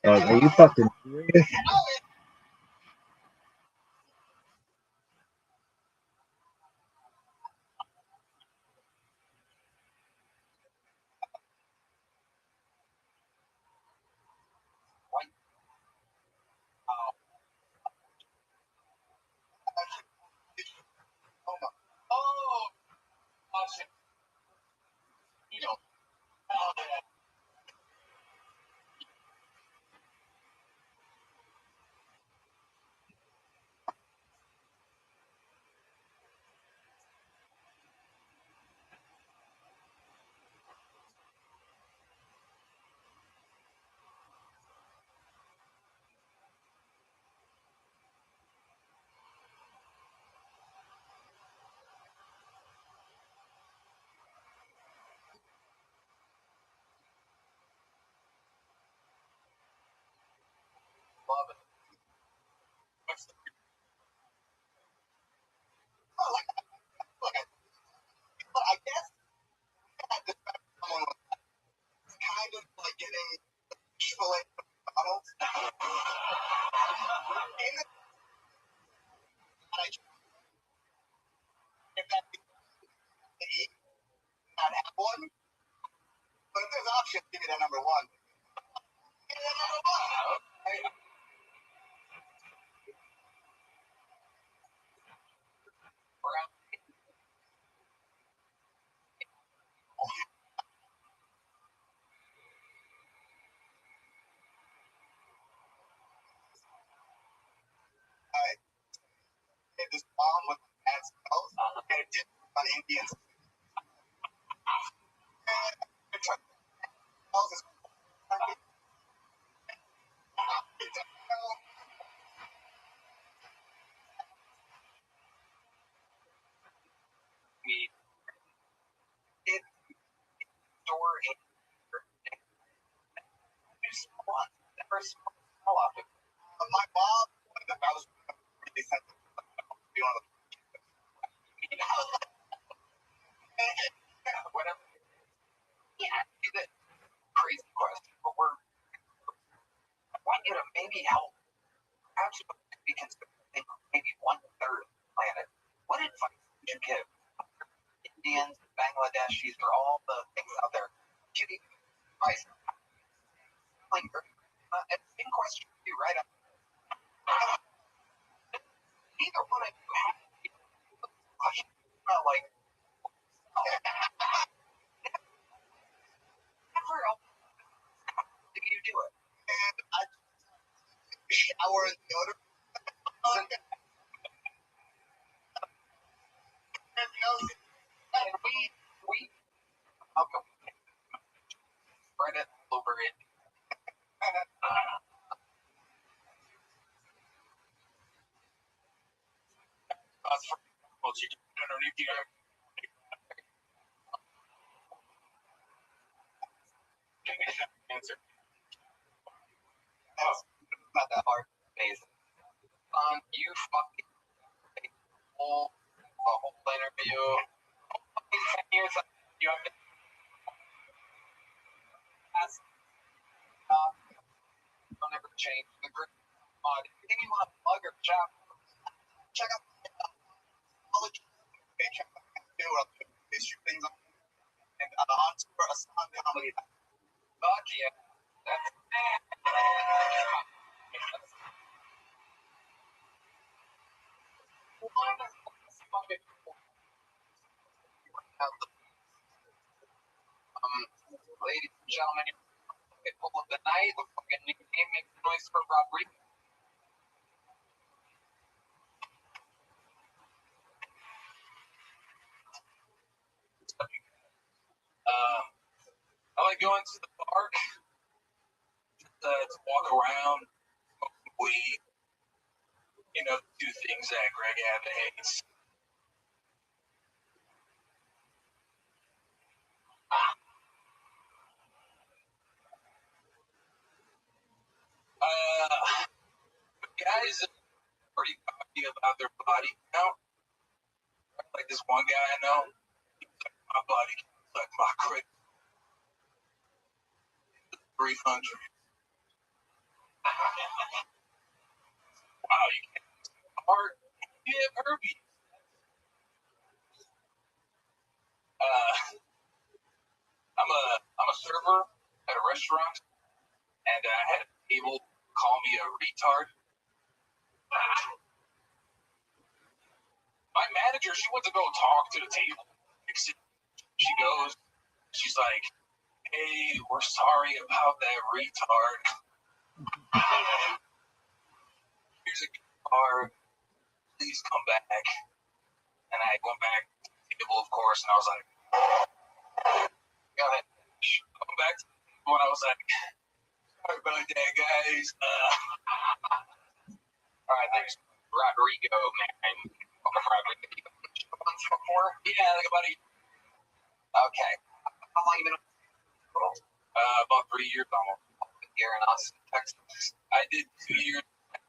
Are you fucking serious? this bomb with bad smells, and it did on Indians. We did store in small, never small of it. My mom, I was really sensitive. Whatever. Yeah, it's a crazy question, but I want you to maybe help. Perhaps we can think maybe 1/3 of the planet. What advice would you give Indians, Bangladeshis, or all the things out there? Would you give advice? Like, it's a big question for you, right? Neither one of you have to be like, never do you do it? And I shower in the other. And we welcome spread it all over it. That's for what you do underneath the air. Answer. Not that hard. Amazing. You fucking the whole interview. 10 years you have to ask. Don't ever change the group. Anything you want to plug or check out college. Check out issue things on and on tour a song comedy. Fuck yeah. That's ladies and gentlemen, people of the night, the fucking name makes noise for Rabbi. I like going to the park to walk around, smoke weed, do things that Greg Abbott hates. Guys are pretty cocky about their body count. Like this one guy I know, he's like, my body counts like my credit. 300. Wow, you can't hard. You have herpes. I'm a server at a restaurant, and I had a table call me a retard. My manager, she went to go talk to the table. She goes, she's like, hey, we're sorry about that retard. Here's a card. Please come back. And I went back to the table, of course, and I was like, go ahead. Come back to the table, and I was like, sorry about that, guys. All right, thanks, Rodrigo, man. Rodrigo. Before? Yeah, like about a year. Okay. How long you been? About 3 years almost. Here in Austin, Texas. I did 2 years.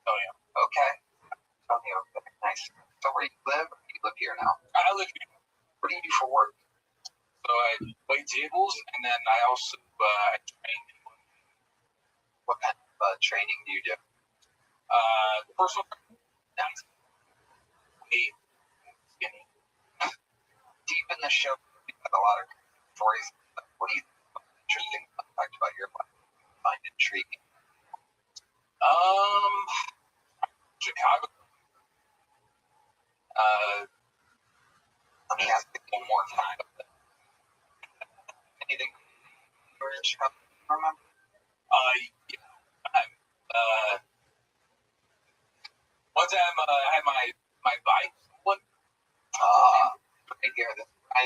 Oh yeah. Okay. Okay. Nice. So where do you live? Or do you live here now? I live here. What do you do for work? So I wait tables, and then I also train. What kind of training do you do? Personal. Nice. Weight. Skinny. Deep in the show, we have a lot of stories. What do you think interesting fact about your life? Find intriguing. Chicago. Let me ask you one more time. Anything you were in Chicago? Remember? Yeah. One time I had my bike right here. This I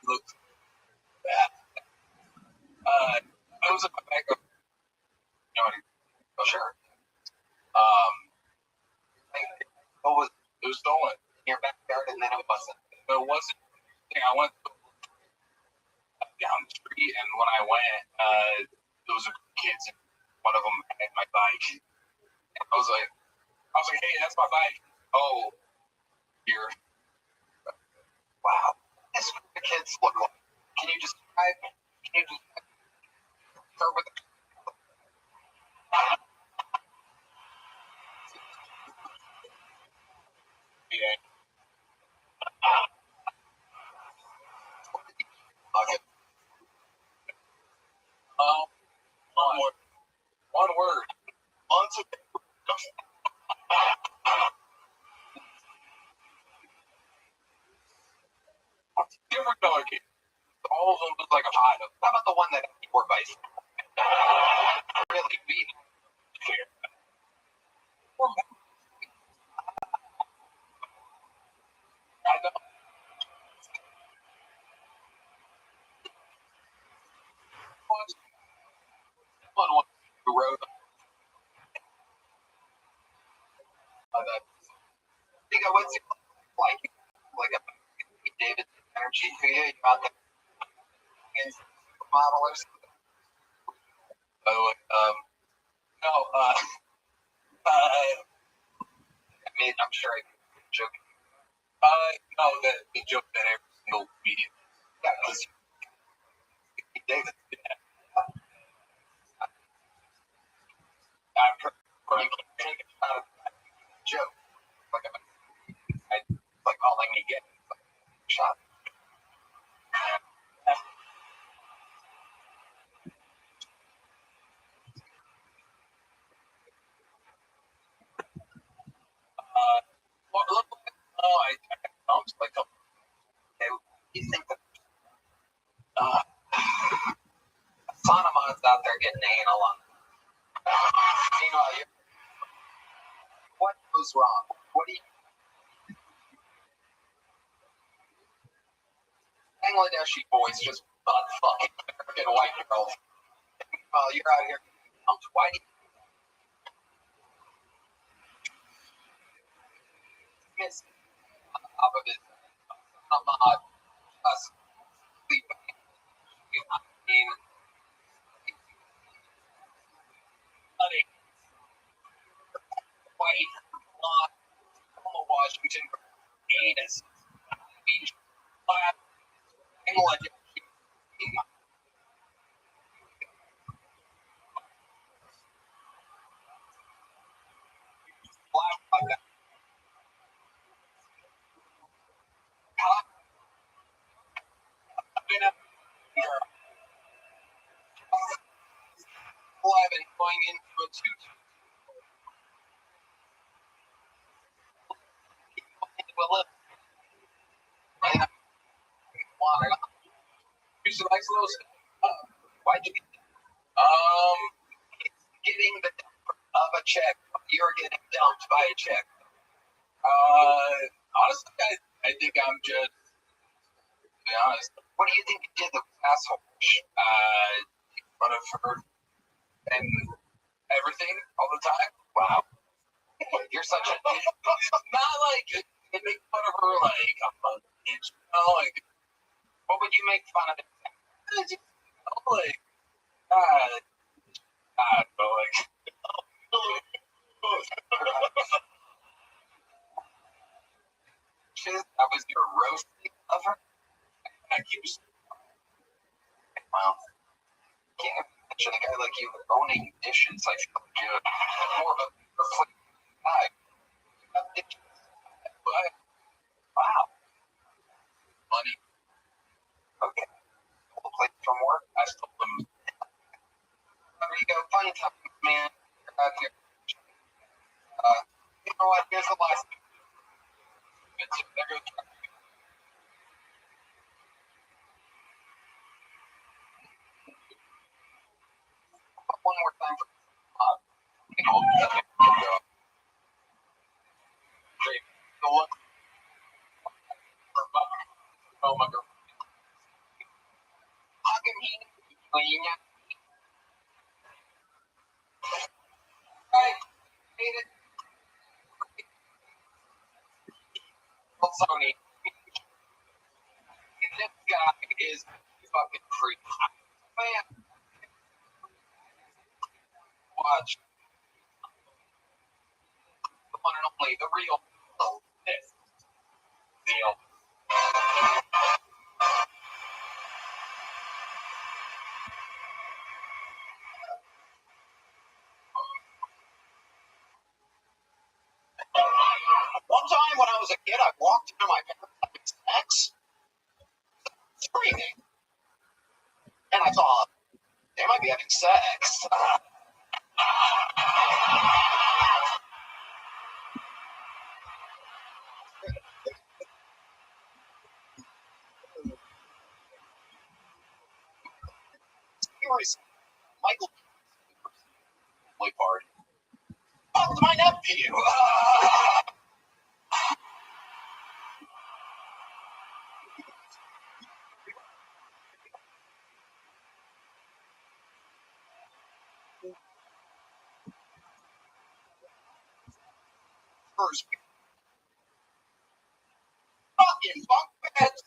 looks bad. I was in my backup. You know, sure. What was it was stolen In your backyard, and then it wasn't. but it wasn't. I went down the street, and when I went, there was a kids, and one of them had my bike. And I was like, hey, that's my bike. Oh, here. Wow. This group of kids look like. Can you describe? Can you start with? Yeah. Okay. One word. Different color kid. All of them look like a pot. How about the one that you wore by? Really beat Here. I know. One who wrote You go, what's it like? Like a David energy for you? You out there against model or something? no, I mean, I'm sure I'm joking. no, the joke that every single comedian. Yeah, because David. I'm trying Not a joke. Like like calling me gay. Shot. I sounds like a You think that Sonomon's out there getting anal on. Meanwhile, what goes wrong? What do you? Bangladeshi boys just butt fucking American white girls. Meanwhile, you're out here. Why do you miss on top of it? Us sleeping. I mean, honey, white, blonde, Washington, anus, beach, black, Bangladeshi. Black, like that. Hot, 11 going into a 2 into a little. And I wanted to some nice little stuff. Why'd you get getting the dump of a check? You're getting dumped by a check. Honestly, I think I'm just, to be honest, What do you think you did, the asshole? in front of her and everything all the time. Wow. You're such a Not like they make fun of her like I'm a bitch, you know, like what would you make fun of? just, you know, like I don't know, like That was your roasting of her? I keep Well, can't imagine a guy like you owning dishes. I feel like you're more of a reflective guy. but Wow. money. Okay. Pull the plate from work. I stole them. There you go. Fun time, man. You're out here. You know what? Here's the last thing. There goes one more time for you know, great. the look oh my god. Hugging me when you know. Made it. Sony. This guy is fucking freak. Man, watch the one and only, the real. This deal. One time when I was a kid, I walked into my parents having sex, screaming, and I thought they might be having sex. Michael party. Fucked my nephew. First, fucking fuck beds.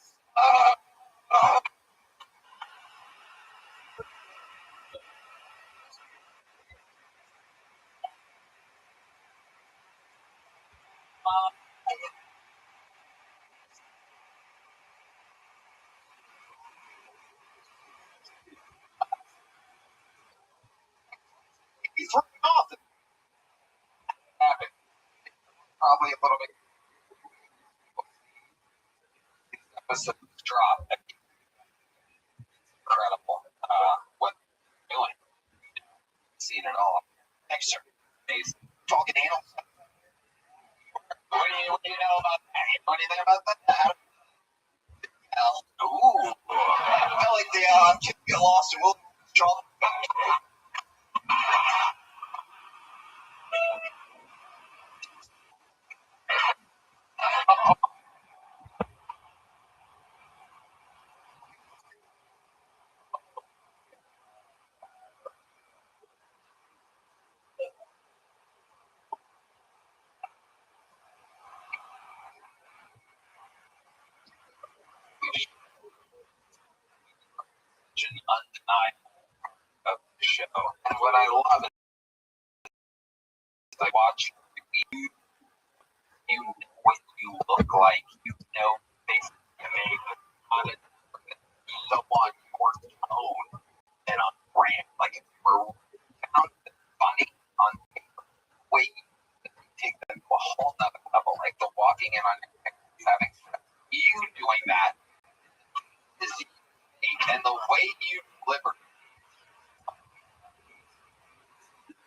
He threw me off. Happened. Probably a little bit. Episodes drop. Incredible. What they're doing. Seen it all. Thanks, sir. Amazing. Talking anal. What do you know about that? Know anything about that? Hell. Ooh. I like the kid get lost and we'll draw. Undeniable of the show. And what I love is I watch you know what you look like, you know face to make on it. Someone more tone than on brand. Like if you were found funny on paper, way you take them to a whole nother level, like the walking in on having you doing that is unique, and the way you deliver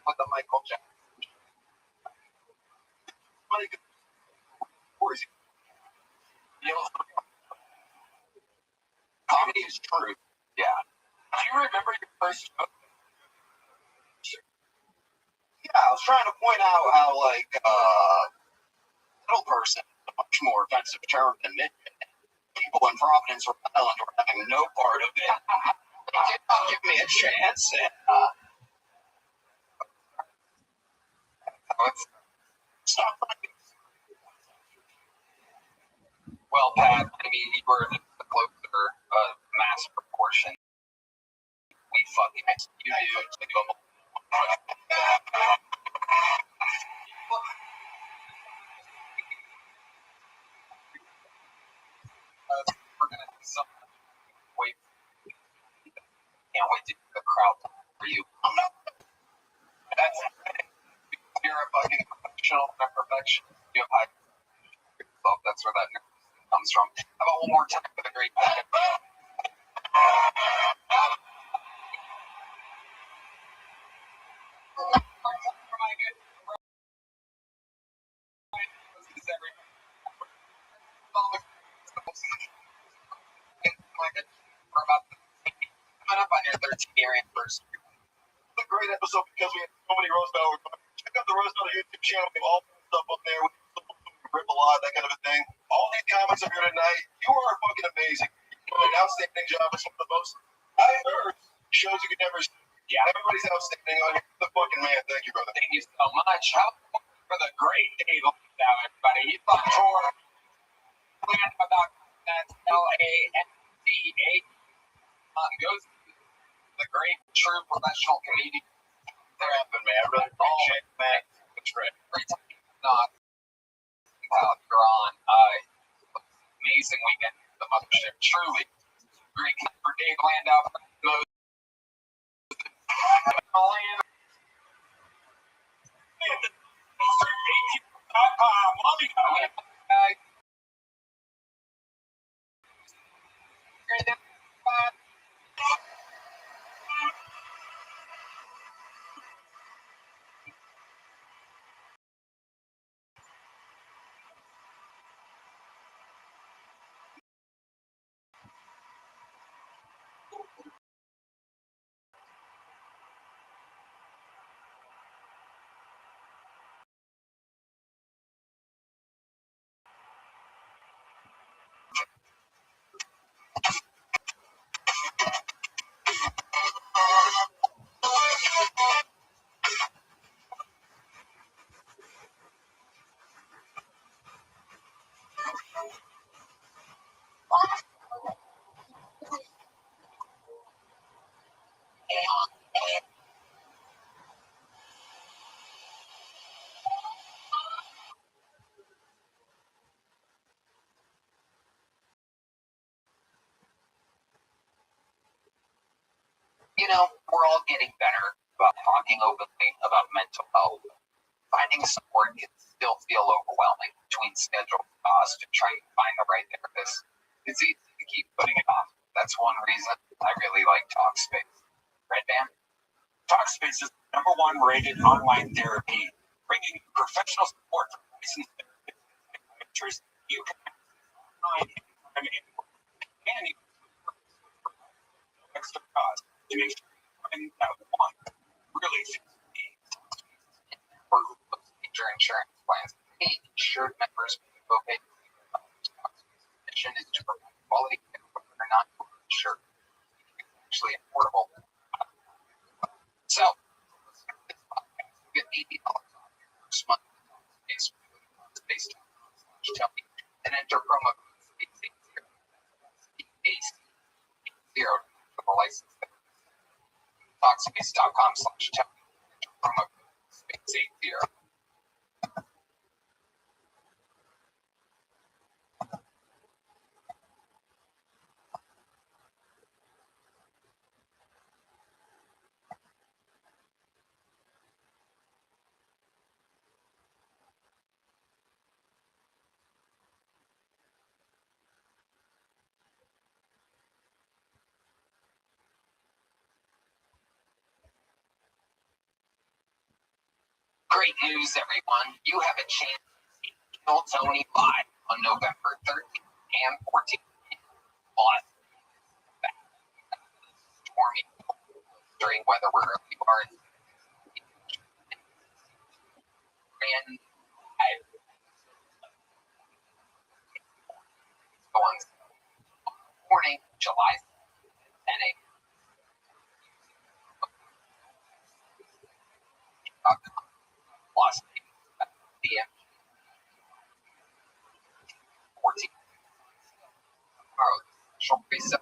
with the Michael Jackson. You know, comedy is truth. Yeah. Do you remember your first joke? Yeah, I was trying to point out how, like, middle person is a much more offensive term than midget. People in Providence, Rhode Island were having no part of it. They did not give me a chance. And, stop writing. Well, Pat, I mean, you were the closer mass proportion. We fucking executed to do a we're gonna do something. Wait, can't wait to do the crowd for you. I'm not. That's you're a fucking professional and perfection. You have high yourself. That's where that comes from. How about one more time for the great bag? We're about coming up on your 13-year anniversary. It's a great episode because we had so many roast battles. Check out the roast battle YouTube channel. We have all the stuff up there. rip a lot, that kind of a thing. All these comments are here tonight. You are fucking amazing. You did an outstanding job. It's one of the most diverse shows you could never see. Yeah, everybody's outstanding on here. The fucking man. Thank you, brother. Thank you so much. How for the great Dave now, everybody. He's on tour. Plan about that LANDA. Goes to the great true professional comedian. They're happening, man. I really appreciate it, man. It's great. Every time not you're on. Amazing weekend. The mothership. Truly great for Dave Landau. You know, we're all getting better about talking openly about mental health. Finding support can still feel overwhelming between schedule, cost, and trying to find the right therapist. It's easy to keep putting it off. That's one reason I really like Talkspace. Red Band? Talkspace is the #1 rated online therapy, bringing professional support from licensed therapists and psychiatrists. You can find anytime, anywhere, and you no extra cost to make sure you find that one really fits your needs. For major insurance plans, insured members will pay. Mission is to provide quality care for they're not insured. Actually affordable. So, get $80 off your first month based on and enter promo code SPACE0 for the license. Talkspace.com/tell. Promo code SPACE0. Great news, everyone. You have a chance to see Kill Tony live on November 13th and 14th. Plus, stormy during weather where you are in and on morning, July 10 a.m. Plus, PM 14. Tomorrow, short reset.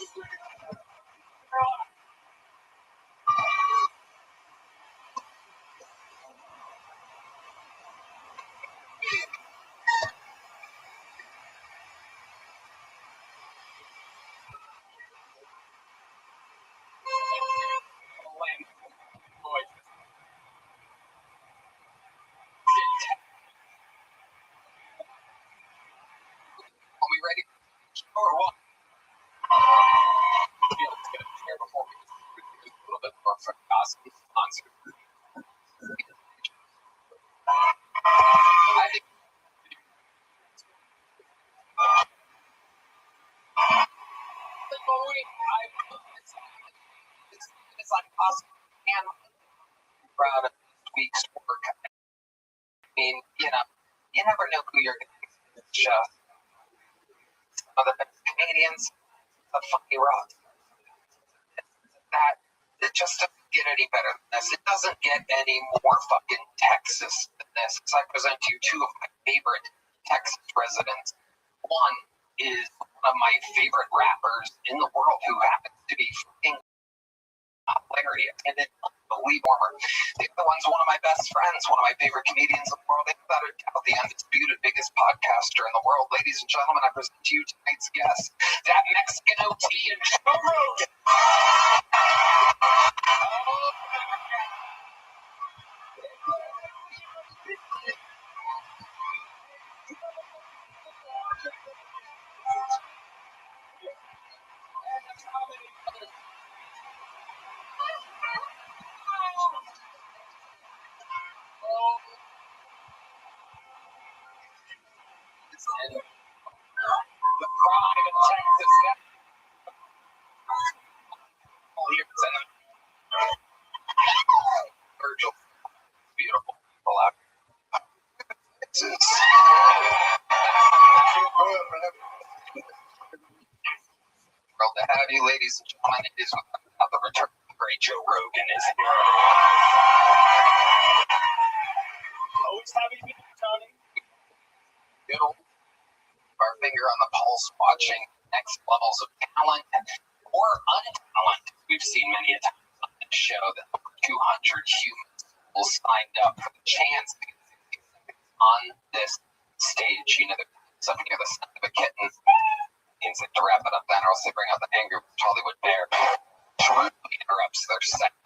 Are we ready? Or what? Before we do a little bit more for gossip sponsor. I think it's like possible and proud of this week's work. I mean, you never know who you're going to just some of the best Canadians, the funny rock. That it just doesn't get any better than this. It doesn't get any more fucking Texas than this. As I present to you two of my favorite Texas residents. One is one of my favorite rappers in the world who happens to be fucking hilarious and then unbelievable warmer. The other one's one of my best friends, one of my favorite comedians in the world, without a doubt, the undisputed biggest podcaster in the world. Ladies and gentlemen, I present to you tonight's guest, that Mexican OT and Joe Rogan. And the pride of Texas. Virgil, beautiful people out here. Texas. Thrilled to have you, ladies and gentlemen. It is without the return of the great Joe Rogan is here. Always happy to be here, Tony. Middle our finger on the pulse, watching next levels of talent or untalent. We've seen many a time on this show that over 200 humans will signed up for the chance to get 60 seconds on this stage. You know, something near the sound of a kitten means that to wrap it up then, or else they bring out the angry Hollywood bear. Truly interrupts their set.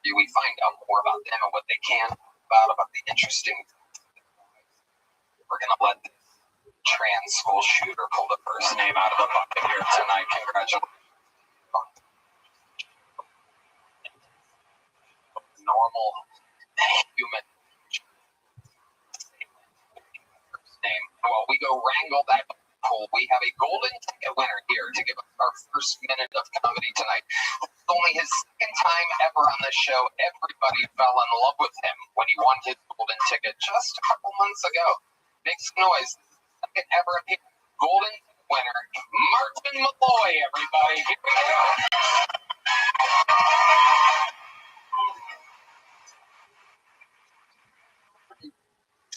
We find out more about them and what they can about the interesting. We're gonna let this trans school shooter pull the first name out of the bucket here tonight. Congratulations. Normal human name. While we go wrangle that pool, we have a golden ticket winner here to give us our first minute of comedy tonight. It's only his second time ever on this show. Everybody fell in love with him when he won his golden ticket just a couple months ago. Make some noise. Second ever golden winner, Martin Malloy, everybody. Here we go.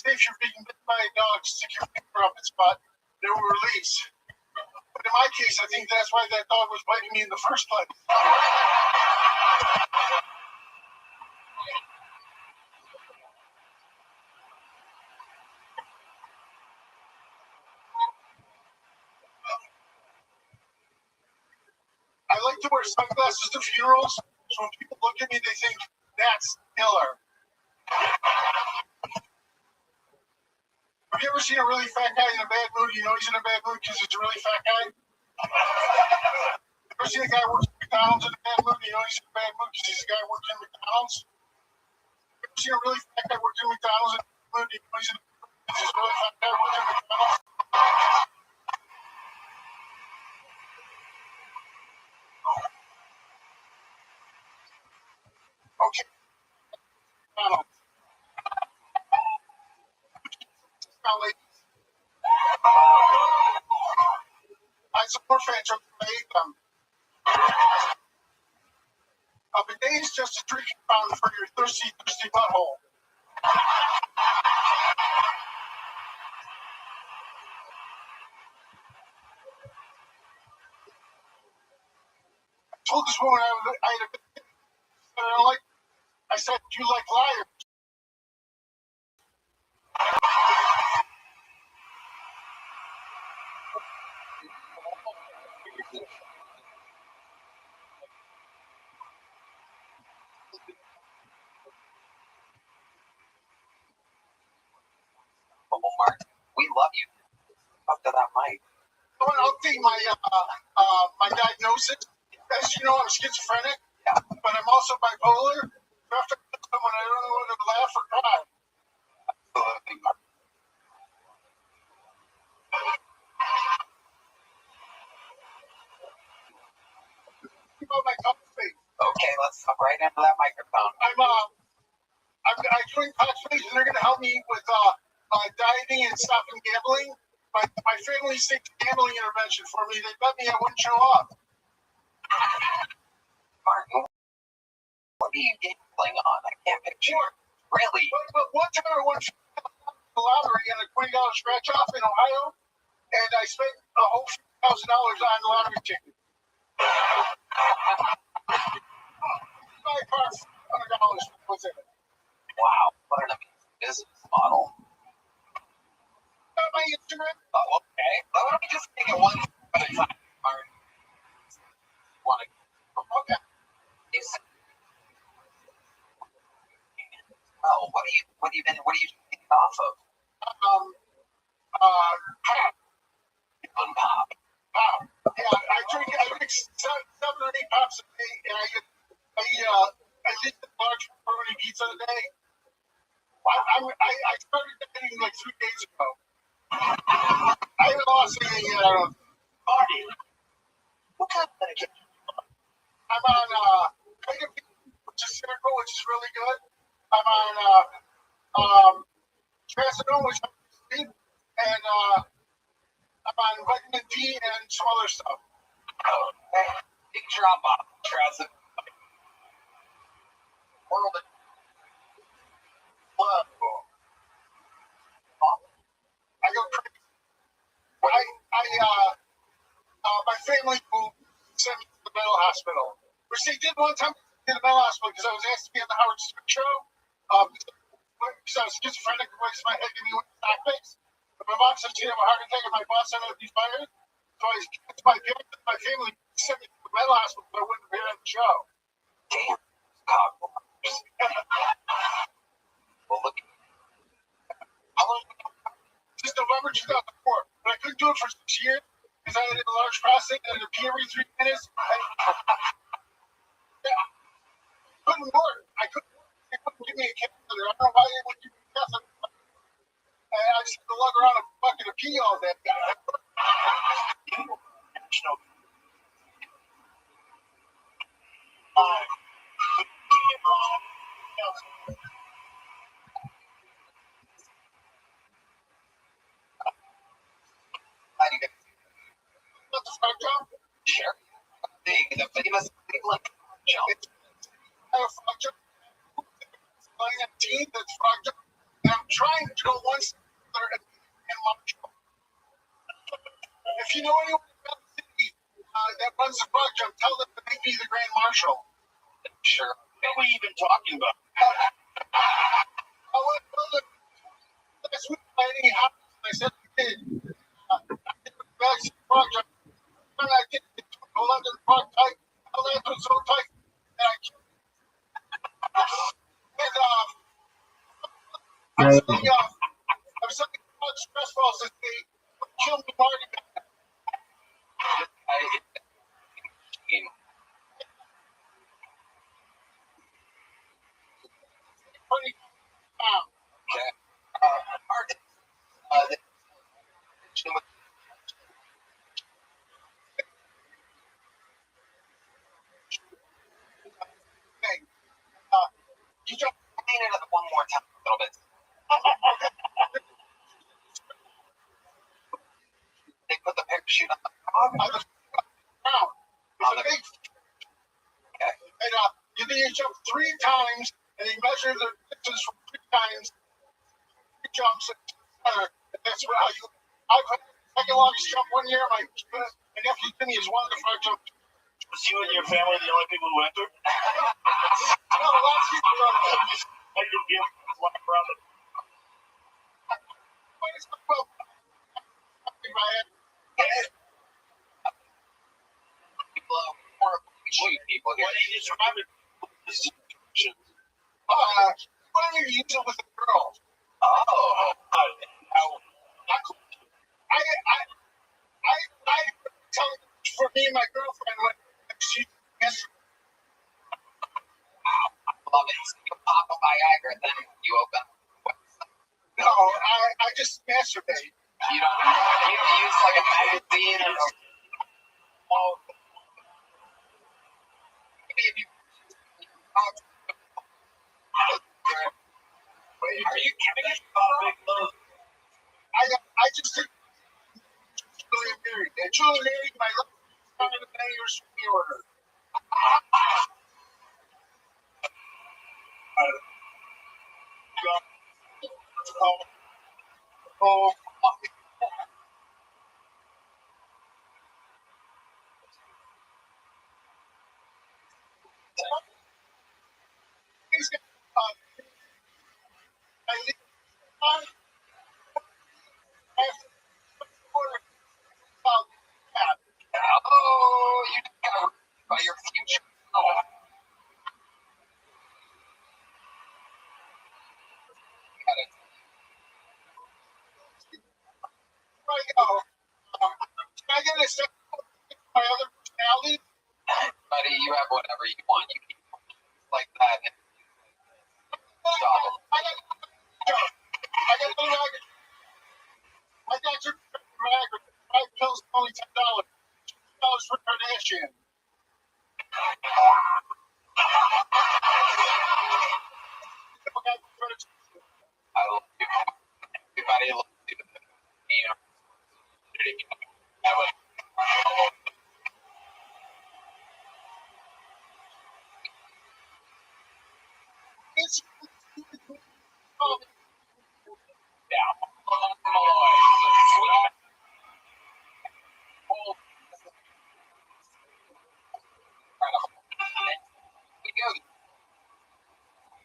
If you're being bitten by a dog, stick your finger up its butt, it will release. But in my case, I think that's why that dog was biting me in the first place. I like to wear sunglasses to funerals, so when people look at me, they think, that's killer. Have you ever seen a really fat guy in a bad mood? You know he's in a bad mood because he's a really fat guy? Ever seen a guy working at McDonald's in a bad mood? You know he's in a bad mood because he's a guy working at McDonald's? Ever seen a really fat guy working at McDonald's in a bad mood? You know he's in a bad mood because he's a really fat guy working at McDonald's? Okay. Now, ladies, I support fans from the them. A bidet is just a drinking fountain for your thirsty, thirsty butthole. told this woman I had a bit, I don't like. I said, "Do you like liars?" Oh, Mark, we love you. Up to that mic. I want to update my my diagnosis. As you know, I'm schizophrenic, but I'm also bipolar. After someone, I don't know whether to laugh or cry. Absolutely, Mark. About my coffee. Okay, let's talk right into that microphone. I'm doing Talkspace, and they're going to help me with dieting and stopping gambling. My family seeks gambling intervention for me. They bet me I wouldn't show up. Martin, what are you gambling on? I can't picture. Really? But one time I won the lottery and a $20 scratch off in Ohio, and I spent a whole $1,000 on the lottery ticket. My car, $100 was in it. Wow, what an amazing business model. My Instagram. Oh, okay. Well, let me just take it one step at a time, Martin. Okay. You said, oh, what are you taking off of? Pop. On pop. Pop. Yeah, I drink 7 or 8 pops a day, and I eat a large pepperoni pizza a day. I started dieting like 3 days ago. I haven't lost any body. What kind of medication? I'm on which is Circle, which is really good. I'm on trazodone, which helps me sleep, and I'm on vitamin D and some other stuff. Okay. Big drop off. Trazodone. World of love. I go crazy. My family sent me to the mental hospital, which they did one time in the mental hospital because I was asked to be on the Howard Stern show. Because I was schizophrenic, the voice in my head gave me stock picks. But my mom said she had a heart attack and my boss said I would be fired. So I convinced my parents and my family sent me to the mental hospital so I wouldn't appear on the show. Damn. God. Well, look. How long? Since November 2004. But I couldn't do it for 6 years because I had a large prostate and a pee every 3 minutes. Couldn't work. They couldn't give me a catheter. I don't know why they wouldn't give me a catheter. I just had to lug around a bucket of pee all day. I need to What's the front jump? share the famous Cleveland jump. I have a front jump. Playing a team that's front jump. And I'm trying to go one step further and Marshall. If you know anyone in the city that runs the front jump, tell them to make me the Grand Marshal. Sure. What are we even talking about? Last week I had any hops, and I said I did. Bags of front jump. And I did the 11 front tight. I landed it so tight that I can't. And I'm something about stress balls that they kill me Marty. Okay. Martin, You jump clean it up one more time a little bit. They put the parachute on the on the ground. On the It's a big. Okay. And you need to jump 3 times, and they measure the distance from 3 times. 3 jumps at the center. And that's how you. I've had the second longest jump one year. My nephew Timmy has won the front jump. Was you and your family the only people who entered? No, lots of people don't just like to give one brother. People more sweet people here. Why do you describe it? Why do you use it with a girl? I tell you, for me and my girlfriend, when she answered, Love it. You pop a Viagra, then you open. no, I just masturbate. You don't use like a magazine or maybe if you are you giving us big love? I just think Julie married. And Julie married my love coming to pay your swing order. Oh, you just got by your future. Oh. Got it. Can I get a second my other personality? Buddy, you have whatever you want. You keep like that. Stop it. I got your Viagra. 5 pills, only $10. $10 for Kardashian. I love you. Everybody loves you.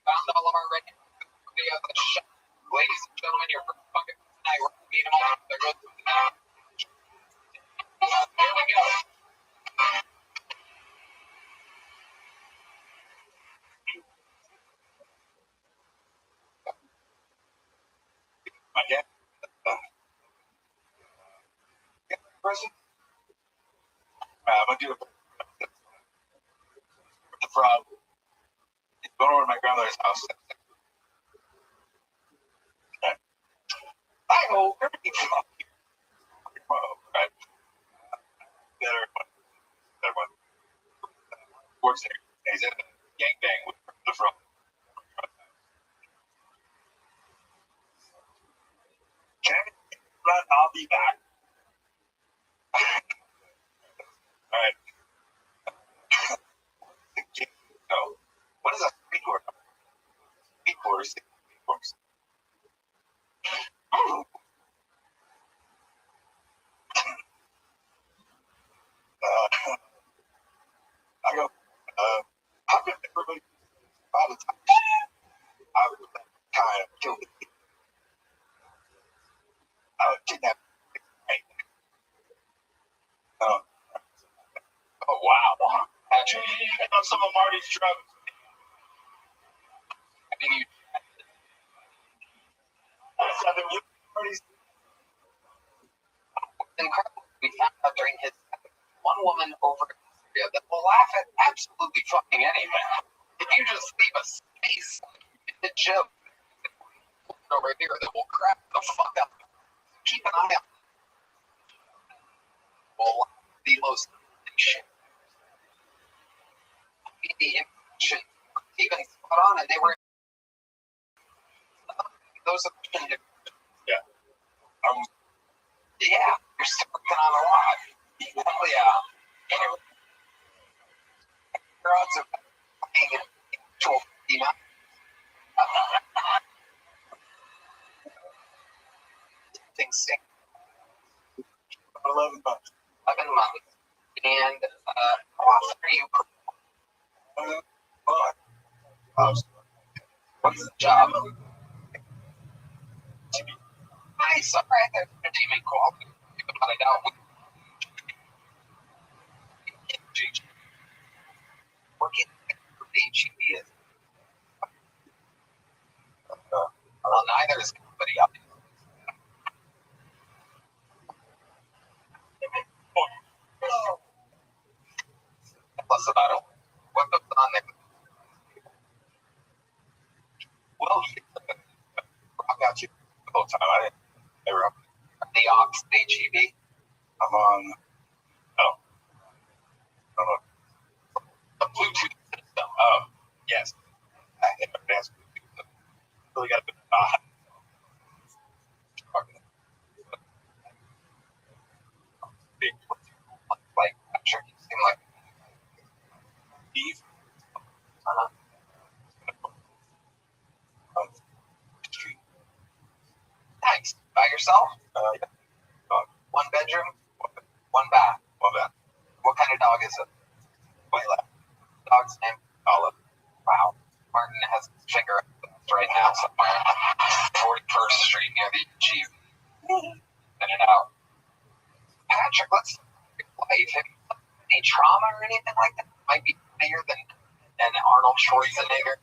Found all of our records. Ladies and gentlemen, your first fucking night. We're going to meet them all. There goes the Here we go. Again. Present. I'm gonna do the frog. Going over to my grandmother's house. Okay. I know everything from right. Everyone works there. He's in a gangbang with the frog. Okay. But I'll be back. All right. No. What is a speed word? Speed words. I go, how can everybody all the time? I would kind of kill it. I would kidnap it. Oh, wow. Actually, on some of Marty's drugs. I mean, you. Marty's. Incredible. We found out during his one woman over in Syria that will laugh at absolutely fucking anything. If you just leave a space in the joke over here that will crack the fuck up. Keep an eye on it. Well, the most shit. The information even spot on, and they were those opinions. Yeah. Yeah, you're still working on a lot. Hell yeah. Anyway, your odds of being an actual female. 11 months. 11 months. And about 30 you? What's the job? Nice. All right. There's a demon call. But I doubt working for HEB is. Well, neither is anybody up. Plus about it. What goes on there? Well, I got you the whole time. I didn't ever up. The Ox HEB. I'm on. Oh. I don't know. The Bluetooth system. Oh, yes. I have advanced Bluetooth. Really got a bit of big Like, I'm sure you seem like Steve. Street. nice. By yourself? Yeah. One bedroom? One bath? Well, that. What kind of dog is it? Way left. Dog's name? Olive. Wow. Martin has his finger up right now somewhere. 41st Street near the Chief. In and out. Patrick, let's life. Have you had any trauma or anything like that? Might be bigger than Arnold Schwarzenegger.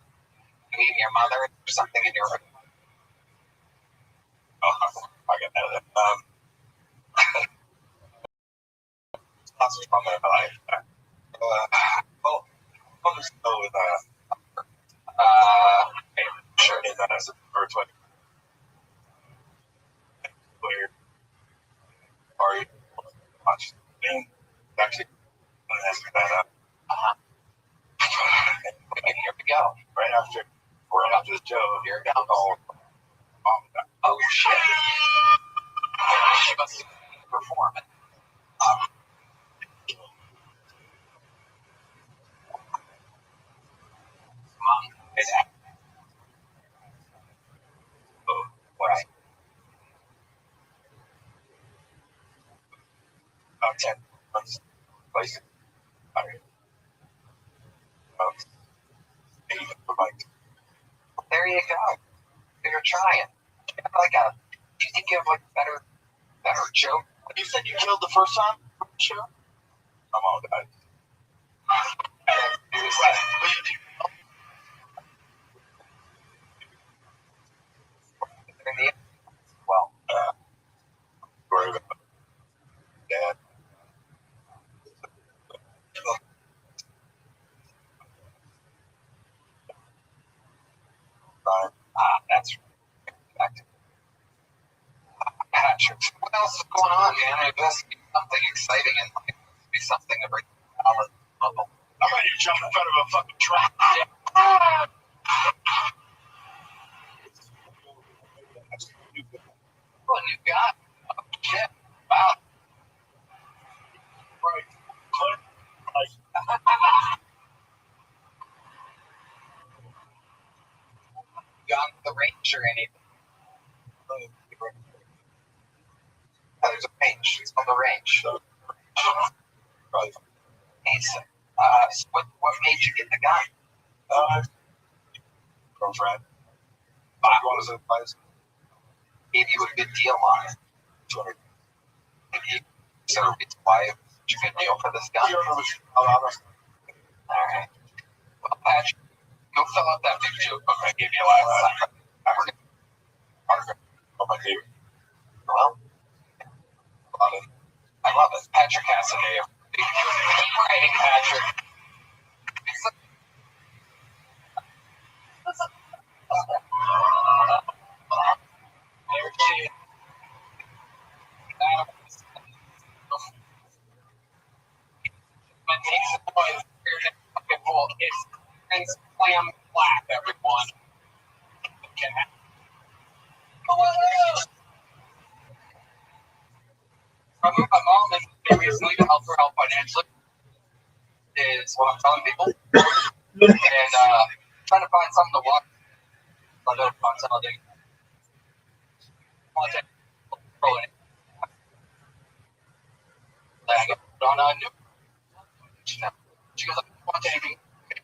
Maybe your mother or something in your I got that. Lots of trauma in my life. I'll just go with sure. in September 20. Where are you? Watch. And actually, ask me that up. Here we go. Right after the show. Here we go. Oh shit. She must have performed. Mom, is that? Oh, Right. about 10 months. Like, There you go. You're trying. Like a, do you think you have like better joke? You said you killed the first time? Sure. I'm all died. Well, Worry about Dad. that's Patrick. What else is going on, man? It must be something exciting and like, be something to bring dollars. I'm ready to jump in front of a fucking truck. Oh, a new guy. Oh, shit. Wow. Right. Gone to the range or anything? There's a range. It's on the range. Amazing. So what made you get the gun? Girlfriend. Wow. Want to advise? Gave you a good deal on it. 200. Maybe so it's why it's a good deal for this gun. All right. Well, Patrick, go fill out that big joke book I gave you last time. My favorite. Well, I love it. Patrick Cassidy. Right, Patrick. There she is. It takes a point. Fucking bull. It's clam black, everyone. Okay. I moved my mom in recently to help her out financially. Is what I'm telling people. And trying to find something to watch. I don't find something. Content. Rolling. Like, on a new. She goes, I don't watch anything.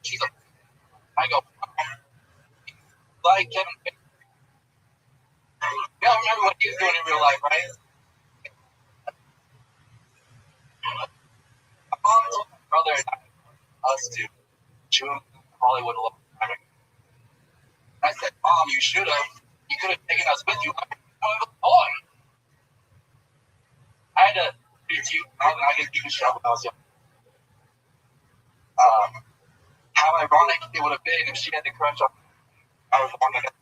She's like, I go, like Kevin. You don't remember what he was doing in real life, right? My mom told my brother and us to June Hollywood a long time ago. I said, Mom, you should have. You could have taken us with you. I was a boy. I had to be cute. I didn't do shit when I was young. How ironic it would have been if she had the crush on. I was the one that had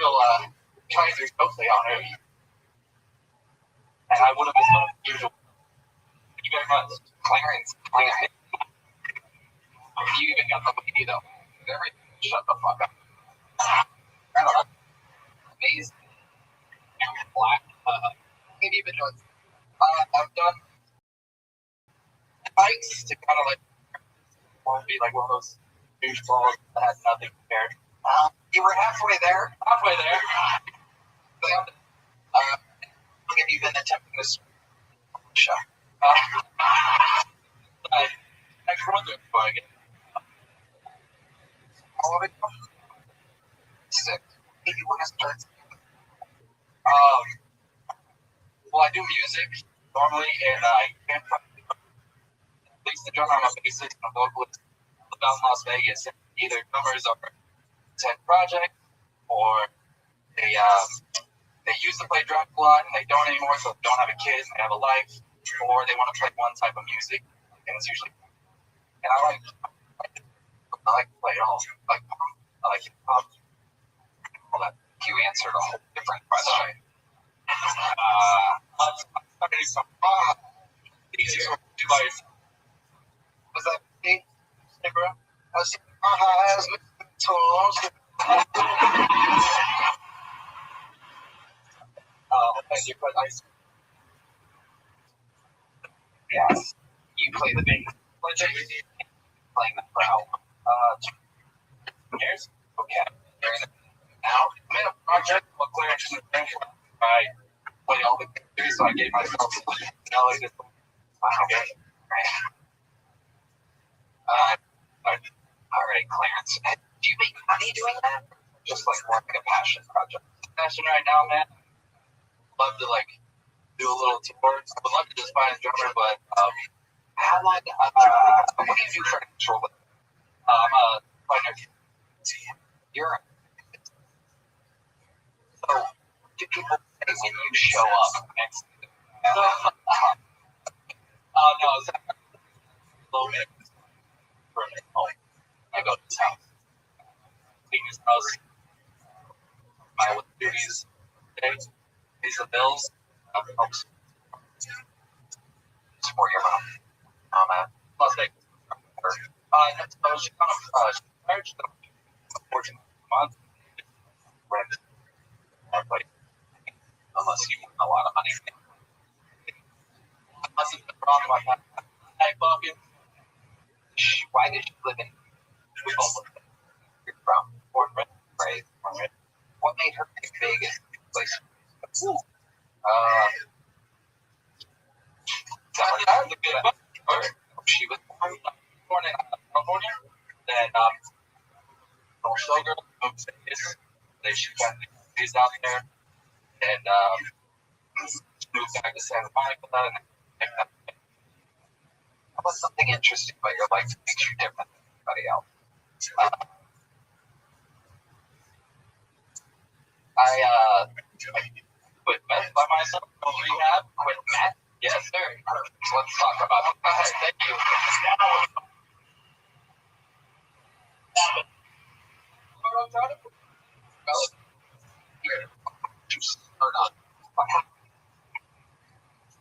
real Kaiser's Oakley on her. And I would have been so usual. Thank you very much. Clarence. You even got the lady though. Everything. Shut the fuck up. I don't know. Amazing. Black. What have you been doing? I've done bikes to kind of like won't be like one of those doucheballs that has nothing prepared. You were halfway there. Halfway there. How long have you been attempting this show? Next one, before I get. How long have you been? 6. If you want to start. Well, I do music normally, and I can't find at least the drummer. I'm a bassist and a vocalist about Las Vegas. And either drummers are 10 project, or they used to play drums a lot and they don't anymore, so they don't have a kid and they have a life, or they want to play one type of music, and it's usually. And I like to play it all. I like hip hop. All that. You answered a whole different question. Easier to buy. Was that me? Hey, bro. I was my eyes, And you put ice. yes. You play the bass. Playing the crowd. Years? Okay. Now, I'm in a project called Clarence and the I play all the characters, so I gave myself like this. okay. All right, Clarence. Do you make money doing that? Just like working a passion project? Passion right now, man. Love to like do a little tour. I would love to just find a drummer, but how long? What do you do for an actual living? I'm a finder. You're. So, do people say when you show up next? No, it's low mix. I go to his house. Clean his house. My duties. Pays the bills. Helps. Support your mom. Las Vegas. She's kind of marriage. Unfortunately, month. Unless you want a lot of money. Unless it's wrong with my pocket. Why did you live in? You're from Portland, right? What made her pick Vegas? Place. She was born in California. Then little showgirl moved to Vegas. Then she got raised out there, and moved back to Santa Monica. What's something interesting about your life that makes you different than anybody else? I quit meth by myself. Go rehab. Quit meth? Yes, sir. Let's talk about it. Thank you. Or not.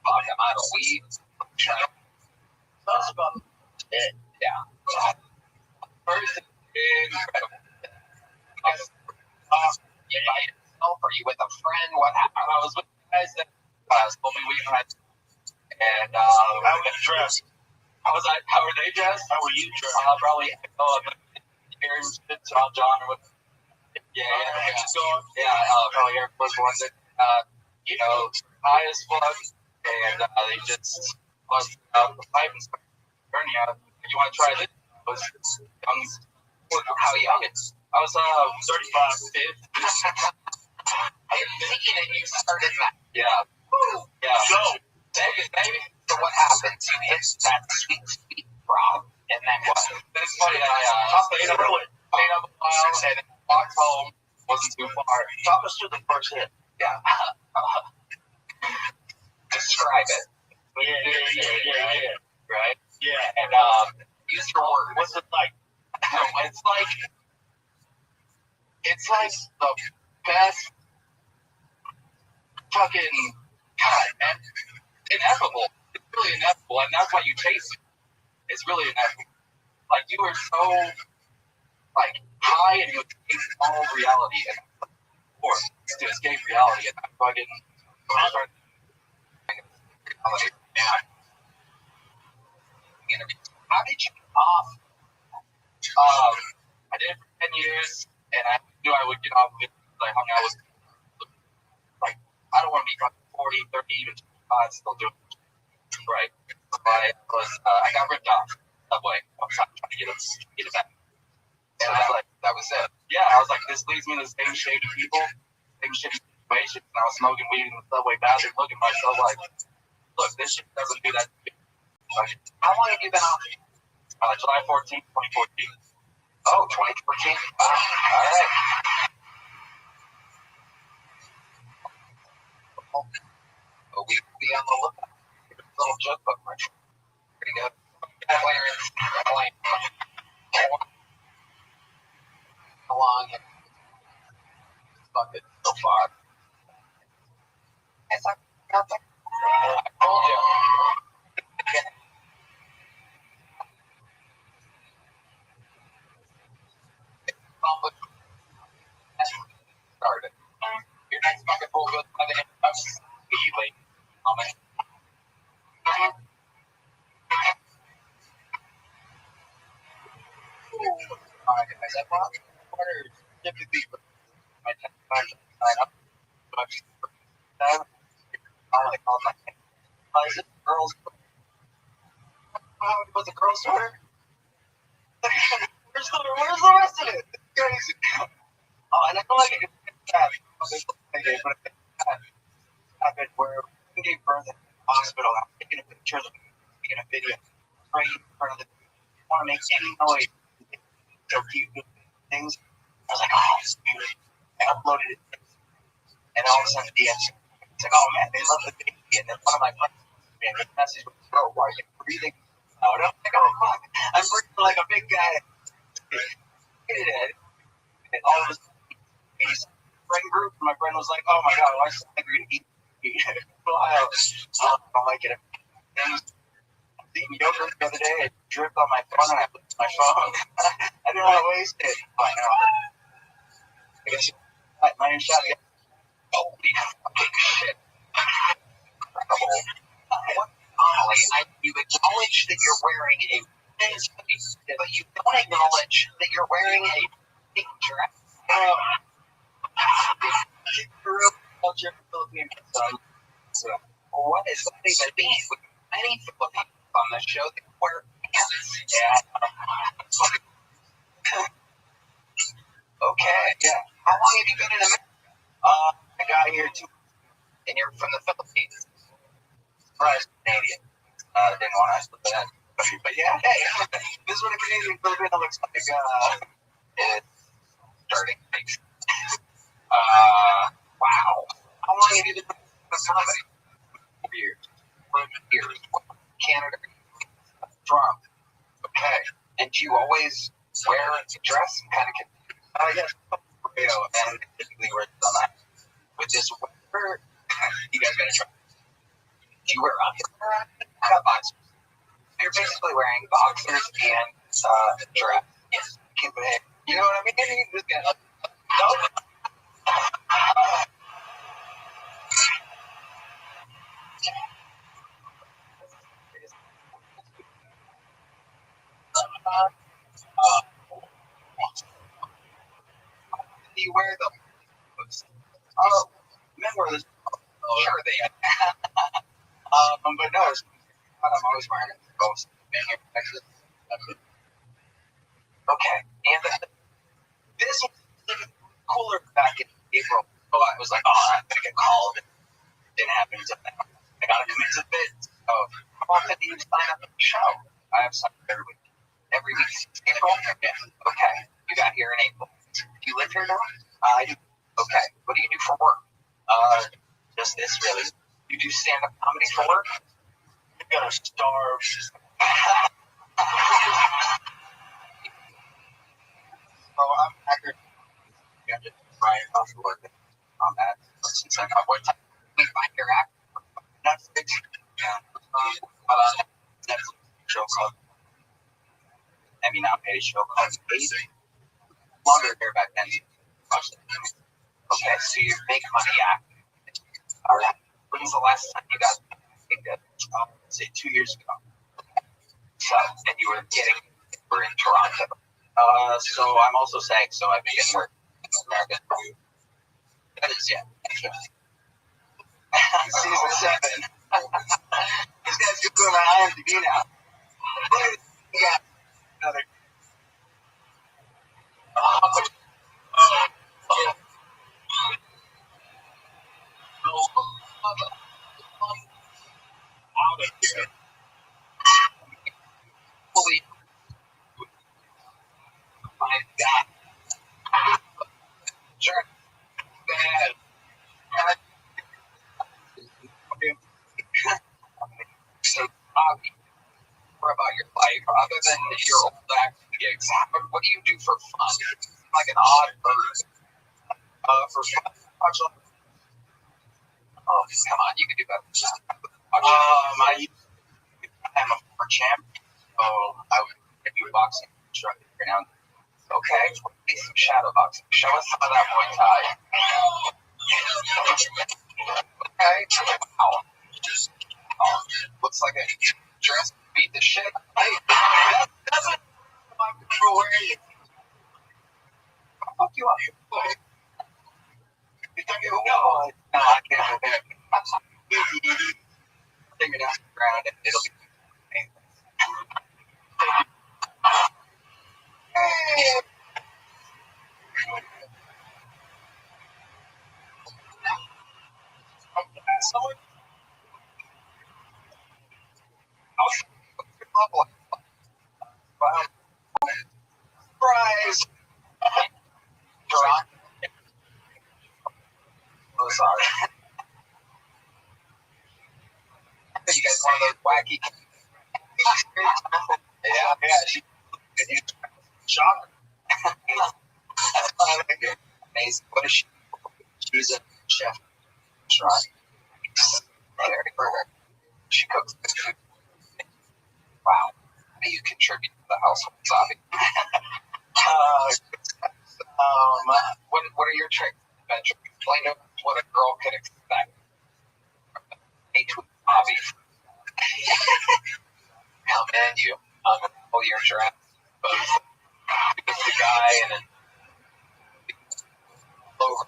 Fuck, I'm out of weed. Talks about it. Yeah. First, incredible. You by yourself? Are you with a friend? What happened? I was with guys that told me we had, and How were you dressed? how were they dressed? How were you dressed? Probably John or what? Yeah, probably Air Force Ones that you know, high as fuck, and they just busted out the pipe and stuff. Bernie, you want to try this? How young? I was 35, 50. I'm thinking that you started that. Yeah. Yeah. So, baby. So what happens? You hit that sweet drop, and then what? It's funny. I stayed up a while, and walked home. Wasn't too far. Talk us through the first hit. Yeah. Describe it. Yeah. Right? Yeah. And use your word. What's it like? It's like the best fucking God, man. Ineffable. It's really ineffable, and that's why you chase it. It's really ineffable. Like you are so like high, and you escape all reality, and of course to escape reality, and I fucking reality. How did you get off? I did it for 10 years, and I knew I would get off of it because I hung out with, like, I don't want to be fucking 40, 30, even 25 still doing it. Right. But I got ripped off that way. I was trying to get it back. And I was like, that was it. Yeah, I was like, this leads me to the same shady people, same shady situations, and I was smoking weed in the subway bathroom, looking at myself like, look, this shit doesn't do that to me. How long have you been off? July 14th, 2014. Oh, 2014. Wow. All right. Well, we will be on the lookout. Little joke book, right? Pretty good. Clarence, how long have you fucked it so far? It's like nothing. I told you. Started. Your next fucking pool goes by the end of immediately. Alright, guys, I brought orders typically for my 10 sign up. So I'm just call my is it girls? Was the girls order? Where's the rest of it? It's crazy. Oh, and I feel like I could get that. Happened where we gave birth at the hospital. I'm taking a picture, taking a video, right in front of the. I want to make any noise. So cute things. I was like, oh, this is beautiful. I uploaded it, and all of a sudden, DMs. It's like, oh man, they love the baby. And then one of my friends, man, the message was, bro, why are you breathing out? I'm like, oh fuck, I'm breathing like a big guy. And all of a sudden, friend group, my friend was like, oh my god, why is you're gonna eat? I'm like, it. I was eating yogurt the other day. It dripped on my phone, and I put my phone. I didn't want to waste it. I know. I guess my name's Shotty. Holy fucking shit. You acknowledge that you're wearing a but you don't acknowledge that you're wearing a pink dress. Culture Philippine son. So, what is that even mean? With many Filipinos on the show that wear pants. Yeah. Okay. Yeah. How long have you been in America? I got here too. And you're from the Philippines. Surprised Canadian. Didn't want to ask for that. But yeah, hey, this is what a Canadian Filipino looks like. It's starting. Wow. How long have you been doing comedy? Years. Canada. Trump. Okay. And do you always wear a dress? Kind of. Yes. And typically wear it on that. With this weather, you guys gotta try. Do you wear underwear? I got boxers. You're basically wearing boxers and dress. Yes. You know what I mean? You just gotta. Do you wear them? Men wear this. Sure, they. But no, I'm always wearing it. Okay, and this was even cooler back in April. So I was like, I'm gonna get called. It didn't happen until now. I gotta commit to this. So how often do you sign up for the show? I have signed up every week. Every week since April? Yeah. Okay. You got here in April. Do you live here now? I do. Okay. What do you do for work? Just this really. You do stand-up comedy for work? You gotta starve. So I'm accurate. You have to try and off work on that. Since I got what time we find your act? Netflix. Yeah. Netflix show called Emmy-nominated show called Amazing. Longer there back then. Okay, so you make money acting. All right. When was the last time you got paid? Say 2 years ago. So, and you were in Toronto. So I'm also saying, so I've been getting work in America. That is, yeah. Season 7. This guy's doing my IMDb now. Yeah. Another. Out of here. Holy. My God. Sure. Bad. So, more about your life, other than your old acting gigs, what do you do for fun? Like an odd bird. For fun, watch. Oh, come on, you can do better. I'm a former champ, so I would do boxing instructor now. Okay, play some shadow boxing. Show us some of that Muay Thai. Okay, wow. Looks like a dress beat the shit. Hey, that doesn't control where he is. I'll fuck you up. You think it will? No, I can't. Take me down to the ground and it'll be painful. Someone surprise. Toronto. Oh, sorry. You guys one of those wacky. Yeah. Shocker. Amazing. What is she? She's a chef. Right. Very perfect. She cooks good food. Wow. You contribute to the household, Bobby. What are your tricks? Explain to us what a girl can expect. Date with Bobby. Now, man, you pull your dress. It's the guy and then over.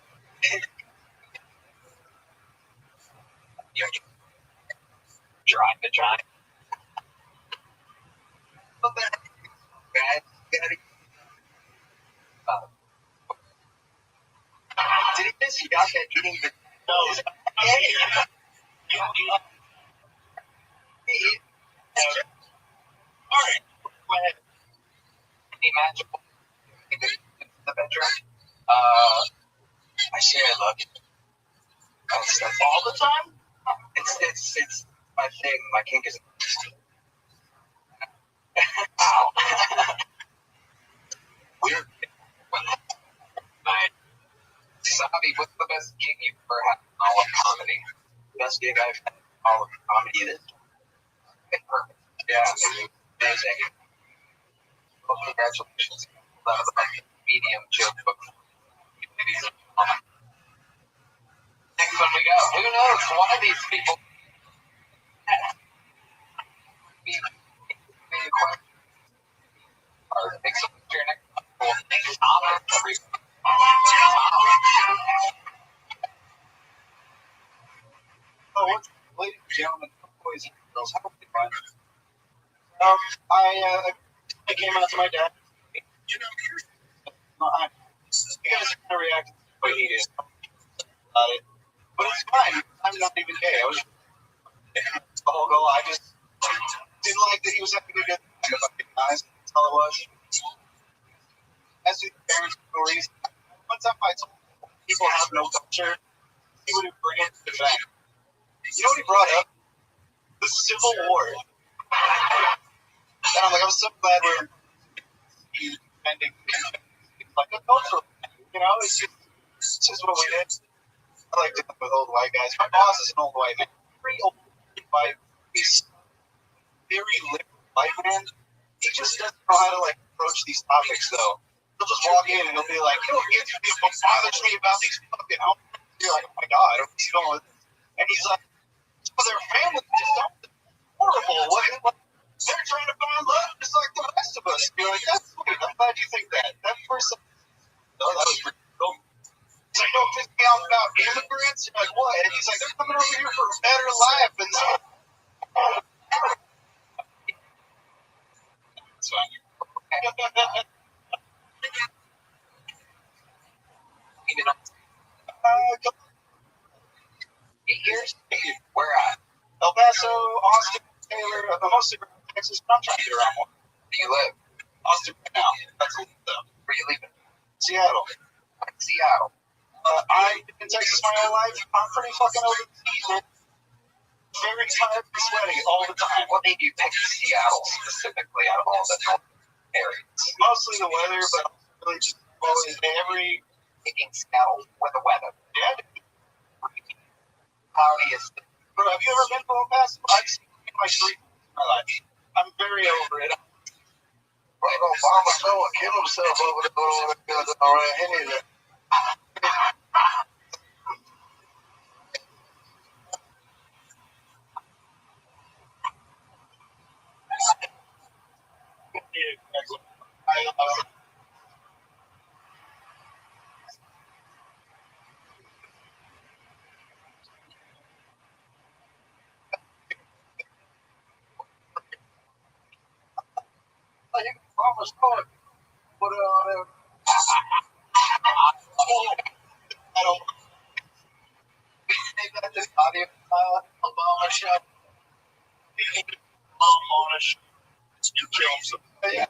You drive to drive. Did he miss you got that eating the nose? All right. Go ahead. Any magical in the bedroom? I say I love you. That's all the time? It's my thing. My kink is. Wow. Weird. Sabi, what's the best gig you've ever had in all of comedy? Best gig I've had in all of comedy is perfect. Yeah, amazing. Well, congratulations. That was a medium joke book. Next one we go. Who knows? One of these people. Or next your next one. Next topic. Oh, ladies and gentlemen, boys and girls, how are you doing? I came out to my dad. You guys kind of reacted the way he did about it. But it's fine. I'm not even gay. I was the whole goal. I just didn't like that he was having a good time. If I'm being honest, that's all it was. As to the parents' stories, one time I told people have no culture, he would bring it to the bank. You know what he brought up? The Civil War. And I'm like, I'm so glad we're defending like a cultural thing. You know, it's just what we did. I like dealing with old white guys. My boss is an old white man. Very old white. He's very liberal white man. He just doesn't know how to like approach these topics though. He'll just walk in and he'll be like, you know what bothers me about these fucking homeless? You're like, oh my god, you know what? And he's like, well, their family just horrible. What? They're trying to find love just like the rest of us. You're like, that's sweet. I'm glad you think that. That person, oh, that was pretty cool. He's like, don't piss me off about immigrants. You're like, what? And he's like, they're coming over here for a better life. And so, it's fine. 8 years? Where at? El Paso, Austin, Taylor, mostly Texas. I'm trying to get around more. Do you live? Austin right now. That's a little though. Where you leaving? Seattle. Seattle. I've been in Texas my whole life. I'm pretty fucking over the season. Very tired and sweaty all the time. What made you pick Seattle specifically out of all the areas? Mostly the weather, but really just always every Picking Seattle with the weather. yeah. Cloudy is Bro, have you ever been to El Paso? I've seen it in my street in my life. I'm very over it. like Obama. Someone kill himself over the around any of that. Obama's court. Put it on there. I don't. They got this audio Obama show. Obama show. You kill himself. Yeah.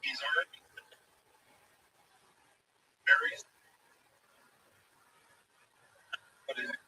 These are berries. What is it?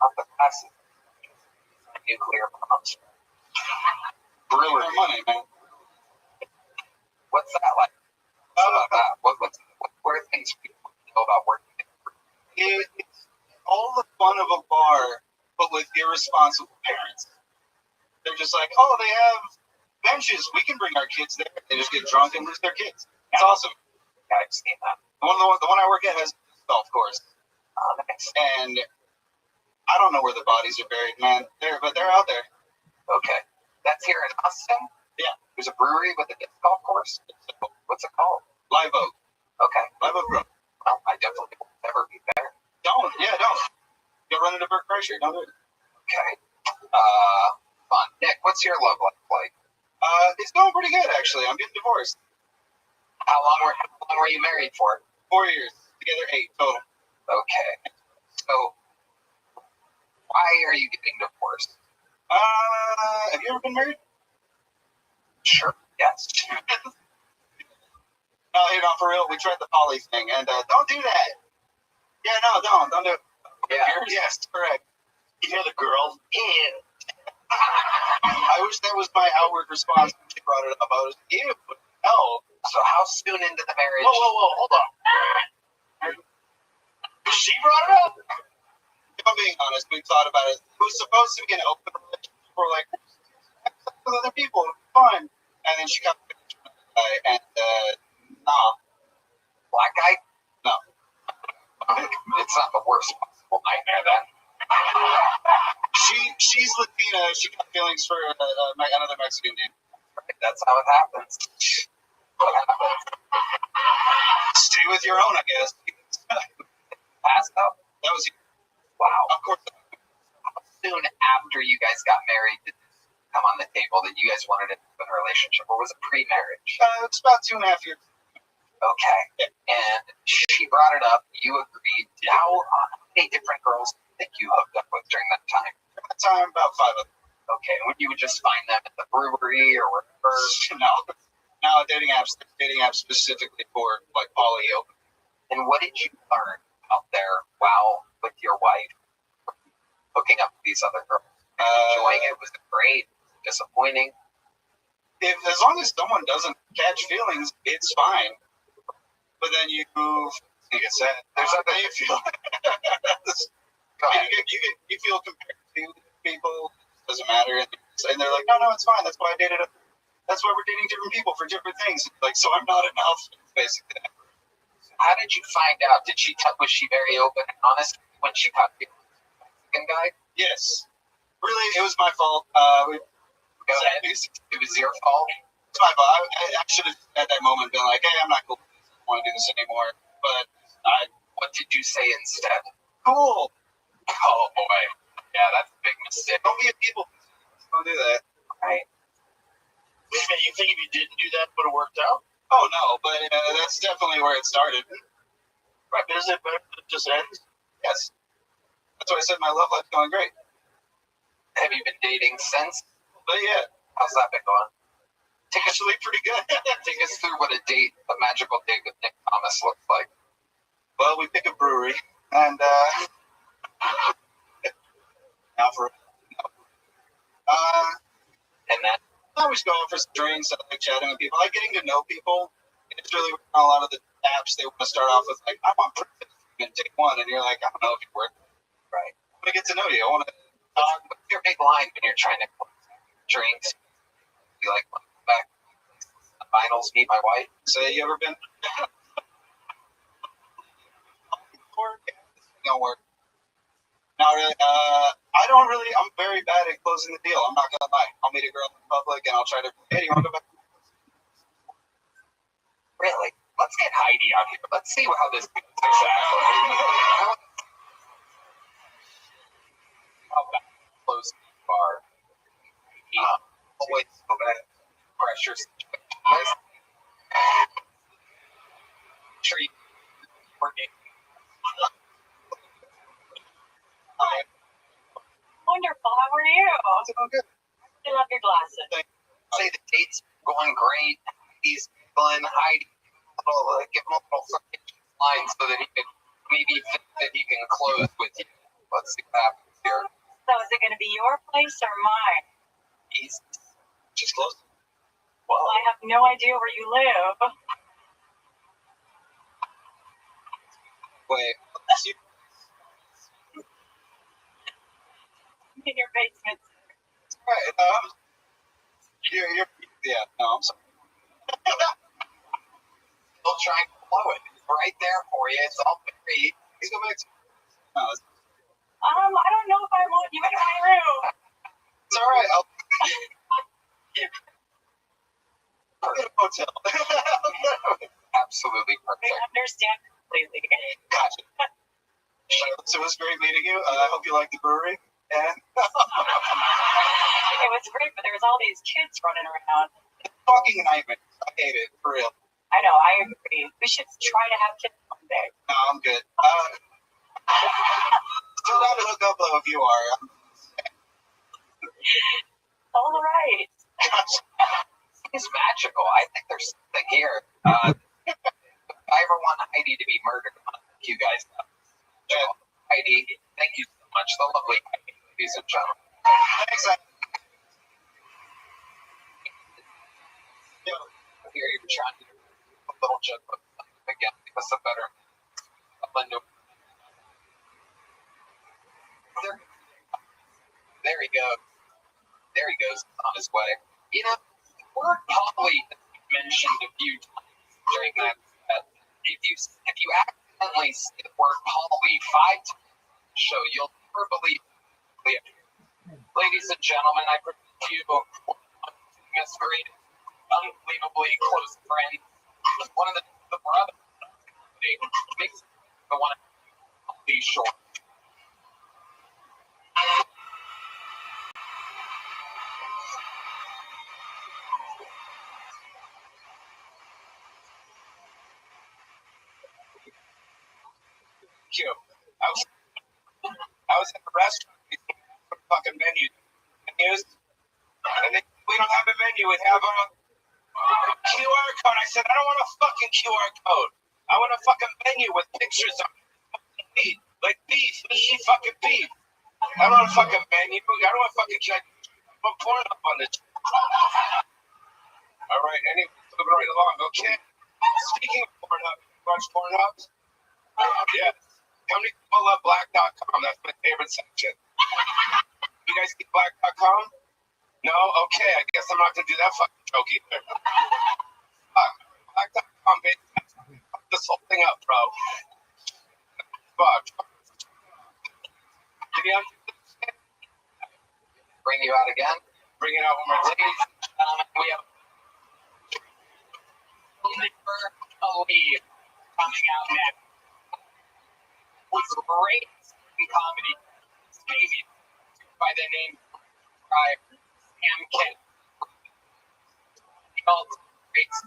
Not the passive. Nuclear bombs. Brewer money, man. What's that like? About that? What are things people know about working? It's all the fun of a bar, but with irresponsible parents. They're just like, oh, they have benches. We can bring our kids there. They just get drunk and lose their kids. It's awesome. Yeah, I've seen that. The one I work at has a golf course. Nice. And I don't know where the bodies are buried, man. But they're out there. Okay. That's here in Austin? Yeah. There's a brewery with a disc golf course? What's it called? Live Oak. Okay. Live Oak Road. Well, I definitely will never be there. Don't. You'll run into Bert Kreischer. Don't do it. Okay. Fun. Nick, what's your love life like? It's going pretty good, actually. I'm getting divorced. How long were you married for? 4 years. Together 8 total. Okay. So, why are you getting divorced? Have you ever been married? Sure. Yes. No, for real. We tried the poly thing, and don't do that. Yeah, no, don't do it. Yeah. Yes, correct. You hear the girls? Yeah. I wish that was my outward response when she brought it up. I was, ew, no. So how soon into the marriage? Whoa, hold on. She brought it up? If I'm being honest, we thought about it. It was supposed to be an open relationship. We're like, with other people, fun. And then she got and nah. Black guy? No. It's not the worst possible nightmare then. She's Latina. She got feelings for another Mexican dude. That's how it happens. What happens? Stay with your own, I guess. Passed up. That was Wow. of course. How soon after you guys got married did this come on the table that you guys wanted to have a relationship, or was it pre-marriage? It's about 2.5 years. Okay. And she brought it up. You agreed. How many different girls did you hooked up with during that time? At that time, about 5 of them. Okay. And you would just find them at the brewery or wherever? No, dating apps specifically for like poly open. And what did you learn out there while with your wife hooking up with these other girls? Enjoying it? Was it great? Disappointing? As long as someone doesn't catch feelings, it's fine. But then you get sad. There's something you feel. You feel compared to people. Doesn't matter, and they're like, no, it's fine. That's why I dated. That's why we're dating different people for different things. Like, so I'm not enough. Basically. How did you find out? Was she very open and honest when she caught the Mexican guy? Yes. Really, it was my fault. It was your fault. It's my fault. I should have at that moment been like, hey, I'm not cool. I don't want to do this anymore. But what did you say instead? Cool. Oh boy. Yeah, that's a big mistake. Don't be a people. Don't do that. Right. Wait a minute, you think if you didn't do that, it would have worked out? Oh no, but that's definitely where it started. Right, but is it better to just end? Yes. That's why I said my love life's going great. Have you been dating since? But yeah, How's that been going? actually pretty good. Take us through what a magical date with Nick Thomas looks like. Well, we pick a brewery, and now for And then I always go out for some drinks. I like chatting with people. I like getting to know people. It's really on a lot of the apps. They want to start off with like, I want breakfast and take one, and you're like, I don't know if you're worth it. right. I want to get to know you. I want to. What's your big line when you're trying to drinks? You like back the finals, meet my wife. Say, you ever been? Don't work. Not really. I don't really. I'm very bad at closing the deal. I'm not gonna lie. I'll meet a girl in public and I'll try to. Hey, do you want to go back? Really? Let's get Heidi out here. Let's see how this goes exactly. How bad close the bar? Always so bad. Pressure situation. Sure you working. Wonderful. How are you? How's it going? Good. I love your glasses. Say the date's going great. He's feeling Heidi. Give him a little line so that he can maybe think that he can close with you. Let's see what happens here. So is it going to be your place or mine? Easy. Just close. Well, I have no idea where you live. Wait. In your basement. Right. You're, yeah, no, I'm sorry. Still trying to blow it. It's right there for you. It's all very. He's going back to. No, I don't know if I want you in my room. it's all right. I'll go to a hotel. Absolutely I perfect. understand completely. Gotcha. So it was great meeting you. I hope you like the brewery. And It was great, but there was all these kids running around. fucking nightmare. I hate it, for real. I know, I agree. We should try to have kids one day. No, I'm good. Still down to hook up though if you are. All right. It's magical. I think there's something here. If I ever want Heidi to be murdered, I'm gonna hook you guys up. So, Heidi, thank you so much. The lovely Heidi, ladies and gentlemen. Thanks. Here you're trying to do a little joke, but again, give us a better window. There he goes. There he goes on his way. You know, the word Polly has been mentioned a few times during that. If you accidentally say the word Polly 5 times in the show, you'll never believe it. Ladies and gentlemen, I present to you Miss Green, unbelievably close friend, one of the brothers. Makes the one of these short. Cute. I was at the restaurant. Fucking menus, and we don't have a menu. We have a QR code. I said I don't want a fucking QR code. I want a fucking menu with pictures on it. Like beef. We eat fucking beef. I don't want a fucking menu. I don't want fucking put porn up on this. All right. Anyway, moving right along. Okay. Speaking of Pornhub, you watch Pornhub? Yes. How many people love black.com? That's my favorite section. You guys see black.com? No? Okay, I guess I'm not going to do that fucking joke either. Fuck. Black.com, baby. Fuck this whole thing up, bro. Fuck. Can you understand? Bring you out again? Bring it out one more time. We have Lee coming out next. Was great in comedy. Maybe by the name Sam Kent. He also creates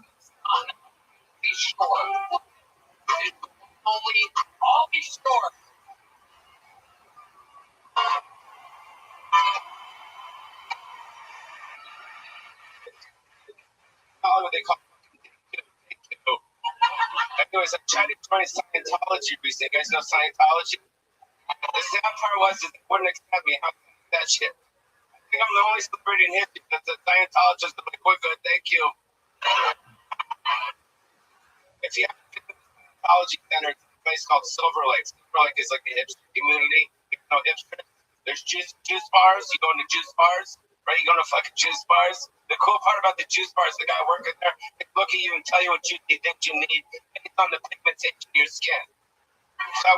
on the shore. Only all the shore. What they call anyways, I'm trying to join Scientology recently. You guys know Scientology? The sad part was that they wouldn't accept me. How that shit? I think I'm the only celebrity in history that's a Scientologist. I'm like, we're good, thank you. If you have to the Scientology Center, it's a place called Silver Lake. Silver Lake is like a hipster community. You know, hipsters. There's juice bars. You go into juice bars, right? You go to fucking juice bars. The cool part about the juice bars, the guy working there, they look at you and tell you what juice they think you need based on the pigmentation of your skin. So I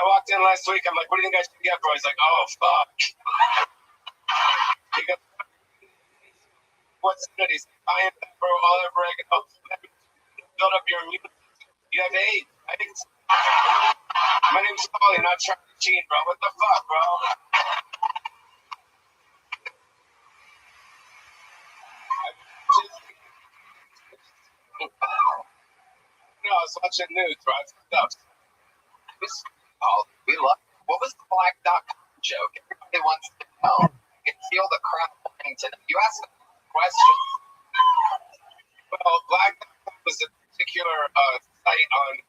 walked in last week. I'm like, what do you think I should get, bro? He's like, oh, fuck. He goes, what's good? He's like, cayenne pepper, olive oregano, build up your immune system. You have AIDS, right? My name's Paulie, not Charlie Sheen, bro. What the fuck, bro? No, I was watching news, bro. We love. What was the black.com joke? Everybody wants to know. You can feel the crowd wanting to know. You asked a question. Well, black.com was a particular site on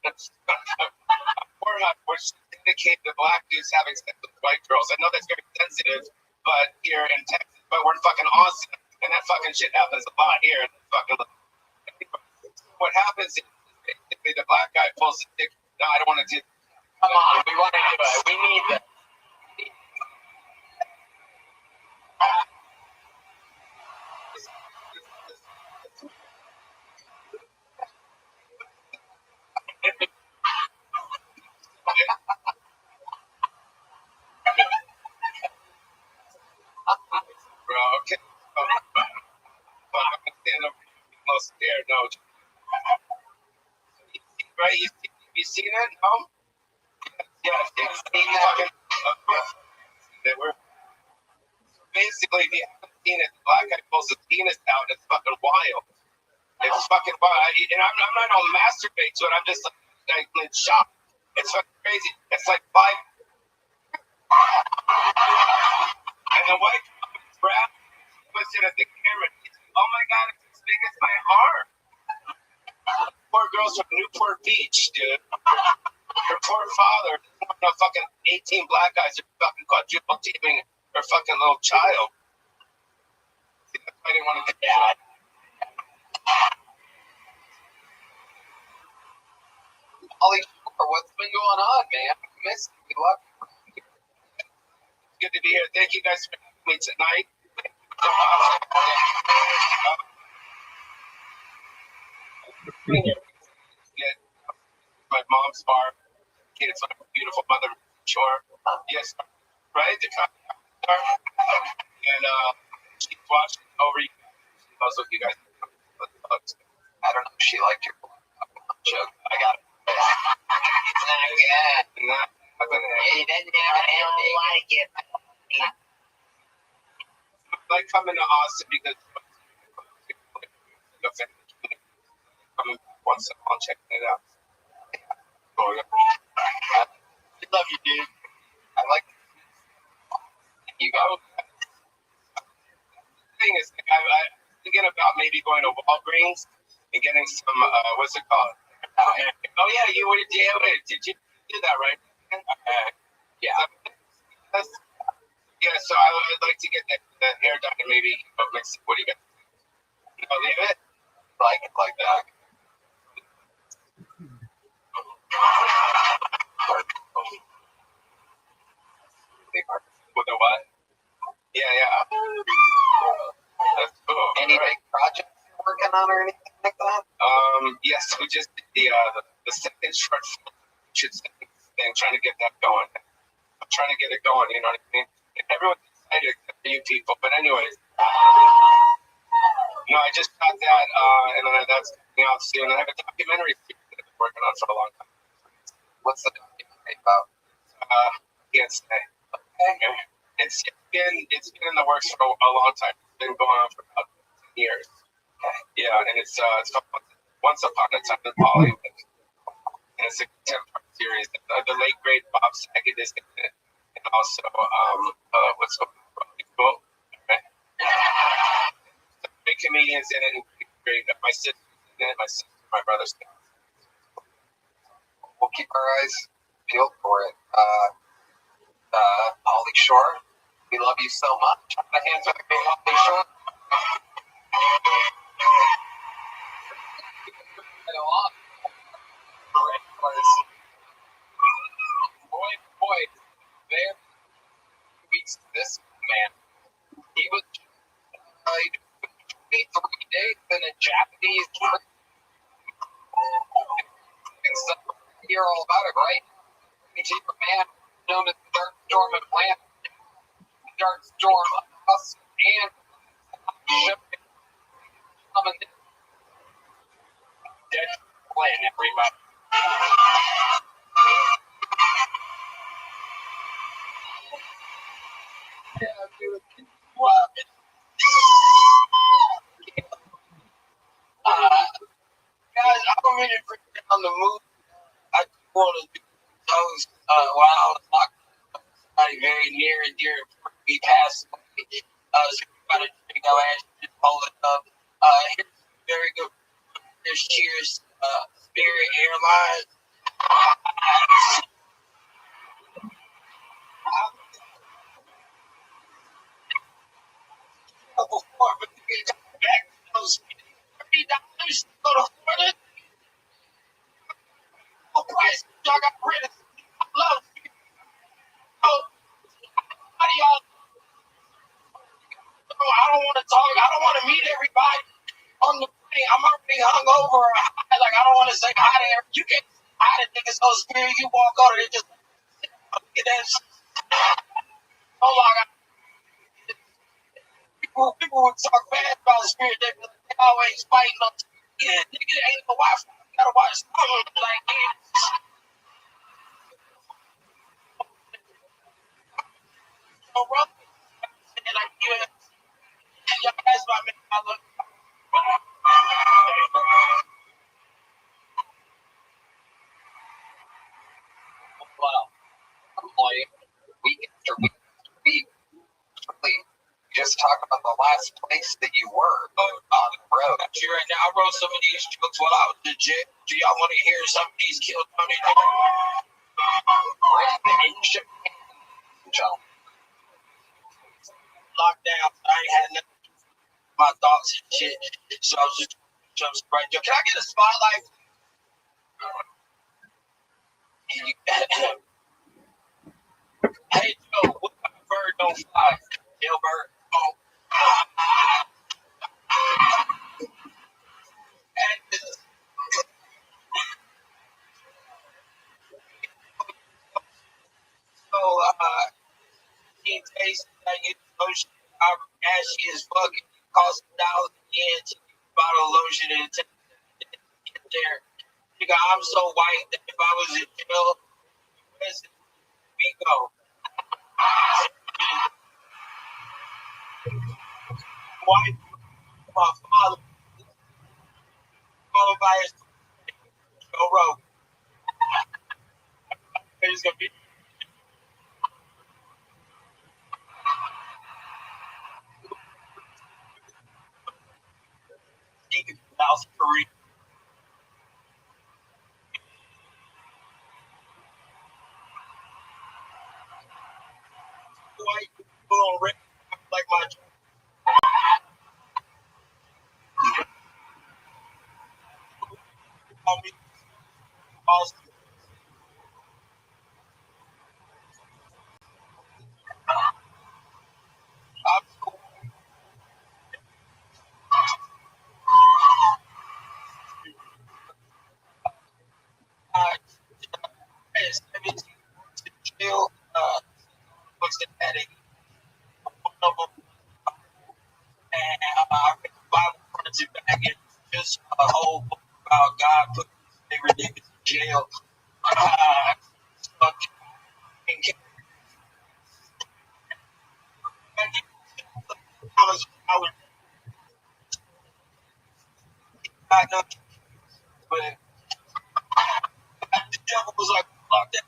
Pornhub which dedicated to black dudes having sex with white girls. I know that's very sensitive, but here in Texas, but we're in fucking Austin, and that fucking shit happens a lot here. And fucking, what happens is basically the black guy pulls the dick. No, I don't want to do. Come on, we want to do it. We need that. Bro, okay. I'm stand up most scared. No. Right? You seen it? No? Yeah, it's seen that. They were basically, if you haven't seen it, the black guy pulls his penis out. It's fucking wild. It's fucking wild. And I'm not gonna masturbate to it. I'm just like in shock. It's fucking crazy. It's like 5. And the white grab puts it at the camera. Oh my god, it's as big as my arm. Poor girls from Newport Beach, dude. Her poor father, no fucking 18 black guys are fucking quadruple teaming her fucking little child. I didn't want to get that. Ollie, what's been going on, man? I miss you. It's good to be here. Thank you guys for having me tonight. My mom's farm. It's like a beautiful mother shore. Yes, right? The and she's watching over you. She knows what you guys do. I don't know if she liked your joke. I got it. It's not good. He doesn't have an ending. Like it. I like coming to Austin because coming once in a while, checking it out. We love you, dude. I like you go. The thing is, like, I'm thinking about maybe going to Walgreens and getting some, what's it called? Oh, yeah, you would. Did you do that, right? Yeah. Yeah, so I'd like to get that hair done and maybe mix it. What do you got? Leave it? Like it like that. With the what? Yeah. That's cool. Any big projects you're working on or anything like that? Yes, we just did the second short thing, trying to get that going. I'm trying to get it going, you know what I mean? And everyone's excited except for you people. But anyways, I just got that, and then that's coming out soon. I have a documentary that I've been working on for a long time. What's the documentary about? Can't say. Okay. It's been in the works for a long time. It's been going on for about 10 years. Okay. Yeah, and it's called Once Upon a Time in Hollywood. And it's a 10-part series. The late great Bob Saget is in it, and also what's really cool. Okay. Some great comedians in it, and great. My sister's in it. My brother's in it. We'll keep our eyes peeled for it. Pauly Shore, we love you so much. The hands of the great Pauly Shore. Boy, there weeks this man. He was 23 days in a Japanese trip. And so you hear all about it, right? He's a man known as the Dark Storm of Land, Dark Storm of Us, and shipping. Dead plan, everybody. Guys, I'm ready to bring down the move. I just want to do toast while I was talking to somebody very near and dear before we passed away. So everybody just go ahead and just hold it up. Here's very good. Here's cheers, Spirit Airlines. go to Florida. Oh, price, y'all got rid of. I love you. Oh, how do y'all? Oh, I don't want to talk. I don't want to meet everybody on the plane. I'm already hungover. Like, I don't want to say hi to everybody. You can't say hi to niggas so spirit. You walk over, they just get that shit. Oh my God. People would talk bad about the spirit. They be like, they always fighting up. Yeah, nigga, ain't no Wi-Fi. You gotta watch something. Like, yeah. So, bro, like, yeah. Y'all ask my man, I look. Wow. Like, week after week after week. Really, just talk about the last place that you were on the road. Right now, I wrote some of these jokes while I was legit. Do y'all want to hear some of these Kill Tony In Japan. lockdown? I ain't had nothing to do with my thoughts and shit. So I was just jump right there. Can I get a spotlight? Hey Joe, what kind of bird don't fly? Gilbert. Oh. And so in case I get lotion, I'm ashy as fuck. It costs $1 again to get a bottle of lotion and take it there. Nigga, I'm so white that if I was in jail, we go. White, my father, coronavirus, no road. It's gonna be. South Korea. White people on red like my call me Austin. I'm cool. I 17 to jail. Looks at it. One of them, and I read the Bible front and back, and just a whole book about God putting favorite niggas in jail. I was not know, but the devil was like, fuck that.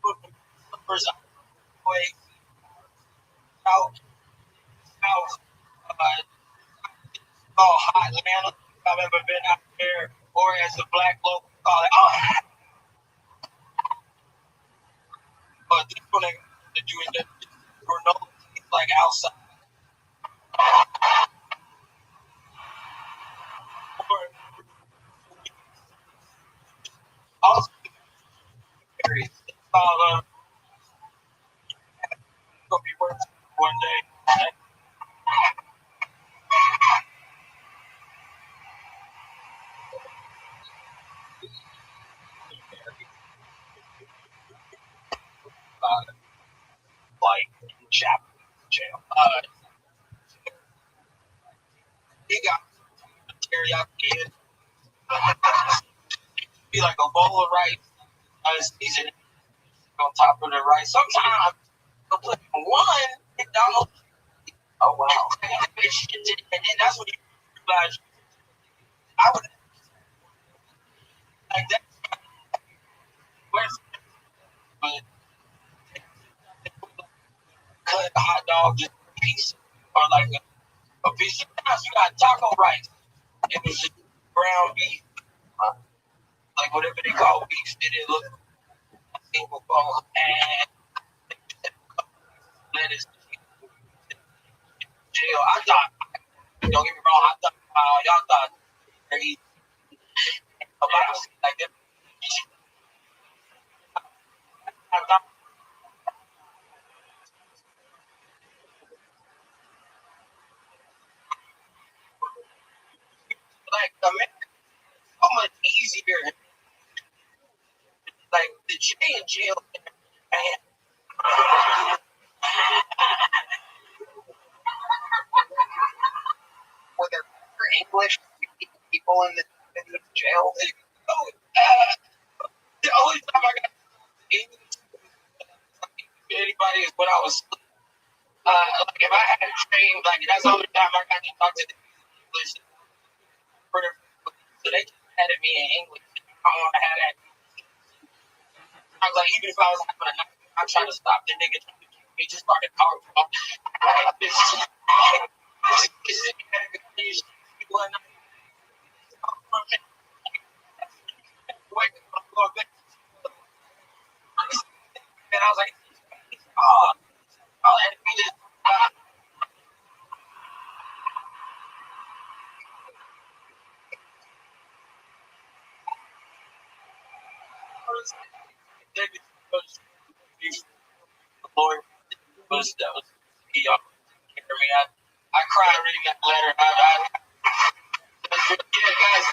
Put the numbers way out, hot Atlanta. If I've ever been out there, or as a black local, call it, but this one ain't to do it for no, like outside. Or also, period. Gonna be worth one day. Like in chapel jail. He got teriyaki in. Be like a bowl of rice, seasoning on top of the rice. Sometimes I'll put one McDonald's. Oh wow! And then that's when you realize I would like that. Where's but cut hot dog just a piece or like a piece. Sometimes you got taco rice. It was just ground beef, like whatever they call beef. It didn't look single bone and lettuce. I thought, don't get me wrong, I thought, y'all thought very about like that. Like, America is so much easier. Like, the J in jail, man. Were there English people in the jail? The only time I got English to anybody is when I was like if I had a train, like that's the only time I got to talk to the English. So they just had me in English. I don't want to have that. I was like, even if I was having a night, I'm trying to stop the nigga. He just started talking about this. And I was like, oh, and we just. Lord was that was he for me. I cried reading that letter. Yeah, guys,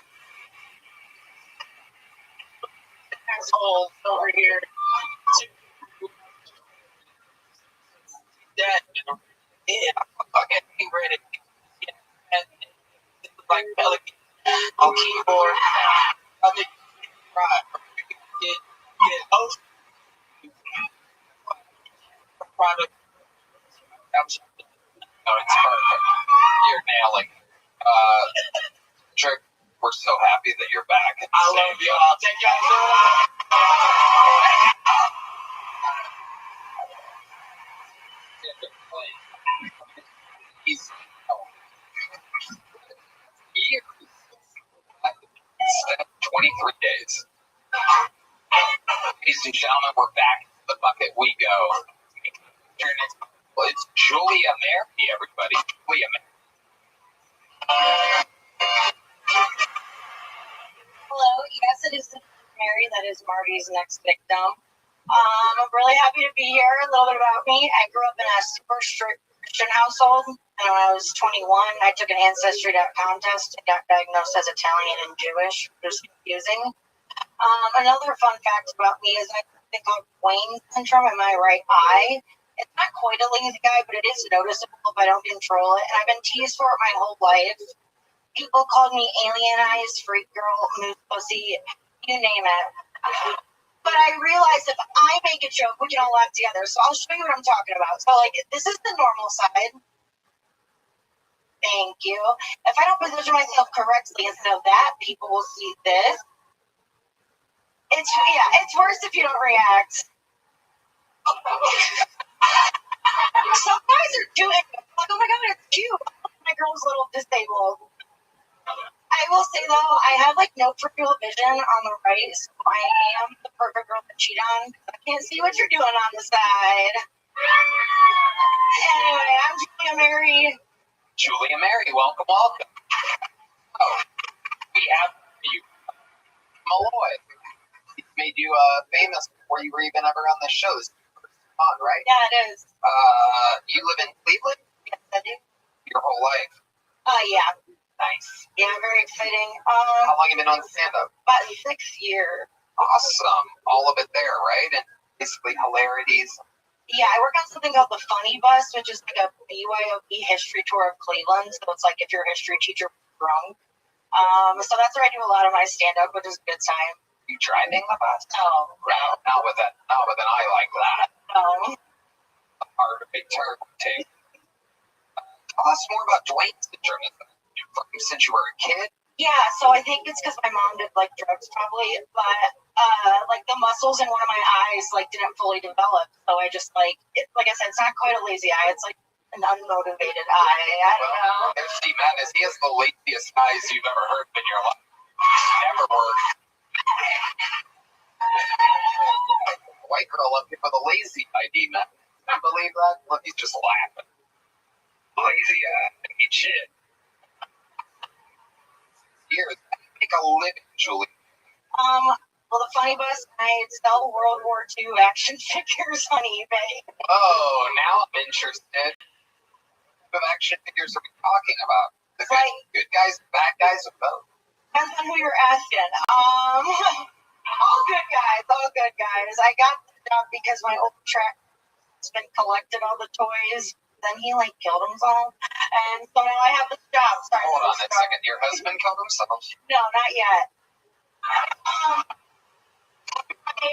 assholes over here. That yeah, I fucking read it. And it was like Pelican on keyboard. I mean, cry. Get host product. No, it's perfect. You're nailing. Trick, we're so happy that you're back. I love y'all. Thank y'all so much. He's 23 days. Ladies and gentlemen, we're back. The bucket we go. Well, it's Julia Mary, everybody. Julia Mary. Hello, yes, it is Mary. That is Marty's next victim. I'm really happy to be here. A little bit about me. I grew up in a super strict Christian household. And when I was 21, I took an Ancestry.com test and got diagnosed as Italian and Jewish, which was confusing. Another fun fact about me is I have something called Wayne syndrome in my right eye. It's not quite a lazy eye, but it is noticeable if I don't control it. And I've been teased for it my whole life. People called me alien eyes, freak girl, moose pussy, you name it. But I realized if I make a joke, we can all laugh together. So I'll show you what I'm talking about. So, like, this is the normal side. Thank you. If I don't position myself correctly instead of that, people will see this. It's worse if you don't react. Some guys are doing it. Like, oh my god, it's cute. My girl's a little disabled. I will say though, I have like no peripheral vision on the right, so I am the perfect girl to cheat on. I can't see what you're doing on the side. Anyway, I'm Julia Mary. Julia Mary, welcome. Oh, we have you, Malloy. He made you famous before you were even ever on the show. This is on, right? Yeah, it is. You live in Cleveland? Yes, I do. Your whole life? Yeah. Nice. Yeah, very exciting. How long have you been on stand-up? About 6 years. Awesome. All of it there, right? And basically hilarities. Yeah, I work on something called the Funny Bus, which is like a BYOB history tour of Cleveland. So it's like if you're a history teacher drunk. So that's where I do a lot of my stand-up, which is a good time. You driving the bus? No. Not with an eye like that. No. Hard to big turn take. Tell us more about Dwayne's journey since you were a kid. Yeah, so I think it's because my mom did like drugs probably, but like the muscles in one of my eyes like didn't fully develop. So I just like I said, it's not quite a lazy eye. It's like an unmotivated eye. I don't know. MC Madness, he has the laziest eyes you've ever heard in your life. Never worked. White girl up here with a lazy ID, man. Can't believe that? Look, he's just laughing. Lazy eye. Eat shit. Here, make a living, Julie. Well, the funny bus, I sell World War II action figures on eBay. Oh, now I'm interested. What action figures are we talking about? The good guys, bad guys, or both? Depends on who you're asking. All good guys, all good guys. I got the job because my old track has been collected all the toys. Then he killed himself, and so now I have this job. Sorry, hold on a second. Your husband killed himself? No, not yet. My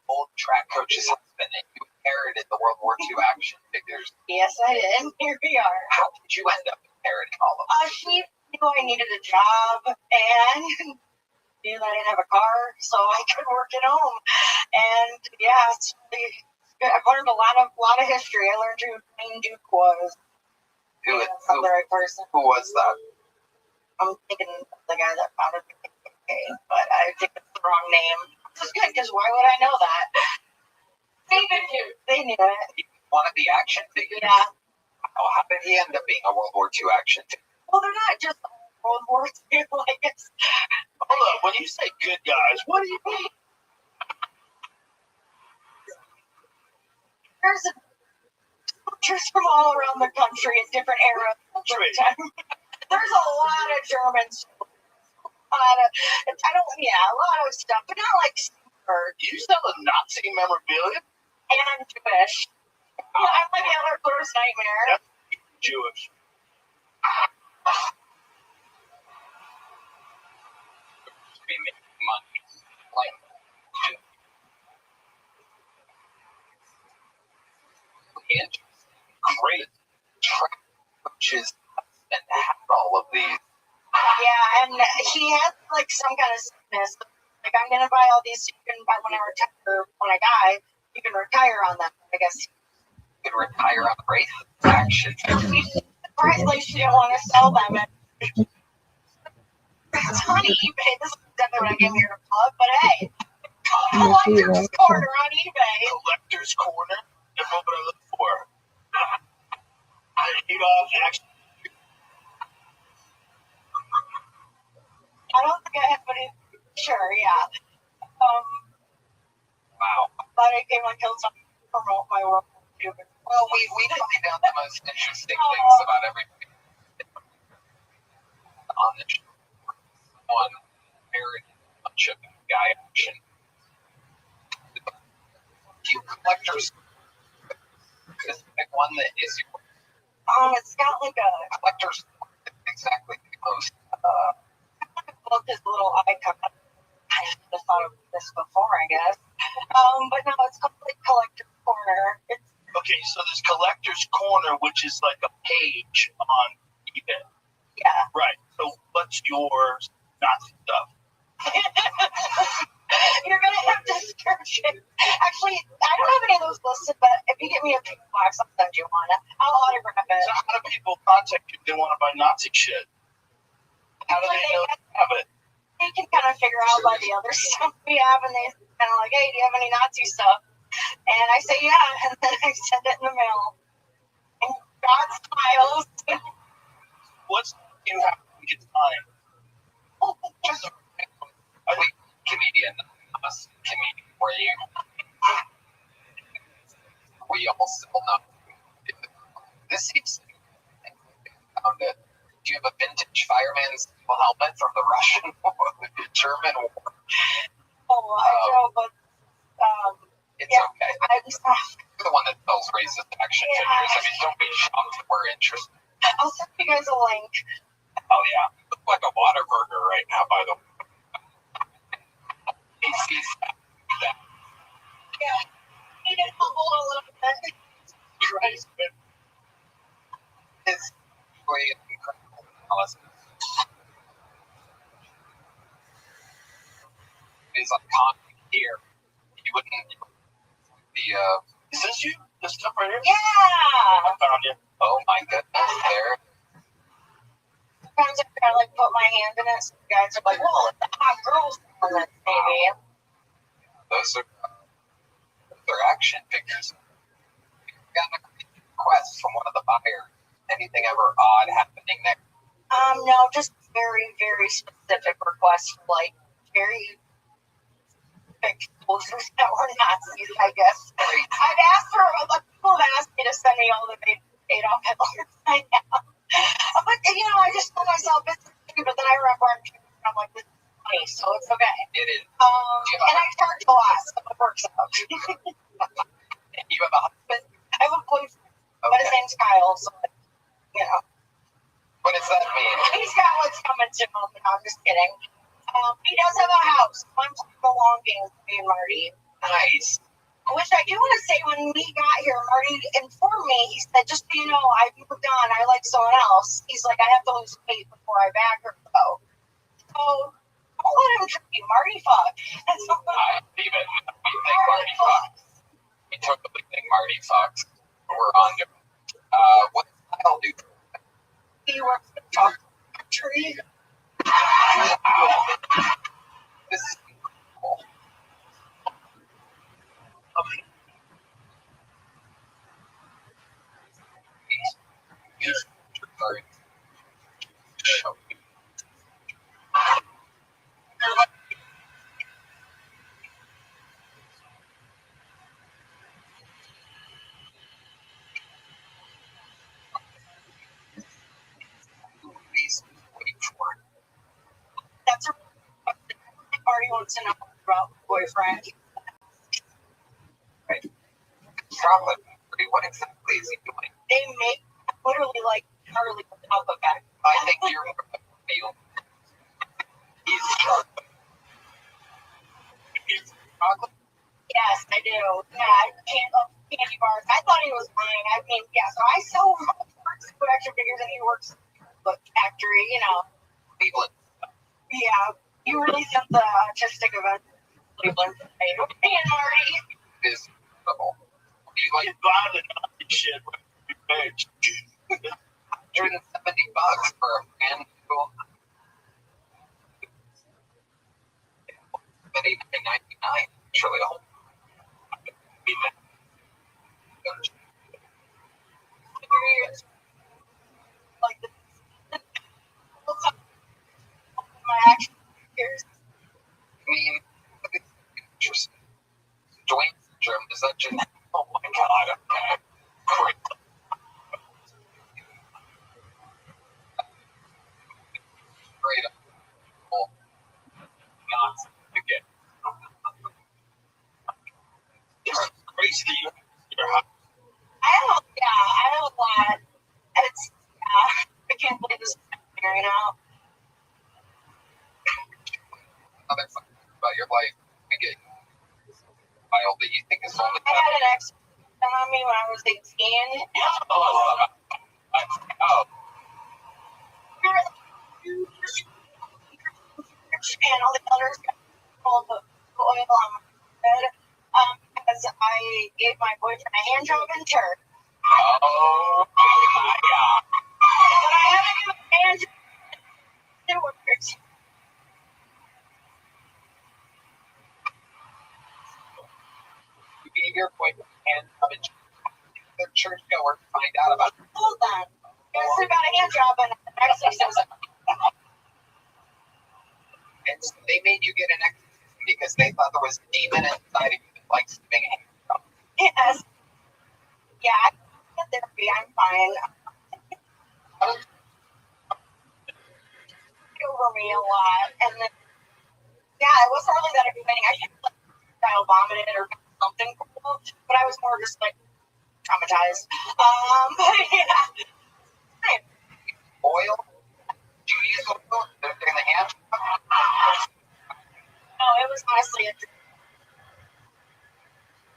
old track coach's husband, and you inherited the World War II action figures. Yes, I did. Here we are. How did you end up inheriting all of them? He knew I needed a job, and knew that I didn't have a car, so I could work at home. And yeah, I've learned a lot of history. I learned who Wayne Duke was. Who the right person. Who was that? I'm thinking the guy that founded the KKK, but I think it's the wrong name. This is good, because why would I know that? They knew it. He wanted the action figure? Yeah. How did he end up being a World War II action figure? Well, they're not just World War II, I guess. Hold up, when you say good guys, what do you mean? There's soldiers from all around the country at different eras. There's a lot of Germans. A lot of stuff, but not like super. You sell a Nazi memorabilia? And I'm Jewish. I'm like Hitler's worst nightmare. Yep. Jewish. Be making money. Great track coaches and have all of these. Yeah, and he has some kind of sickness. I'm gonna buy all these so you can buy when I retire. When I die, you can retire on them. I guess you can retire on race action. Surprisingly, she didn't want to sell them. It's on eBay. This is exactly what I came here to plug. But hey, Collector's Corner on eBay. Collector's Corner. That's what I look for. Action. I don't think I have any. Sure, yeah. Wow. But I came on Kill Something to promote my work. Well, we find out the most interesting things about everything on the show. One very much of guy action. You collectors, pick one that is your. It's got a collector's exactly the most. Look, his little icon. I should have thought of this before, I guess. But no, it's called Collector's Corner. Okay, so there's Collector's Corner, which is like a page on eBay. Yeah. Right. So what's your Nazi stuff? You're gonna have description. Actually, I don't have any of those listed, but if you get me a big box, I'll send you one. I'll autograph it. So how do people contact you if they want to buy Nazi shit? How do they know you have it? They can kind of figure out by the other stuff we have, and they kind of hey, do you have any Nazi stuff? And I say, yeah, and then I send it in the mail. And God smiles. What's you have to get time? Just a comedian, us comedian, where we all still know. This seems found it. Do you have a vintage fireman's helmet from the Russian or the German war? Oh, I know, but it's yeah, okay. You're the one that sells racist action figures. I mean, don't be shocked if we're interested. I'll send you guys a link. Oh yeah, you look like a Whataburger right now, by the way. He sees that. Yeah, he did humble a little bit. Christ, man. It's really incredible analysis. It's like content here. You wouldn't Is this you? This stuff right here? Yeah. I found you. Oh my goodness, there. Sometimes I try to put my hand in it, so the guys are like, "Whoa, it's a hot girl's on this baby." Those are action figures. Got a requests from one of the buyers? Anything ever odd happening there? No, just very, very specific requests, like very big posters that were Nazis, I guess. I've asked for, people have asked me to send me all the Adolf Hitler I have. But, I just told myself it's okay, but then I remember I'm like, this is funny, so it's okay. It is. And I charge a lot, so it works out. You have a husband? I have a boyfriend, but his name's Kyle, so, What does that mean? He's got what's coming to him. No, I'm just kidding. He does have a house. I'm playing the long game with me and Marty. Nice. Which I do want to say, when we got here, Marty informed me. He said, just so you know, I've moved on. I like someone else. He's like, I have to lose weight before I back her, though. So, don't let him trick you. Marty fuck. That's what I believe it. We think Marty fucks. We totally think Marty fucks. We're on to what does Kyle do? he works at the truck factory. This is cool. That's a Marty wants to know about boyfriend. Chocolate factory. What exactly is he doing? They make literally like Charlie without the back. I think you're more of a male. He's chocolate. He's chocolate. Yes, I do. Yeah, candy bars. I thought he was lying. I mean, yeah. So I sell works with action figures, and he works at the factory. Cleveland. Yeah, he really sent the artistic event. Cleveland. Hey, and Marty. Is double. He's like Buying the Nazi shit with the page. $170 for a fan who $89.99. Surely a whole. Like my action figures. I mean, interesting. Dwayne syndrome, is that genetic? Oh my god, okay. Great. Great. Oh. Not again. It's crazy that you're hot. I have a lot. I can't believe this is happening right now. Another fun thing about your life. I get wild that you think is only. I had an ex on me when I was 18. Oh. And all the others got all the oil on my head because I gave my boyfriend a hand job in church. Oh my god. But I haven't given a hand job. It works. You gave your boyfriend a hand job in the church goer to find out about it. Hold on. Asked about a hand job and actually says, And so they made you get an exorcism because they thought there was a demon inside of you that likes giving a hand job. yes. Yeah, I get therapy. I'm fine. Over me a lot. And then, yeah, it was hardly that exciting. I should have like vomited or something cool, but I was more just like traumatized. But yeah. Oil? Judaism? They're doing the hand job? No, it was honestly a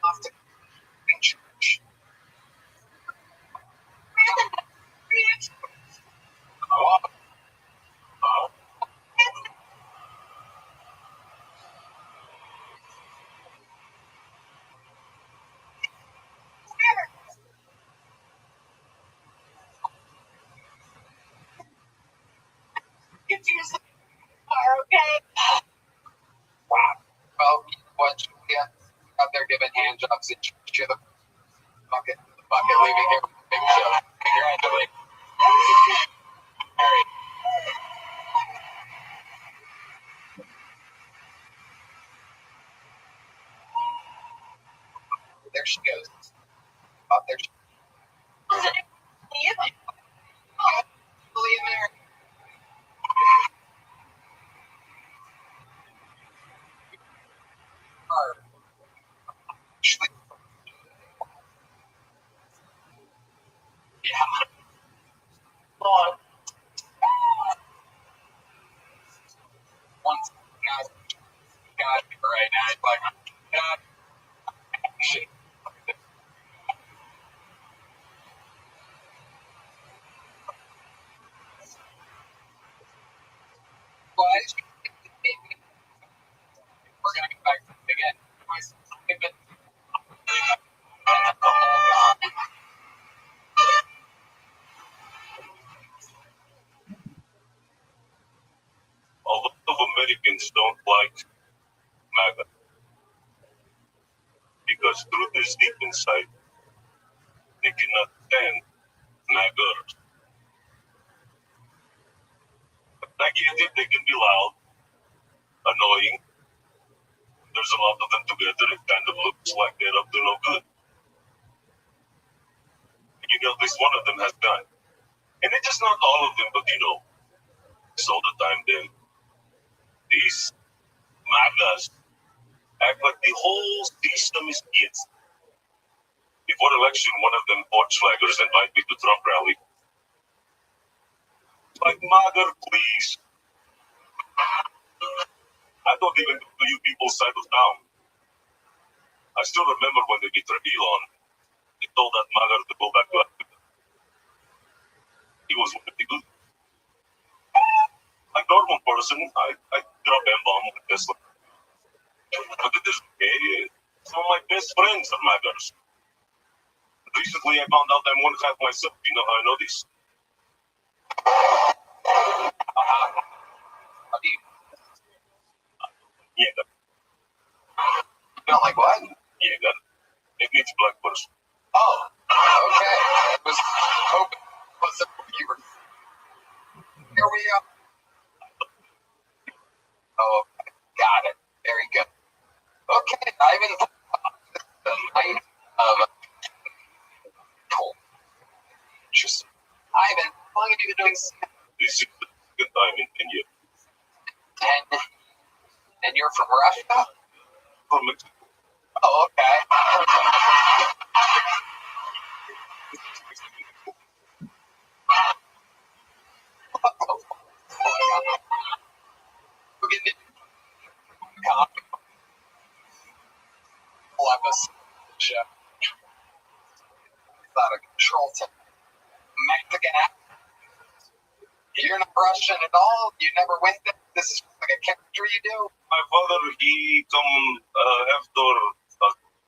Off to church. Oh. Oh. confused are okay. Wow. Well, you know what, Julia? Out there giving hand jobs at church. The bucket leaving here with a big There she goes. Oh, there she America. Actually, yeah. On once God right now, it's like God shit. Why is she we're gonna get back to it again. A lot of Americans don't like MAGA because truth is deep inside. They cannot stand MAGAers. I get it, they can be loud, annoying. There's a lot of them together. It kind of looks like they're up to no good. You know, at least one of them has done. And it's just not all of them, but you know, it's all the time then. These MAGAs act like the whole system is against. Before election, one of them porch flaggers invited me to Trump rally. Like, MAGA, please. I don't even go to you people's side of town. I still remember when they beat Elon. They told that MAGA to go back to Africa. He was pretty good. Like normal person, I drop M-bomb with Tesla. But it is okay. Some of my best friends are MAGAs. Recently, I found out I'm one half myself. You know how I know this? How do you Yeah, feel like what? yeah, that. It means black person. Oh, okay. I was hoping it wasn't what you were. Here we go. Oh, got it. Very good. Okay, Ivan. The night of cool. Just Ivan, how long have you been doing? This is the second time in 10 years. And you're from Russia? From Mexico. Oh, okay. We're getting coffee. We'll have a show. It's out of control. Mexican accent. You're not Russian at all. You never went there. This is like a character you do. My father, he come after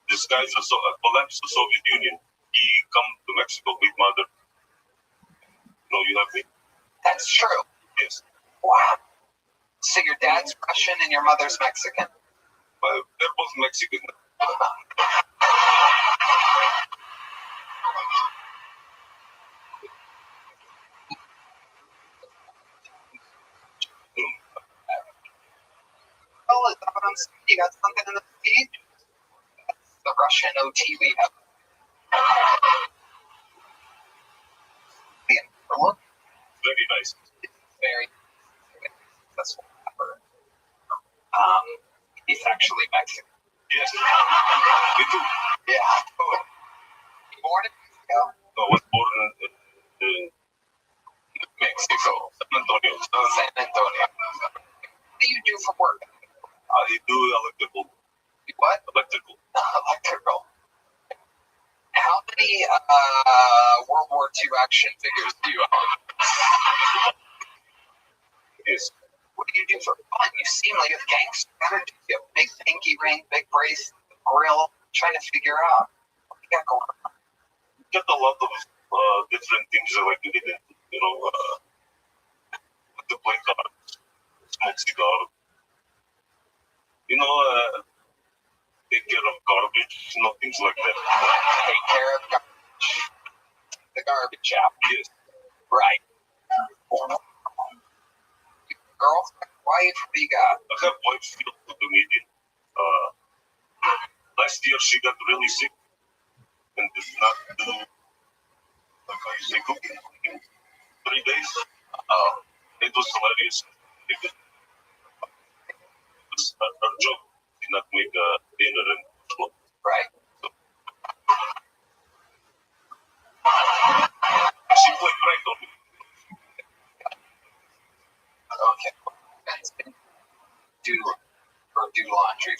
disguise the collapse of the Soviet Union. He come to Mexico with mother. No, you have me. That's true. Yes. Wow. So your dad's Russian and your mother's Mexican. They're both Mexican. Well, you got something in the feed? The Russian OT we have. Very nice. Very successful rapper. He's actually Mexican. Yes. Me too. Yeah. Born in Mexico? I was born in Mexico. San Antonio. San Antonio. What do you do for work? I do electrical. What? Electrical. Electrical. How many World War II action figures do you own? Yes. What do you do for fun? You seem like a gangster. You have a big pinky ring, big brace, grill. Trying to figure out what you got going on. Just a lot of different things I like to do. You know, like to play cards, smoke cigar. You know, take care of garbage, you know, things like that. Take care of garbage. The garbage out. Yes. Right. Girlfriend, wife, what do you got? I have wife, she's a comedian. Last year she got really sick and did not do, like how you say, cooking in 3 days. It was hilarious. It was her job did not make dinner and flow. Right. She played right on me. Okay. Do laundry.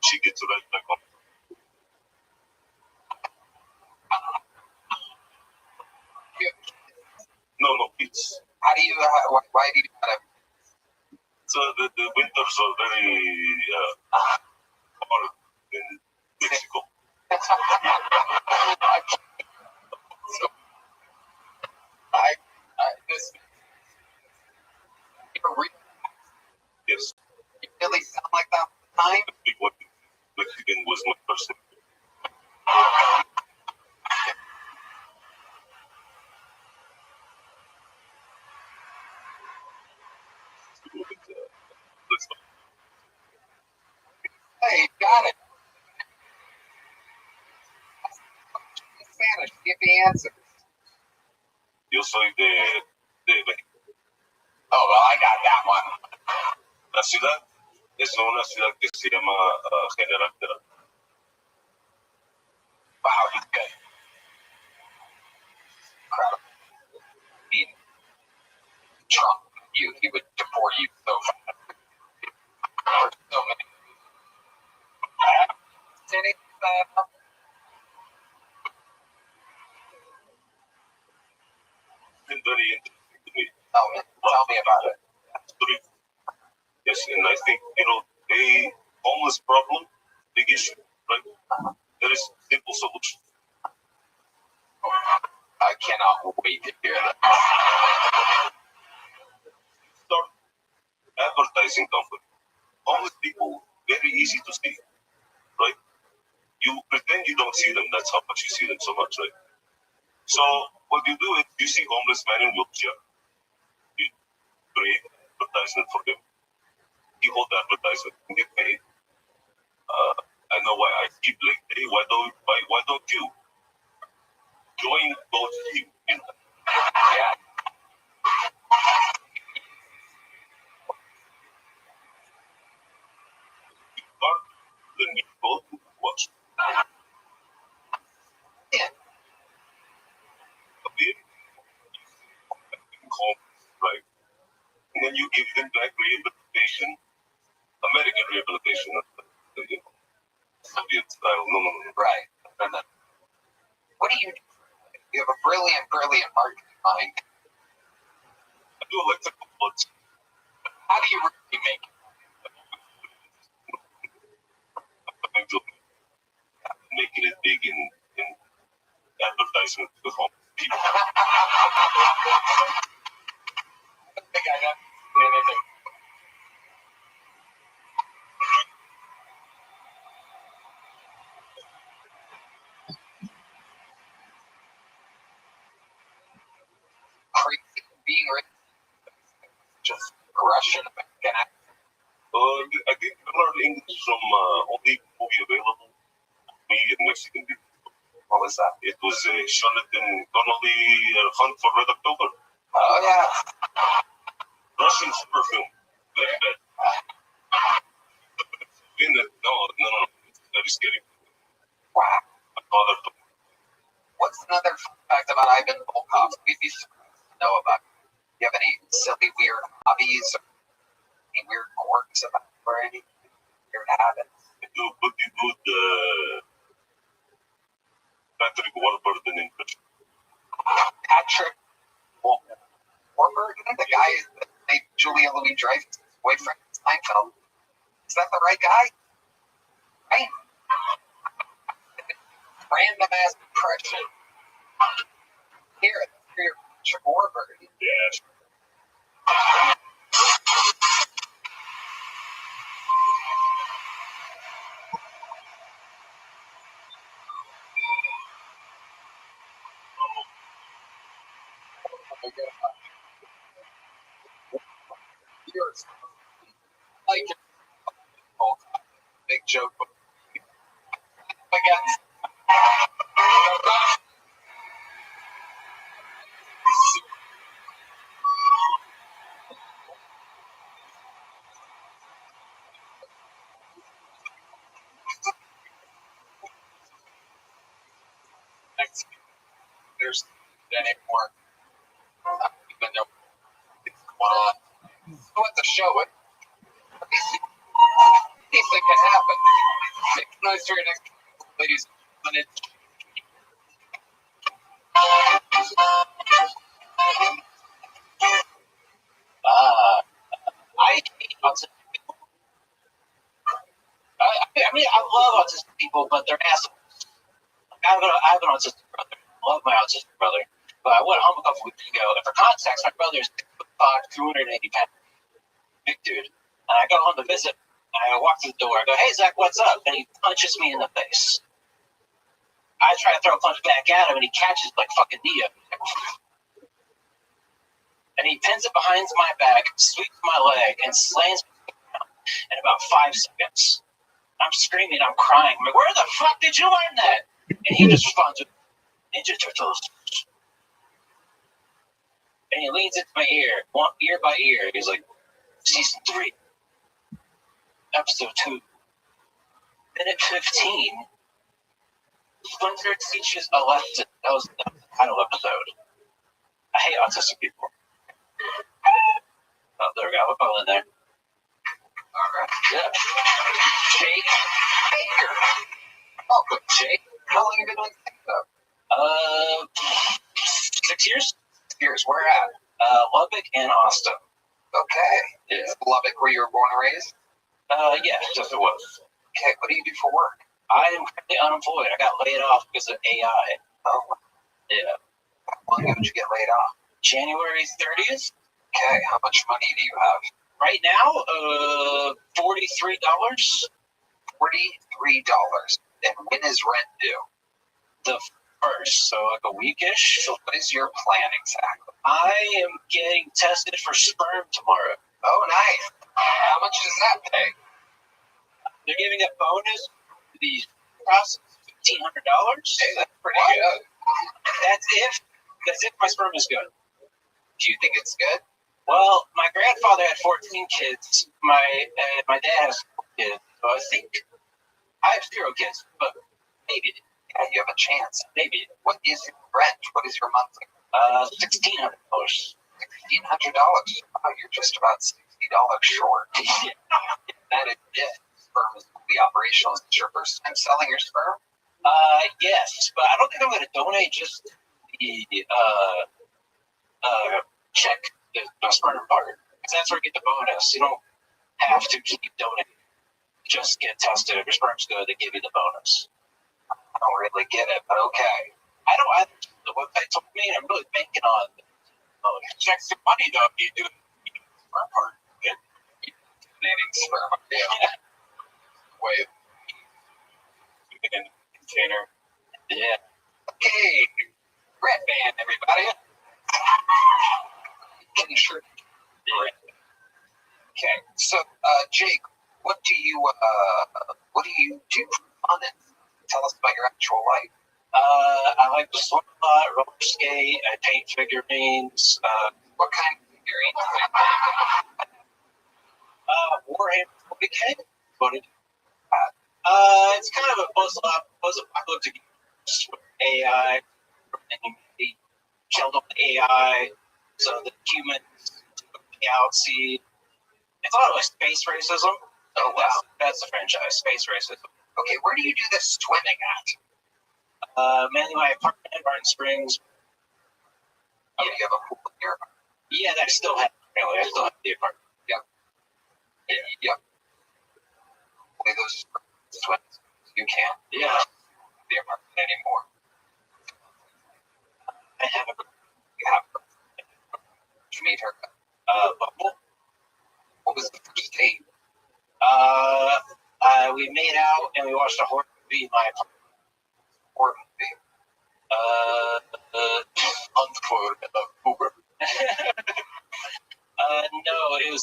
She gets right back on. No, it's How do you? Why do you gotta? so the winters are very hard in Mexico. So this. Yes, You really sound like that all the time. the big one. Mexican was my first name. Let's go. Hey, got it. Spanish. Give me answers. Yo soy de México. Oh well, I got that one. La ciudad es una ciudad que se llama General Terán. Wow, he's good. Incredible. I mean, Trump, he would deport you so fast. For so many. Been very interesting to me. Tell me about it. Three. Yes, and I think a homeless problem, big issue, right? There is simple solution. I cannot wait to hear that. Start advertising company. Homeless people, very easy to see, right? You pretend you don't see them. That's how much you see them so much, right? So what you do is you see homeless man in wheelchair. You create advertisement for them. You hold the advertisement and get paid. I know why I keep like, hey, why don't you join both you? Yeah. Start then you both watch. Yeah. Okay, home, right? And then you give them back rehabilitation, American rehabilitation, Soviet style. No. Right. What do you do? You have a brilliant marketing mind. I do electrical plugs. How do you really make it? Making it big in advertisement to home people. I think I got anything. Crazy being rich. Just Russian American accent. I think I learned English from only movie available me and Mexican people. What was that? It was Jonathan Connolly Hunt for Red October. Oh yeah. Russian super film. Very bad. No. It's very scary. Wow. My father told me. What's another fun fact about Ivan Volkov we'd be surprised to know about? Do you have any silly, weird hobbies or any weird quirks about or any weird habits? I do pretty good Patrick Warburton impression. Patrick Warburton, the guy that made Julia Louis-Dreyfus' boyfriend in Seinfeld. Is that the right guy? Right? Random ass impression. Here, your Patrick Warburton. Yeah. Like big joke again. Next, there's anymore. I don't even know what's going on. So at the show, anything can happen. Make noise for your next ladies and gentlemen. I hate autistic people. I mean, I love autistic people, but they're assholes. I have an autistic brother. I love my autistic brother. But I went home a couple weeks ago, and for context, my brother is 6'5", 280 pounds. Big dude. And I go home to visit, and I walk through the door. I go, "Hey, Zach, what's up?" And he punches me in the face. I try to throw a punch back at him, and he catches like fucking Neo. And he pins it behind my back, sweeps my leg, and slams me down in about 5 seconds. I'm screaming, I'm crying. I'm like, "Where the fuck did you learn that?" And he just responds with Ninja Turtles. And he leans into my ear, ear by ear. He's like, "Season 3, Episode 2, Minute 15. Splinter teaches a lesson." That was the title episode. I hate autistic people. Oh, there we go. We're all in there. All right. Yeah. Jake Baker. Welcome, Jake. How long have you been doing stand-up? 6 years. 6 years. Where at? Lubbock and Austin. Okay. Yeah. Lubbock, where you were born and raised? Yeah, just it was. Okay. What do you do for work? I am currently unemployed. I got laid off because of AI. Oh. Yeah. How long ago did you get laid off? January 30th. Okay. How much money do you have? Right now, $43. $43. And when is rent due? The first, so like a weekish. So what is your plan exactly? I am getting tested for sperm tomorrow. Oh, nice. How much does that pay? They're giving a bonus for the process, $1,500. Hey, that's pretty good. That's if my sperm is good. Do you think it's good? Well, my grandfather had 14 kids. My dad has 4 kids. So I think I have 0 kids, but maybe. Yeah, you have a chance. Maybe. What is your rent? What is your monthly? $1,600. $1,600. Oh, you're just about $60 short. That is it. Sperm is fully operational. Is this your first time selling your sperm? Yes, but I don't think I'm going to donate just the check the sperm part. Because that's where you get the bonus. You don't have to keep donating. Just get tested. If your sperm's good, they give you the bonus. I don't really get it, but okay. The website told me, and I'm really banking on check some money though. If you do the sperm part, get donating sperm. Yeah. Wait. In the container. Yeah. Okay. Red band, everybody. Sure. Okay. So, Jake, what do you do for fun? Tell us about your actual life. I like to swim a lot, roller skate, I paint figurines. What kind of figurines? Warhammer 40K. What did it's kind of a post-apocalyptic AI, and he killed off the AI, so the humans took the galaxy. It's a lot of like space racism. Oh wow, that's the franchise, space racism. Okay, where do you do this swimming at? Mainly my apartment in Barton Springs. Oh, yeah. You have a pool in your apartment? Yeah, that I still have. Apparently, I still have the apartment. Yep. Yep. Only those swims. You can't. Yeah. The apartment anymore. I have a. You have a. Did you meet her? Bumble. What was the first date? We made out and we watched a horror movie in my apartment. Horror movie. Unquote. Uber.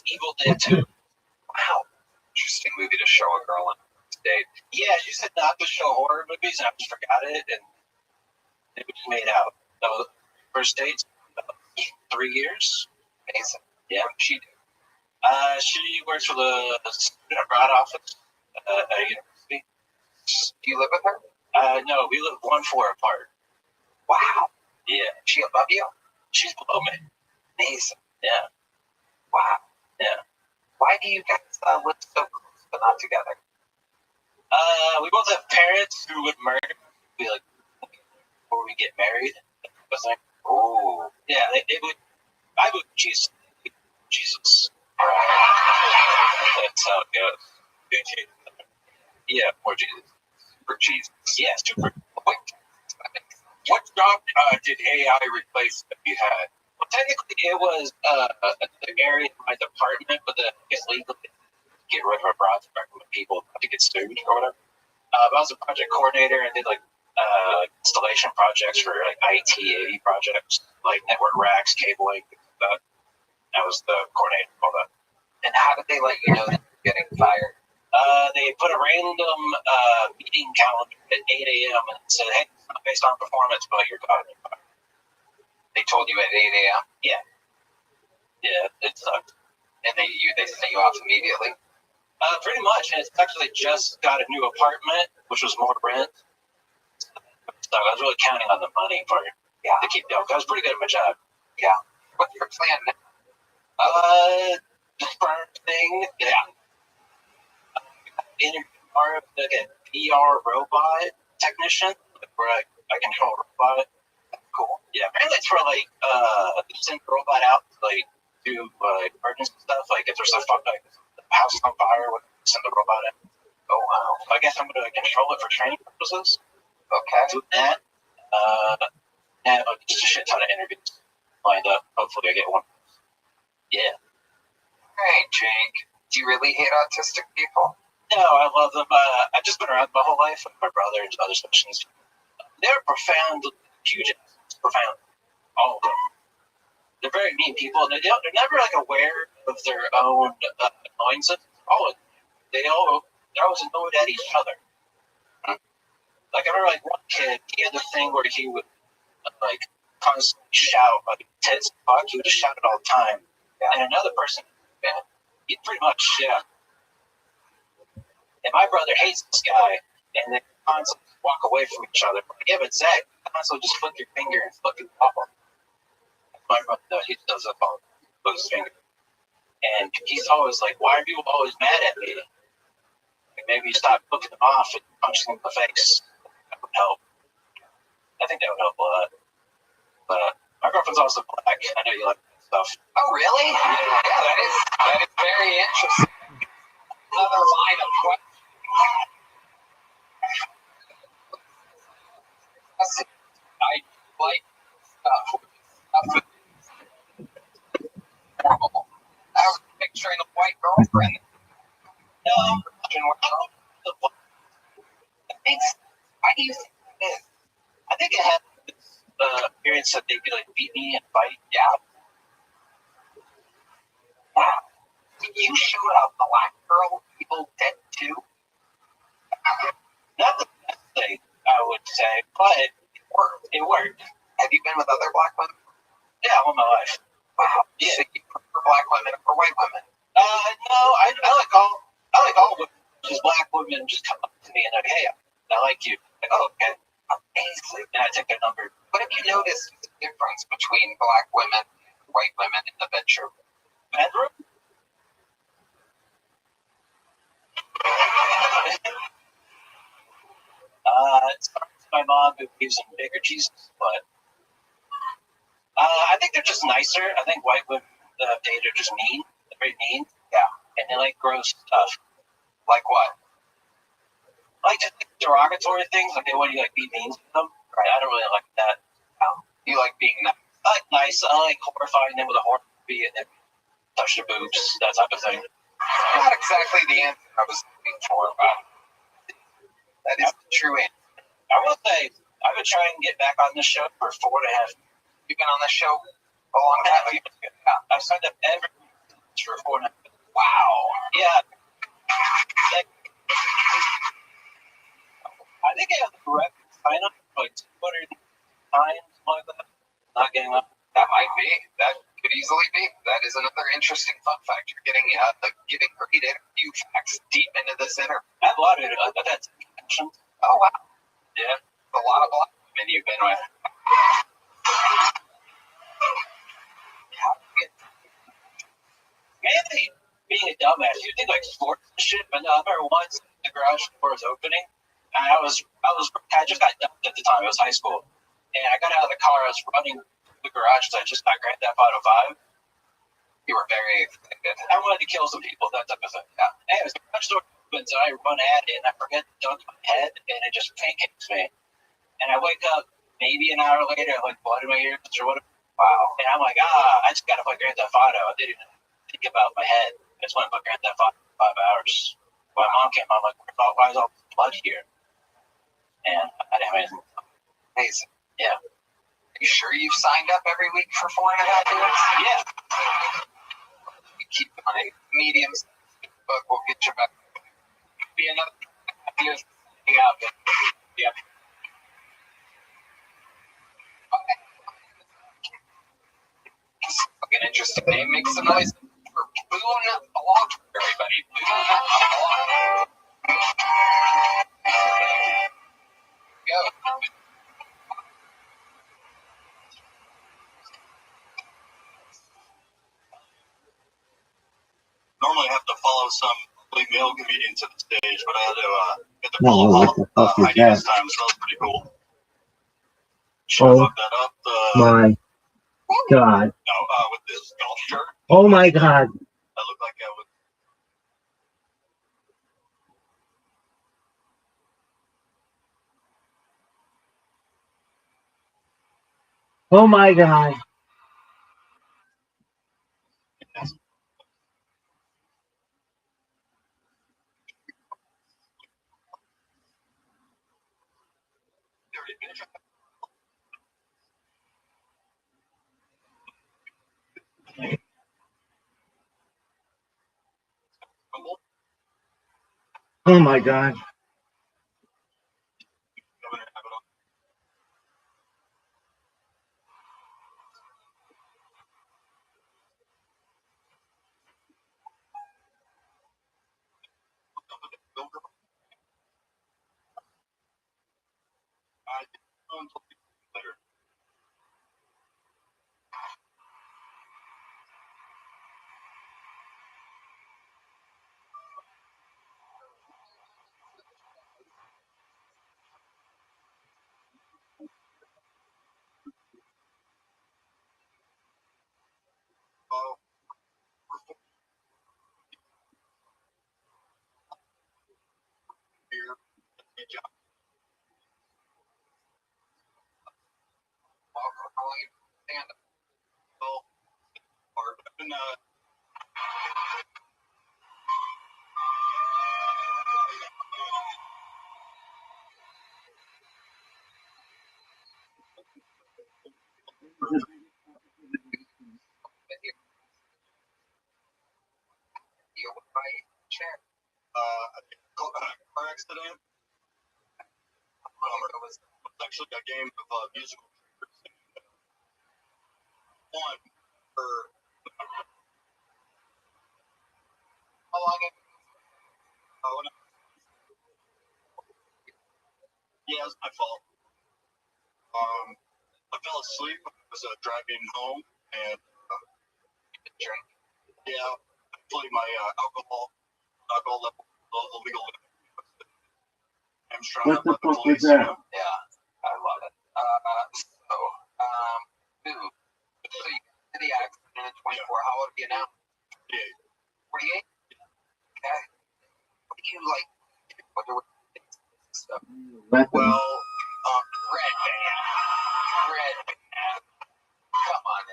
Evil Dead 2. Wow. Interesting movie to show a girl on a date. Yeah, she said not to show horror movies, and I just forgot it, and it was made out. So, first dates, 3 years. Amazing. Yeah. What did she do? She works for the student abroad office at a university. Do you live with her? No, we live 1 floor apart. Wow. Yeah. Is she above you? She's below me. Amazing. Yeah. Wow. Yeah. Why do you guys live so close but not together? We both have parents who would murder me, like, before we get married. I was like, Oh. yeah, they would. I would Jesus. Jesus. That's how it goes. Good Jesus. Yeah, more Jesus. For Jesus. Yeah, super. What job did AI replace that you had? Well, technically, it was the area in my department, but I guess legally get rid of a broad spectrum of people to get sued or whatever. But I was a project coordinator and did like installation projects for like IT AV projects, like network racks, cabling, things like that. I was the coordinator for all that. And how did they let you know that you're getting fired? They put a random meeting calendar at 8 a.m. and said, hey, it's not based on performance, but you're fired. They told you at 8 a.m. Yeah. Yeah, it sucked. And they sent you off immediately. Pretty much. And it's actually just got a new apartment, which was more rent. So I was really counting on the money for to keep going. I was pretty good at my job. Yeah. What's your plan now? Just burn thing. Yeah. Interview tomorrow to get VR robot technician, where I control a robot. Cool. Yeah. Apparently it's for like send the robot out to like do emergency stuff. Like if there's a the house is on fire, send the robot in. Oh wow. So I guess I'm gonna control it for training purposes. Okay. Do that. And just a shit ton of interviews lined up. Hopefully I get one. Yeah. Hey Jake, do you really hate autistic people? No, I love them. I've just been around my whole life with my brother and other special needs people. They're profound, huge, profound. All of them. They're very mean people, and they're never like aware of their own annoyances. They're always annoyed at each other. Like I remember, like one kid, he had the thing where he would like constantly shout, like tits and fuck. He would just shout it all the time. Yeah. And another person, he pretty much And my brother hates this guy, and they constantly walk away from each other. Yeah, but Zach, constantly just flick your finger and flick it off. My brother, he does it all with his finger. And he's always like, why are people always mad at me? Like, maybe you stop flicking them off and punch them in the face. That would help. I think that would help a lot. But my girlfriend's also black. I know you like that stuff. Oh really? Yeah, that is very interesting. Another line of questions. I like stuff. Horrible. I was picturing a white girlfriend. No, Why do you think that is? I think it had this experience that they could like beat me and fight. Yeah. Wow. You showed up the black girl Evil Dead 2? Not the best thing, I would say, but it worked. Have you been with other black women? Yeah, all my life. Wow. Yeah. So you prefer black women or white women? No, I like all women. Just black women just come up to me and like, hey, I like you. Like, oh, okay. Amazing. And I take their number. What have you noticed the difference between black women and white women in the bedroom? Bedroom? It's my mom who believes in bigger Jesus, but I think they're just nicer. I think white women dated are just mean. They're very mean. Yeah. And they like gross stuff. Like what? Like just derogatory things, like they want you to like be mean to them. Right. I don't really like that. You like being nice? I like nice. I like horrifying them with a horror movie and then touch their boobs, that type of thing. Not exactly the answer I was looking for, but that is the true answer. I will say, I would try and get back on this show for 4.5 years. You've been on this show a long time. Yeah. I signed up every for 4 nights. Wow. Yeah. I think I have the correct sign up like 200 times like that. Not getting up. That might be. That could easily be. That is another interesting fun fact. You're getting great interview facts deep into this interview. I've had connections. Oh wow. Yeah. A lot of black women you've been with. Mainly being a dumbass. You think like sports and shit, but no, I remember once the garage door was opening, and I just got dumped at the time. It was high school, and I got out of the car. I was running the garage because I just got Grand Theft Auto 5. You were very excited. I wanted to kill some people, that type of thing. Yeah. Anyways, the garage door opens, and I run at it, and I forget to dunk my head, and it just pancakes me. And I wake up maybe an hour later, like blood in my ears or whatever. Wow. And I'm like, I just got to play Grand Theft Auto. I didn't even think about my head. I just want to play Grand Theft Auto for 5 hours. My mom came home, like, why is all this blood here? And I didn't have anything. Amazing. Yeah. Are you sure you've signed up every week for 4.5 years? Yeah. You keep going. Mediums, but we'll get you back. Be another years. Yeah. Yeah. Fucking interesting name. Make some noise for Boone Block, everybody. Boone Block. Go. Normally I have to follow some ugly male comedian to the stage, but I had to get the Whoa, follow what the fuck is ID that? this time, so that was pretty cool. Should have hooked that up. My God. No, with this golf shirt. Oh my God. I look like I would. Oh my God. Oh my God. Later. Oh, here. Good job. How long you stand up? Well, hard. I've been You with my chair. car accident. It was It's actually a game of musical chairs. One for how long it when yeah, it was my fault. I fell asleep. I was driving home, and drink. yeah, actually my alcohol level, illegal. I'm strung What up the by the fuck was police. that? Yeah, I love it. Dude, so you did the accident at 24. How old are you now? 48? Okay. What do you like? What do stuff? Weapons. Well, Red band. Come on.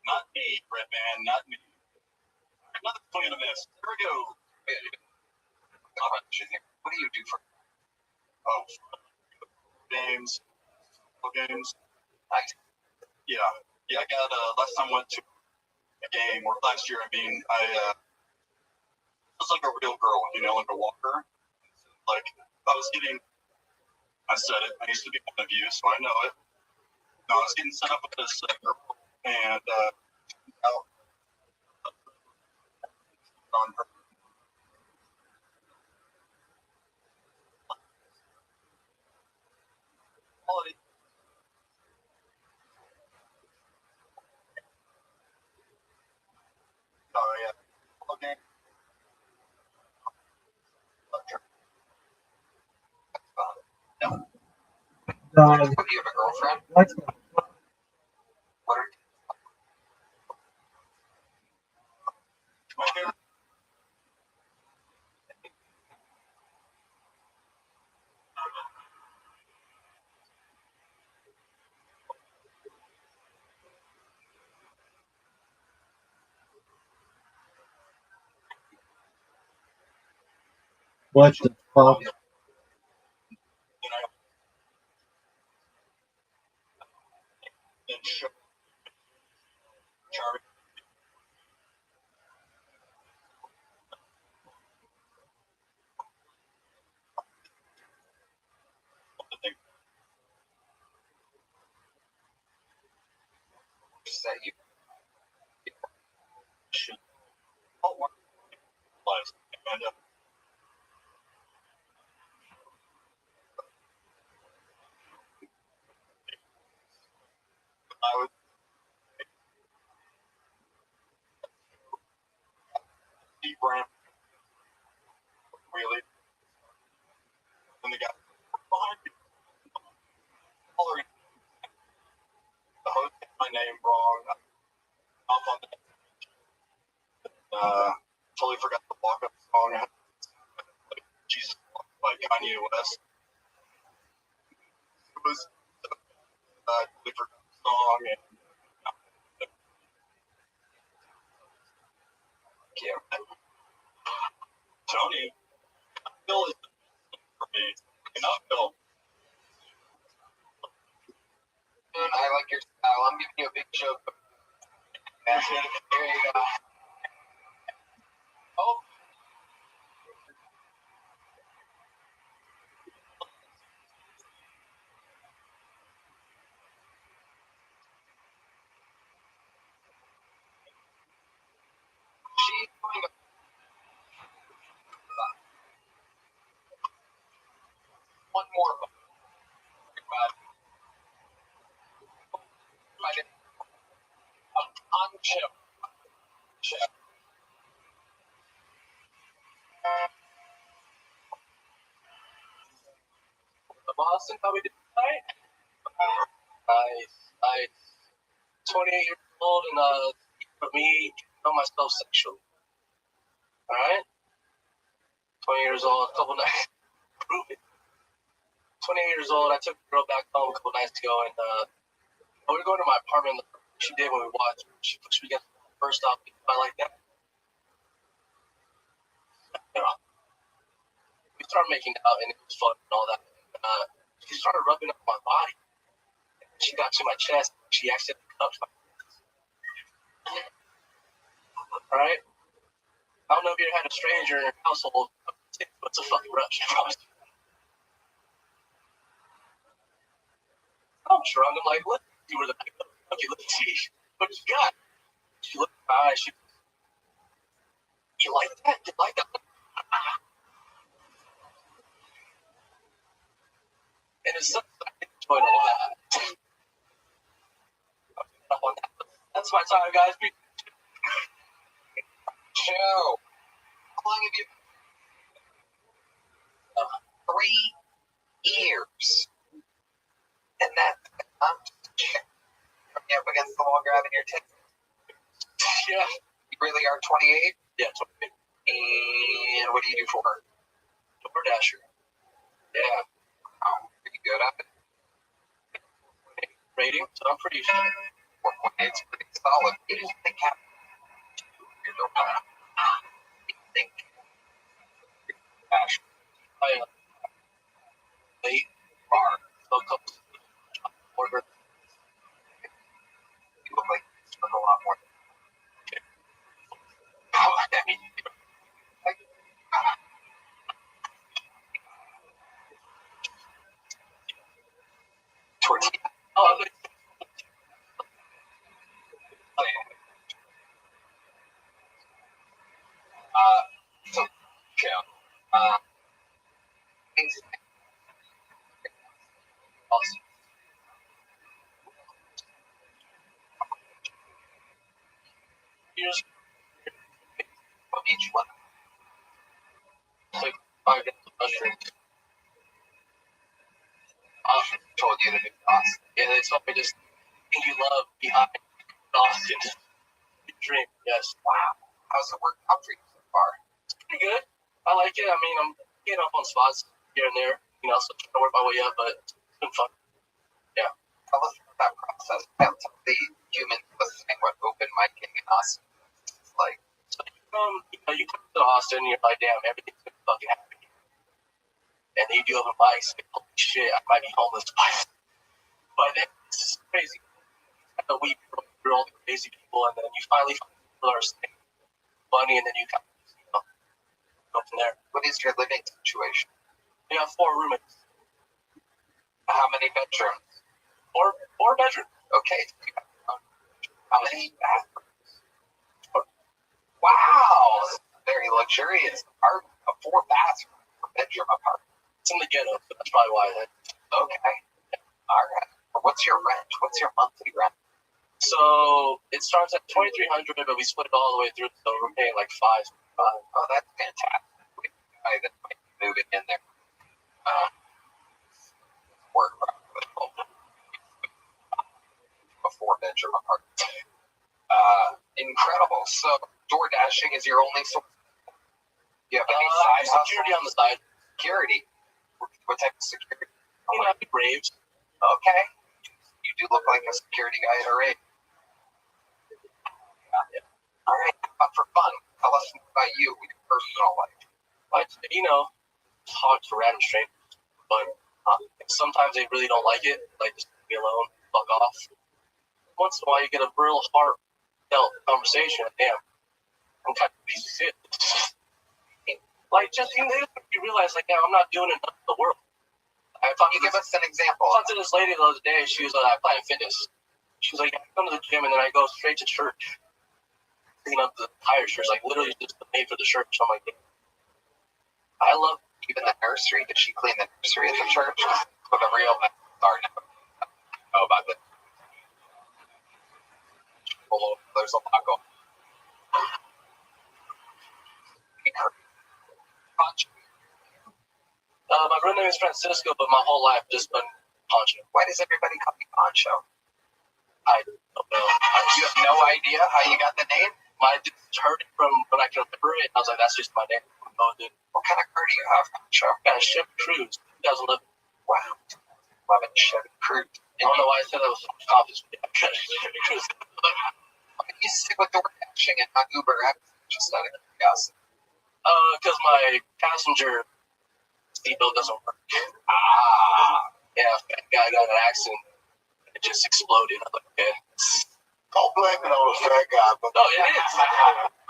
not me, Red Man, not me. Another swing and a miss. Here we go. What do you do for? Oh, games. Nice. Yeah. I got last time I went to a game, or last year, I was like a real girl, like a walker. Like, I said it, I used to be one of you, so I know it. No, I was getting set up with this girl, and out on her quality. Sorry, okay. No. Do you have a girlfriend? What's What are what the fuck? And show Charlie the thing that you should all work lives. And I would see Brand really, and the guy behind me, hollering, the host had my name wrong. Off on the totally forgot the walk up song. Like, Jesus by Kanye West. It was totally forgot the song, and Tony, Phil is for me. Not Phil. I like your style. I'm giving you a big joke. There you go. Oh, she's going to one more. On chip. The Boston, how we did tonight? I 28 years old, and for me, know myself sexually. All right, 20 years old, a couple nights. Prove it. 28 years old. I took a girl back home a couple nights ago, and we were going to my apartment. She did when we watched. She pushed me against the wall. First off, I like that. We started making out, and it was fun and all that. She started rubbing up my body. She got to my chest. She accidentally cupped my chest. All right. I don't know if you ever had a stranger in your household. What's a fucking rush? I promise you. I'm sure I'm like, look, you were the okay, let's see what you got. She looked at my eyes. You like that? You like that? And it's something I enjoyed a lot. That's my time, guys. Show. How long have you? 3 years. And that I'm up against the wall grabbing your tits. Yeah. You really are 28? Yeah, 28. And what do you do for her? DoorDasher. Yeah. Oh, pretty good at it. Rating, so I'm pretty sure. 4.8 is pretty solid. You just think think Ash. I late bar. So order. Things awesome. Here's What made you want like 5 days of mushrooms. told you to do Austin? Yeah, they told me this thing you love behind Austin. Your dream, yes. Wow. How's it working out for you so far? It's pretty good. I like it. I mean, I'm getting up on spots here and there, you know, so trying to work my way up, but it's been fun. Tell us about that process. Tell the humans listening what open micing in Austin is like. So you come to Austin, you're like, damn, everything's gonna fucking happen. And then you do open mics, like, holy shit, I might be homeless twice. But then it's just crazy. We through all the crazy people, and then you finally find people that are staying funny, and then you kind of, go from there. What is your living situation? We have 4 roommates, How many bedrooms? 4 bedrooms. Okay. How many bathrooms? Wow. Very luxurious apartment. A 4 bathroom bedroom apartment. It's in the ghetto, so that's probably why. Okay. All right. What's your rent? What's your monthly rent? So it starts at $2,300, but we split it all the way through, so we're paying like $5. Oh, that's fantastic. We might move it in there. Work a 4-bedroom apartment. Incredible. So door dashing is your only source. You have any side security on the side. Security. What type of security? You know, Braves. Okay. You do look like a security guy at a rave. Yeah. All right. But for fun, tell us about you, your personal life. Like, you know, talk to random strangers, but sometimes they really don't like it. Like, just leave me alone, fuck off. Once in a while, you get a real heartfelt conversation. Damn, I'm kind of a piece of shit. Like, just you realize, like, yeah, I'm not doing enough for the world. Can you give us an example? I talked to this lady the other day. She was playing fitness. She was like, I come to the gym and then I go straight to church. Picking up the tire shirts, like literally just made for the church. I'm like, I love even the nursery. Did she clean the nursery at the church? With a real sorry, know about this. There's a lot going on. My real name is Francisco, but my whole life just been Poncho. Why does everybody call me Poncho? I don't know. You have no idea how you got the name? I just heard it from when I can remember it. I was like, that's just my name. What kind of car do you have, Poncho? I got a Chevy Cruze, 2011. Wow. 11 Chevy Cruze. I don't know why I said that was so confident. I got a Chevy Cruze. Why do you stick with door dashing and not Uber? Just out of curiosity. Because my passenger seatbelt doesn't work. Yeah, that guy got in an accident. It just exploded. I'm like, okay. Don't blame it on the fat guy, but No, it is.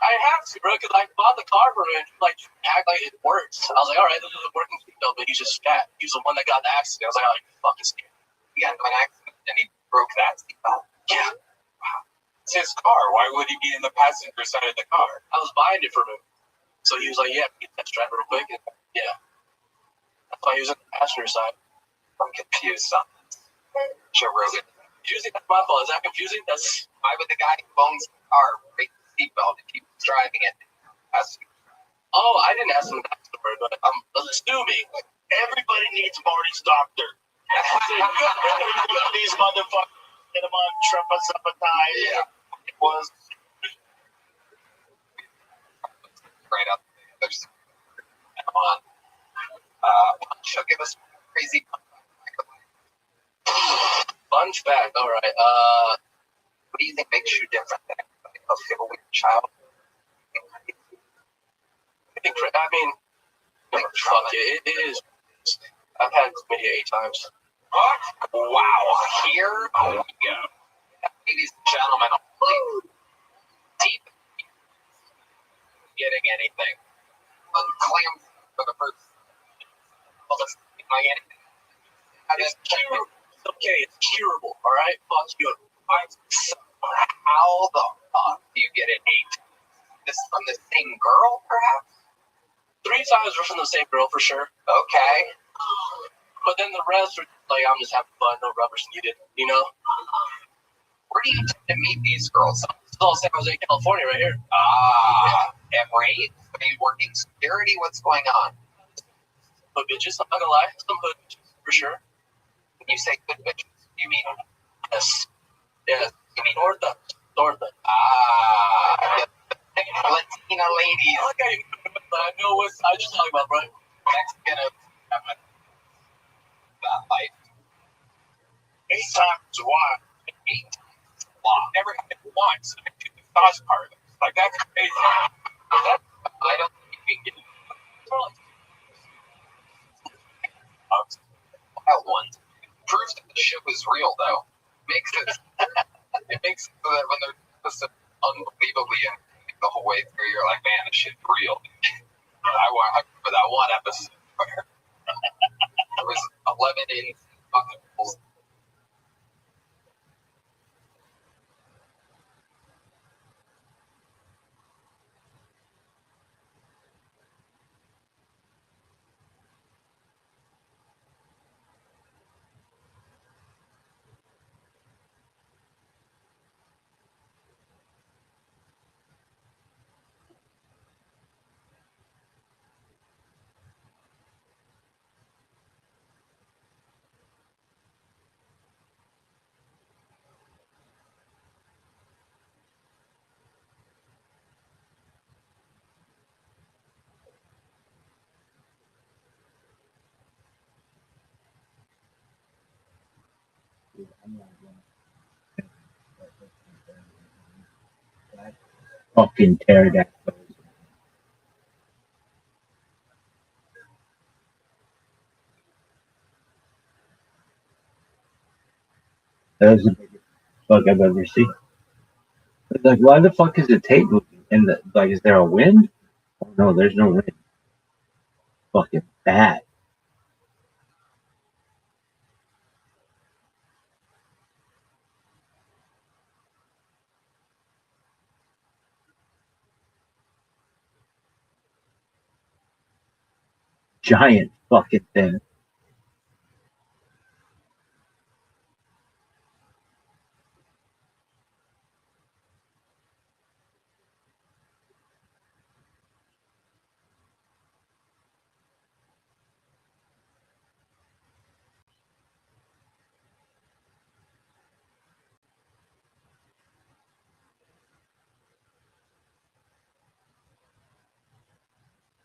I have to, bro, because I bought the car for him, like, act like it works. I was like, all right, this is a working seatbelt, but he's just fat. He's the one that got the accident. I was like, oh, you fucking scared. He got into an accident and he broke that seatbelt. Yeah. Wow. It's his car. Why would he be in the passenger side of the car? I was buying it from him. So he was like, yeah, get test drive real quick. And yeah. That's why he was on the passenger side. I'm confused, son. Joe Rogan. Confusing? That's my fault. Is that confusing? That's Why would the guy who owns the car break the seatbelt if he was driving it? Oh, I didn't ask him that story, but I'm assuming everybody needs Marty's doctor. These motherfuckers get him on Trepazepatide. Yeah. It was right up there. There's on. She'll give us crazy fun fact. All right. what do you think makes you different than everybody else? You have a weird child. I mean, fuck it. It is. I've had chlamydia 8 times. What? Wow. Here we go. Ladies and gentlemen, deep getting anything. Unclaim for the first. Well, let's my anything. It's curable. Okay, it's curable. All right, fuck you. How the fuck do you get an 8? This from the same girl, perhaps? 3 times were from the same girl for sure. Okay. But then the rest were like, I'm just having fun, no rubbers needed, you know? Where do you tend to meet these girls? It's all San Jose, California right here. At rate? Are you working security? What's going on? Hood bitches, I'm not gonna lie. Some hood bitches, for sure. When you say good bitches, you mean? Yes. Yes. You mean Torta. Latina ladies. Okay, but I know what I just talking about, bro. Mexican that life. 8 times why? 8 times. Wow. Never had it once. I do the sauce part. Like, that's crazy. I don't think you can get wild ones. Proves that the show is real, though. Makes it. It makes it so that when they're just unbelievably the whole way through, you're like, man, this shit's real. I remember that one episode where there was 11 in buckets. Fucking pterodactyls. That was the biggest bug I've ever seen. It's like, why the fuck is the tape moving? And like, is there a wind? Oh no, there's no wind. Fucking bad. Giant fucking thing.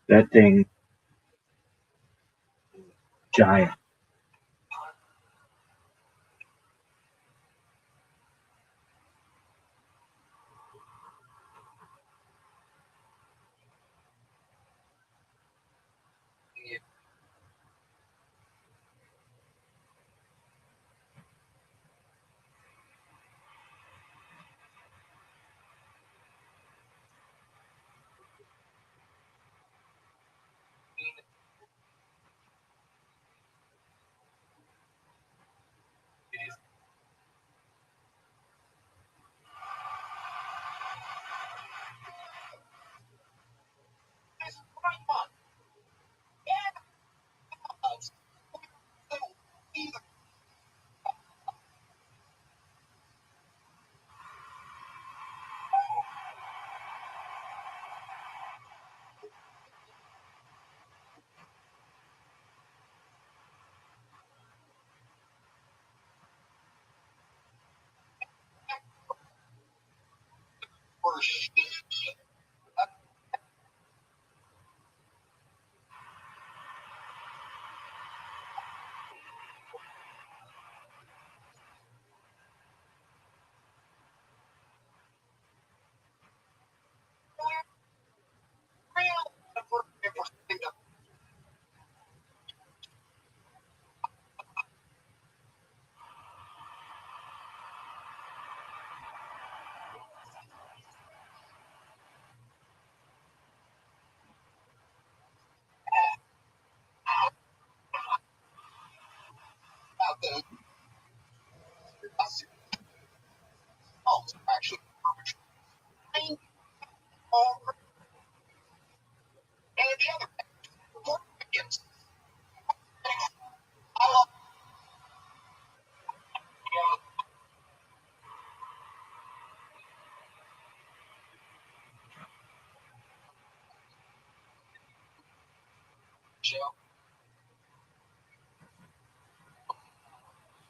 That thing, giant. show.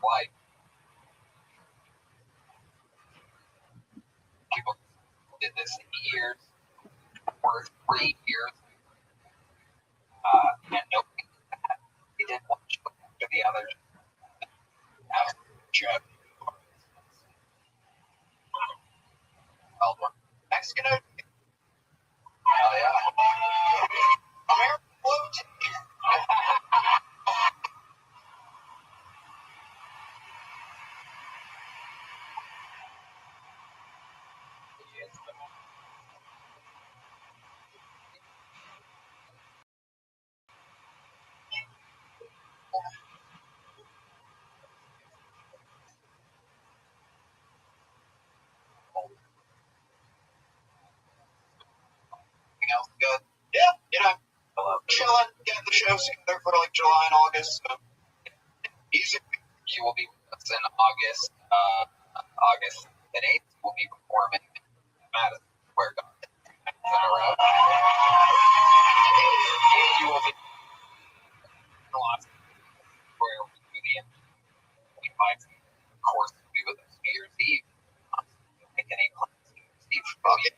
Like people did this years or 3 years, and nobody he did one show after the other. Mexican. Hell yeah. American float. Anything else good? Yeah, chilling, getting the shows together for like July and August. So easy. You will be with us in August. August 8th, we'll be performing Madison Square Garden. You will be in Los where we do the we might, of course, be with us New Year's Eve. Make any plans New Year's Eve? Oh yeah.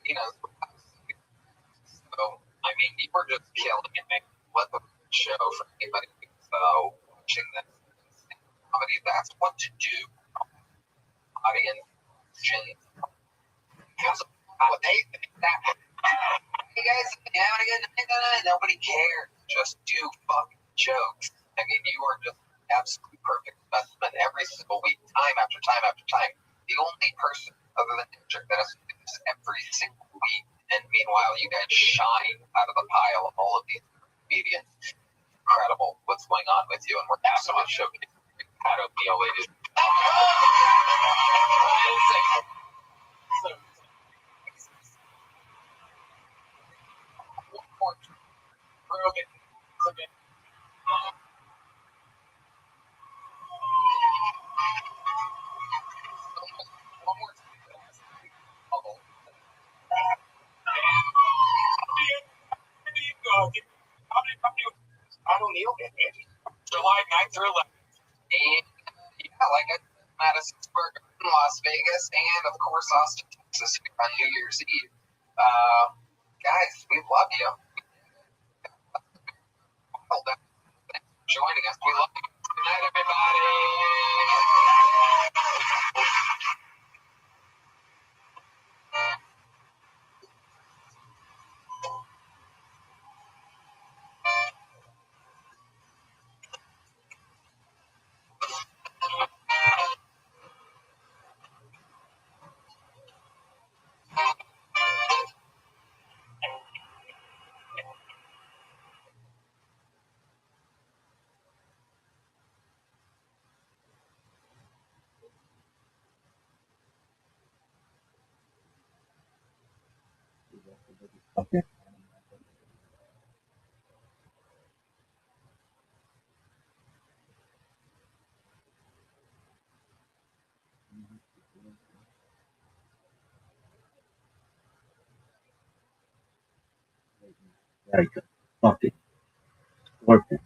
You know, so I mean, you were just killing it, man. What the show for anybody who's watching this comedy? That's what to do. Audience, hey guys, you having a good night tonight? Nobody cares. Just do fucking jokes. I mean, you are just absolutely perfect specimen every single week, time after time after time. The only person other than Patrick that has to do this every single week, and meanwhile, you guys shine out of the pile of all of these comedians. Incredible what's going on with you, and we're absolutely showcasing Pat O'Neill, ladies. July 9th through 11th. And yeah, like I said, Madison Square Garden, Las Vegas, and of course Austin, Texas on New Year's Eve. Guys, we love you. Well, thanks for joining us. We love you. Good night, everybody. Okay. Like a fucking scorpion.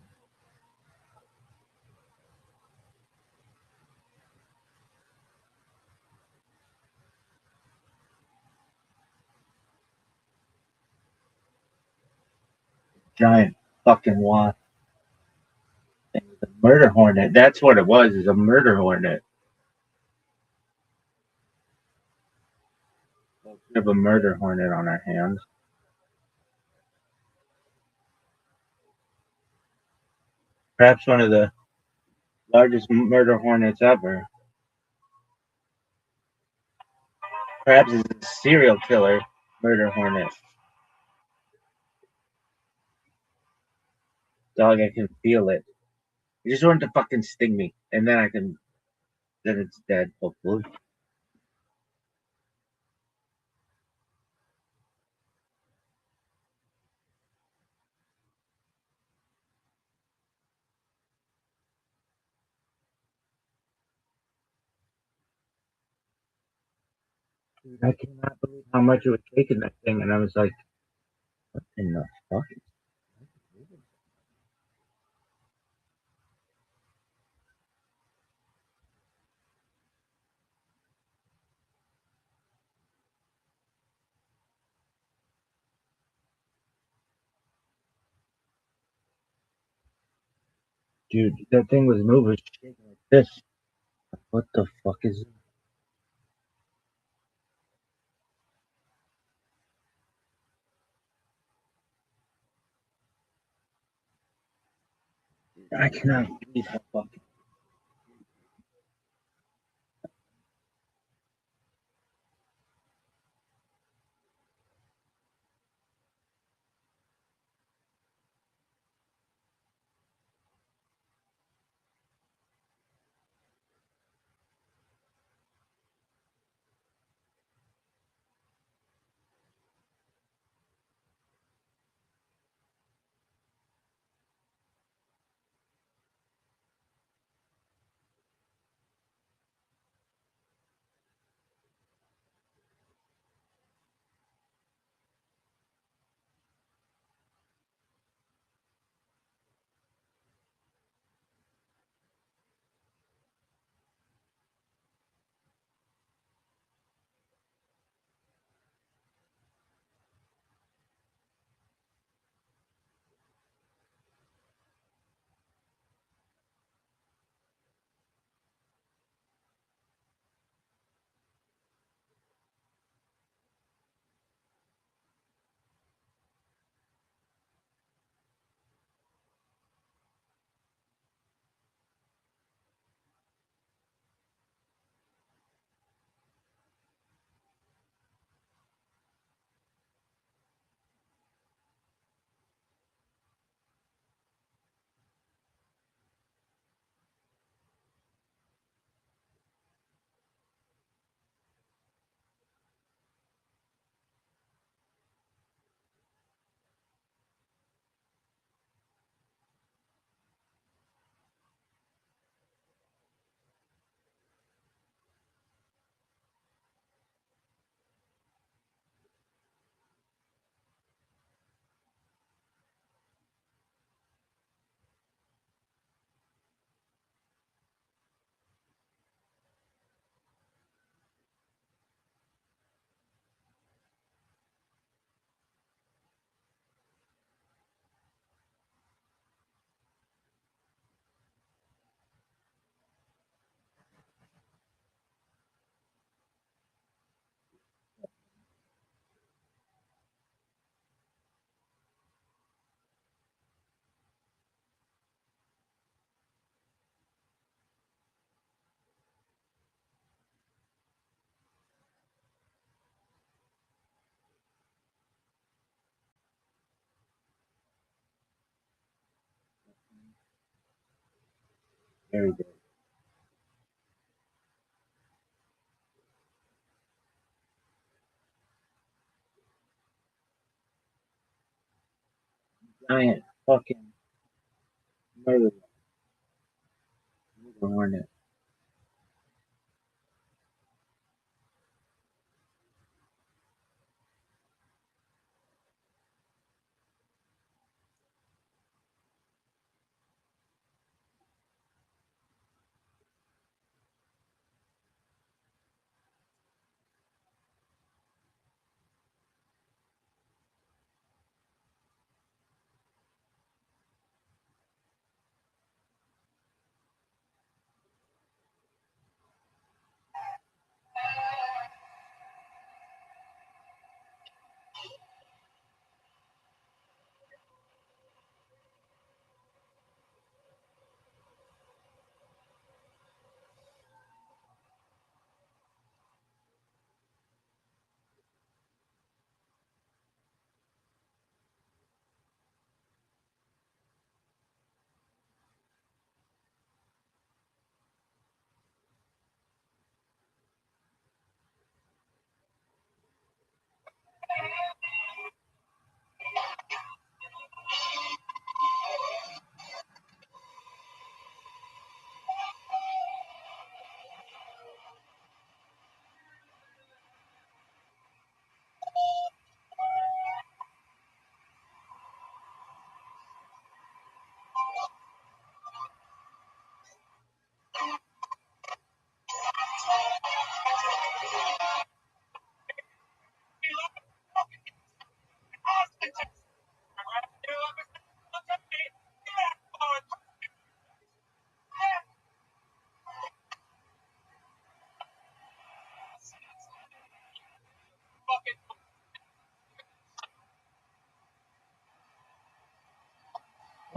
Giant fucking wasp. It was a murder hornet. That's what it was, is a murder hornet. We have a murder hornet on our hands. Perhaps one of the largest murder hornets ever. Perhaps it's a serial killer murder hornet. Dog, I can feel it. It just wanted to fucking sting me, and then then it's dead, hopefully. Dude, I cannot believe how much it was taking that thing, and I was like, What in the fuck? Dude, that thing was moving shaking like this. What the fuck is it? I cannot believe how fucking. Very good. Giant fucking murder hornet.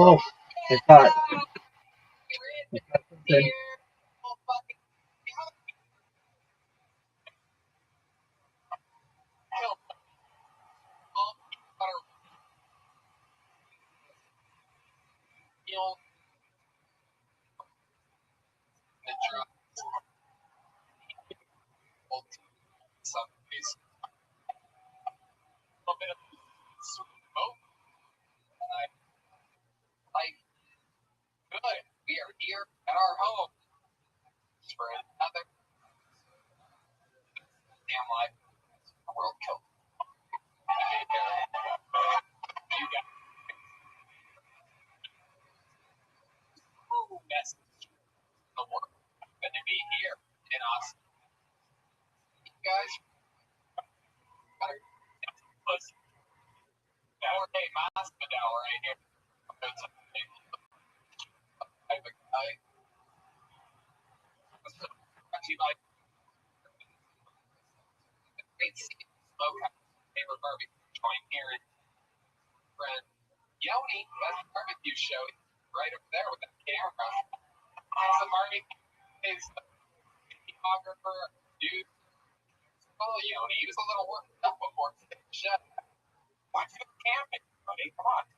Oh, it's hot. It's hot something. Good. We are here at our home for another damn life world killed. You got best in the world. Good to be here in Austin. You guys got a pussy. Our name Masvidal right here. That's a type of guy. Actually, like the great smokehouse favorite barbecue joint here in friend Yoni. That's a barbecue show right over there with that camera. It's a barbecue. He's a photographer, dude. Oh, Yoni, he was a little worked up before the show. Why don't you go camping, buddy? Come on.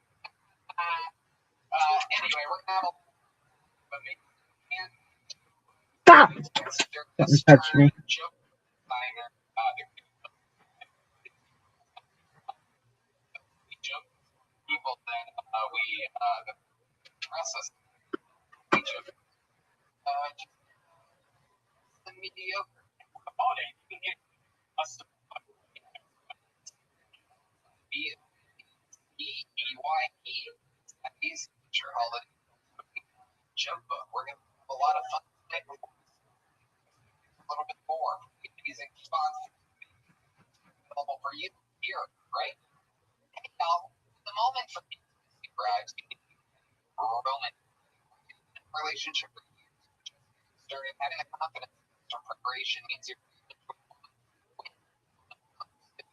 Anyway, we're gonna have a Stop! Don't touch me. joke designer. Joke people that we that trust us. Just the mediocre. Oh, you can get us B-E-Y-E. These sure holiday joke book. We're gonna have a lot of fun tonight. A little bit more. Amazing sponsors available for you here, right? Now, the moment for me describes Roman relationship during having a confidence or preparation means you're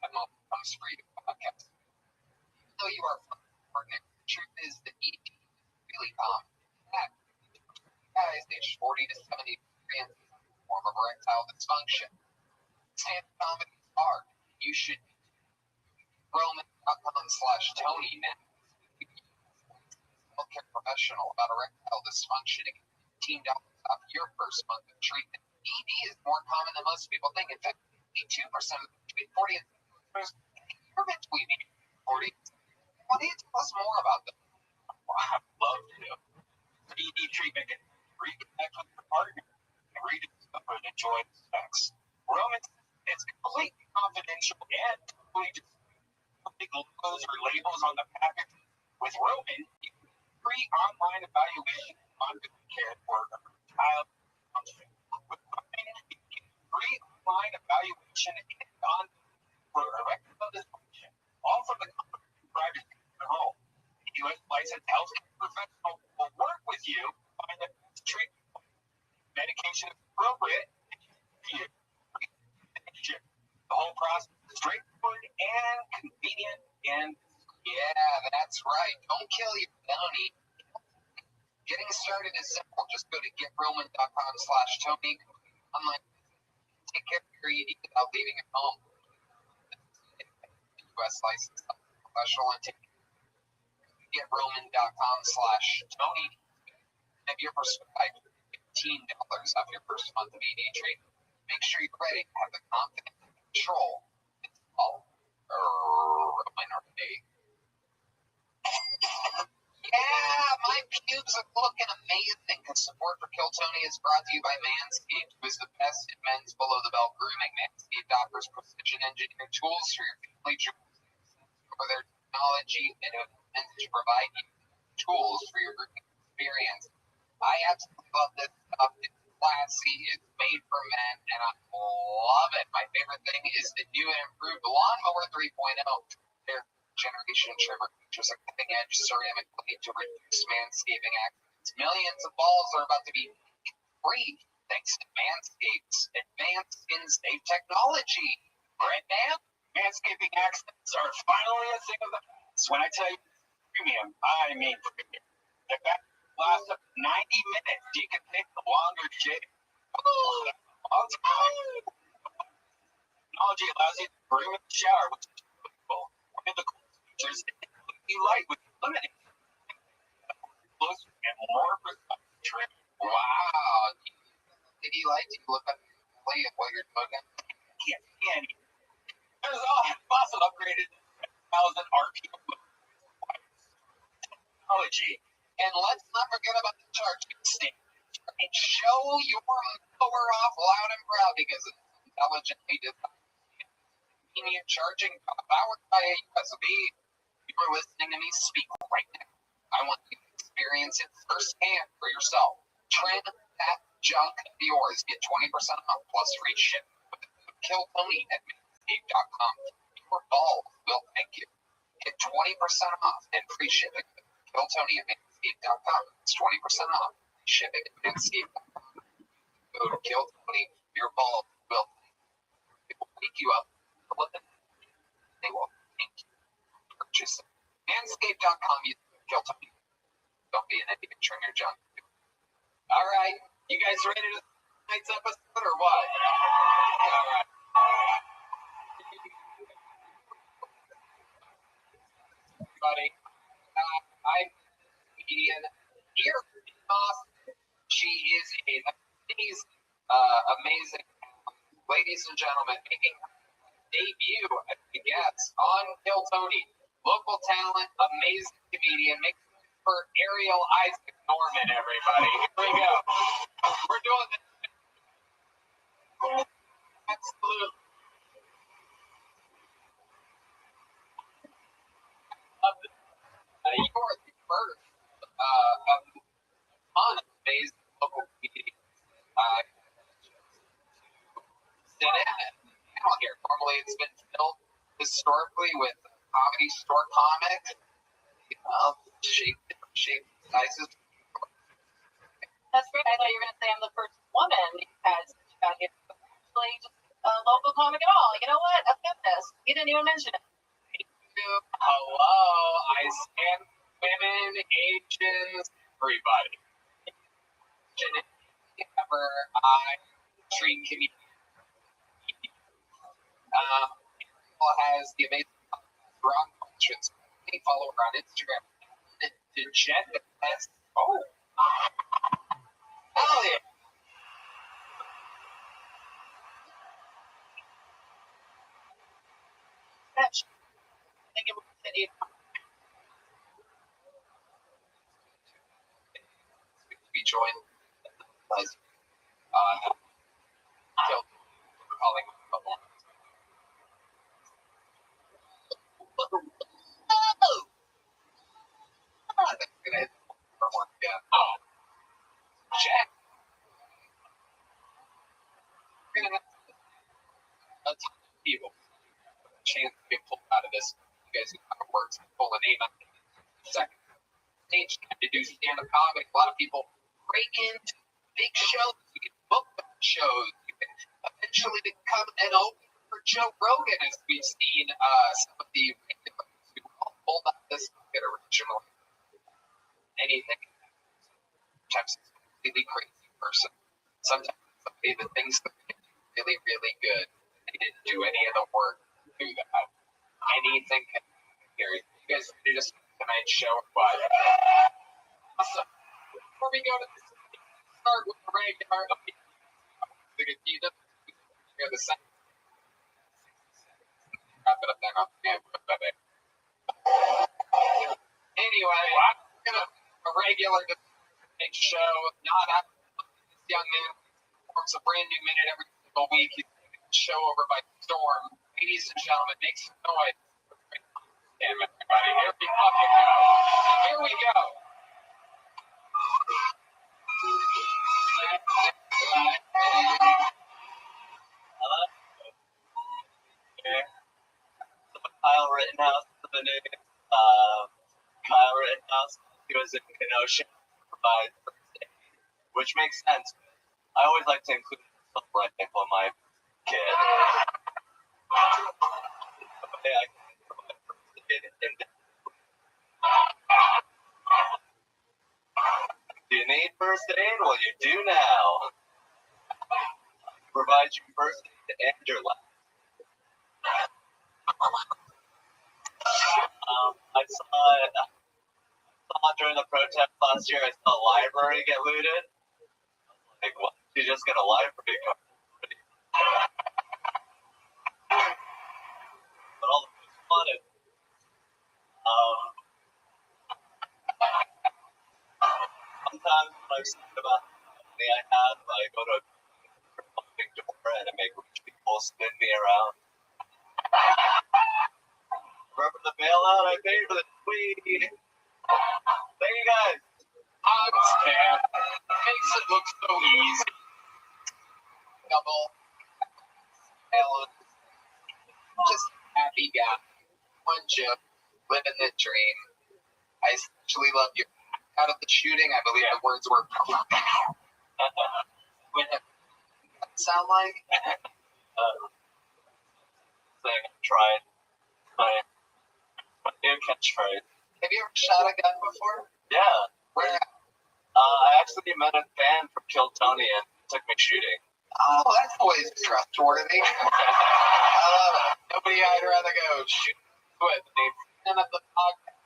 that moment comes for you podcast. Even though you are partner, the truth is that each really calm. Guys aged 40 to 70 experience form of erectile dysfunction. Stand comedy is hard. You should Roman.com/Tony now. Healthcare professional about erectile dysfunction and $15 off your first month of treatment. ED is more common than most people think. In fact, 82% of between 40 and 50 are between 40. Why don't you tell us more about them? I'd love to. ED treatment can reconnect with your partner and rediscover the joy of sex. Roman is completely confidential and totally just big logos or labels on the package. With Roman, you can free online evaluation on care for child function. With Roman, you can free online evaluation on for erectile dysfunction, all from the comfort and privacy of your home. A U.S. licensed healthcare professional will work with you to find the best treatment. Medication is appropriate for you. The whole process is straightforward and convenient and yeah, that's right. Don't kill your bounty. Getting started is simple. Just go to GetRoman.com/Tony. Online, take care of your ED without leaving your home. U.S. licensed professional and take GetRoman.com/Tony. Have your prescribed $15 off your first month of ED treatment. Make sure you're ready to have the confidence and control. It's all ViralRabbi. Yeah, my pubes are looking amazing. And support for Kill Tony is brought to you by Manscaped, who is the best in men's below-the-belt grooming. Manscaped offers precision-engineered tools for your family jewels. For their technology and to provide you tools for your grooming experience. I absolutely love this stuff. It's classy, it's made for men, and I love it. My favorite thing is the new and improved Lawnmower 3.0. Their generation trimmer features a cutting-edge ceramic blade to reduce manscaping accidents. Millions of balls are about to be free thanks to Manscaped's advanced skin-safe technology. Right, man? Manscaping accidents are finally a thing of the past. When I tell you premium, I mean premium. If that lasts up to 90 minutes, you can take the longer shave. Technology allows you to bring in the shower, which is cool. One of the cool features is you light with limited closer and more precise trim. Wow. LED lights, you look up play it while you're doing it. Can't see any. There's also upgraded 1,000 RPM technology. And let's not forget about the charging station. And show your mower off loud and proud because it's intelligently designed. Convenient charging powered by a USB. You're listening to me speak right now. I want you to experience it firsthand for yourself. Trim that junk of yours. Get 20% off plus free shipping. Kill Tony at manscaped.com. Your balls will thank you. Get 20% off and free shipping. Kill Tony at manscaped.com. It's 20% off. Shipping at manscaped.com. Go to Kill Tony. Your balls will thank you. It will wake you up. They will thank you. Purchase it. Manscaped.com. You Kill Tony. Don't be an idiot. Trim your junk. All right. You guys ready to tonight's episode or what? All right. Everybody, I'm comedian here in Austin. She is amazing, ladies and gentlemen, making her debut as a guest on Kill Tony. Local talent, amazing comedian, makes for Ariel Isaac Norman, everybody. Here we go. We're doing this. Absolutely. You're the first of a ton of amazing local comedians sit in at the panel here. Normally it's been filled historically with comedy store comics, shape sizes. That's great. I thought you were going to say I'm the first woman because you got here. Actually, just a local comic at all. You know what? A feminist. You didn't even mention it. Hello, I stand women, Asians, everybody. Ever I treat community. Has the amazing rock functions. Follow her on Instagram. Oh, hell yeah. I think it was city. We joined calling Jack. We're gonna have a ton of people. Chance to get pulled out of this. You guys know how it works. Pull a name out in a second. Stage time to do stand-up comedy. A lot of people break into big shows. You can book shows. You can eventually become an opener for Joe Rogan, as we've seen some of the who pulled out this get originally. Anything. Sometimes it's a completely crazy person. Sometimes somebody that thinks that they can do really, really good. They didn't do any of the work to do that. Anything can here. You guys ready to tonight's show? But awesome. Before we go to this, start with the regular. The second. Wrap it up then off the camera. Anyway, I'm gonna a regular show. Not this young man performs a brand new minute every single week. He's taking the show over by storm. Ladies and gentlemen, make some noise. Damn everybody, here we fucking go. Here we go. Hello. Okay. Kyle Rittenhouse for the news. Kyle Rittenhouse, he was in Kenosha to provide first aid, which makes sense. I always like to include the rifle in my kit. Okay, I can provide first aid in first aid? Well, you do now. Provide you first aid and your last. I saw during the protest last year, I saw a library get looted. Like, why don't you just get a library card? But all the folks wanted. Sometimes when I'm thinking about the money I have, I go to a big door and I make rich people spin me around. Remember the bailout I paid for the tweet? Thank you guys. Hugs, man. Makes it look so easy. Double. Just happy guy. One joke. Living the dream. I especially love your out of the shooting. I believe the words were. What does that sound like? Thing I tried. My new catchphrase. Have you ever shot a gun before? Yeah. Where? I actually met a fan from Kill Tony and took me shooting. Oh, that's always trustworthy. Nobody I'd rather go shoot with. None of the podcast.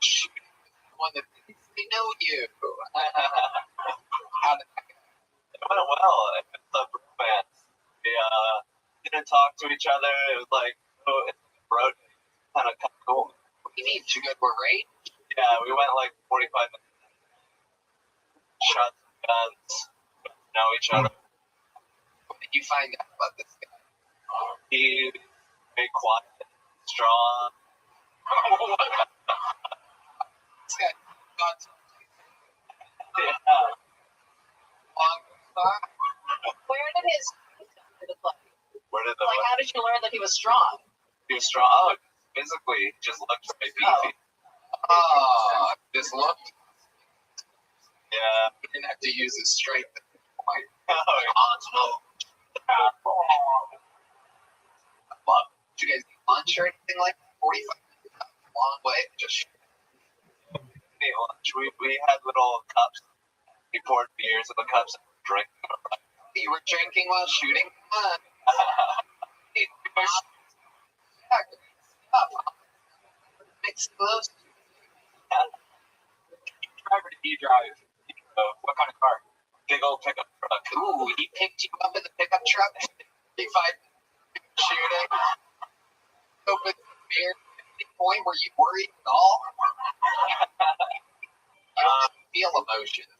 Shooting with one that thinks they know you. How did that go? It went well. It's a romance. We didn't talk to each other. It was like, oh, it's bro, kind of cool. What do you mean? Too good for range? Yeah, we went like 45 minutes. Shot some guns. Know each other. What did you find out about this guy? He's very quiet, strong. This guy got Yeah. long time. Where did his come into play? Where did the Like, how did you learn that he was strong? he was strong? Oh, physically, he just looked very beefy. Oh, just looked. Yeah. He didn't have to use his strength. Quite. Oh, Well, did you guys eat lunch or anything like that? 45 minutes? A long way. Just ate lunch. We had little cups. We poured beers in the cups and drank them. you were drinking while shooting? Mix those. Driver, did you drive? What kind of car? Big old pickup truck. Ooh, he picked you up in the pickup truck. 35 shooting. Open beer. At any point were you worried at all? You don't feel emotions.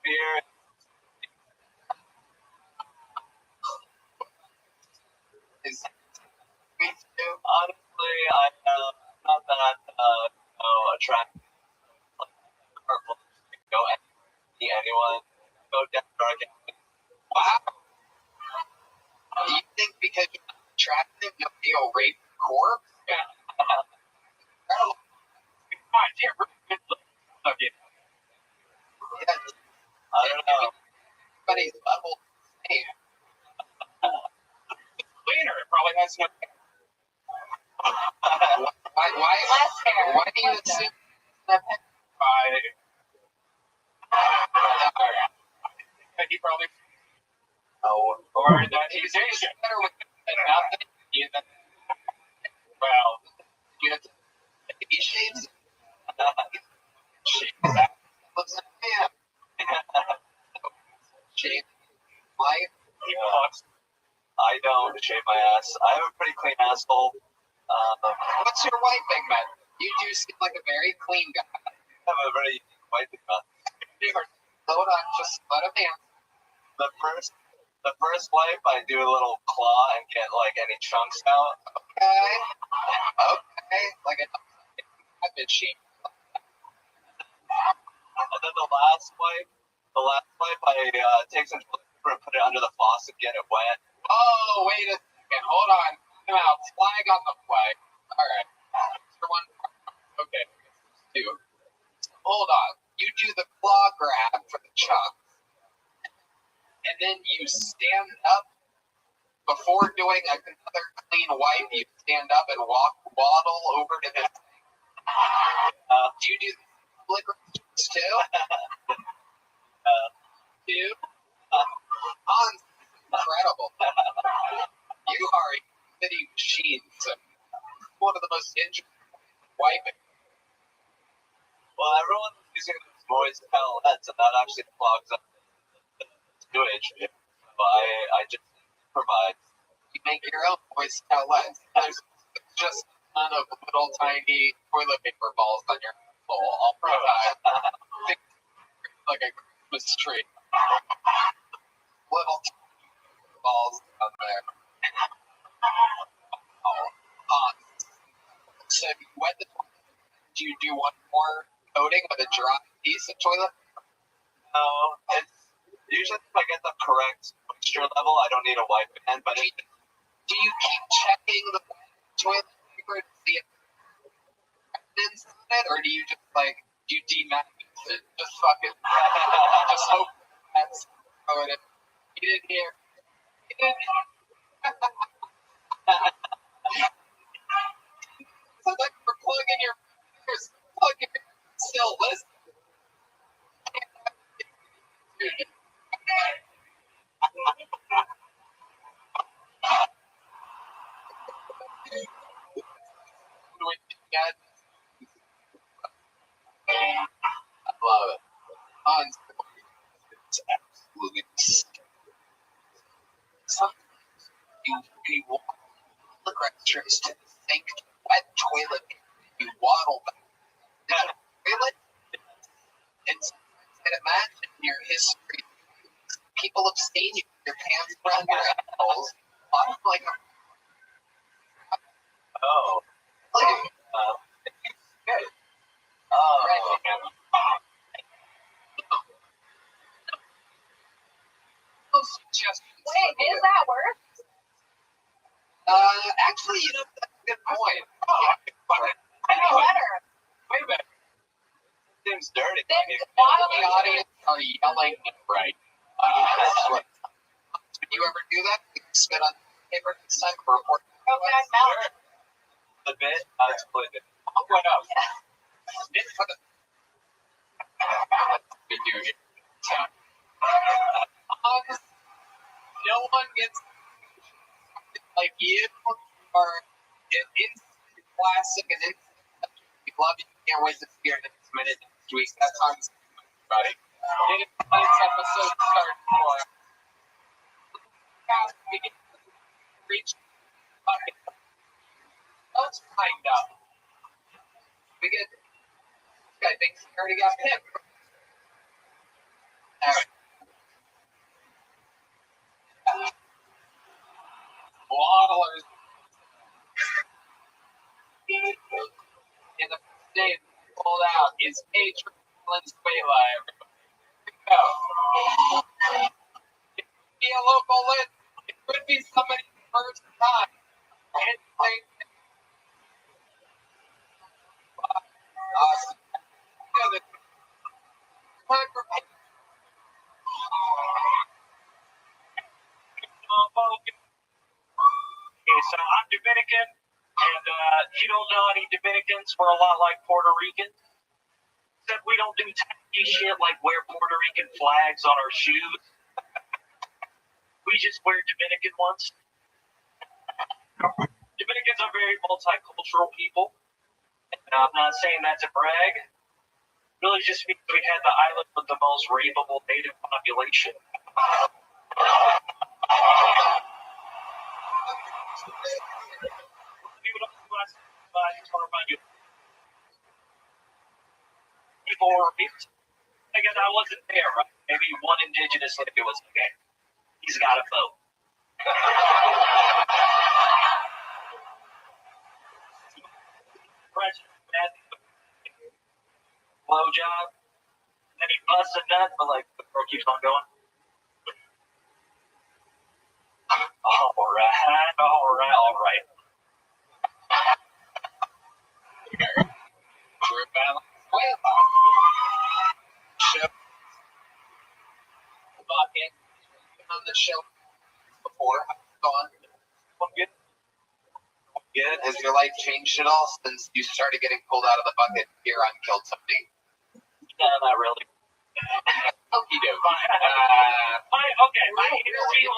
Beer. Is me too? Honestly, I'm not that attractive. Like, go see anyone. Go down dark alley. Wow. Do you think because you're not attractive, you'll be a rape corpse? Yeah. Oh, God, you're really good looking. Okay. yeah. I don't know. Everybody's level. Hey, Cleaner, it probably has no. why Less hair. do you assume that He probably. Oh, Or that he's Asian. better with nothing? Well, You have to he shaves. shit. Looks like a man. Shave life. he walks. I don't shave my ass. I have a pretty clean asshole. What's your wiping method? You do seem like a very clean guy. I have a very wiping mouth. Hold on, just let him answer. The first wipe, I do a little claw and get like any chunks out. Okay. Okay. Like a machine. And then the last wipe, I take some toilet paper and put it under the faucet, get it wet. Oh, wait a second. Hold on. Time out. Flag on the flag. All right. For one. Okay. Two. Hold on. You do the claw grab for the chunk. And then you stand up before doing another clean wipe. You stand up and waddle over to the. Do you do wiping. Well, everyone's using those voice towelettes, and that actually clogs up the sewage. So I just provide. You make your own voice towelettes. There's just a ton of little tiny toilet paper balls on your bowl all the time. Like a Christmas tree. Little balls on there. So you wet the toilet. Do you do one more coating with a dry piece of toilet? No, it's usually if I get the correct moisture level, I don't need a wipe again. But Do you keep checking the toilet paper to see if there's evidence on it, or do you just do you demagnetize it? Just fuck it. Just hope that's how it is. Get in here. Get in here. So like we're plugging your ears, plugging your still listen. I love it. It's absolutely sometimes you walk the restrooms to the sink, wet toilet, you waddle back to the toilet, and sometimes I can imagine your history. People have seen you with your pants around your ankles. I'm like, oh, good. oh, Right. Suggestions. Wait, is that worse? Actually, that's a good point. I know better. way better. Seems dirty. Then The audience are yelling right. Did you ever do that? Spit on paper next time for a report? Oh, God, mouth. The bit, it's really good. I'll point out. Spit for the. We do it. No one gets like you are an instant classic and instant. We love you. Can't wait to see your next minute next week. That's on everybody. Tonight's episode starts for. We get to reach. Let's find out. We get. I think he already got picked. All right. Waddlers. In the name pulled out is Adrian Valenzuela. Everybody. Go. It could be a local list. It could be somebody's first time. Anything. Awesome. Time for Okay, so I'm Dominican, and you don't know any Dominicans. We're a lot like Puerto Ricans. Except we don't do tacky shit like wear Puerto Rican flags on our shoes. We just wear Dominican ones. Dominicans are very multicultural people. And I'm not saying that to brag. Really just means we had the island with the most rapeable native population. People were raped. Again, I wasn't there, right? Maybe one indigenous lady was okay. He's got a vote. President, blow job. Then he busts a nut, but the girl keeps on going. All right. On the show before. Go on. Good. Has your life changed at all since you started getting pulled out of the bucket here on Killed Somebody? No, not really. Okie doke. My interview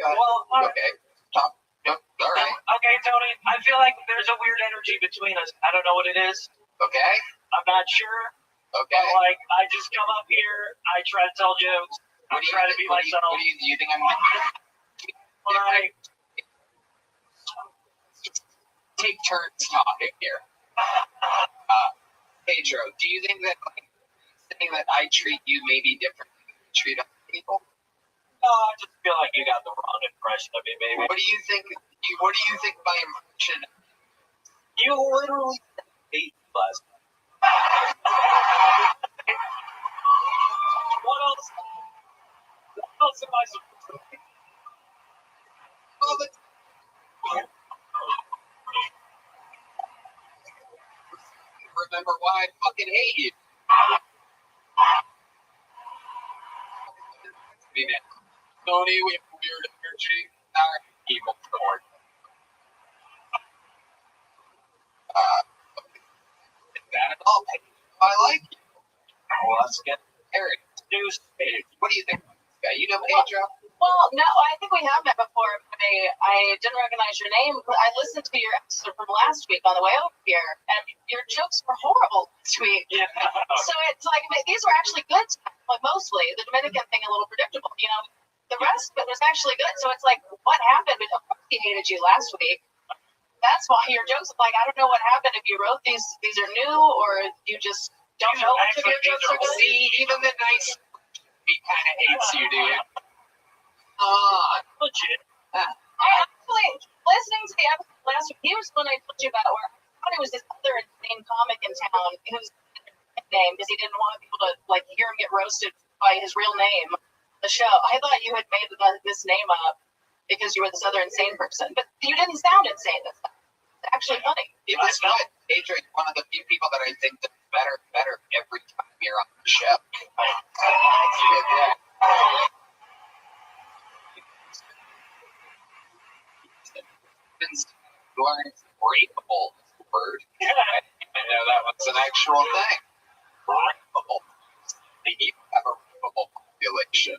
Well, well, okay. Top. Yep. All right. Okay, Tony, I feel like there's a weird energy between us. I don't know what it is. Okay. I'm not sure. Okay. But, like, I just come up here, I try to tell jokes, I try to be myself. What do you think I'm Like, take turns talking here. Pedro, do you think that saying that I treat you maybe differently than you treat other people? I just feel like you got the wrong impression of me, baby. What do you think? What do you think my impression? You literally hate last night. What else? What else am I supposed to do? Well, remember why I fucking hate you. Tony, we have weird energy. Our evil sword. That at all? I like you. Well, let's get Eric, news. what do you think of this guy? You know Pedro? Well, no, I think we have met before, but I didn't recognize your name. I listened to your episode from last week on the way over here, and your jokes were horrible this week. Yeah. So it's like these were actually good, like mostly. The Dominican thing a little predictable, you know. The rest of it was actually good. So it's like, what happened? Of course he hated you last week. That's why your jokes are like, I don't know what happened. If you wrote these are new, or you just don't know which of your jokes are good. See, even the nice he kind of hates you, dude. Legit. I actually, listening to the episode last week, he was the one I told you about where I thought it was this other insane comic in town whose name, because he didn't want people to like hear him get roasted by his real name. The show. I thought you had made this name up because you were this other insane person, but you didn't sound insane this time. It's actually funny. It was good. Adrian, one of the few people that I think does better every time you're on the show. Rapeable word. I know that was an actual thing. Rapeable. You have a rapeable population.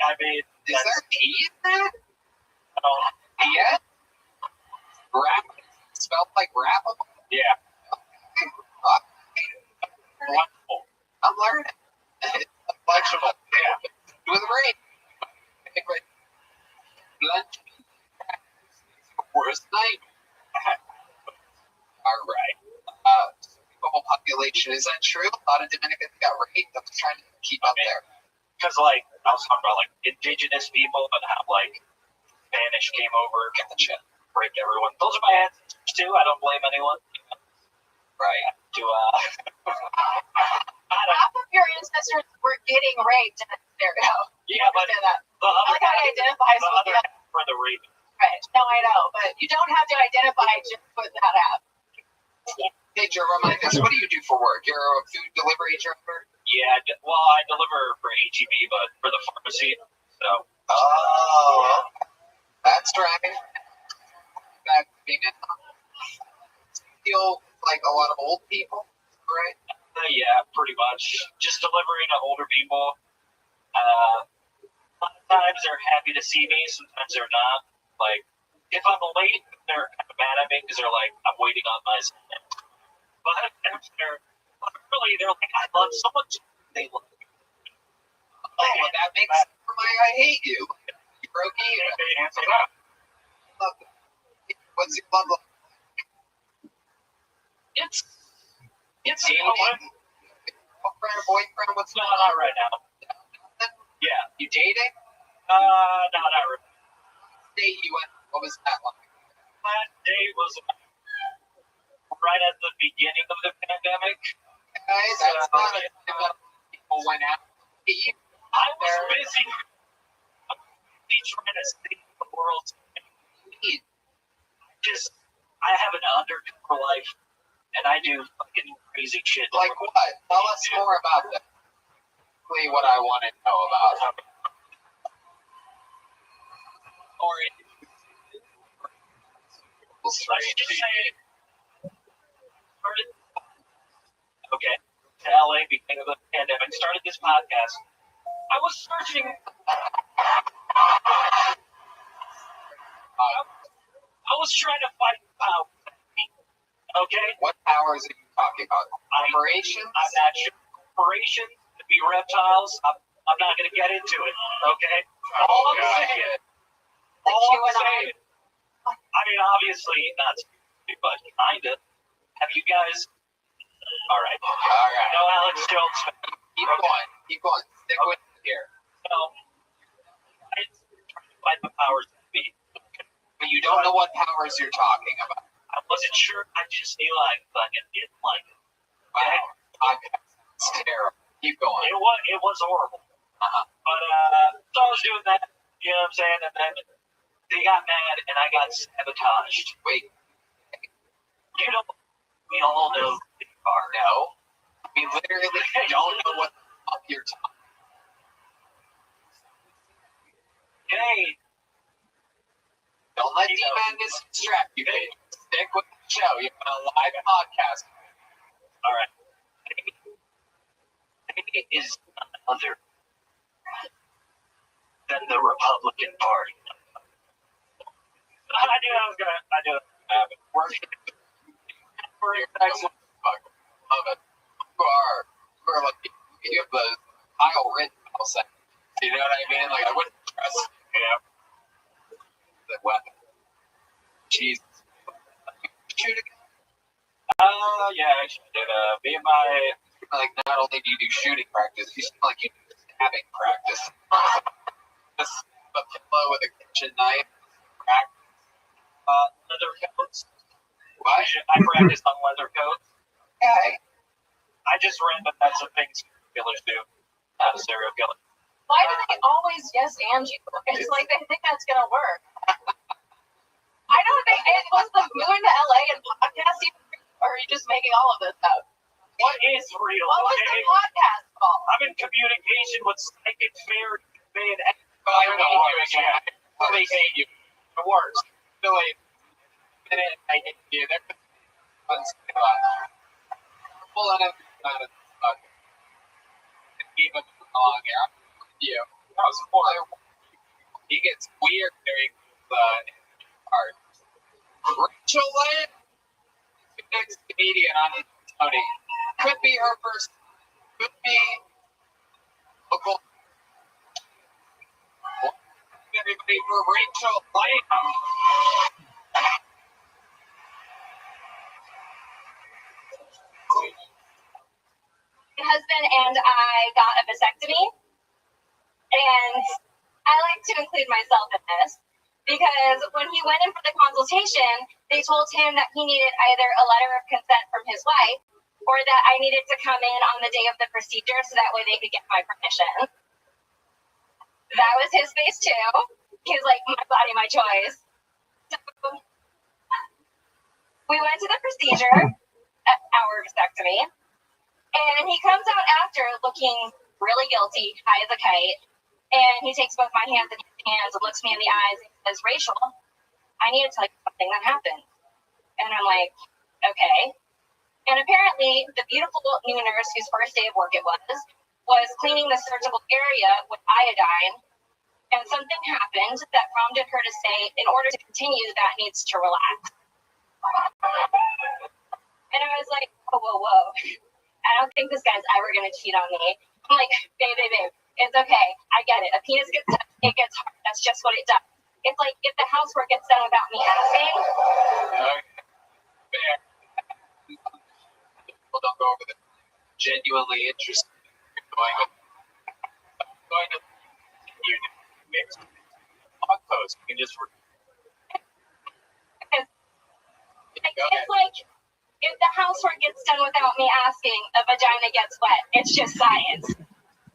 I mean, Is there P in that? Oh, Yeah? Rap? Spelled like rappable? yeah. Wonderful. I'm learning. It's flexible. Yeah. With rape. Blunt. Worst night. All right. Rapeable population. Is that true? A lot of Dominicans got raped. I'm trying to keep up there. Because, like, I was talking about, like, indigenous people and how, like, Spanish came over, Gotcha. raped everyone. Those are my ancestors, too. I don't blame anyone. Right. Half of your ancestors were getting raped in a stereo. Yeah, but That. the I other like how it identifies the with other the half for the rape. right. No, I know, but you don't have to identify just with that app. Hey, Joe, remind us, what do you do for work? You're a food delivery driver? Yeah, I deliver for HEB, but for the pharmacy. So. Oh, that's right. That being it. Feel like a lot of old people, right? Yeah, pretty much. Just delivering to older people. Sometimes they're happy to see me, sometimes they're not. Like, if I'm late, they're kind of mad at me because they're like, I'm waiting on my son. But they're like, I love so much. They love me. Oh, well, that makes sense for my I hate you. You broke even. What's your love like? It's Dating? Girlfriend or boyfriend? What's no, going on? not right now. Yeah. You dating? No, not right. Date you went, what was that like? That day was right at the beginning of the pandemic. Guys, that's not a time that people went out. I was busy trying to save the world. I have an undercover life, and I do fucking crazy shit. Like what? Tell us more about that. Exactly what I want to know about. Or okay, to LA beginning of the pandemic, started this podcast. I was searching. I was trying to fight power. Okay? What powers are you talking about? Operations? I'm not sure. Corporations, to be reptiles, I'm not going to get into it. Okay? All I'm saying. I mean, obviously, not stupid, but kind of. Have you guys. All right. No Alex Jones. Keep going. Keep going. Stick with it here. So, I trying to find the powers that be. But you don't know what powers you're talking about. I wasn't sure. I just knew I fucking didn't like it. Wow. It's terrible. Keep going. It was horrible. But so I was doing that. You know what I'm saying? And then they got mad, and I got sabotaged. Wait. You know, we all know who they are. No. We literally don't know what the fuck you're talking about. Hey. Don't let D-Madness distract you, babe. Stick with the show. You're on a live podcast. All right. They is none other than the Republican Party. I knew I was gonna happen. We're excellent. Love it. You are like, you have the Kyle Rittenhouse second. You know what I mean? Like, I wouldn't trust the weapon. Jesus. Shoot again? Yeah, I actually did. Me and my. Like, not only do you do shooting practice, you seem like you do stabbing practice. Just a pillow with a kitchen knife. Practice. Leather coats. What? I practiced on leather coats. Okay. I just read that that's the things serial killers do. Not a serial killer. Why do they always yes and you? It's like they think that's gonna work. I don't think it was the moving to LA and podcasting, or are you just making all of this up? What is real? What was the podcast called? I'm in communication with psychic fairy man. I don't know what you're doing. I really hate you. The worst. Really. I hate you. They're pulling it out of the fuck. Even along here. You. That was horrible. He gets weird during the part. Rachel Lynn, the next comedian on Tony. Could be her first. Could be local. Everybody for Rachel Lynn. My husband and I got a vasectomy, and I like to include myself in this because when he went in for the consultation, they told him that he needed either a letter of consent from his wife or that I needed to come in on the day of the procedure so that way they could get my permission. That was his face too. He was like, my body, my choice. So we went to the procedure, our vasectomy, and he comes out after looking really guilty, high as a kite, and he takes both my hands in his hands and looks me in the eyes and says, Rachel, I need to tell you something that happened. And I'm like, okay. And apparently, the beautiful new nurse whose first day of work it was cleaning the surgical area with iodine, and something happened that prompted her to say, in order to continue, that needs to relax. And I was like, whoa. I don't think this guy's ever going to cheat on me. I'm like, babe, it's okay. I get it. A penis gets touched, it gets hard. That's just what it does. It's like if the housework gets done without me asking. Fair. People don't go over the genuinely interested. Going to you make a blog post. You can just. It's like if the housework gets done without me asking, a vagina gets wet. It's just science.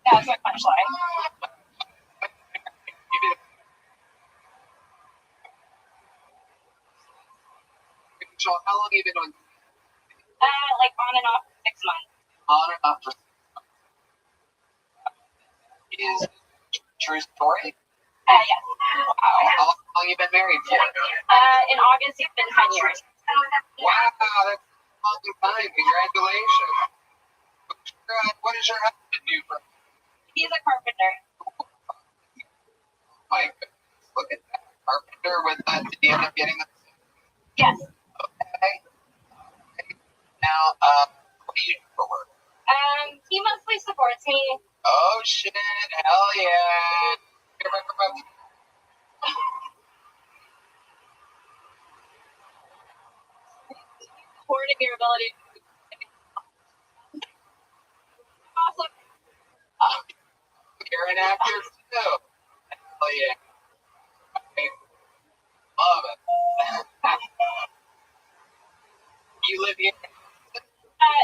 That was my punchline. So how long have you been on? Like on and off 6 months. On and off for 6 months. Is true story? Yes. Wow. How long have you been married for? In August, it's been 10 years. Wow, that's a long time. Congratulations. What does your husband do for? He's a carpenter. My goodness, look at that. Carpenter with that. Did he end up getting the Yes. Okay. Now, what do you do for work? He mostly supports me. Oh shit! Hell yeah! You remember about Supporting your ability to awesome. you're an actor too? Hell yeah! I love it. You live here?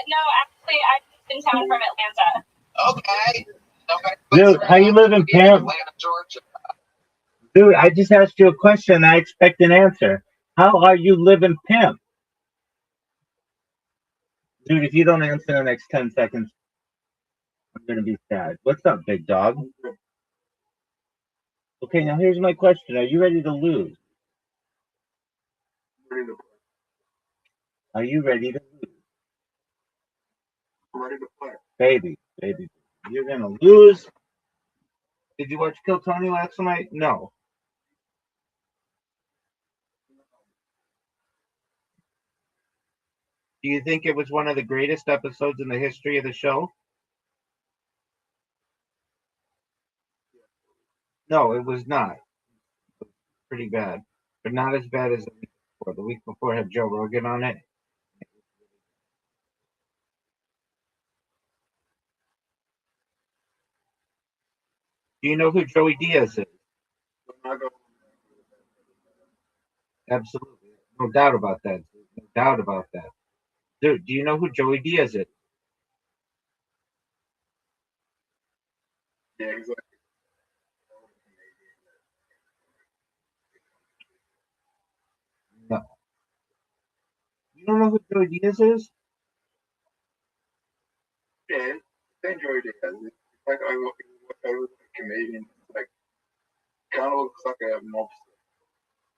No, actually, I'm just in town from Atlanta. Okay. Dude, how you live in Pam? Atlanta, Georgia. Dude, I just asked you a question. I expect an answer. How are you living pimp? Dude, if you don't answer in the next 10 seconds, I'm going to be sad. What's up, big dog? Okay, now here's my question. Are you ready to lose? Are you ready to lose? I'm ready to play. Baby, you're going to lose. Did you watch Kill Tony last night? No. Do you think it was one of the greatest episodes in the history of the show? No, it was not. It was pretty bad, but not as bad as the week before. The week before had Joe Rogan on it. Do you know who Joey Diaz is? Absolutely. No doubt about that. No doubt about that. Dude, do you know who Joey Diaz is? Yeah, he's like, No. You don't know who Joey Diaz is? yeah, I enjoyed it. It's like I was a Canadian, like, kind of looks like a mobster.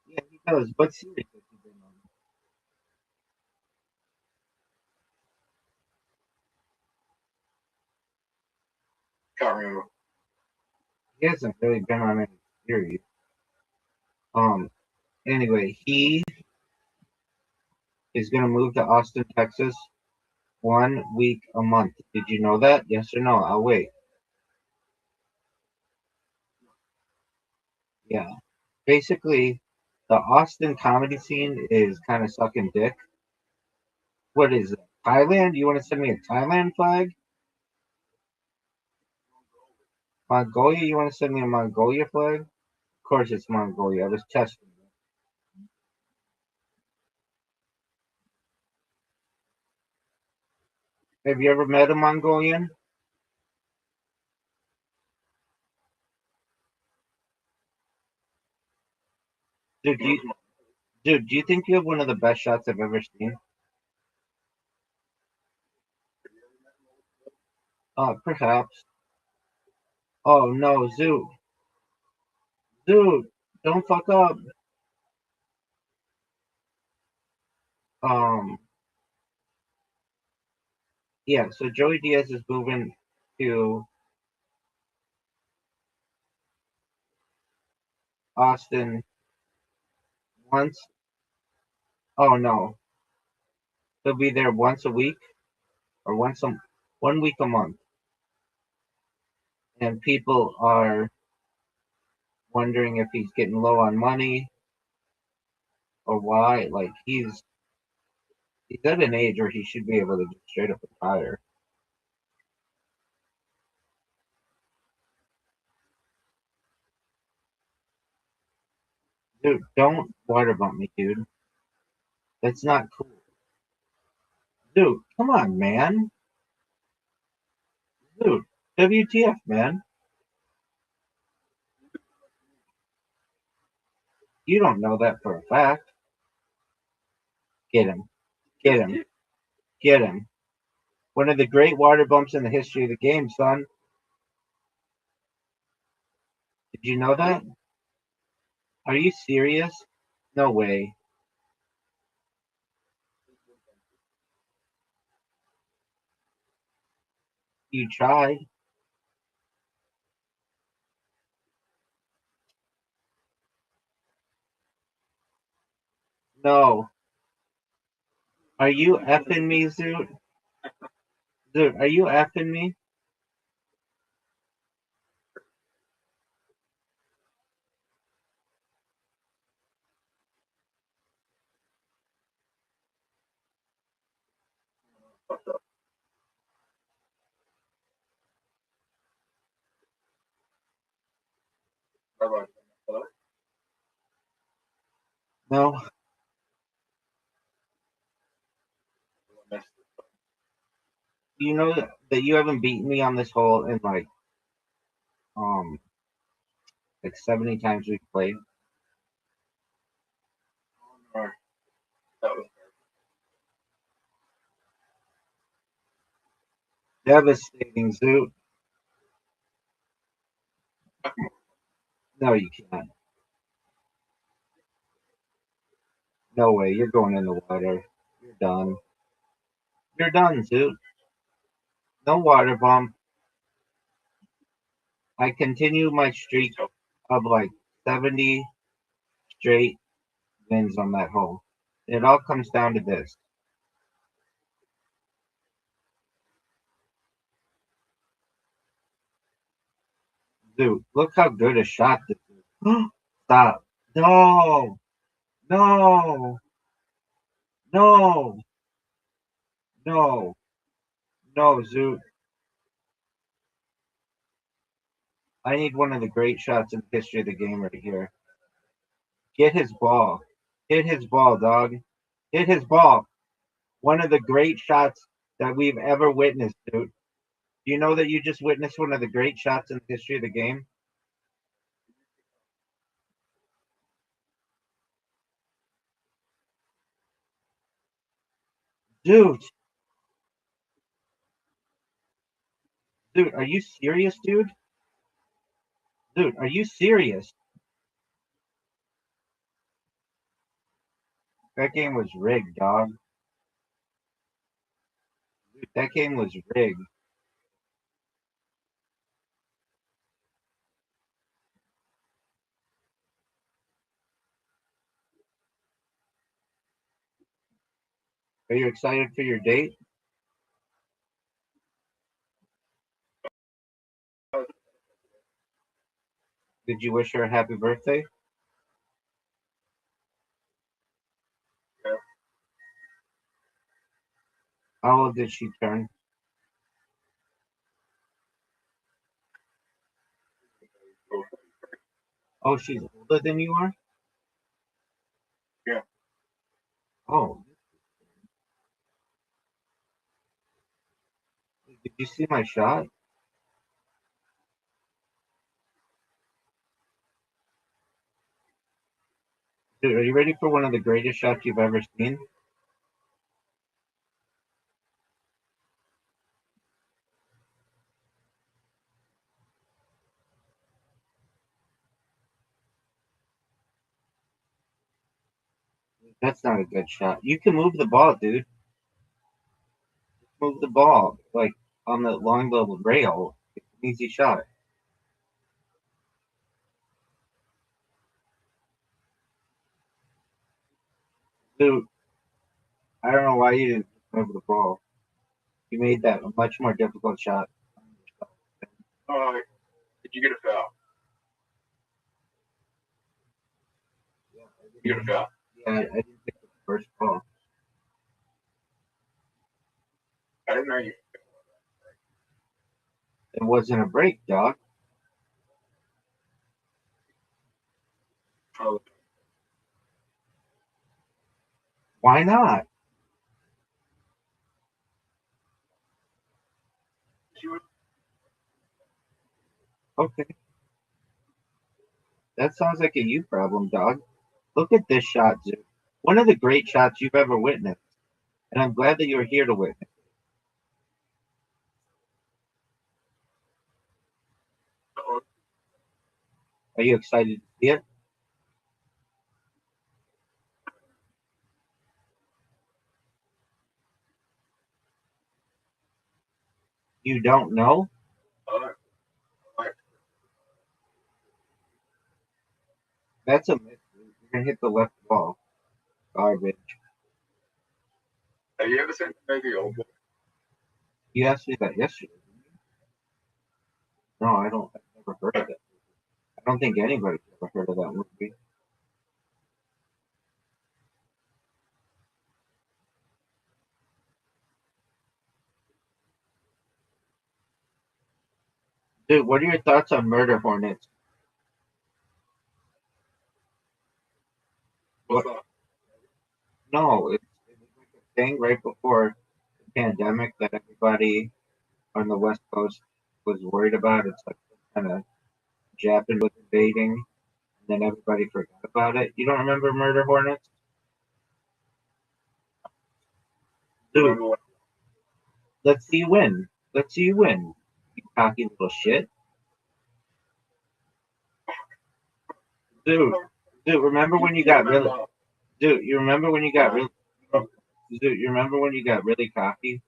Yeah, he does. What series has he been on? Can't remember. He hasn't really been on any series. Anyway, he is gonna move to Austin, Texas 1 week a month. Did you know that? Yes or no? I'll wait. Yeah. Basically, the Austin comedy scene is kind of sucking dick. What is it? Thailand? You want to send me a Thailand flag? Mongolia? You want to send me a Mongolia flag? Of course it's Mongolia. I was testing. Have you ever met a Mongolian? Dude, do you think you have one of the best shots I've ever seen? Perhaps. Oh no, Zoo. Dude, don't fuck up. Um, yeah, so Joey Diaz is moving to Austin once. Oh no, he'll be there once a week or 1 week a month. And people are wondering if he's getting low on money or why. Like he's at an age where he should be able to just straight up retire. Dude, don't waterbomb me, dude. That's not cool. Dude, come on, man. Dude, WTF, man. You don't know that for a fact. Get him. Get him. Get him. One of the great water bumps in the history of the game, son. Did you know that? Are you serious? No way. You tried. No. Are you effing me, Zoot? Zoot, are you effing me? No. You know that you haven't beaten me on this hole in um like 70 times we've played. Devastating, Zoot. No, you can't. No way. You're going in the water. You're done. You're done, Zoot. No water bomb. I continue my streak of like 70 straight wins on that hole. It all comes down to this. Dude, look how good a shot this is. Stop. No. No. No. No. No, Zoot. I need one of the great shots in the history of the game right here. Get his ball. Hit his ball, dog. Hit his ball. One of the great shots that we've ever witnessed, dude. Do you know that you just witnessed one of the great shots in the history of the game? Dude. Dude, are you serious, dude? Dude, are you serious? That game was rigged, dog. Dude, that game was rigged. Are you excited for your date? Did you wish her a happy birthday? How old did she turn? Oh, she's older than you are? Yeah. Oh, did you see my shot? Dude, are you ready for one of the greatest shots you've ever seen? That's not a good shot. You can move the ball, dude. Move the ball, like on the long level rail. It's an easy shot. Dude, I don't know why you didn't move the ball. You made that a much more difficult shot. Did you get a foul? You get a foul? Yeah, I didn't pick the first ball. I didn't know you. It wasn't a break, dog. Oh, Why not? Okay, that sounds like a you problem, dog. Look at this shot, dude. One of the great shots you've ever witnessed, and I'm glad that you're here to witness. Are you excited to see it? You don't know? all right. That's a miss. Dude. You're gonna hit the left ball. Garbage. Have you ever seen the movie Old Boy? You asked me that yesterday. No, I don't. I've never heard of it. I don't think anybody's ever heard of that movie. Dude, what are your thoughts on murder hornets? What's that? No, it was like a thing right before the pandemic that everybody on the West Coast was worried about. It's like some kind of Japan was invading, and then everybody forgot about it. You don't remember murder hornets? Dude, Remember when let's see you win. Let's see you win. You cocky little shit. Dude, remember when you got really Dude, you remember when you got really Dude, you remember when you got really cocky?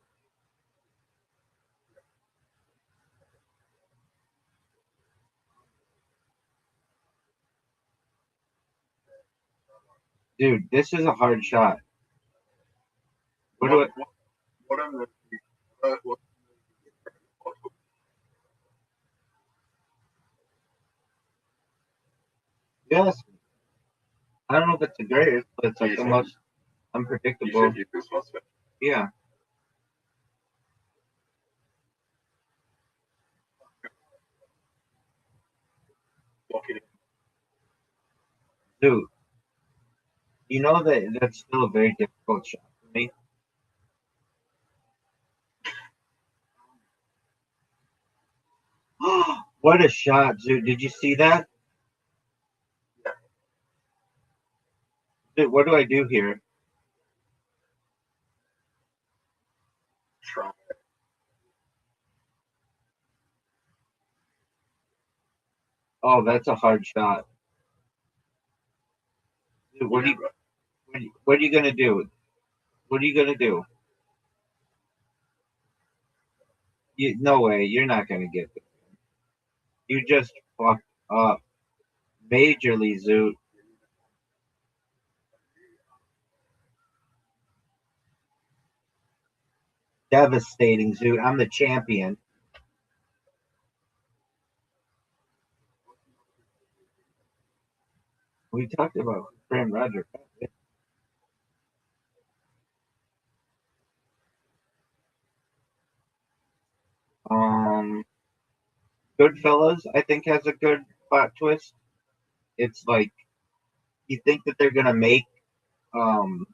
Dude, this is a hard shot. What do I what are the what Yes. I don't know if it's the greatest, but it's like the most you unpredictable. should use this suspect? Yeah. Lock it in. Dude, you know that that's still a very difficult shot for me. What a shot, dude. Did you see that? Dude, what do I do here? Try. Oh, that's a hard shot. Dude, what are you gonna do? What are you gonna do? No way, you're not gonna get this. You just fucked up majorly, Zoot. Devastating, Zoot. I'm the champion. We talked about Fran Roger. Um, Goodfellas, I think, has a good plot twist. It's like you think that they're gonna make um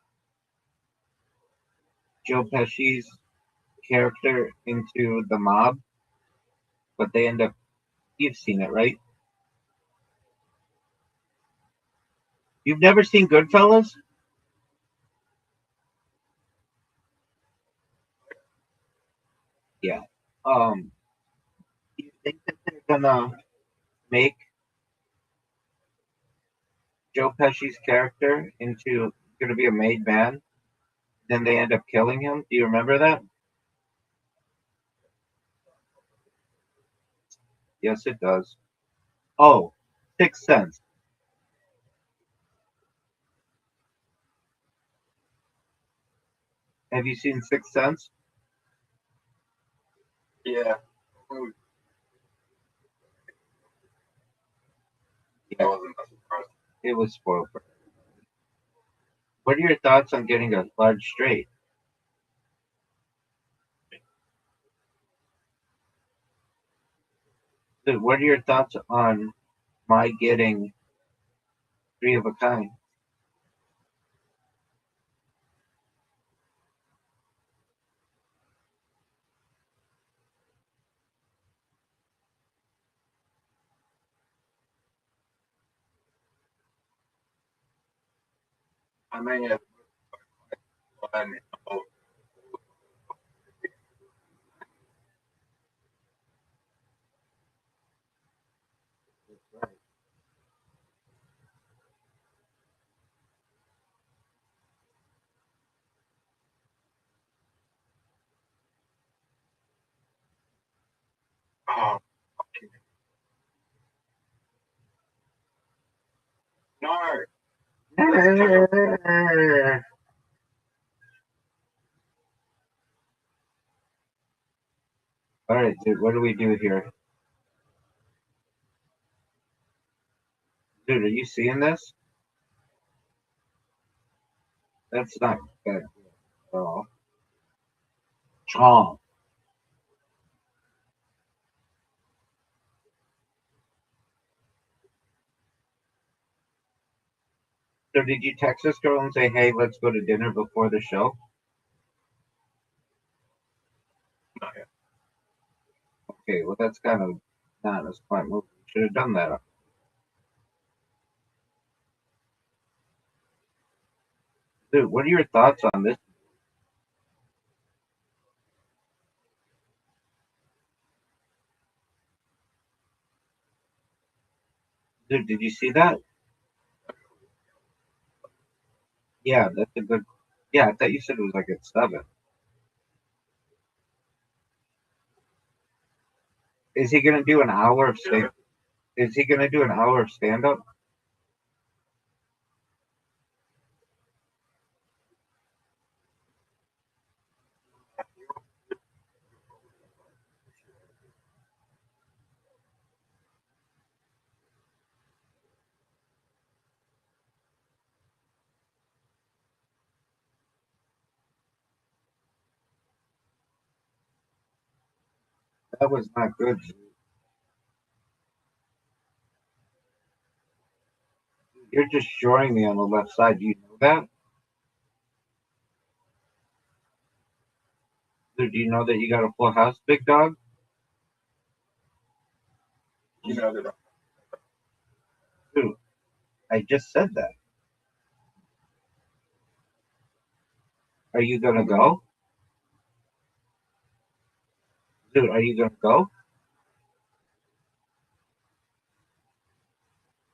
Joe Pesci's character into the mob, but they end up. You've seen it, right? You've never seen Goodfellas? Yeah. You think that they're gonna make Joe Pesci's character into gonna be a made man? Then they end up killing him. Do you remember that? Yes, it does. Oh, Sixth Sense. Have you seen Sixth Sense? Yeah. I Yeah, wasn't that surprised. it was spoiled. What are your thoughts on getting a large straight? Dude, what are your thoughts on my getting three of a kind? I may have one. Oh, no. That's terrible. All right, dude, what do we do here? Dude, are you seeing this? That's not good at all. Oh, so did you text this girl and say, hey, let's go to dinner before the show? Okay, well, that's kind of not a smart move. You should have done that. Dude, what are your thoughts on this? Dude, did you see that? Yeah, that's a good. Yeah, I thought you said it was like at 7. Is he gonna do an hour of stand? Is he gonna do an hour of stand up? That was not good. You're just showing me on the left side. You know that? Dude, do you know that you got a full house, big dog? You know that. Dude, I just said that. Are you gonna go? Dude, are you gonna go?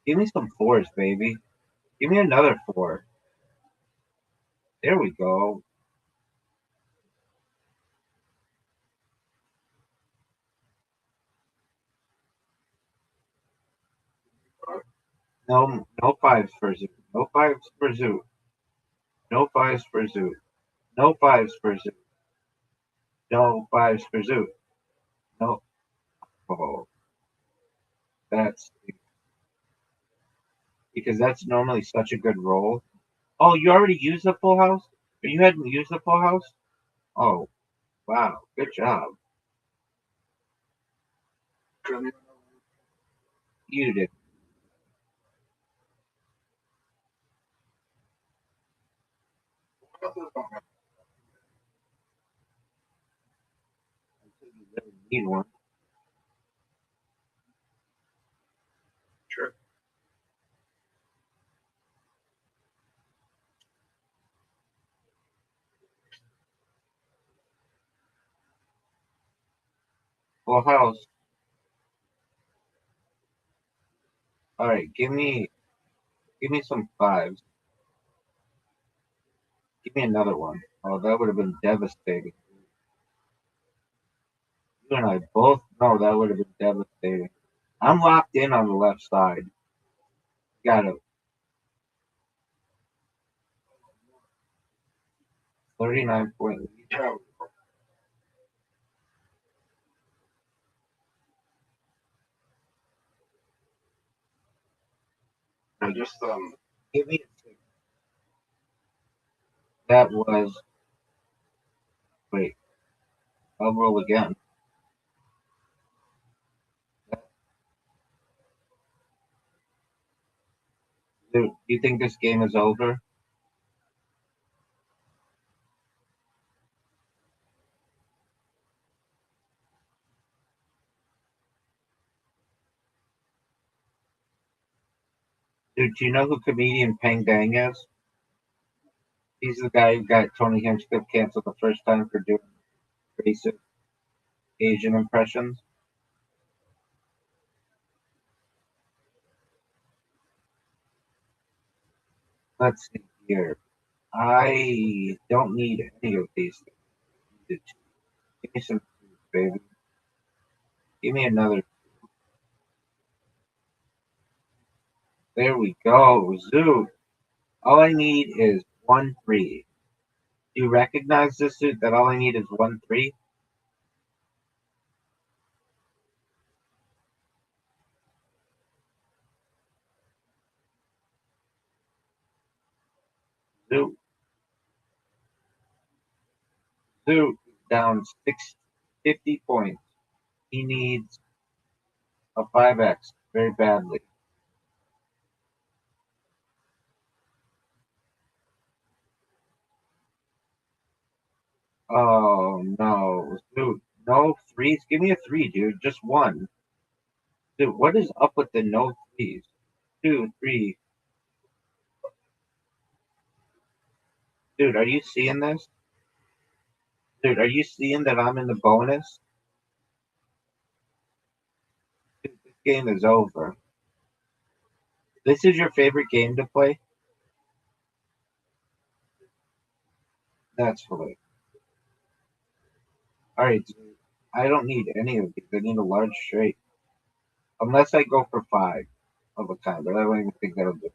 Give me some 4s, baby. Give me another 4. There we go. No, no 5s for Zoo. No 5s for Zoo. No 5s for Zoo. No 5s for Zoo. No 5s for Zoo. No. Oh, that's because that's normally such a good roll. Oh, you already used the full house? Or you hadn't used the full house? Oh, wow. Good job. You did. You really need one. Sure. Full house. All right, give me some 5s. Give me another one. Oh, that would have been devastating. You and I both know that would have been devastating. I'm locked in on the left side. Got a 39-point lead. Yeah. I just Give me a 6. That was. Wait, I'll roll again. Dude, do you think this game is over? Dude, do you know who comedian Peng Dang is? He's the guy who got Tony Hinchcliffe canceled the first time for doing racist Asian impressions. Let's see here. I don't need any of these things. Give me some food, baby. Give me another. There we go. Zoo. All I need is 1-3. Do you recognize this suit that all I need is 1-3? Dude, down 650 points. He needs a 5x very badly. Oh no, dude, no threes. Give me a three, dude. Just one. Dude, what is up with the no threes? 2, 3. Dude, are you seeing this? Dude, are you seeing that I'm in the bonus? Dude, this game is over. This is your favorite game to play? That's funny. Alright, dude. I don't need any of these. I need a large straight. Unless I go for 5 of a kind, but I don't even think that'll do.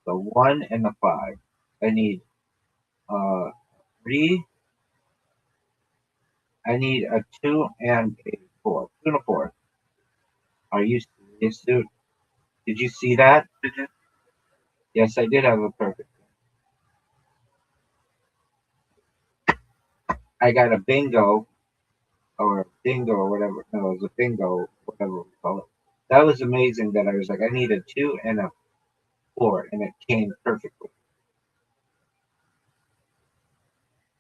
The 1 and the 5. I need 3. I need a 2 and a 4. 2 and a 4. Are you serious, dude? Did you see that? Yes, I did have a perfect. I got a bingo or bingo or whatever. No, it was a bingo, whatever we call it. That was amazing that I was like, I need a 2 and a 4, and it came perfectly.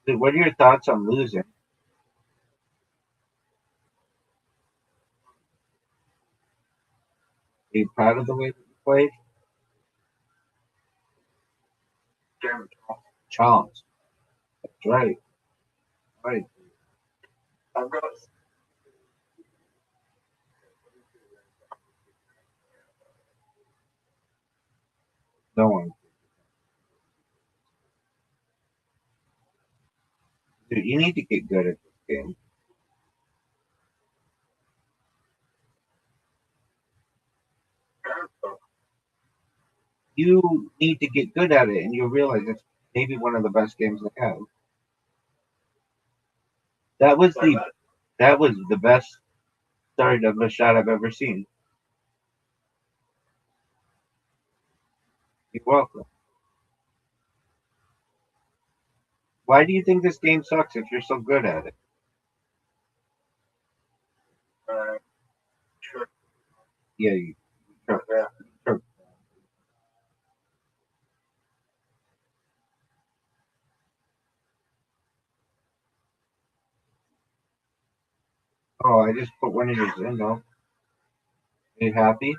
Dude, what are your thoughts on losing? Are you proud of the way that you played? Chomps. That's right. Right. No one. Dude, you need to get good at this game. You need to get good at it, and you'll realize it's maybe one of the best games they have. That was the best start of a shot I've ever seen. You're welcome. Why do you think this game sucks if you're so good at it? Yeah, sure. Sure. Oh, I just put one of yours in though. Are you happy?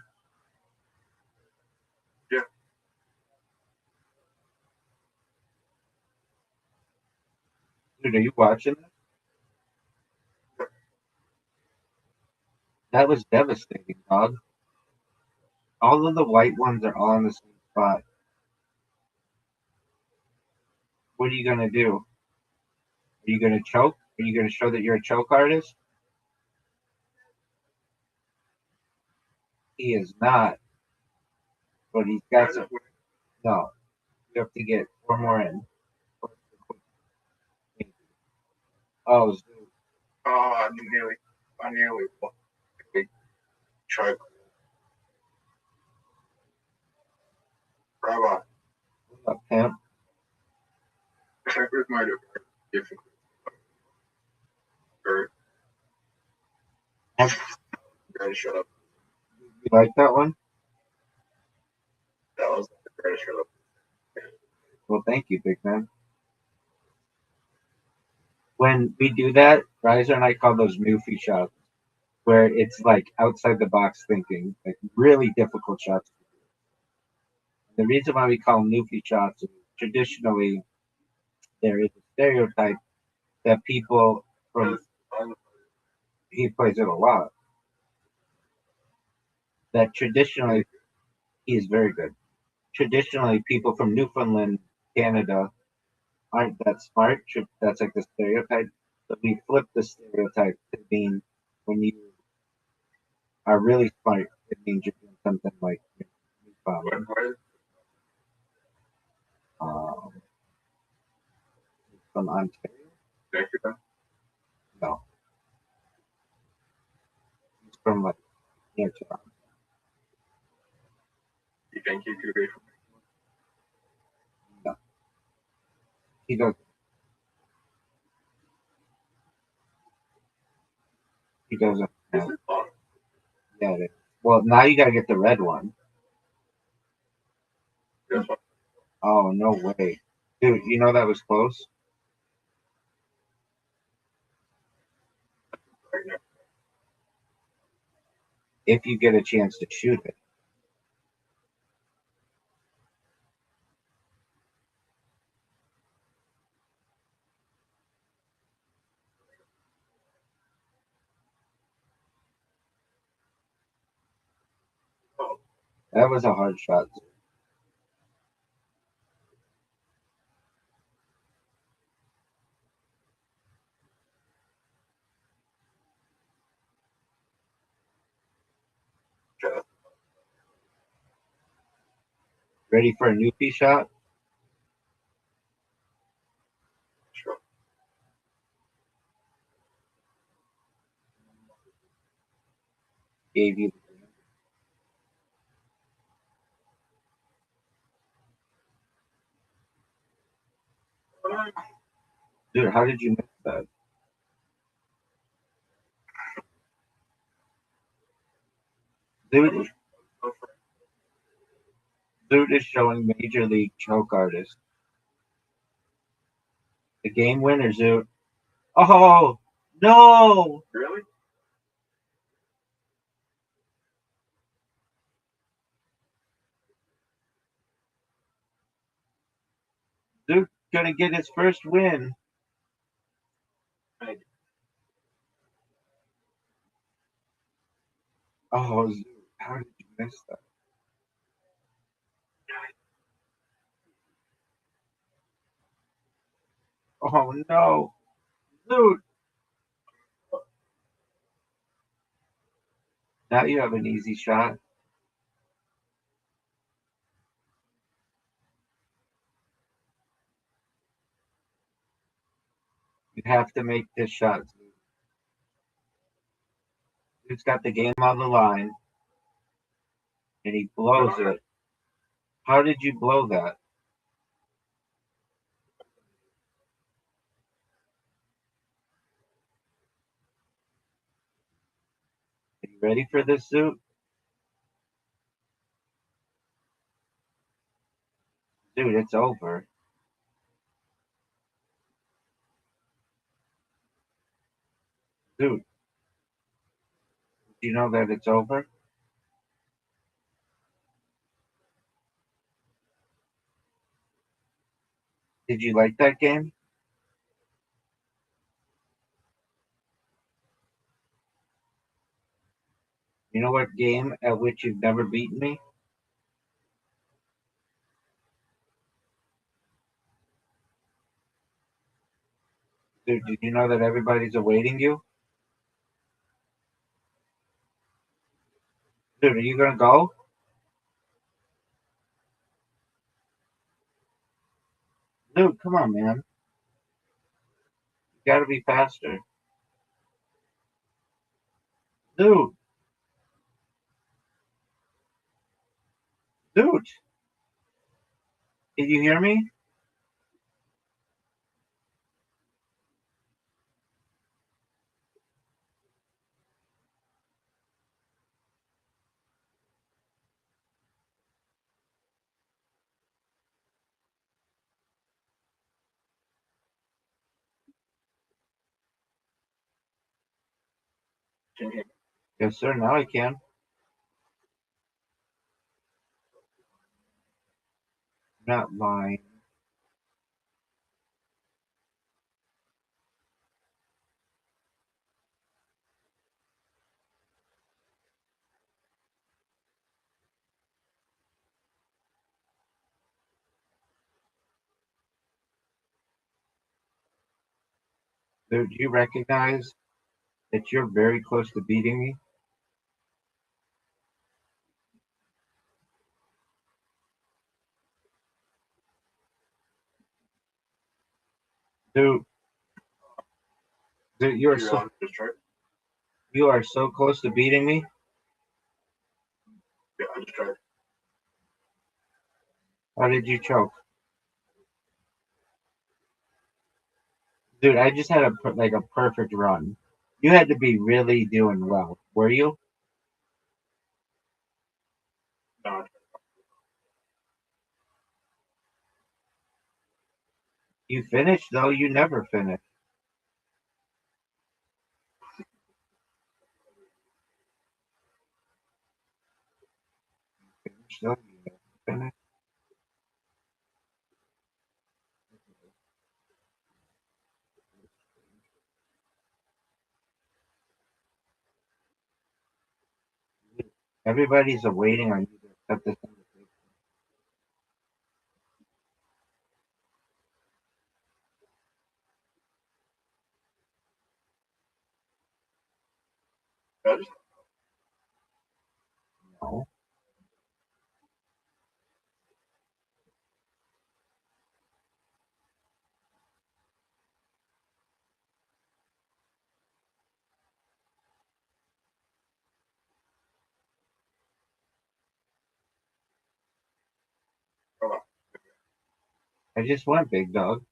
Dude, are you watching this? That was devastating, dog. All of the white ones are all in the same spot. What are you gonna do? Are you gonna choke? Are you gonna show that you're a choke artist? He is not, but he's got some. No, you have to get 4 more in. Oh, I nearly tried. Rabbi, what's up, pimp? checkers might have different. Gotta shut up. You like that one? That was gotta shut up. Well, thank you, big man. When we do that, Riser and I call those newfie shots, where it's like outside the box thinking, like really difficult shots. The reason why we call them newfie shots is traditionally there is a stereotype that people from he plays it a lot. That traditionally he is very good. Traditionally, people from Newfoundland, Canada, aren't that smart. That's like the stereotype. But we flip the stereotype to mean when you are really smart, it means you're doing something like um, from Ontario. No, he's from like near Toronto. You think you could be from No, he does. He doesn't. Yeah, it is. Well, now you gotta get the red one. Oh, no way. Dude, you know that was close? If you get a chance to shoot it. That was a hard shot. Ready for a newbie shot? Gave you. Dude, how did you miss that? Dude, Dude is showing Major League choke artist. The game winner, Zoot. Oh, no! Really? Zoot gonna get his first win. Oh, Zoot, how did you miss that? Oh, no. Zoot! Now you have an easy shot. You have to make this shot, Zoot. Zoot's got the game on the line, and he blows it. How did you blow that? Are you ready for this, Zoot? Dude, it's over. Dude, do you know that it's over? Did you like that game? You know what game at which you've never beaten me? Dude, did you know that everybody's awaiting you? Dude, are you gonna go? Dude, come on, man. You gotta be faster. Dude, dude, did you hear me? Yes, sir, now I can. Not lying. Dude, do you recognize that you're very close to beating me? Dude, dude, you are so close to beating me. Yeah, I just tried. How did you choke? Dude, I just had a perfect run. You had to be really doing well. Were you? No, You finished though. You never finished. Finished though. You never finished. Everybody's waiting on you to accept this invitation. that's No. hold on. I just went, big dog.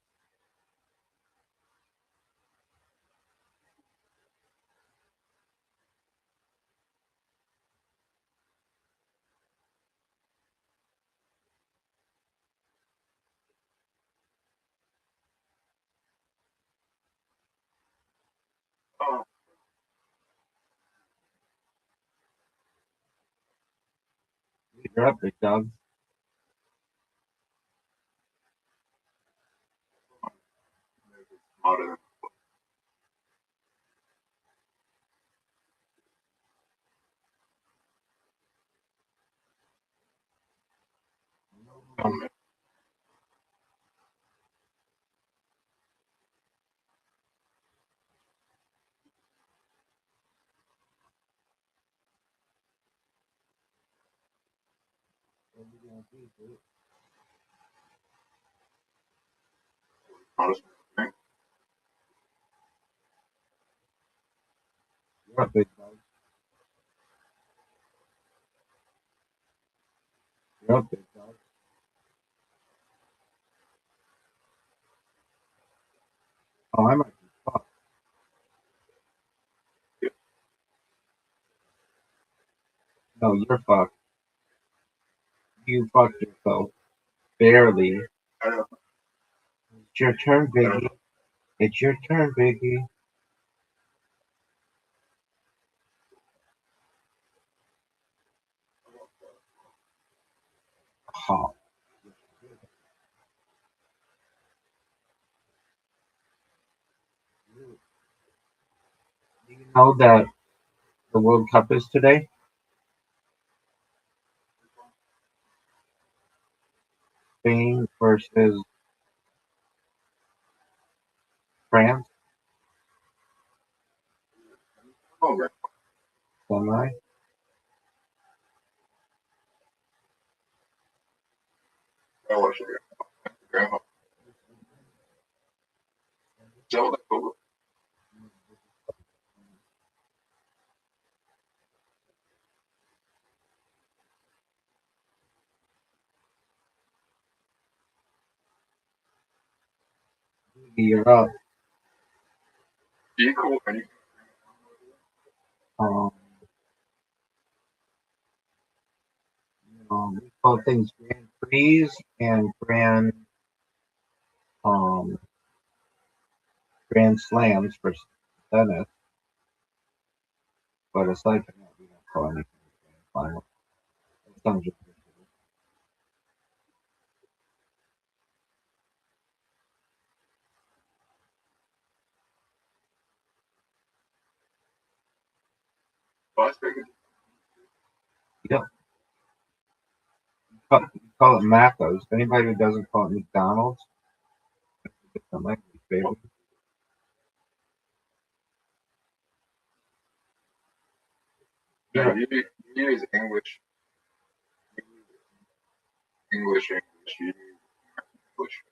Oh, You're up, big dog. smarter than some. Smartest thing. You're up, big dog. You're up, big dog. Oh, I might be fucked. No, you're fucked. You fucked yourself. Barely. I don't. It's your turn, Biggie. It's your turn, Biggie. Oh. Do you know that the World Cup is today? Spain versus France Oh, man. semi. I watch it. Grandma. Zelda. You're up. Equal. And Um, we call things Grand Prix and um, Grand Slams for tennis, but aside from that, we don't call anything Grand Final. It sounds ridiculous. Las Vegas. You don't call it Macos. Anybody who doesn't call it McDonald's, different language, baby. Yeah, you use English. English. You use English.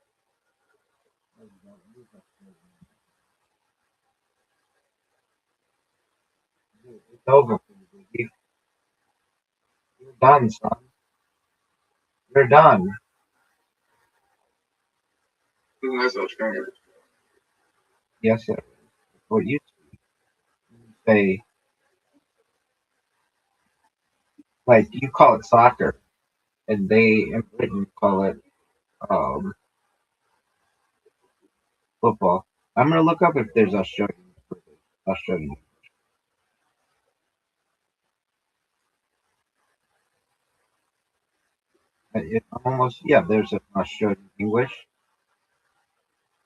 It's over for you, Biggie. You're done, son. You're done. Isn't that such English? Yes, sir. What you say, like, you call it soccer, and they in Britain call it football. I'm gonna look up if there's Australian. There's an Australian English.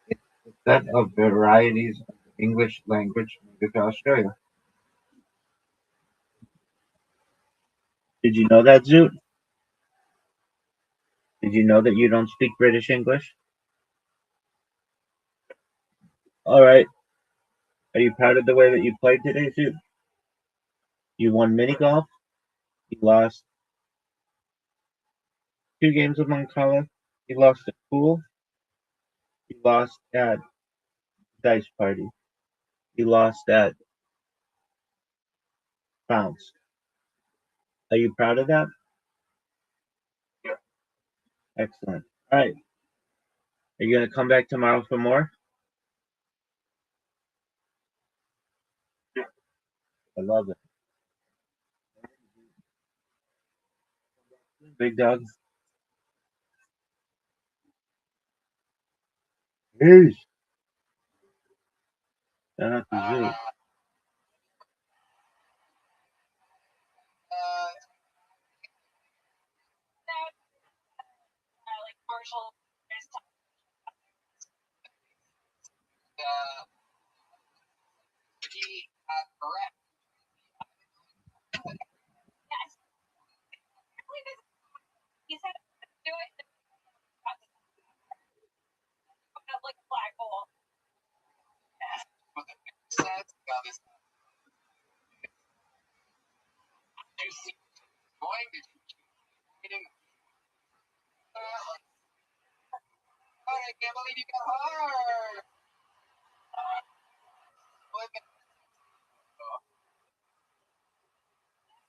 It's a set of varieties of the English language native to Australia. Did you know that, Zoot? Did you know that you don't speak British English? All right. Are you proud of the way that you played today, Zoot? You won mini golf. You lost 2 games of Moncala. You lost at pool. You lost at dice party. You lost at bounce. Are you proud of that? Yeah. Excellent. All right. Are you gonna come back tomorrow for more? Yeah. I love it. Big dog. Peace. Shout out to Zoot. Like Marshall, there's Correct. yes. He said do it. Up like a black hole. Says about this. You see, going to meeting. I can't believe you got hard.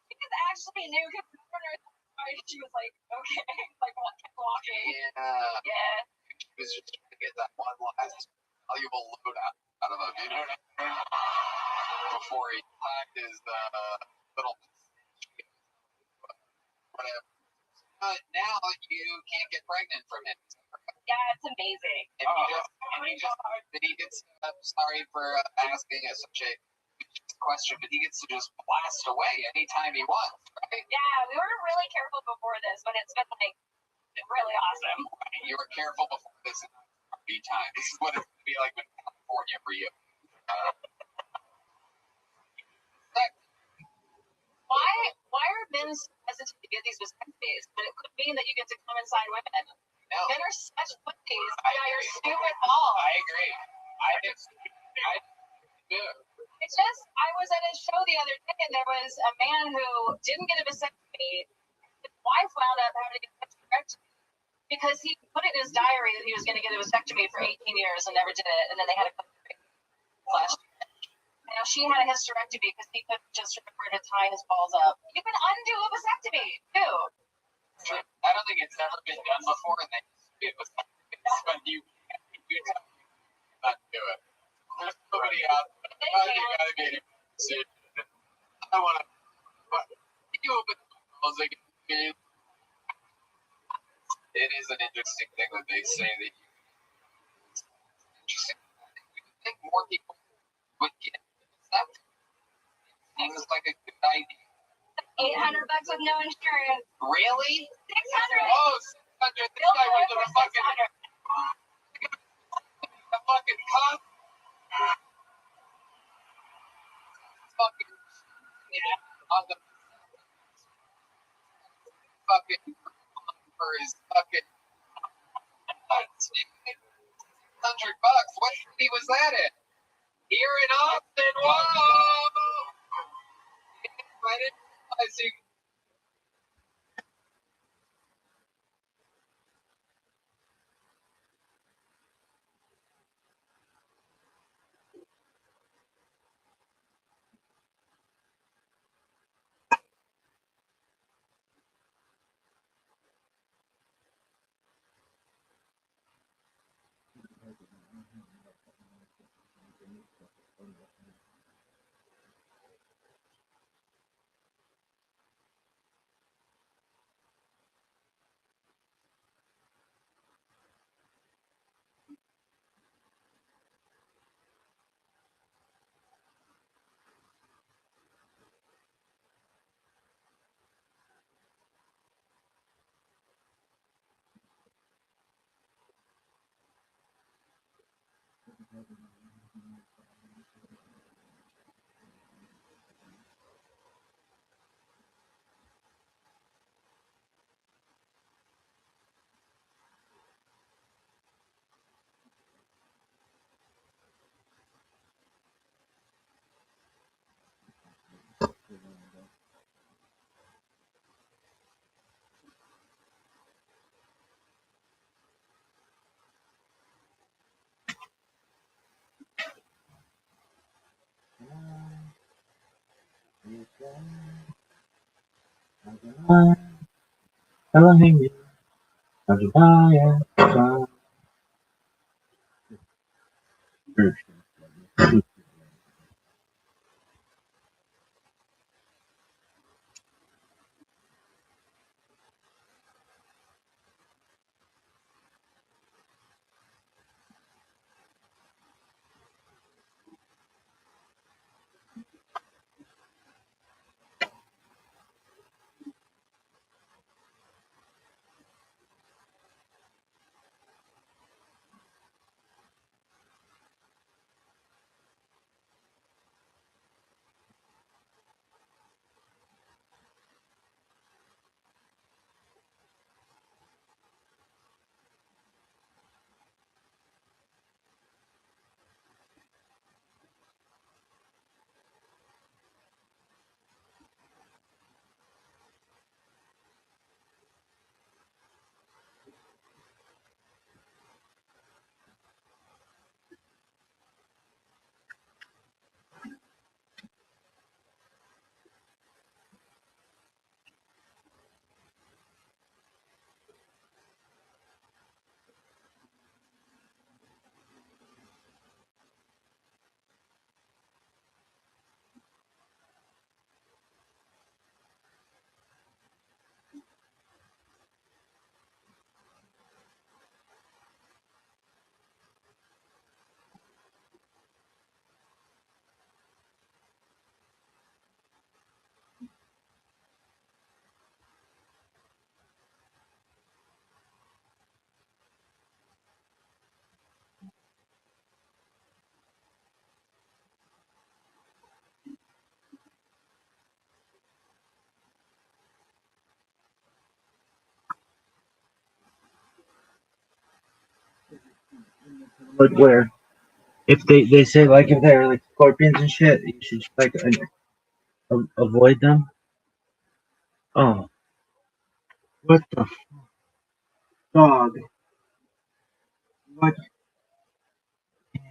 Because actually knew because she was like, okay, like walking. Yeah. Yeah. She was just trying to get that one last valuable load out of him, you know what I mean? Before he packed his little whatever. But now you can't get pregnant from it. Yeah, it's amazing. And he gets sorry for asking us such a question, but he gets to just blast away anytime he wants, right? Yeah, we were really careful before this, but it's been like really awesome. You were careful before this RV time. This is what it would be like in California for you. Why are men so hesitant to get these vasectomies? But it could mean that you get to come inside women. No. Men are such pussies. Yeah, you're stupid balls. I agree. I do. It's just, I was at a show the other day and there was a man who didn't get a vasectomy. His wife wound up having to get a hysterectomy because he put in his diary that he was going to get a vasectomy for 18 years and never did it. And then they had a last year. Now she had a hysterectomy because he couldn't just remember to tie his balls up. You can undo a vasectomy too. I don't think it's ever been done before, and it was when you not do it. There's nobody out there. You gotta be able to see it. I want to. You open the balls, like, it is an interesting thing that they say that you. Interesting. I think more people would get that. Seems like a good idea. $800 with no insurance. Really? 600. Oh, 600. This guy went to the fucking cop. Fucking on the fucking for his fucking $100. What city was that in? Here in Austin. Whoa! I didn't realize you. Like where? If they say like if they're like scorpions and shit, you should just like avoid them. Oh, what the dog? What?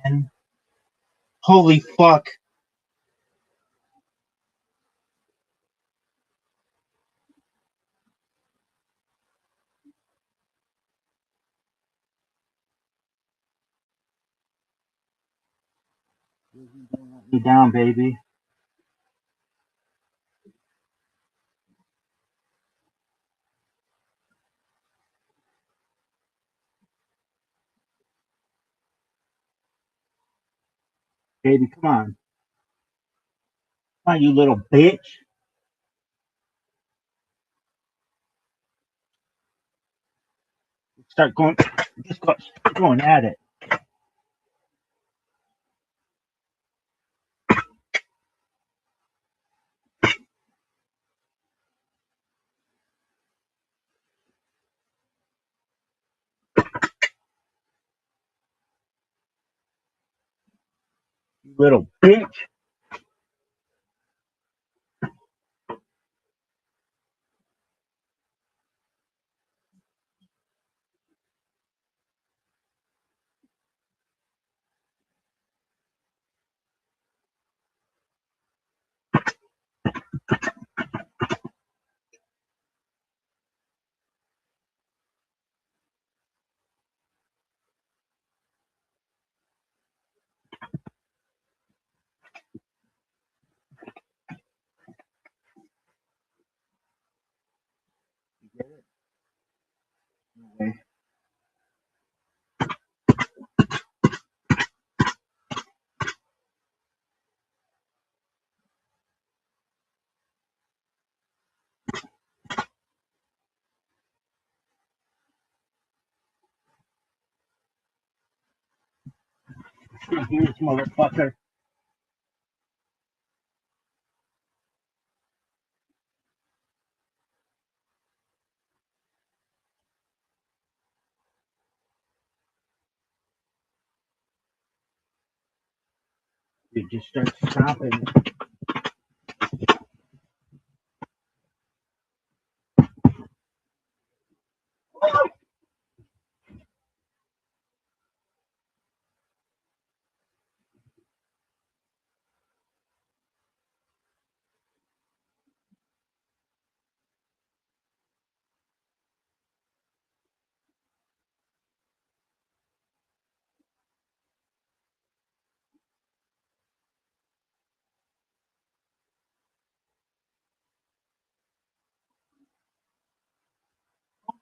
Man? Holy fuck! Let me down, baby. Baby, come on, you little bitch. Start going, just go, start going at it. You little bitch. Here's motherfucker. You just start stopping.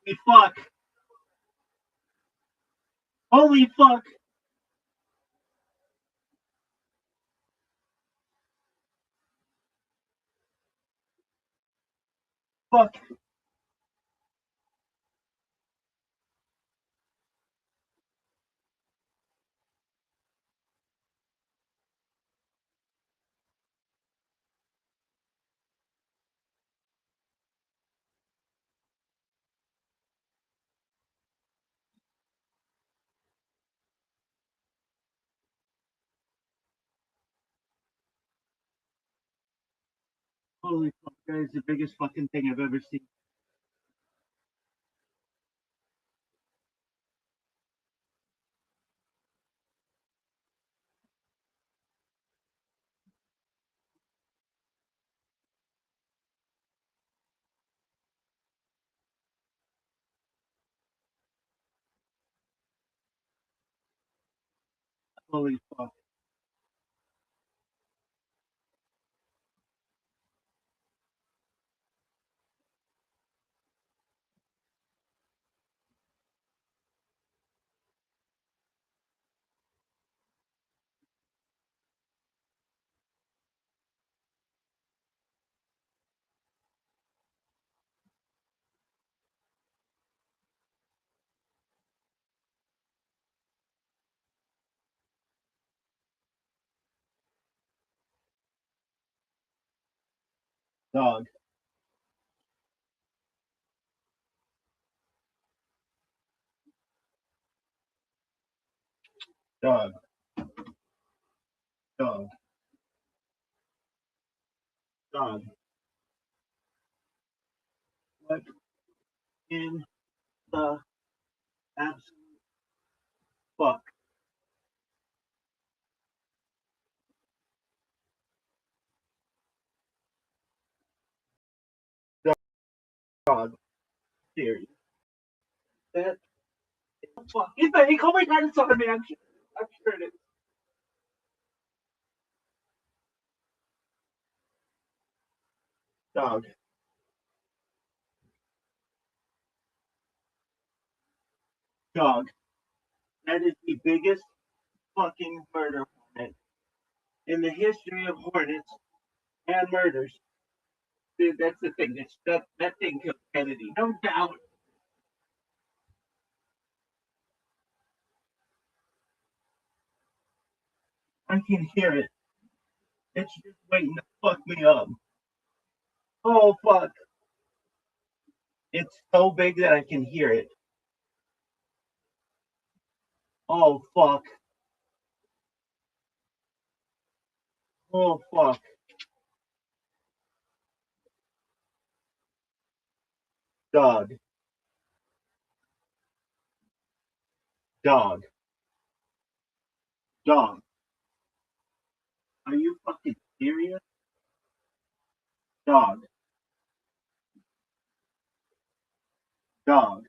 Holy fuck. Holy fuck. Fuck. Holy fuck, that is the biggest fucking thing I've ever seen. Holy fuck. Dog. Dog. Dog. Dog. What in the absolute fuck? Dog. Serious. That fuck. He called me kind of something, man. I'm sure it is. Dog. Dog. That is the biggest fucking murder hornet in the history of hornets and murders. Dude, that's the thing. That thing killed Kennedy. No doubt. I can hear it. It's just waiting to fuck me up. Oh fuck. It's so big that I can hear it. Oh fuck. Oh fuck. Dog. Dog. Dog. Are you fucking serious? Dog. Dog.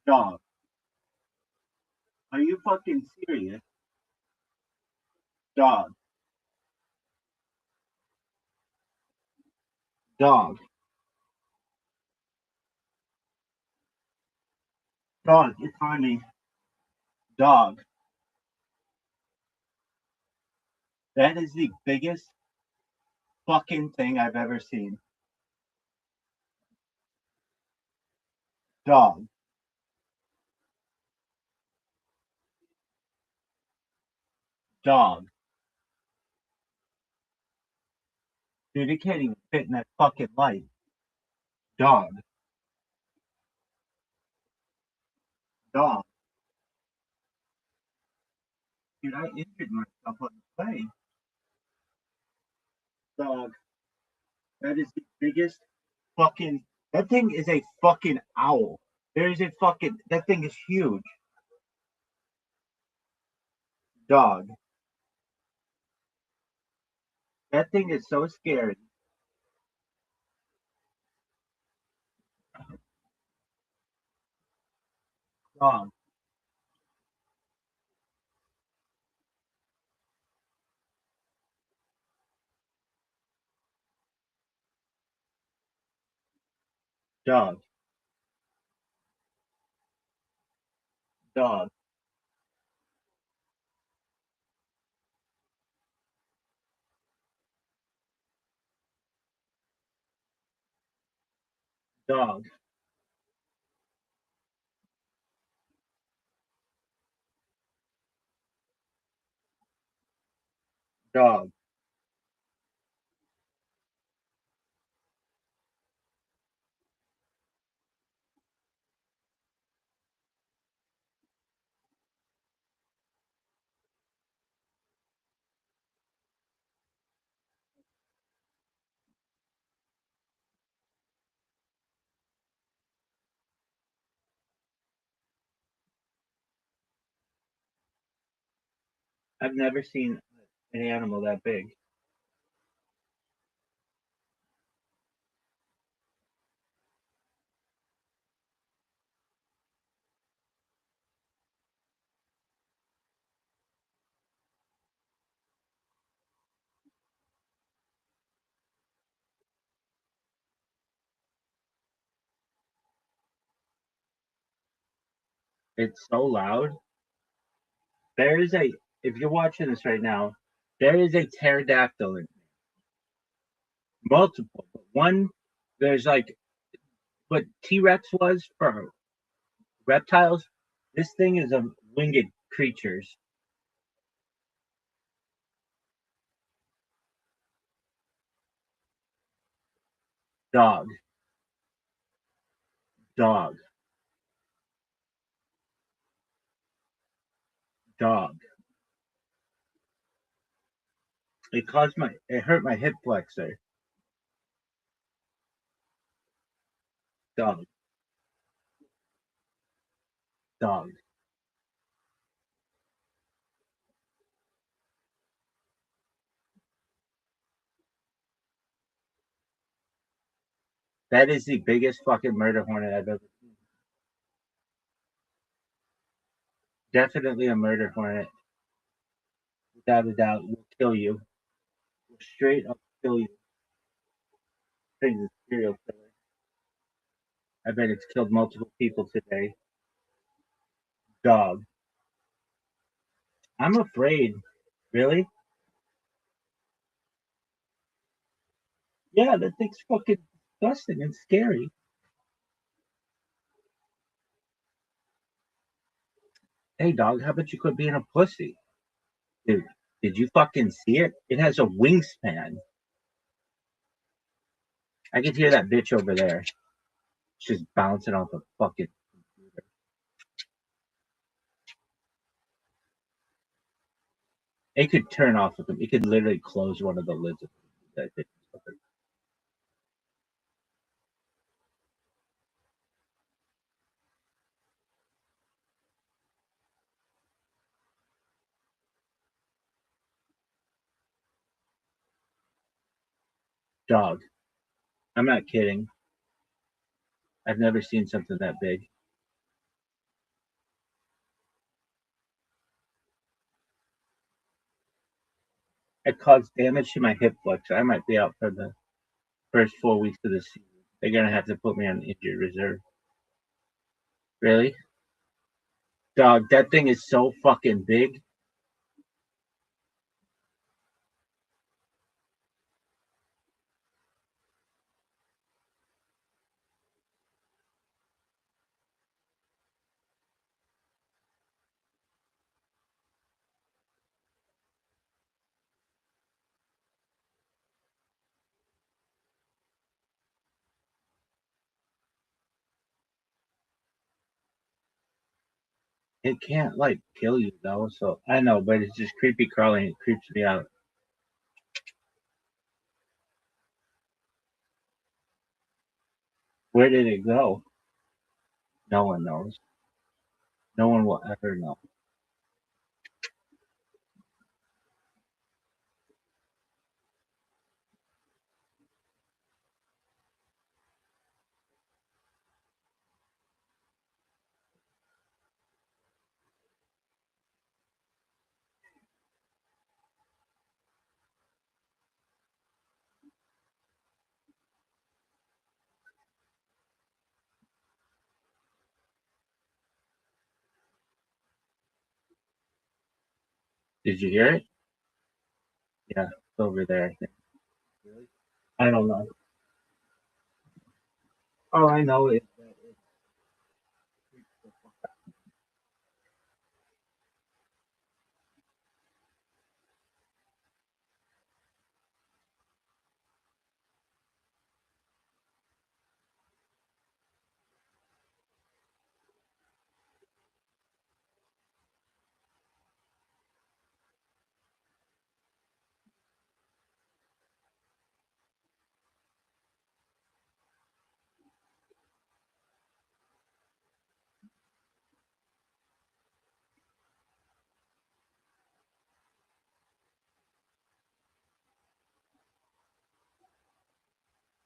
Dog. Are you fucking serious? Dog. Dog. Dog. It's on me. Dog. That is the biggest fucking thing I've ever seen. Dog. Dog. Dude, it can't even fit in that fucking light. Dog. Dog. Dude, I injured myself on the plane. Dog. That is the biggest fucking. That thing is a fucking owl. There is a fucking. That thing is huge. Dog. That thing is so scary. Dog. Dog. Dog. Dog. Dog. I've never seen an animal that big. It's so loud. There is a. If you're watching this right now, there is a pterodactyl in multiple. But one, there's like what T Rex was for reptiles. This thing is a winged creatures. Dog. Dog. Dog. It hurt my hip flexor. Dog. Dog. That is the biggest fucking murder hornet I've ever seen. Definitely a murder hornet. Without a doubt, will kill you. Will straight up kill you. Thing's a serial killer. I bet it's killed multiple people today. Dog. I'm afraid. Really? Yeah, that thing's fucking disgusting and scary. Hey, dog, how about you quit being a pussy? Dude, did you fucking see it? It has a wingspan. I could hear that bitch over there. She's bouncing off a fucking computer. It could turn off of them. It could literally close one of the lids of that bitch. Dog. I'm not kidding. I've never seen something that big. It caused damage to my hip flexor. I might be out for the first 4 weeks of the season. They're gonna have to put me on injured reserve. Really? Dog, that thing is so fucking big. It can't like kill you though, so I know, but it's just creepy crawling. It creeps me out. Where did it go? No one knows. No one will ever know. Did you hear it? Yeah, it's over there, I think. Really? I don't know. All I know is that it creeps the fuck out.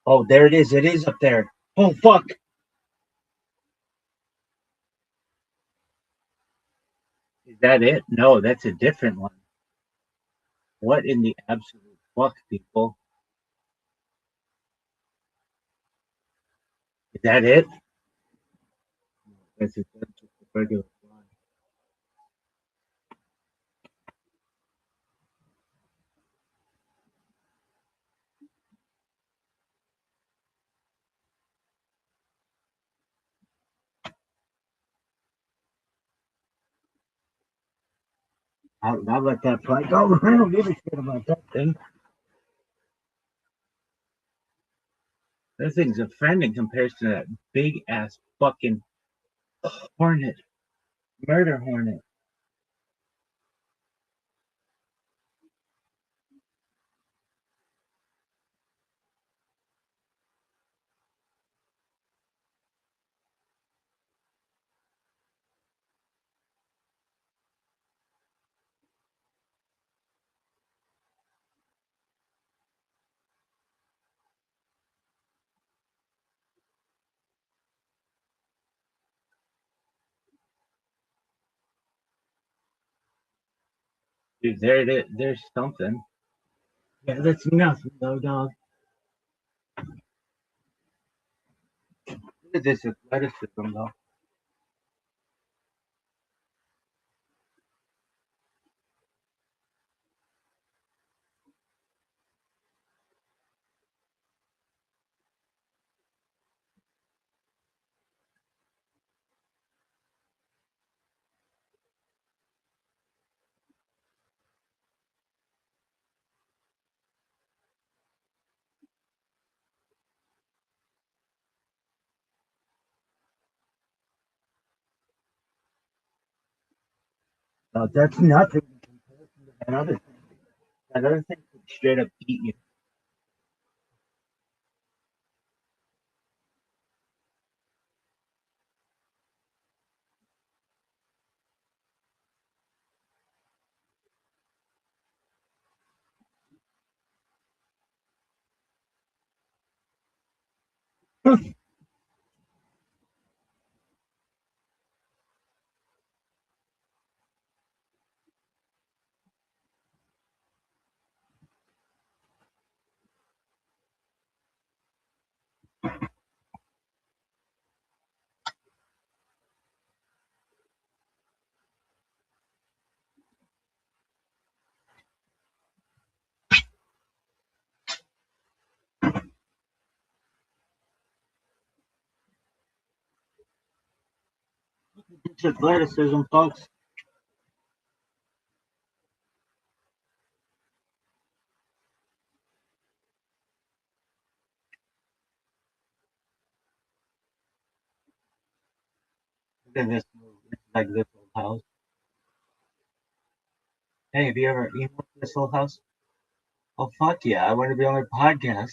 Oh, there it is. It is up there. Oh fuck! Is that it? No, that's a different one. What in the absolute fuck, people? Is that it? That's just a regular fly. I'll let that fly go. I don't give a shit about that thing. That thing's offending compared to that big ass fucking hornet, murder hornet. Dude, there it is. There's something. Yeah, that's nothing though, dog. Look at this athleticism though. That's nothing in comparison to that other thing. That other thing could straight up eat you. It's athleticism, folks. Look at this move. It's like this. House. Hey, have you ever emailed this whole house? Oh, fuck yeah. I want to be on their podcast.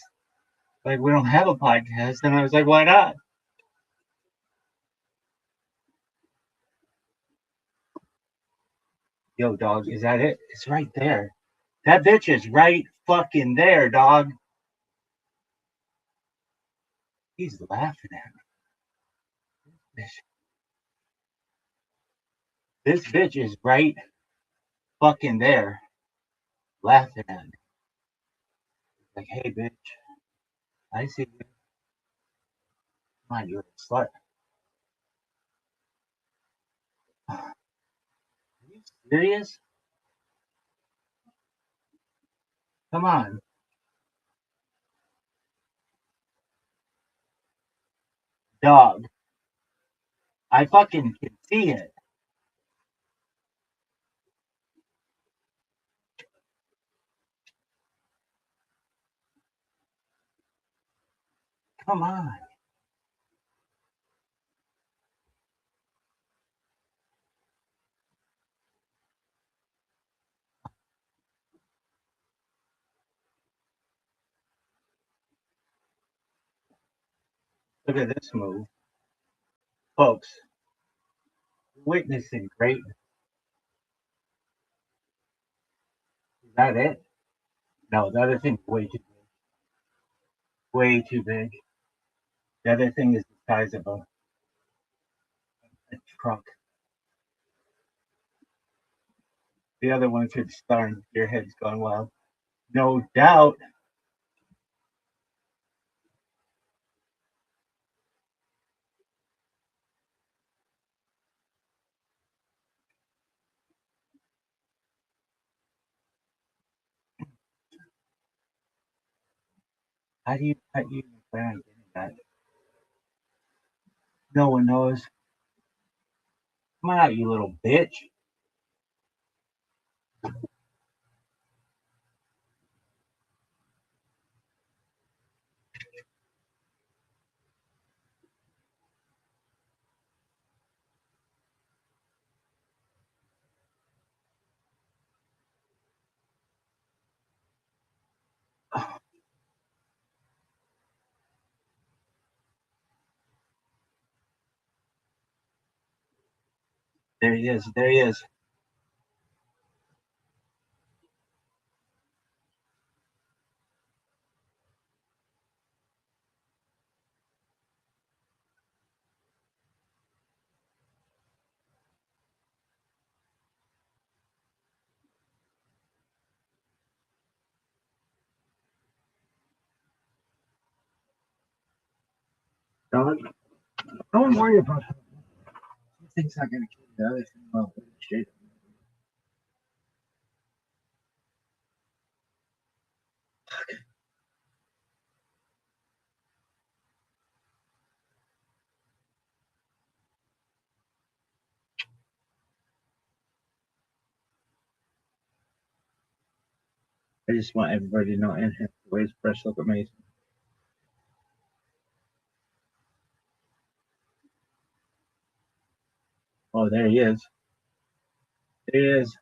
Like, we don't have a podcast. And I was like, why not? Yo, dog, is that it? It's right there. That bitch is right fucking there, dog. He's laughing at me. This bitch is right fucking there, laughing at me. Like, hey, bitch, I see you. Come on, you're a slut. Are you serious? Come on. Dog. I fucking can see it. Come on. Look at this move. Folks, witnessing greatness. Is that it? No, the other thing's way too big. Way too big. The other thing is the size of a truck. The other one could stun. Your head's gone wild. No doubt. How do you plan on getting that? No one knows. Come on out, you little bitch. There he is. There he is. Don't worry about it. He thinks I'm gonna kill the other thing. Well, shit. I just want everybody to know and have the way his breasts look amazing. Oh, there he is. There he is.